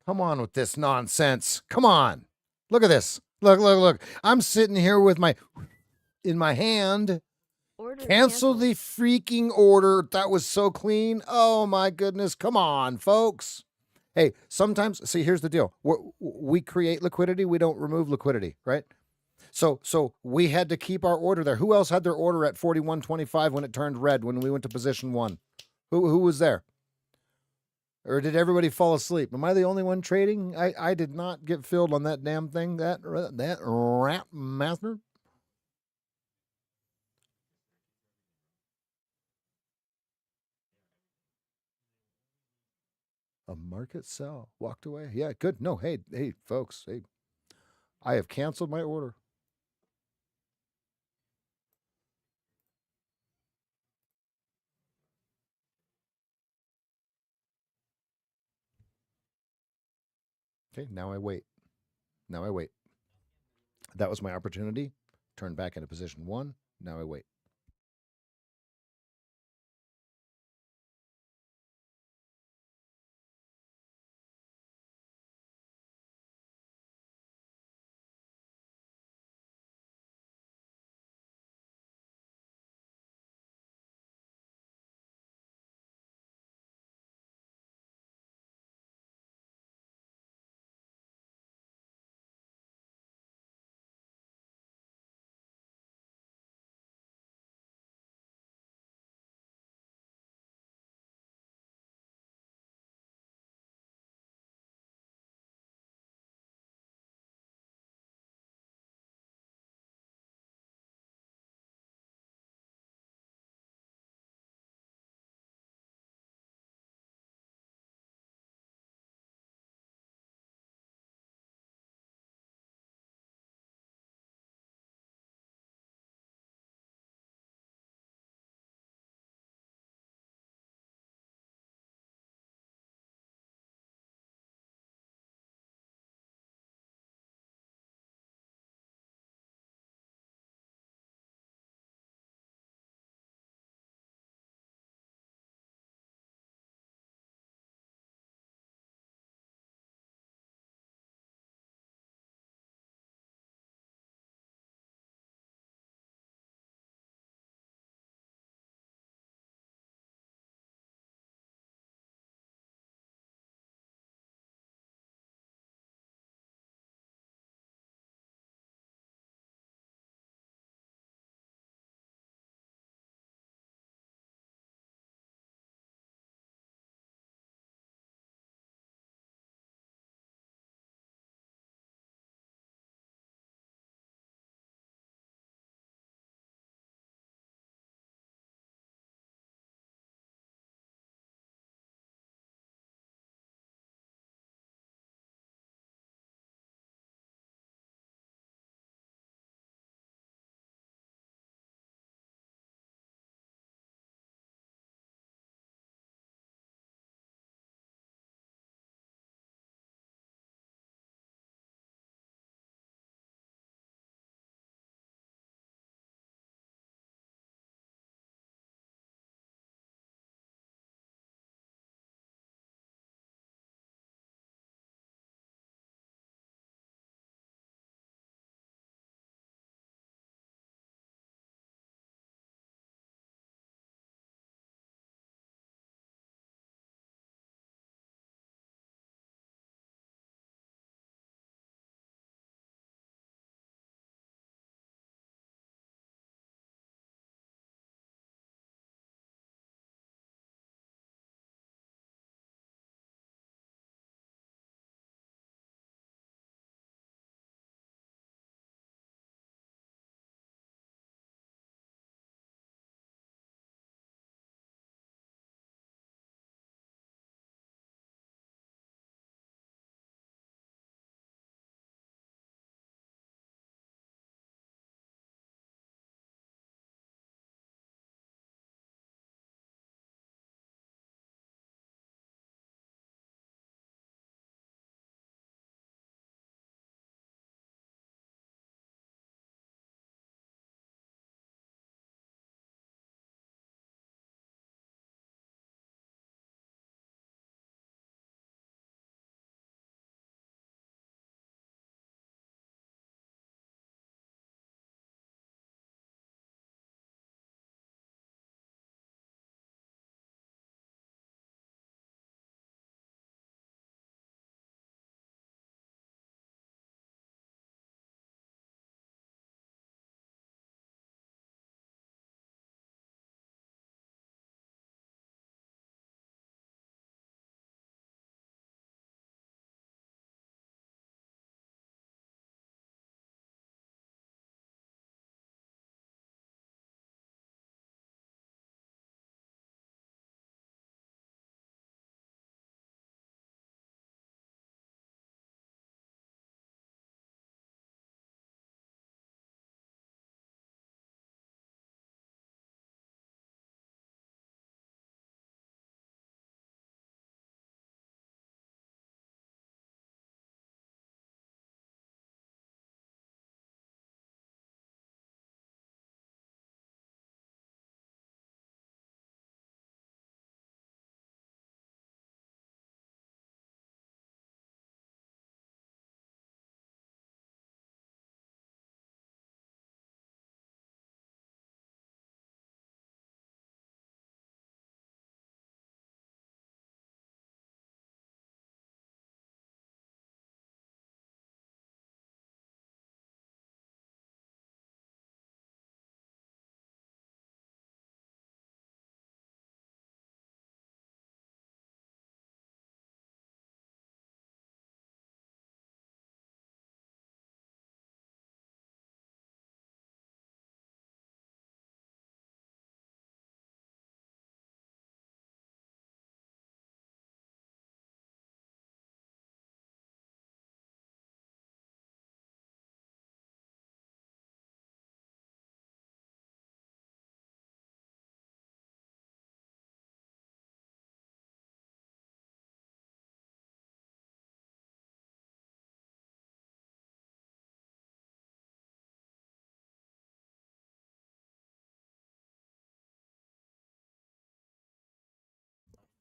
Come on with this nonsense. Come on. Look at this. Look. I'm sitting here with my in my hand. Order Cancel canceled. the freaking order. That was so clean. Oh my goodness. Come on, folks. Hey, sometimes, see, here's the deal. We create liquidity. We don't remove liquidity, right? So we had to keep our order there. Who else had their order at 41.25 when it turned red when we went to position 1? Who was there? Or did everybody fall asleep? Am I the only one trading? I did not get filled on that damn thing. That rat master. A market sell. Walked away. Yeah, good. No, hey, folks. Hey, I have canceled my order. Okay, now I wait. That was my opportunity. Turned back into position 1. Now I wait.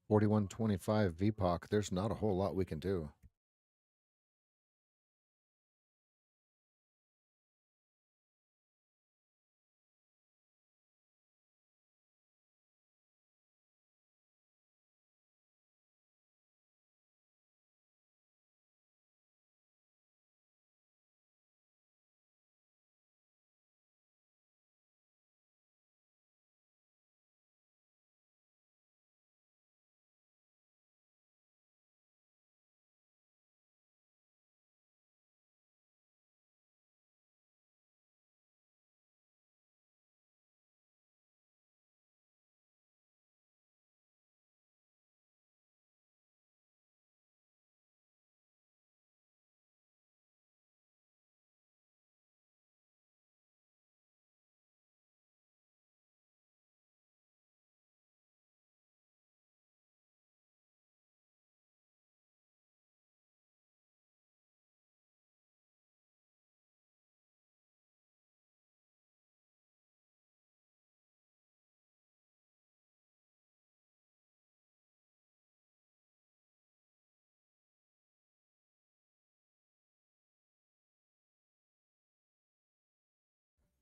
4125 VPOC. There's not a whole lot we can do.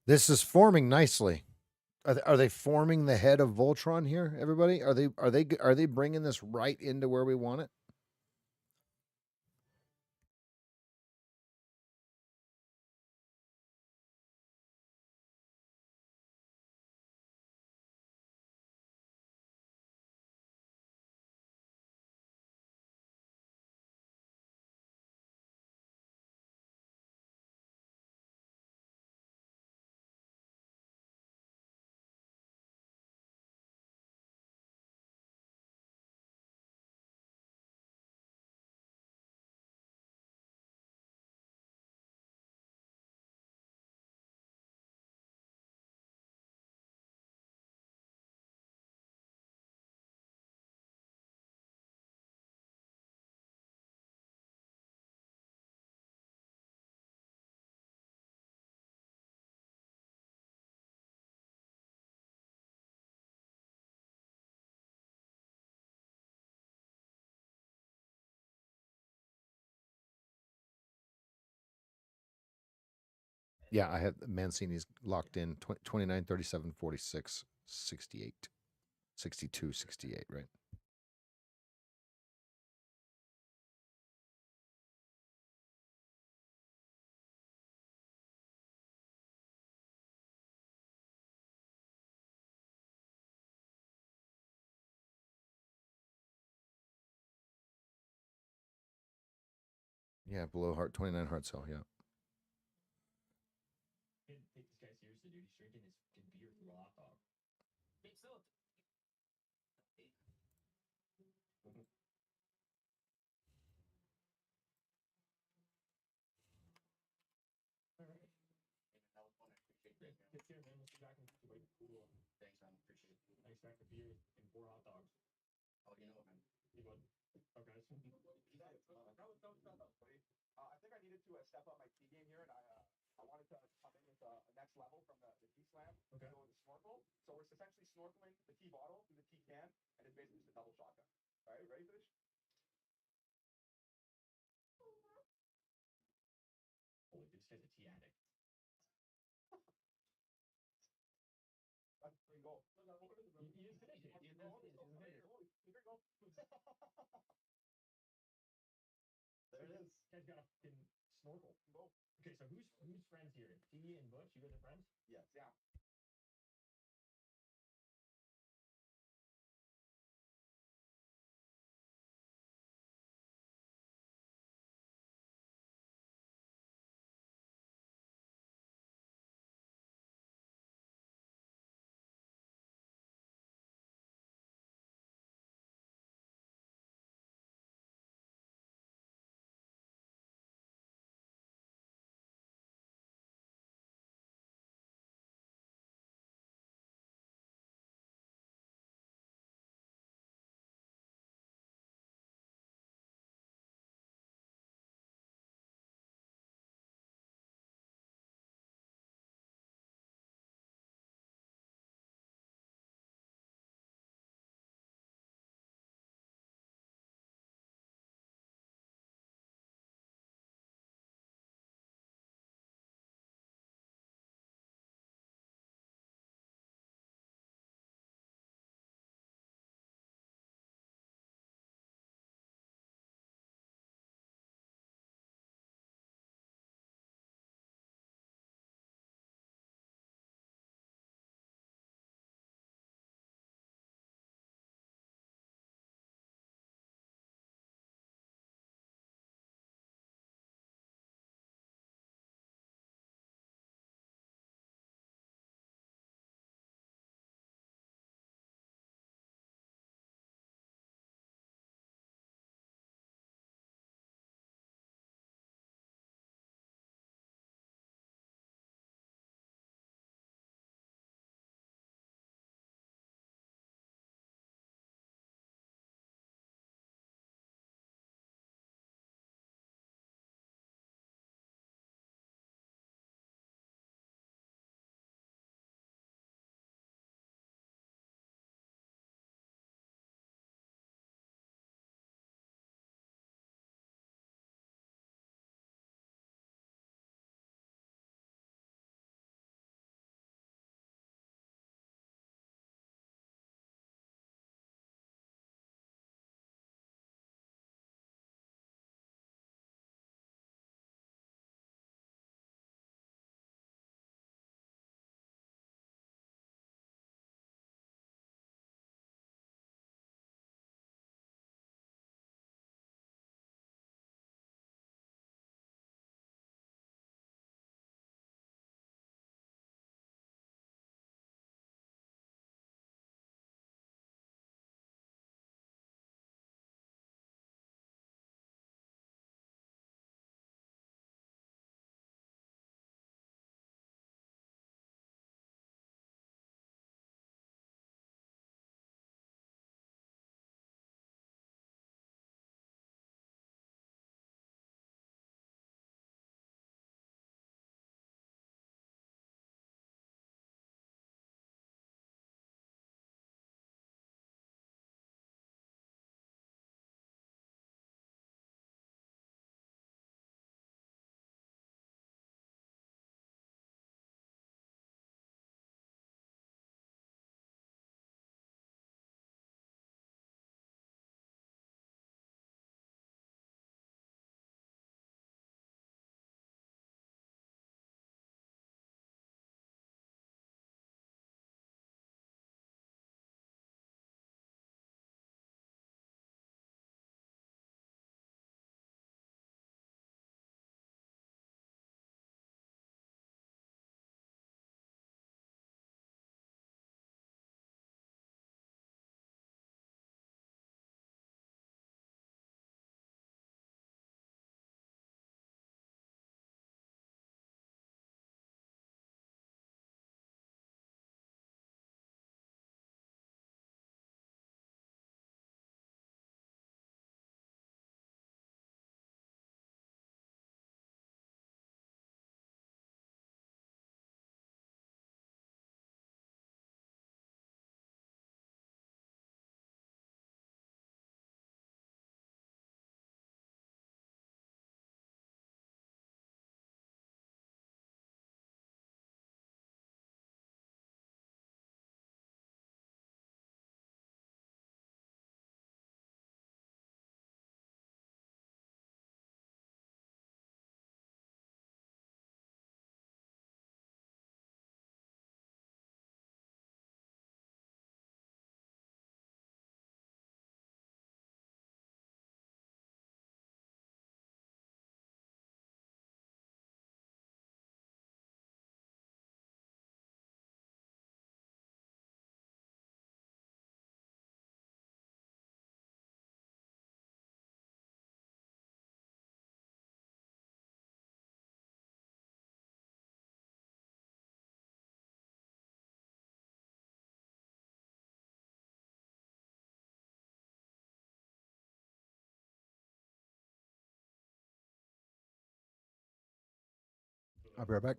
This is forming nicely. Are they forming the head of Voltron here, everybody? Are they bringing this right into where we want it? Yeah, I have Mancini's locked in 29, 37, 46, 68, 62, 68, right? Yeah, below heart 29 heart cell, yeah. Take this guy seriously, dude. He's drinking his fucking beer through a hot dog. Take care, man. We'll see you back in cool. Thanks, man. Appreciate it. Thanks, back for beer and 4 hot dogs. Oh, you know what, man. You bud. Okay. That was buddy. I think I needed to step up my tee game here, and I wanted to come in with a next level from the tee slam. Okay. Go with the snorkel. So we're essentially snorkeling the tee bottle through the tee can, and it's basically just a double shotgun. All right, ready for this? Holy, this guy's a tea addict. That's three goal. You didn't finish it. You didn't finish it. Here we go. There it is. Guy's got a fucking snorkel. Go. Okay, so who's friends here? T and Butch, you guys are friends? Yes. Yeah. I'll be right back.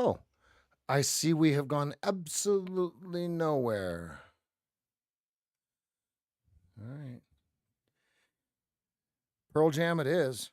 Oh, I see we have gone absolutely nowhere. All right. Pearl Jam it is.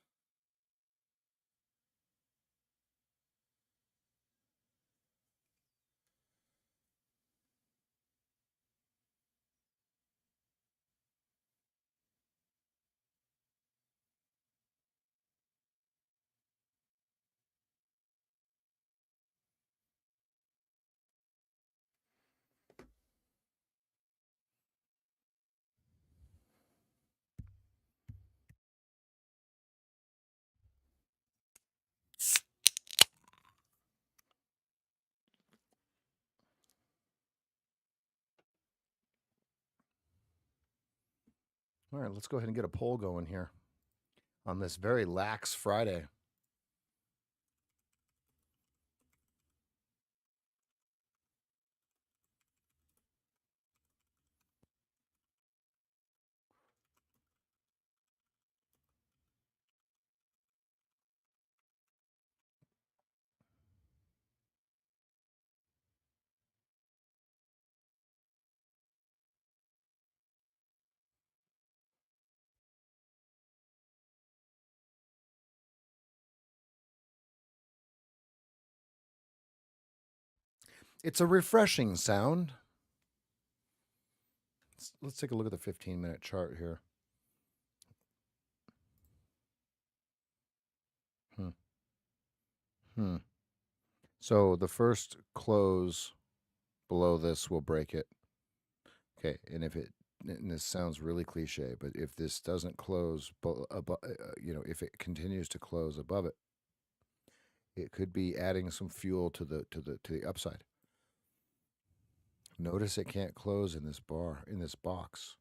All right, let's go ahead and get a poll going here on this very lax Friday. It's a refreshing sound. Let's take a look at the 15-minute chart here. Hmm. Hmm. So the first close below this will break it. Okay, and and this sounds really cliche, but if this doesn't close, if it continues to close above it, it could be adding some fuel to the upside. Notice it can't close in this box.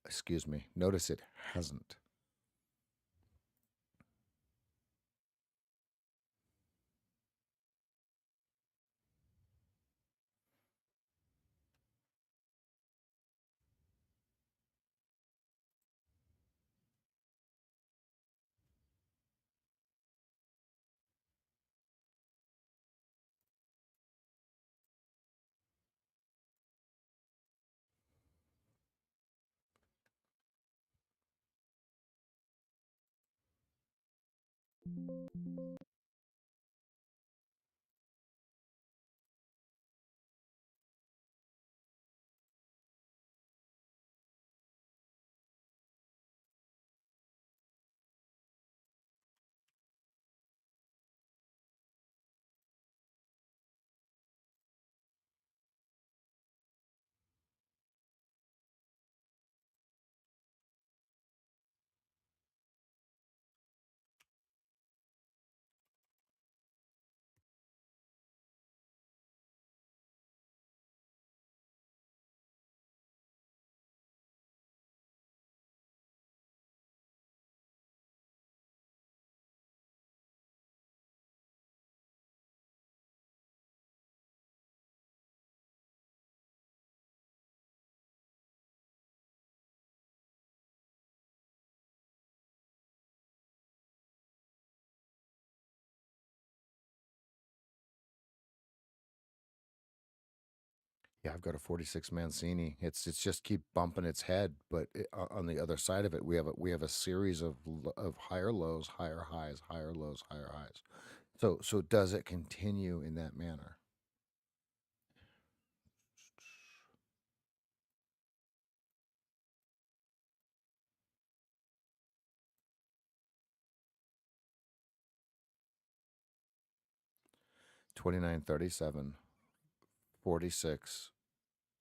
Excuse me. Notice it hasn't. Yeah, I've got a 46 Mancini. It's just keep bumping its head, but on the other side of it, we have a series of higher lows, higher highs, higher lows, higher highs. So does it continue in that manner? 29, 37, 46,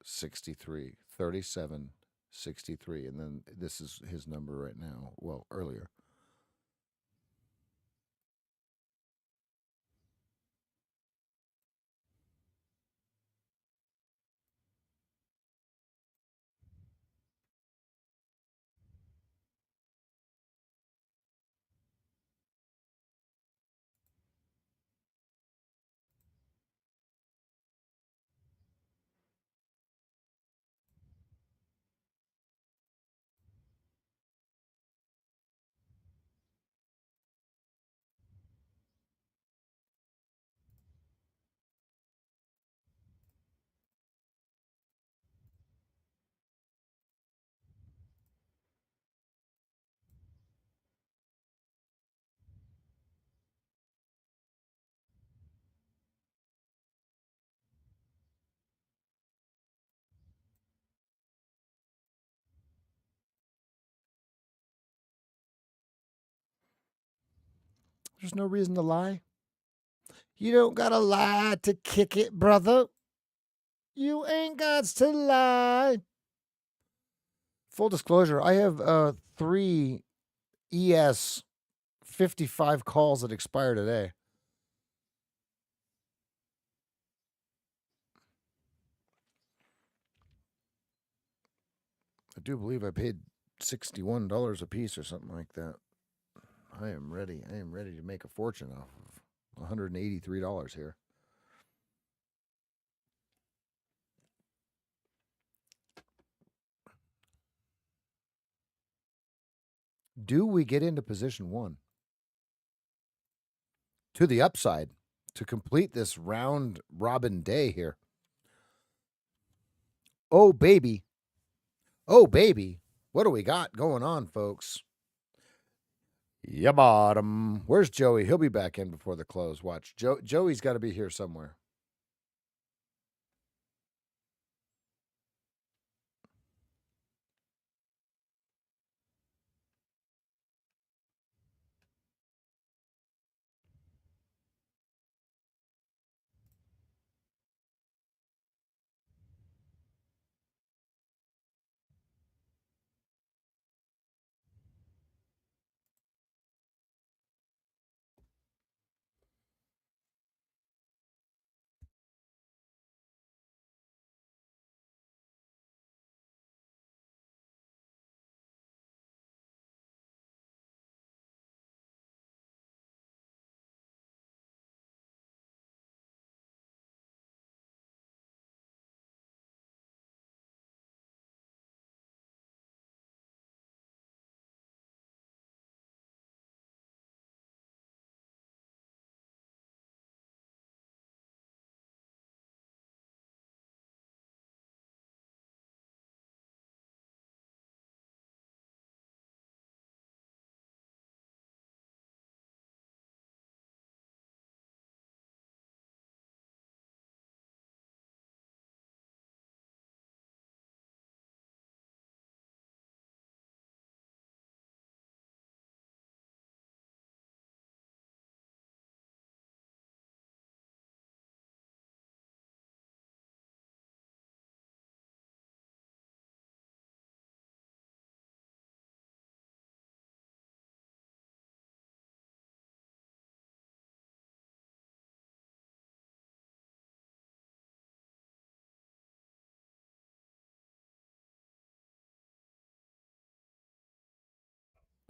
63, 37, 63, and then this is his number right now. Well, earlier. There's no reason to lie. You don't gotta lie to kick it, brother. You ain't got to lie. Full disclosure, I have 3 ES 55 calls that expire today. I do believe I paid $61 a piece or something like that. I am ready. I am ready to make a fortune off of $183 here. Do we get into position 1? To the upside to complete this round robin day here. Oh, baby. Oh, baby. What do we got going on, folks? Yeah, bottom. Where's Joey? He'll be back in before the close. Watch. Joey's got to be here somewhere.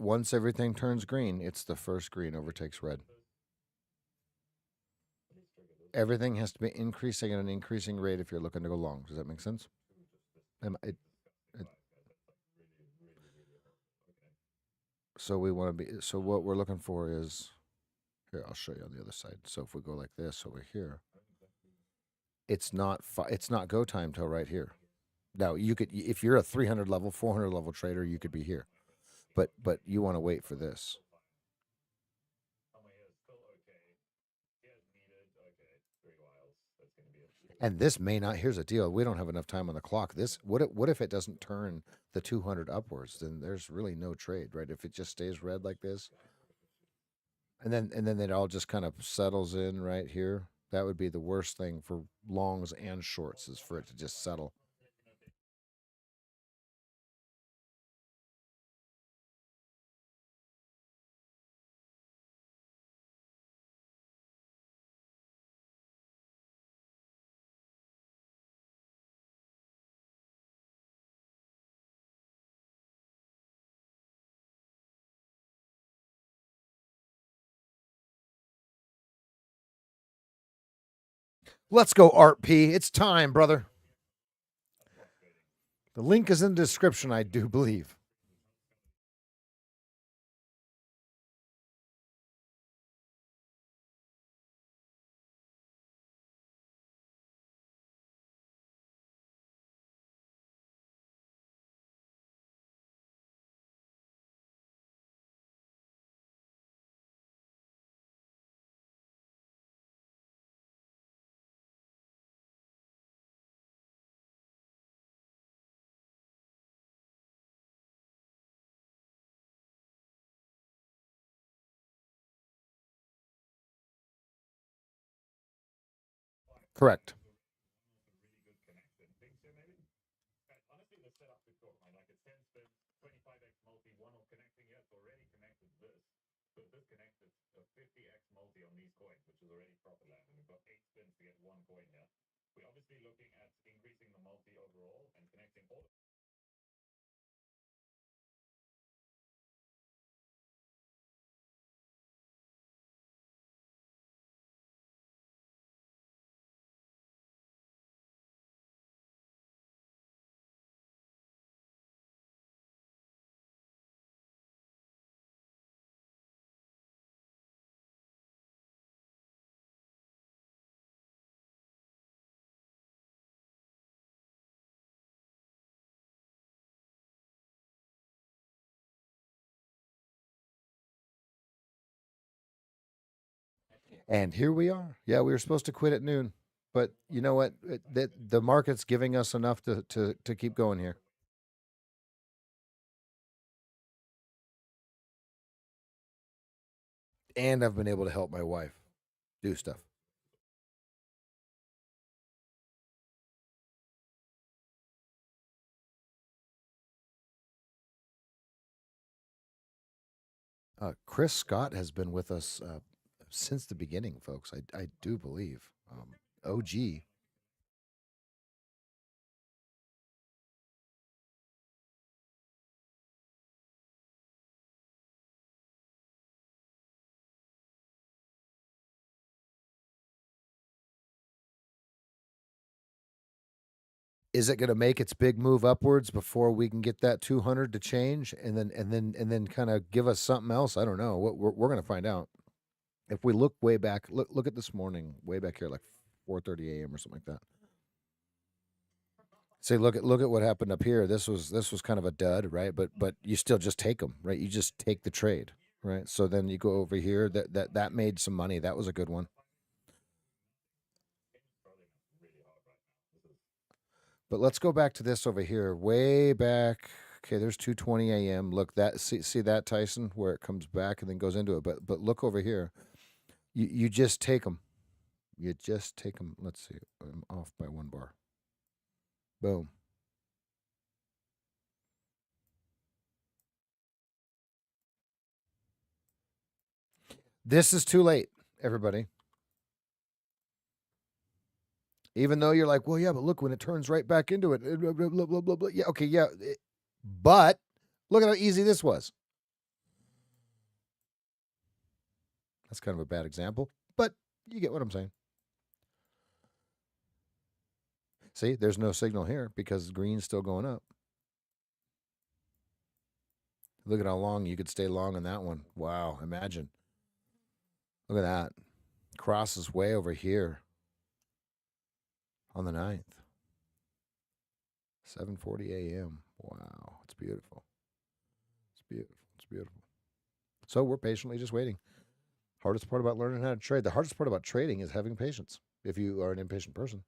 Once everything turns green, it's the first green overtakes red. Everything has to be increasing at an increasing rate if you're looking to go long. Does that make sense? So we want to be. So what we're looking for is here. I'll show you on the other side. So if we go like this over here, it's not. It's not go time till right here. Now you could, if you're a 300 level, 400 level trader, you could be here, but you want to wait for this. And this may not. Here's the deal: we don't have enough time on the clock. This what if it doesn't turn the 200 upwards? Then there's really no trade, right? If it just stays red like this, and then it all just kind of settles in right here. That would be the worst thing for longs and shorts, is for it to just settle. Let's go, Art P. It's time, brother. The link is in the description, I do believe. Correct. Honestly, the setup could go, right? Like it's 10 spins, 25x multi, one on connecting, yeah, it's already connected this. So this connected a 50x multi on these coins, which is already profit land. And we've got 8 spins to get one coin here. We're obviously looking at increasing the multi overall and connecting all. And here we are. Yeah, we were supposed to quit at noon, but you know what? The market's giving us enough to keep going here. And I've been able to help my wife do stuff. Chris Scott has been with us since the beginning, folks. I do believe. OG. Is it going to make its big move upwards before we can get that 200 to change, and then kind of give us something else? I don't know. We're going to find out. If we look way back, look at this morning, way back here, like 4:30 a.m. or something like that. Say, look at what happened up here. This was kind of a dud, right? But you still just take them, right? You just take the trade, right? So then you go over here. That made some money. That was a good one. But let's go back to this over here, way back. Okay, there's 2:20 a.m. Look, that see that, Tyson, where it comes back and then goes into it. But look over here. You just take them. You just take them. Let's see. I'm off by 1 bar. Boom. This is too late, everybody. Even though you're like, well, yeah, but look, when it turns right back into it, blah, blah, blah, blah, blah, blah. Yeah, okay, yeah. But look at how easy this was. That's kind of a bad example, but you get what I'm saying. See, there's no signal here because green's still going up. Look at how long you could stay long on that one. Wow, imagine. Look at that. Cross is way over here on the 9th. 7:40 a.m. Wow, it's beautiful. It's beautiful. It's beautiful. So we're patiently just waiting. Hardest part about learning how to trade. The hardest part about trading is having patience if you are an impatient person.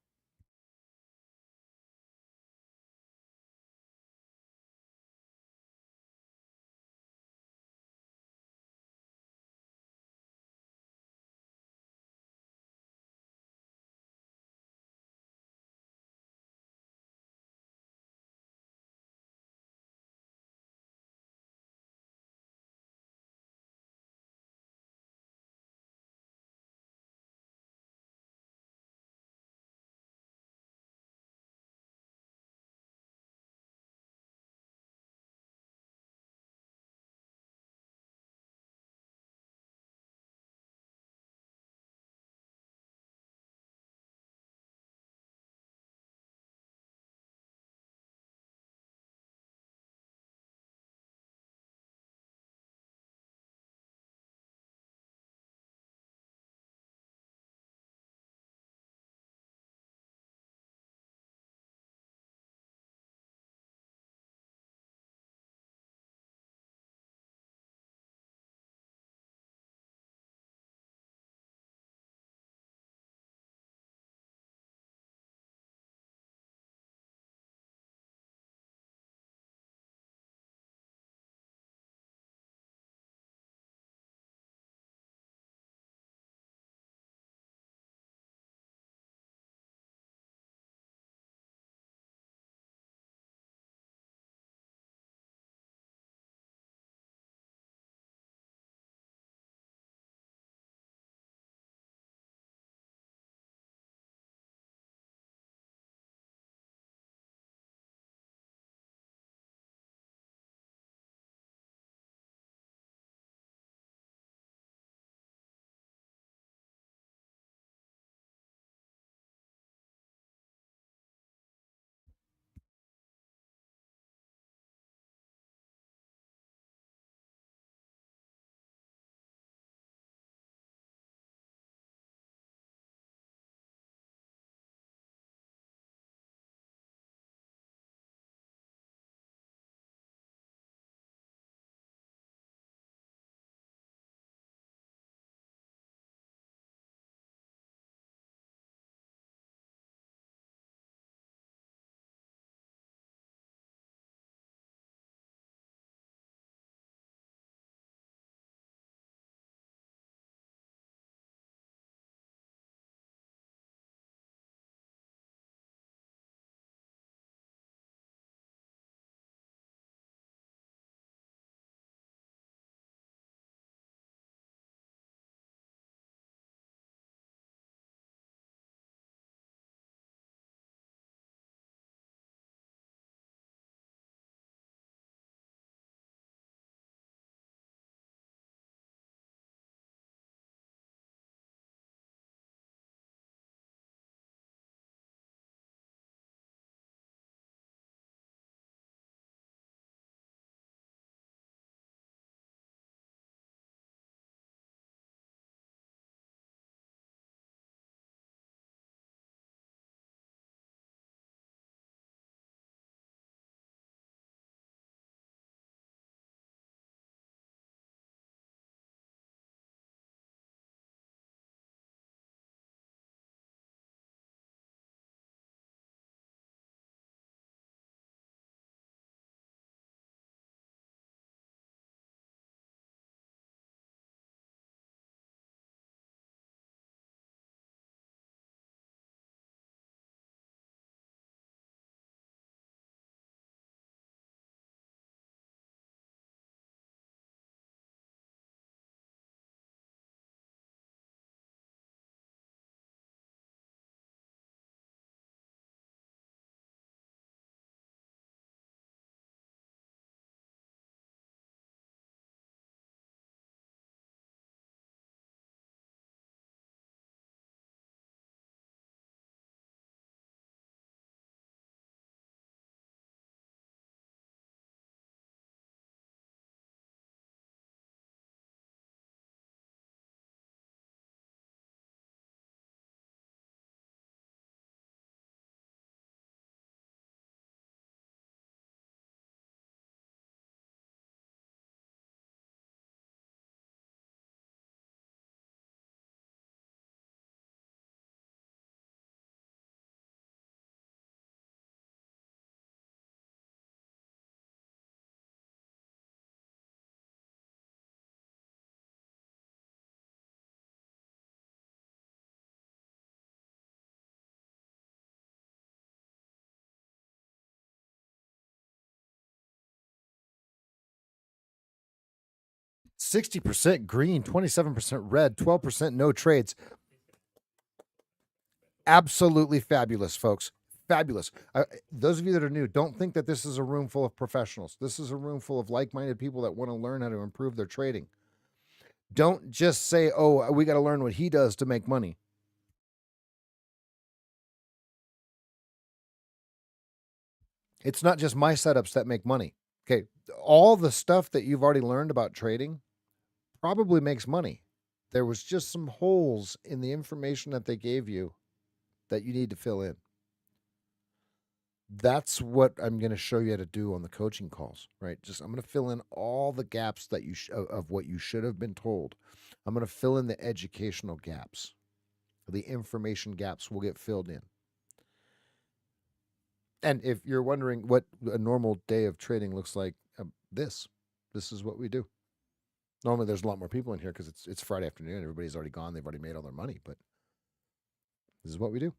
60% green, 27% red, 12% no trades. Absolutely fabulous, folks. Fabulous. Those of you that are new, don't think that this is a room full of professionals. This is a room full of like-minded people that want to learn how to improve their trading. Don't just say, oh, we got to learn what he does to make money. It's not just my setups that make money. Okay. All the stuff that you've already learned about trading probably makes money. There was just some holes in the information that they gave you that you need to fill in. That's what I'm going to show you how to do on the coaching calls, right? I'm going to fill in all the gaps that of what you should have been told. I'm going to fill in the educational gaps. The information gaps will get filled in. And if you're wondering what a normal day of trading looks like, this is what we do. Normally, there's a lot more people in here because it's Friday afternoon. Everybody's already gone. They've already made all their money. But this is what we do: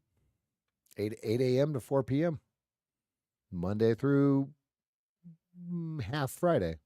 8 a.m. to 4 p.m. Monday through half Friday.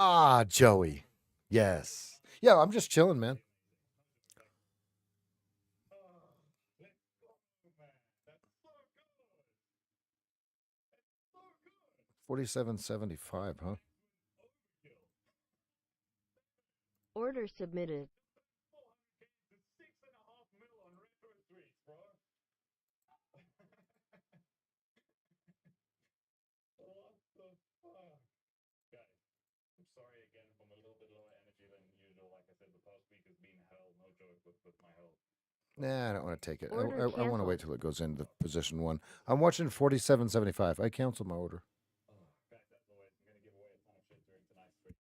Ah, Joey. Yes. Yeah, I'm just chilling, man. $47.75, huh? Order submitted. I'm sorry again if I'm a little bit lower energy than usual. Like I said, the past week has been hell. No joke with my health. Nah, I don't want to take it. Order I want to wait canceled. till it goes into position one. I'm watching 47.75. I canceled my order. Guys, as always, I'm going to give away a ton of shit during tonight's stream.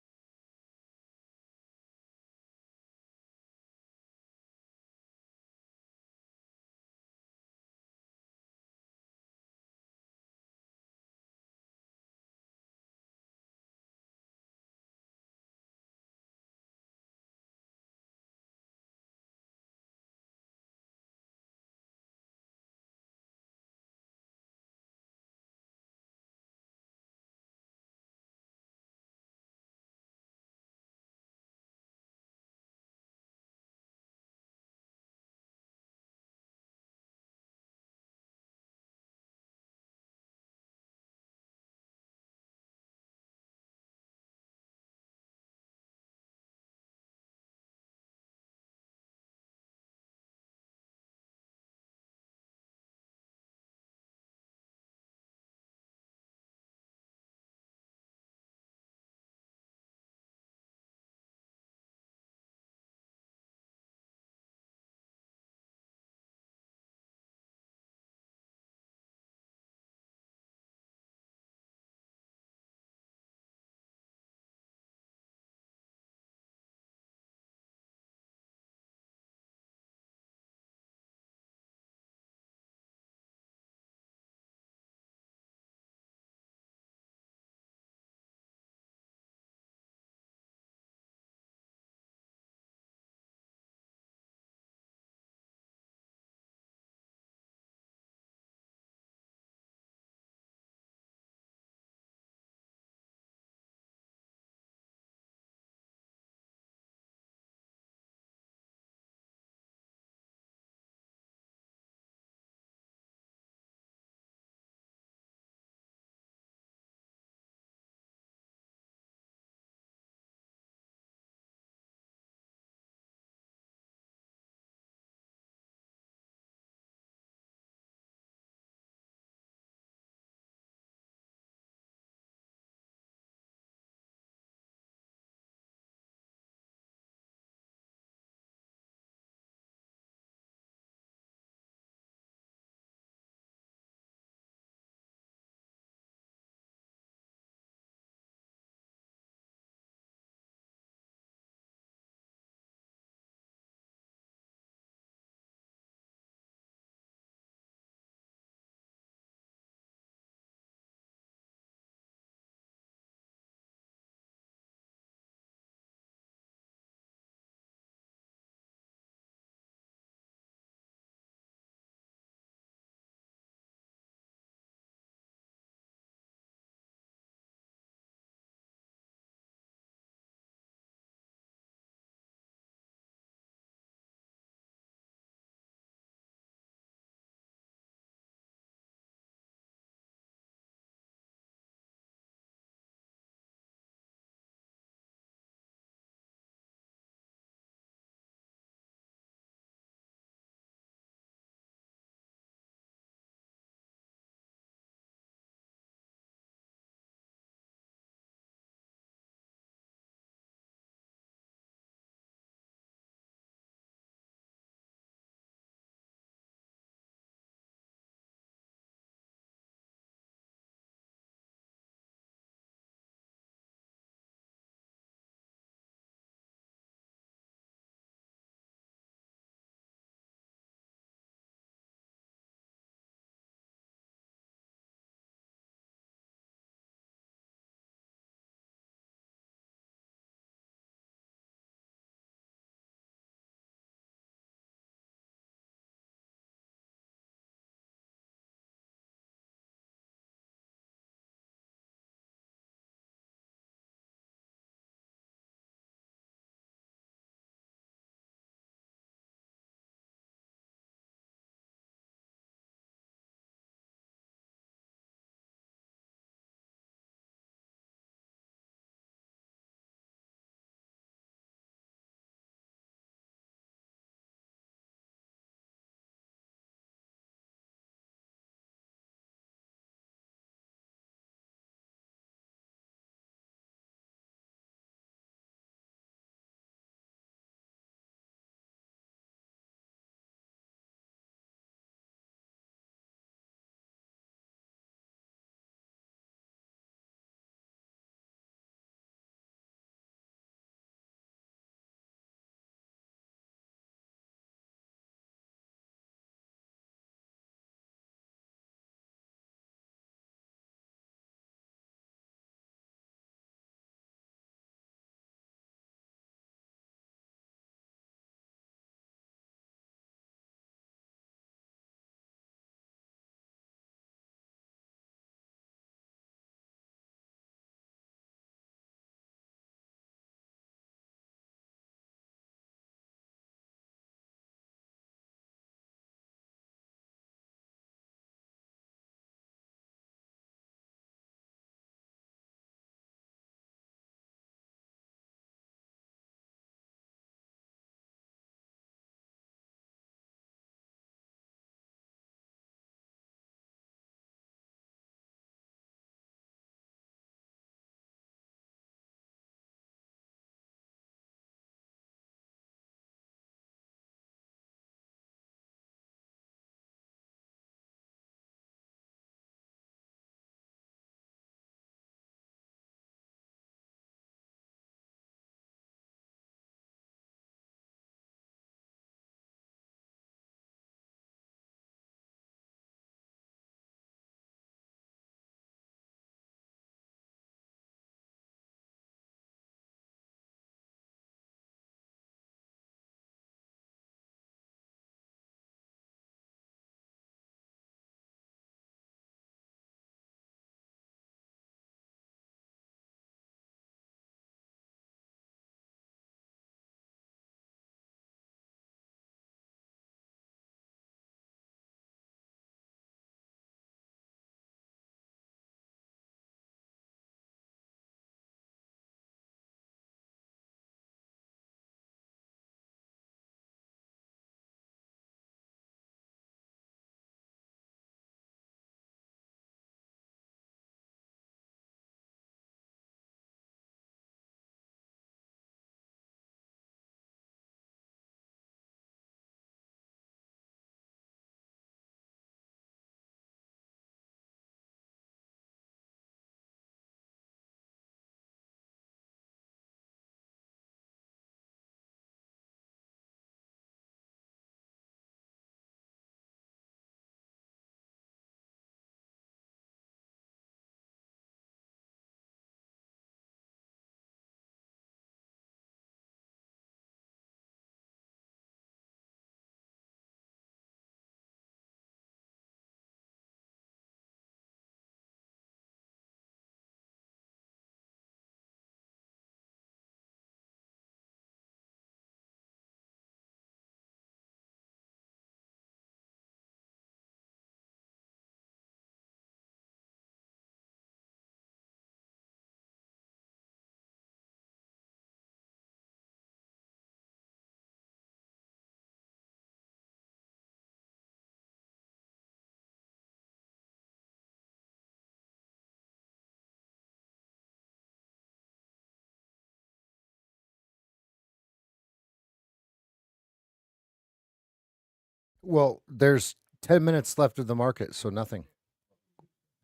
Well, there's 10 minutes left of the market, so nothing.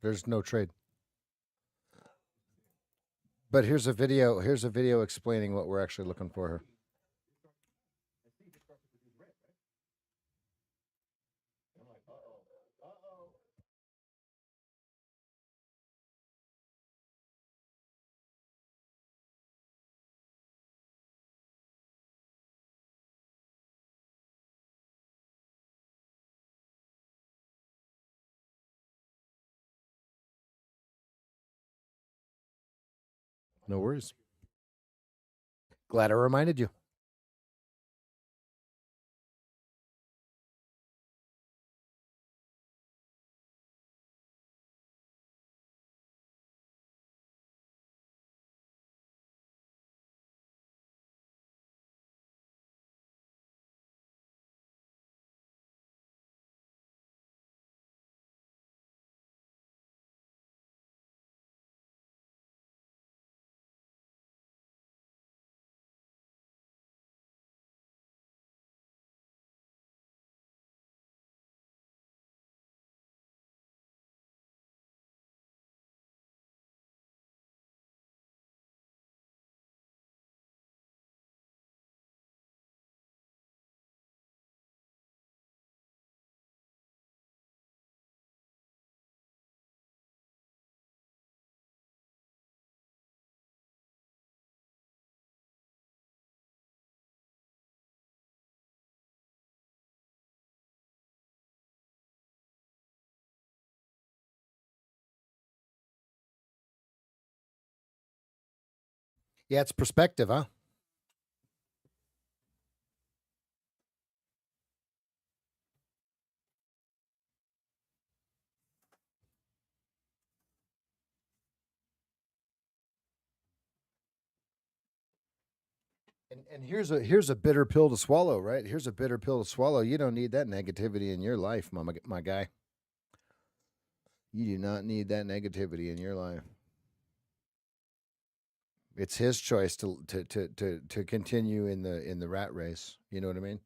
There's no trade. But here's a video. Here's a video explaining what we're actually looking for here. No worries. Glad I reminded you. Yeah, it's perspective, huh? And here's a bitter pill to swallow, right? Here's a bitter pill to swallow. You don't need that negativity in your life, my guy. You do not need that negativity in your life. It's his choice to continue in the rat race. You know what I mean?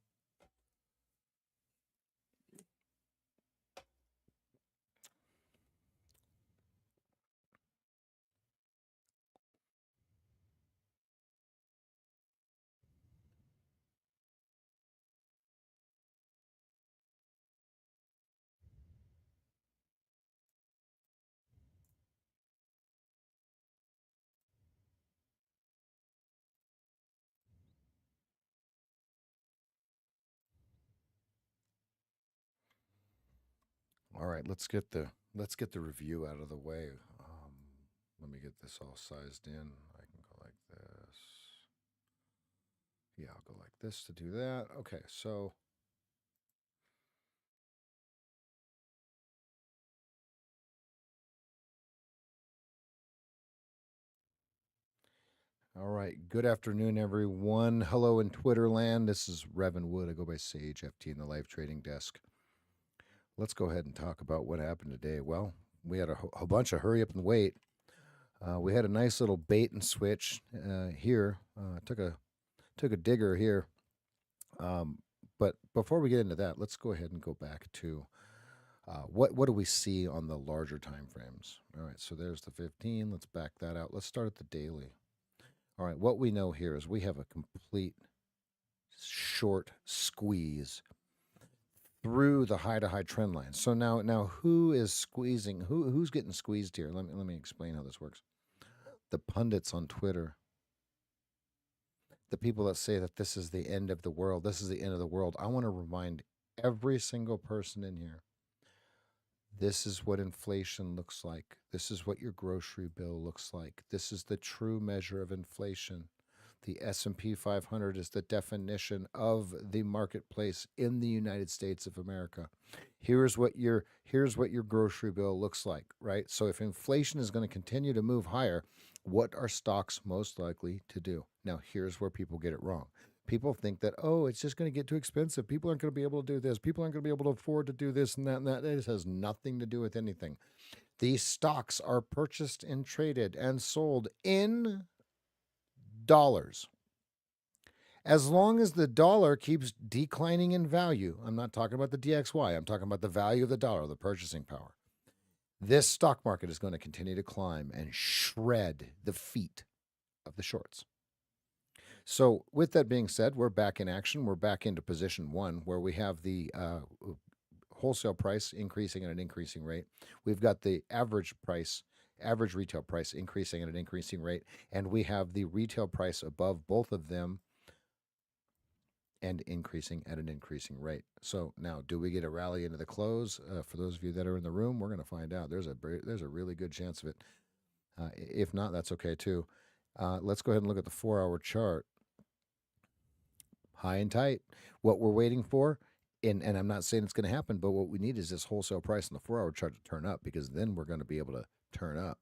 All right, let's get the review out of the way. Let me get this all sized in. I can go like this. Yeah, I'll go like this to do that. Okay, so all right. Good afternoon, everyone. Hello in Twitter land. This is Revan Wood. I go by SageFT in the live trading desk. Let's go ahead and talk about what happened today. Well, we had a bunch of hurry up and wait. We had a nice little bait and switch here. Took a digger here. But before we get into that, let's go ahead and go back to what do we see on the larger time frames. All right, so there's the 15. Let's back that out. Let's start at the daily. All right, what we know here is we have a complete short squeeze through the high to high trend line. So now who is squeezing? Who's getting squeezed here? Let me explain how this works. The pundits on Twitter, the people that say that this is the end of the world, this is the end of the world. I want to remind every single person in here, this is what inflation looks like. This is what your grocery bill looks like. This is the true measure of inflation. The S&P 500 is the definition of the marketplace in the United States of America. Here's what your grocery bill looks like, right? So if inflation is going to continue to move higher, what are stocks most likely to do? Now, here's where people get it wrong. People think that, oh, it's just going to get too expensive. People aren't going to be able to do this. People aren't going to be able to afford to do this and that and that. This has nothing to do with anything. These stocks are purchased and traded and sold in dollars. As long as the dollar keeps declining in value, I'm not talking about the DXY, I'm talking about the value of the dollar, the purchasing power. This stock market is going to continue to climb and shred the feet of the shorts. So, with that being said, we're back in action. We're back into position one where we have the wholesale price increasing at an increasing rate. We've got the average retail price increasing at an increasing rate, and we have the retail price above both of them and increasing at an increasing rate. So now, do we get a rally into the close? For those of you that are in the room, we're going to find out. There's a really good chance of it. If not, that's okay too. Let's go ahead and look at the 4-hour chart. High and tight. What we're waiting for, and I'm not saying it's going to happen, but what we need is this wholesale price in the 4-hour chart to turn up, because then we're going to be able to turn up.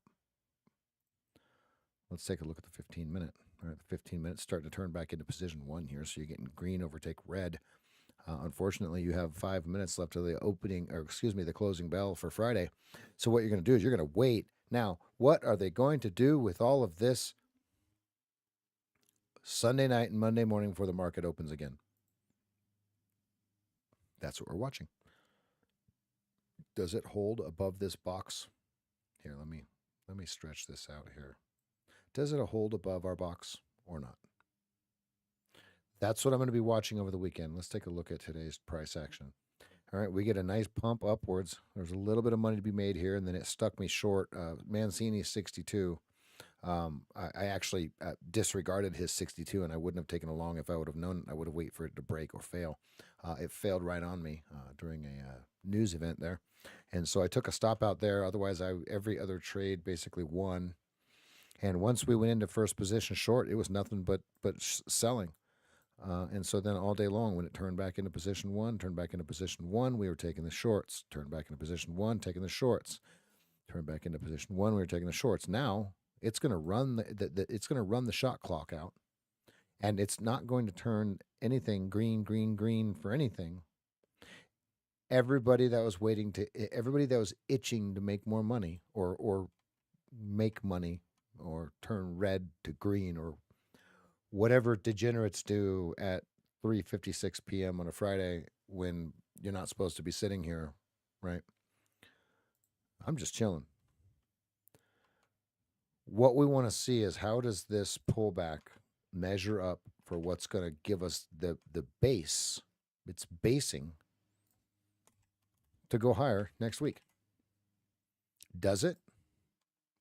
Let's take a look at the 15-minute. All right, the 15 minutes starting to turn back into position one here, so you're getting green overtake red. Unfortunately, you have 5 minutes left to the the closing bell for Friday. So what you're going to do is you're going to wait. Now, what are they going to do with all of this Sunday night and Monday morning before the market opens again? That's what we're watching. Does it hold above this box? Here, let me stretch this out here. Does it hold above our box or not? That's what I'm going to be watching over the weekend. Let's take a look at today's price action. All right, we get a nice pump upwards. There's a little bit of money to be made here, and then it stuck me short. Mancini 62. I actually disregarded his 62, and I wouldn't have taken a long if I would have known. I would have waited for it to break or fail. It failed right on me during a news event there, and so I took a stop out there. Otherwise, every other trade basically won. And once we went into first position short, it was nothing but selling. And so then all day long, when it turned back into position one, we were taking the shorts. Turned back into position one, taking the shorts. Turned back into position one, we were taking the shorts. Now it's going to run it's going to run the shot clock out, and it's not going to turn anything green for anything. Everybody that was itching to make more money or make money or turn red to green or whatever degenerates do at 3:56 p.m. on a Friday when you're not supposed to be sitting here, right? I'm just chilling. What we want to see is, how does this pullback measure up for what's going to give us the base? It's basing to go higher next week. Does it?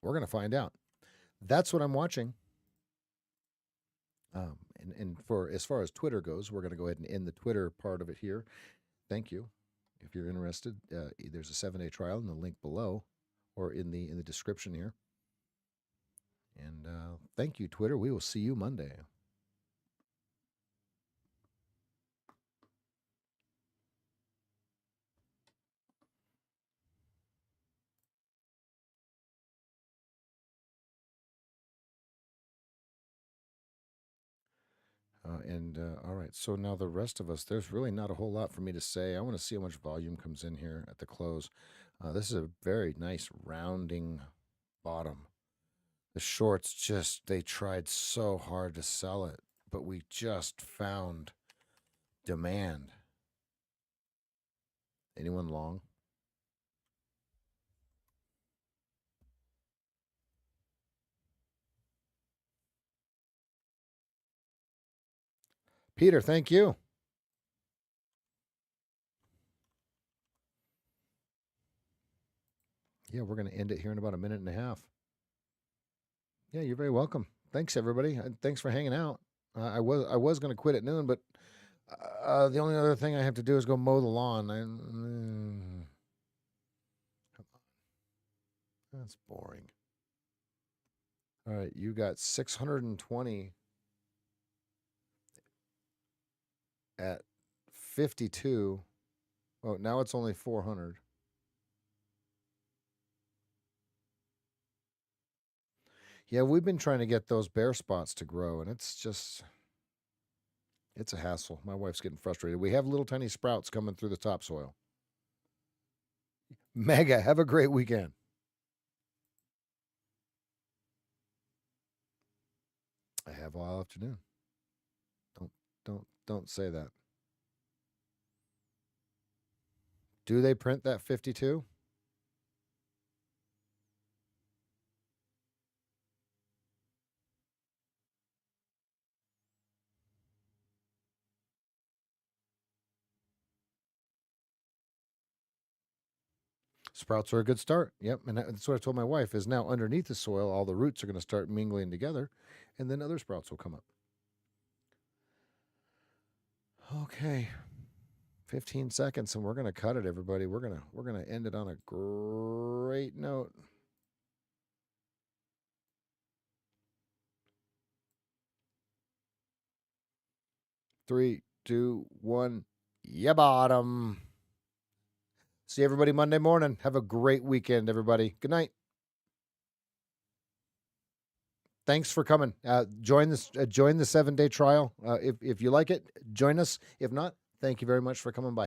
We're going to find out. That's what I'm watching. And for as far as Twitter goes, we're going to go ahead and end the Twitter part of it here. Thank you. If you're interested, there's a 7-day trial in the link below or in the description here. And thank you, Twitter. We will see you Monday. All right, so now the rest of us, there's really not a whole lot for me to say. I want to see how much volume comes in here at the close. This is a very nice rounding bottom. The shorts they tried so hard to sell it, but we just found demand. Anyone long? Peter, thank you. Yeah, we're going to end it here in about a minute and a half. Yeah, you're very welcome. Thanks, everybody. Thanks for hanging out. I was going to quit at noon, but the only other thing I have to do is go mow the lawn. That's boring. All right, you got 620 at 52. Oh, now it's only 400. Yeah, we've been trying to get those bare spots to grow, and it's a hassle. My wife's getting frustrated. We have little tiny sprouts coming through the topsoil. Mega, have a great weekend. I have all afternoon. Don't say that. Do they print that 52? Sprouts are a good start. Yep, and that's what I told my wife is now underneath the soil, all the roots are going to start mingling together, and then other sprouts will come up. Okay. 15 seconds and we're going to cut it, everybody. We're going to end it on a great note. Three, two, one. Yeah, bottom. See everybody Monday morning. Have a great weekend, everybody. Good night. Thanks for coming. Join the 7-day trial. If you like it, join us. If not, thank you very much for coming by.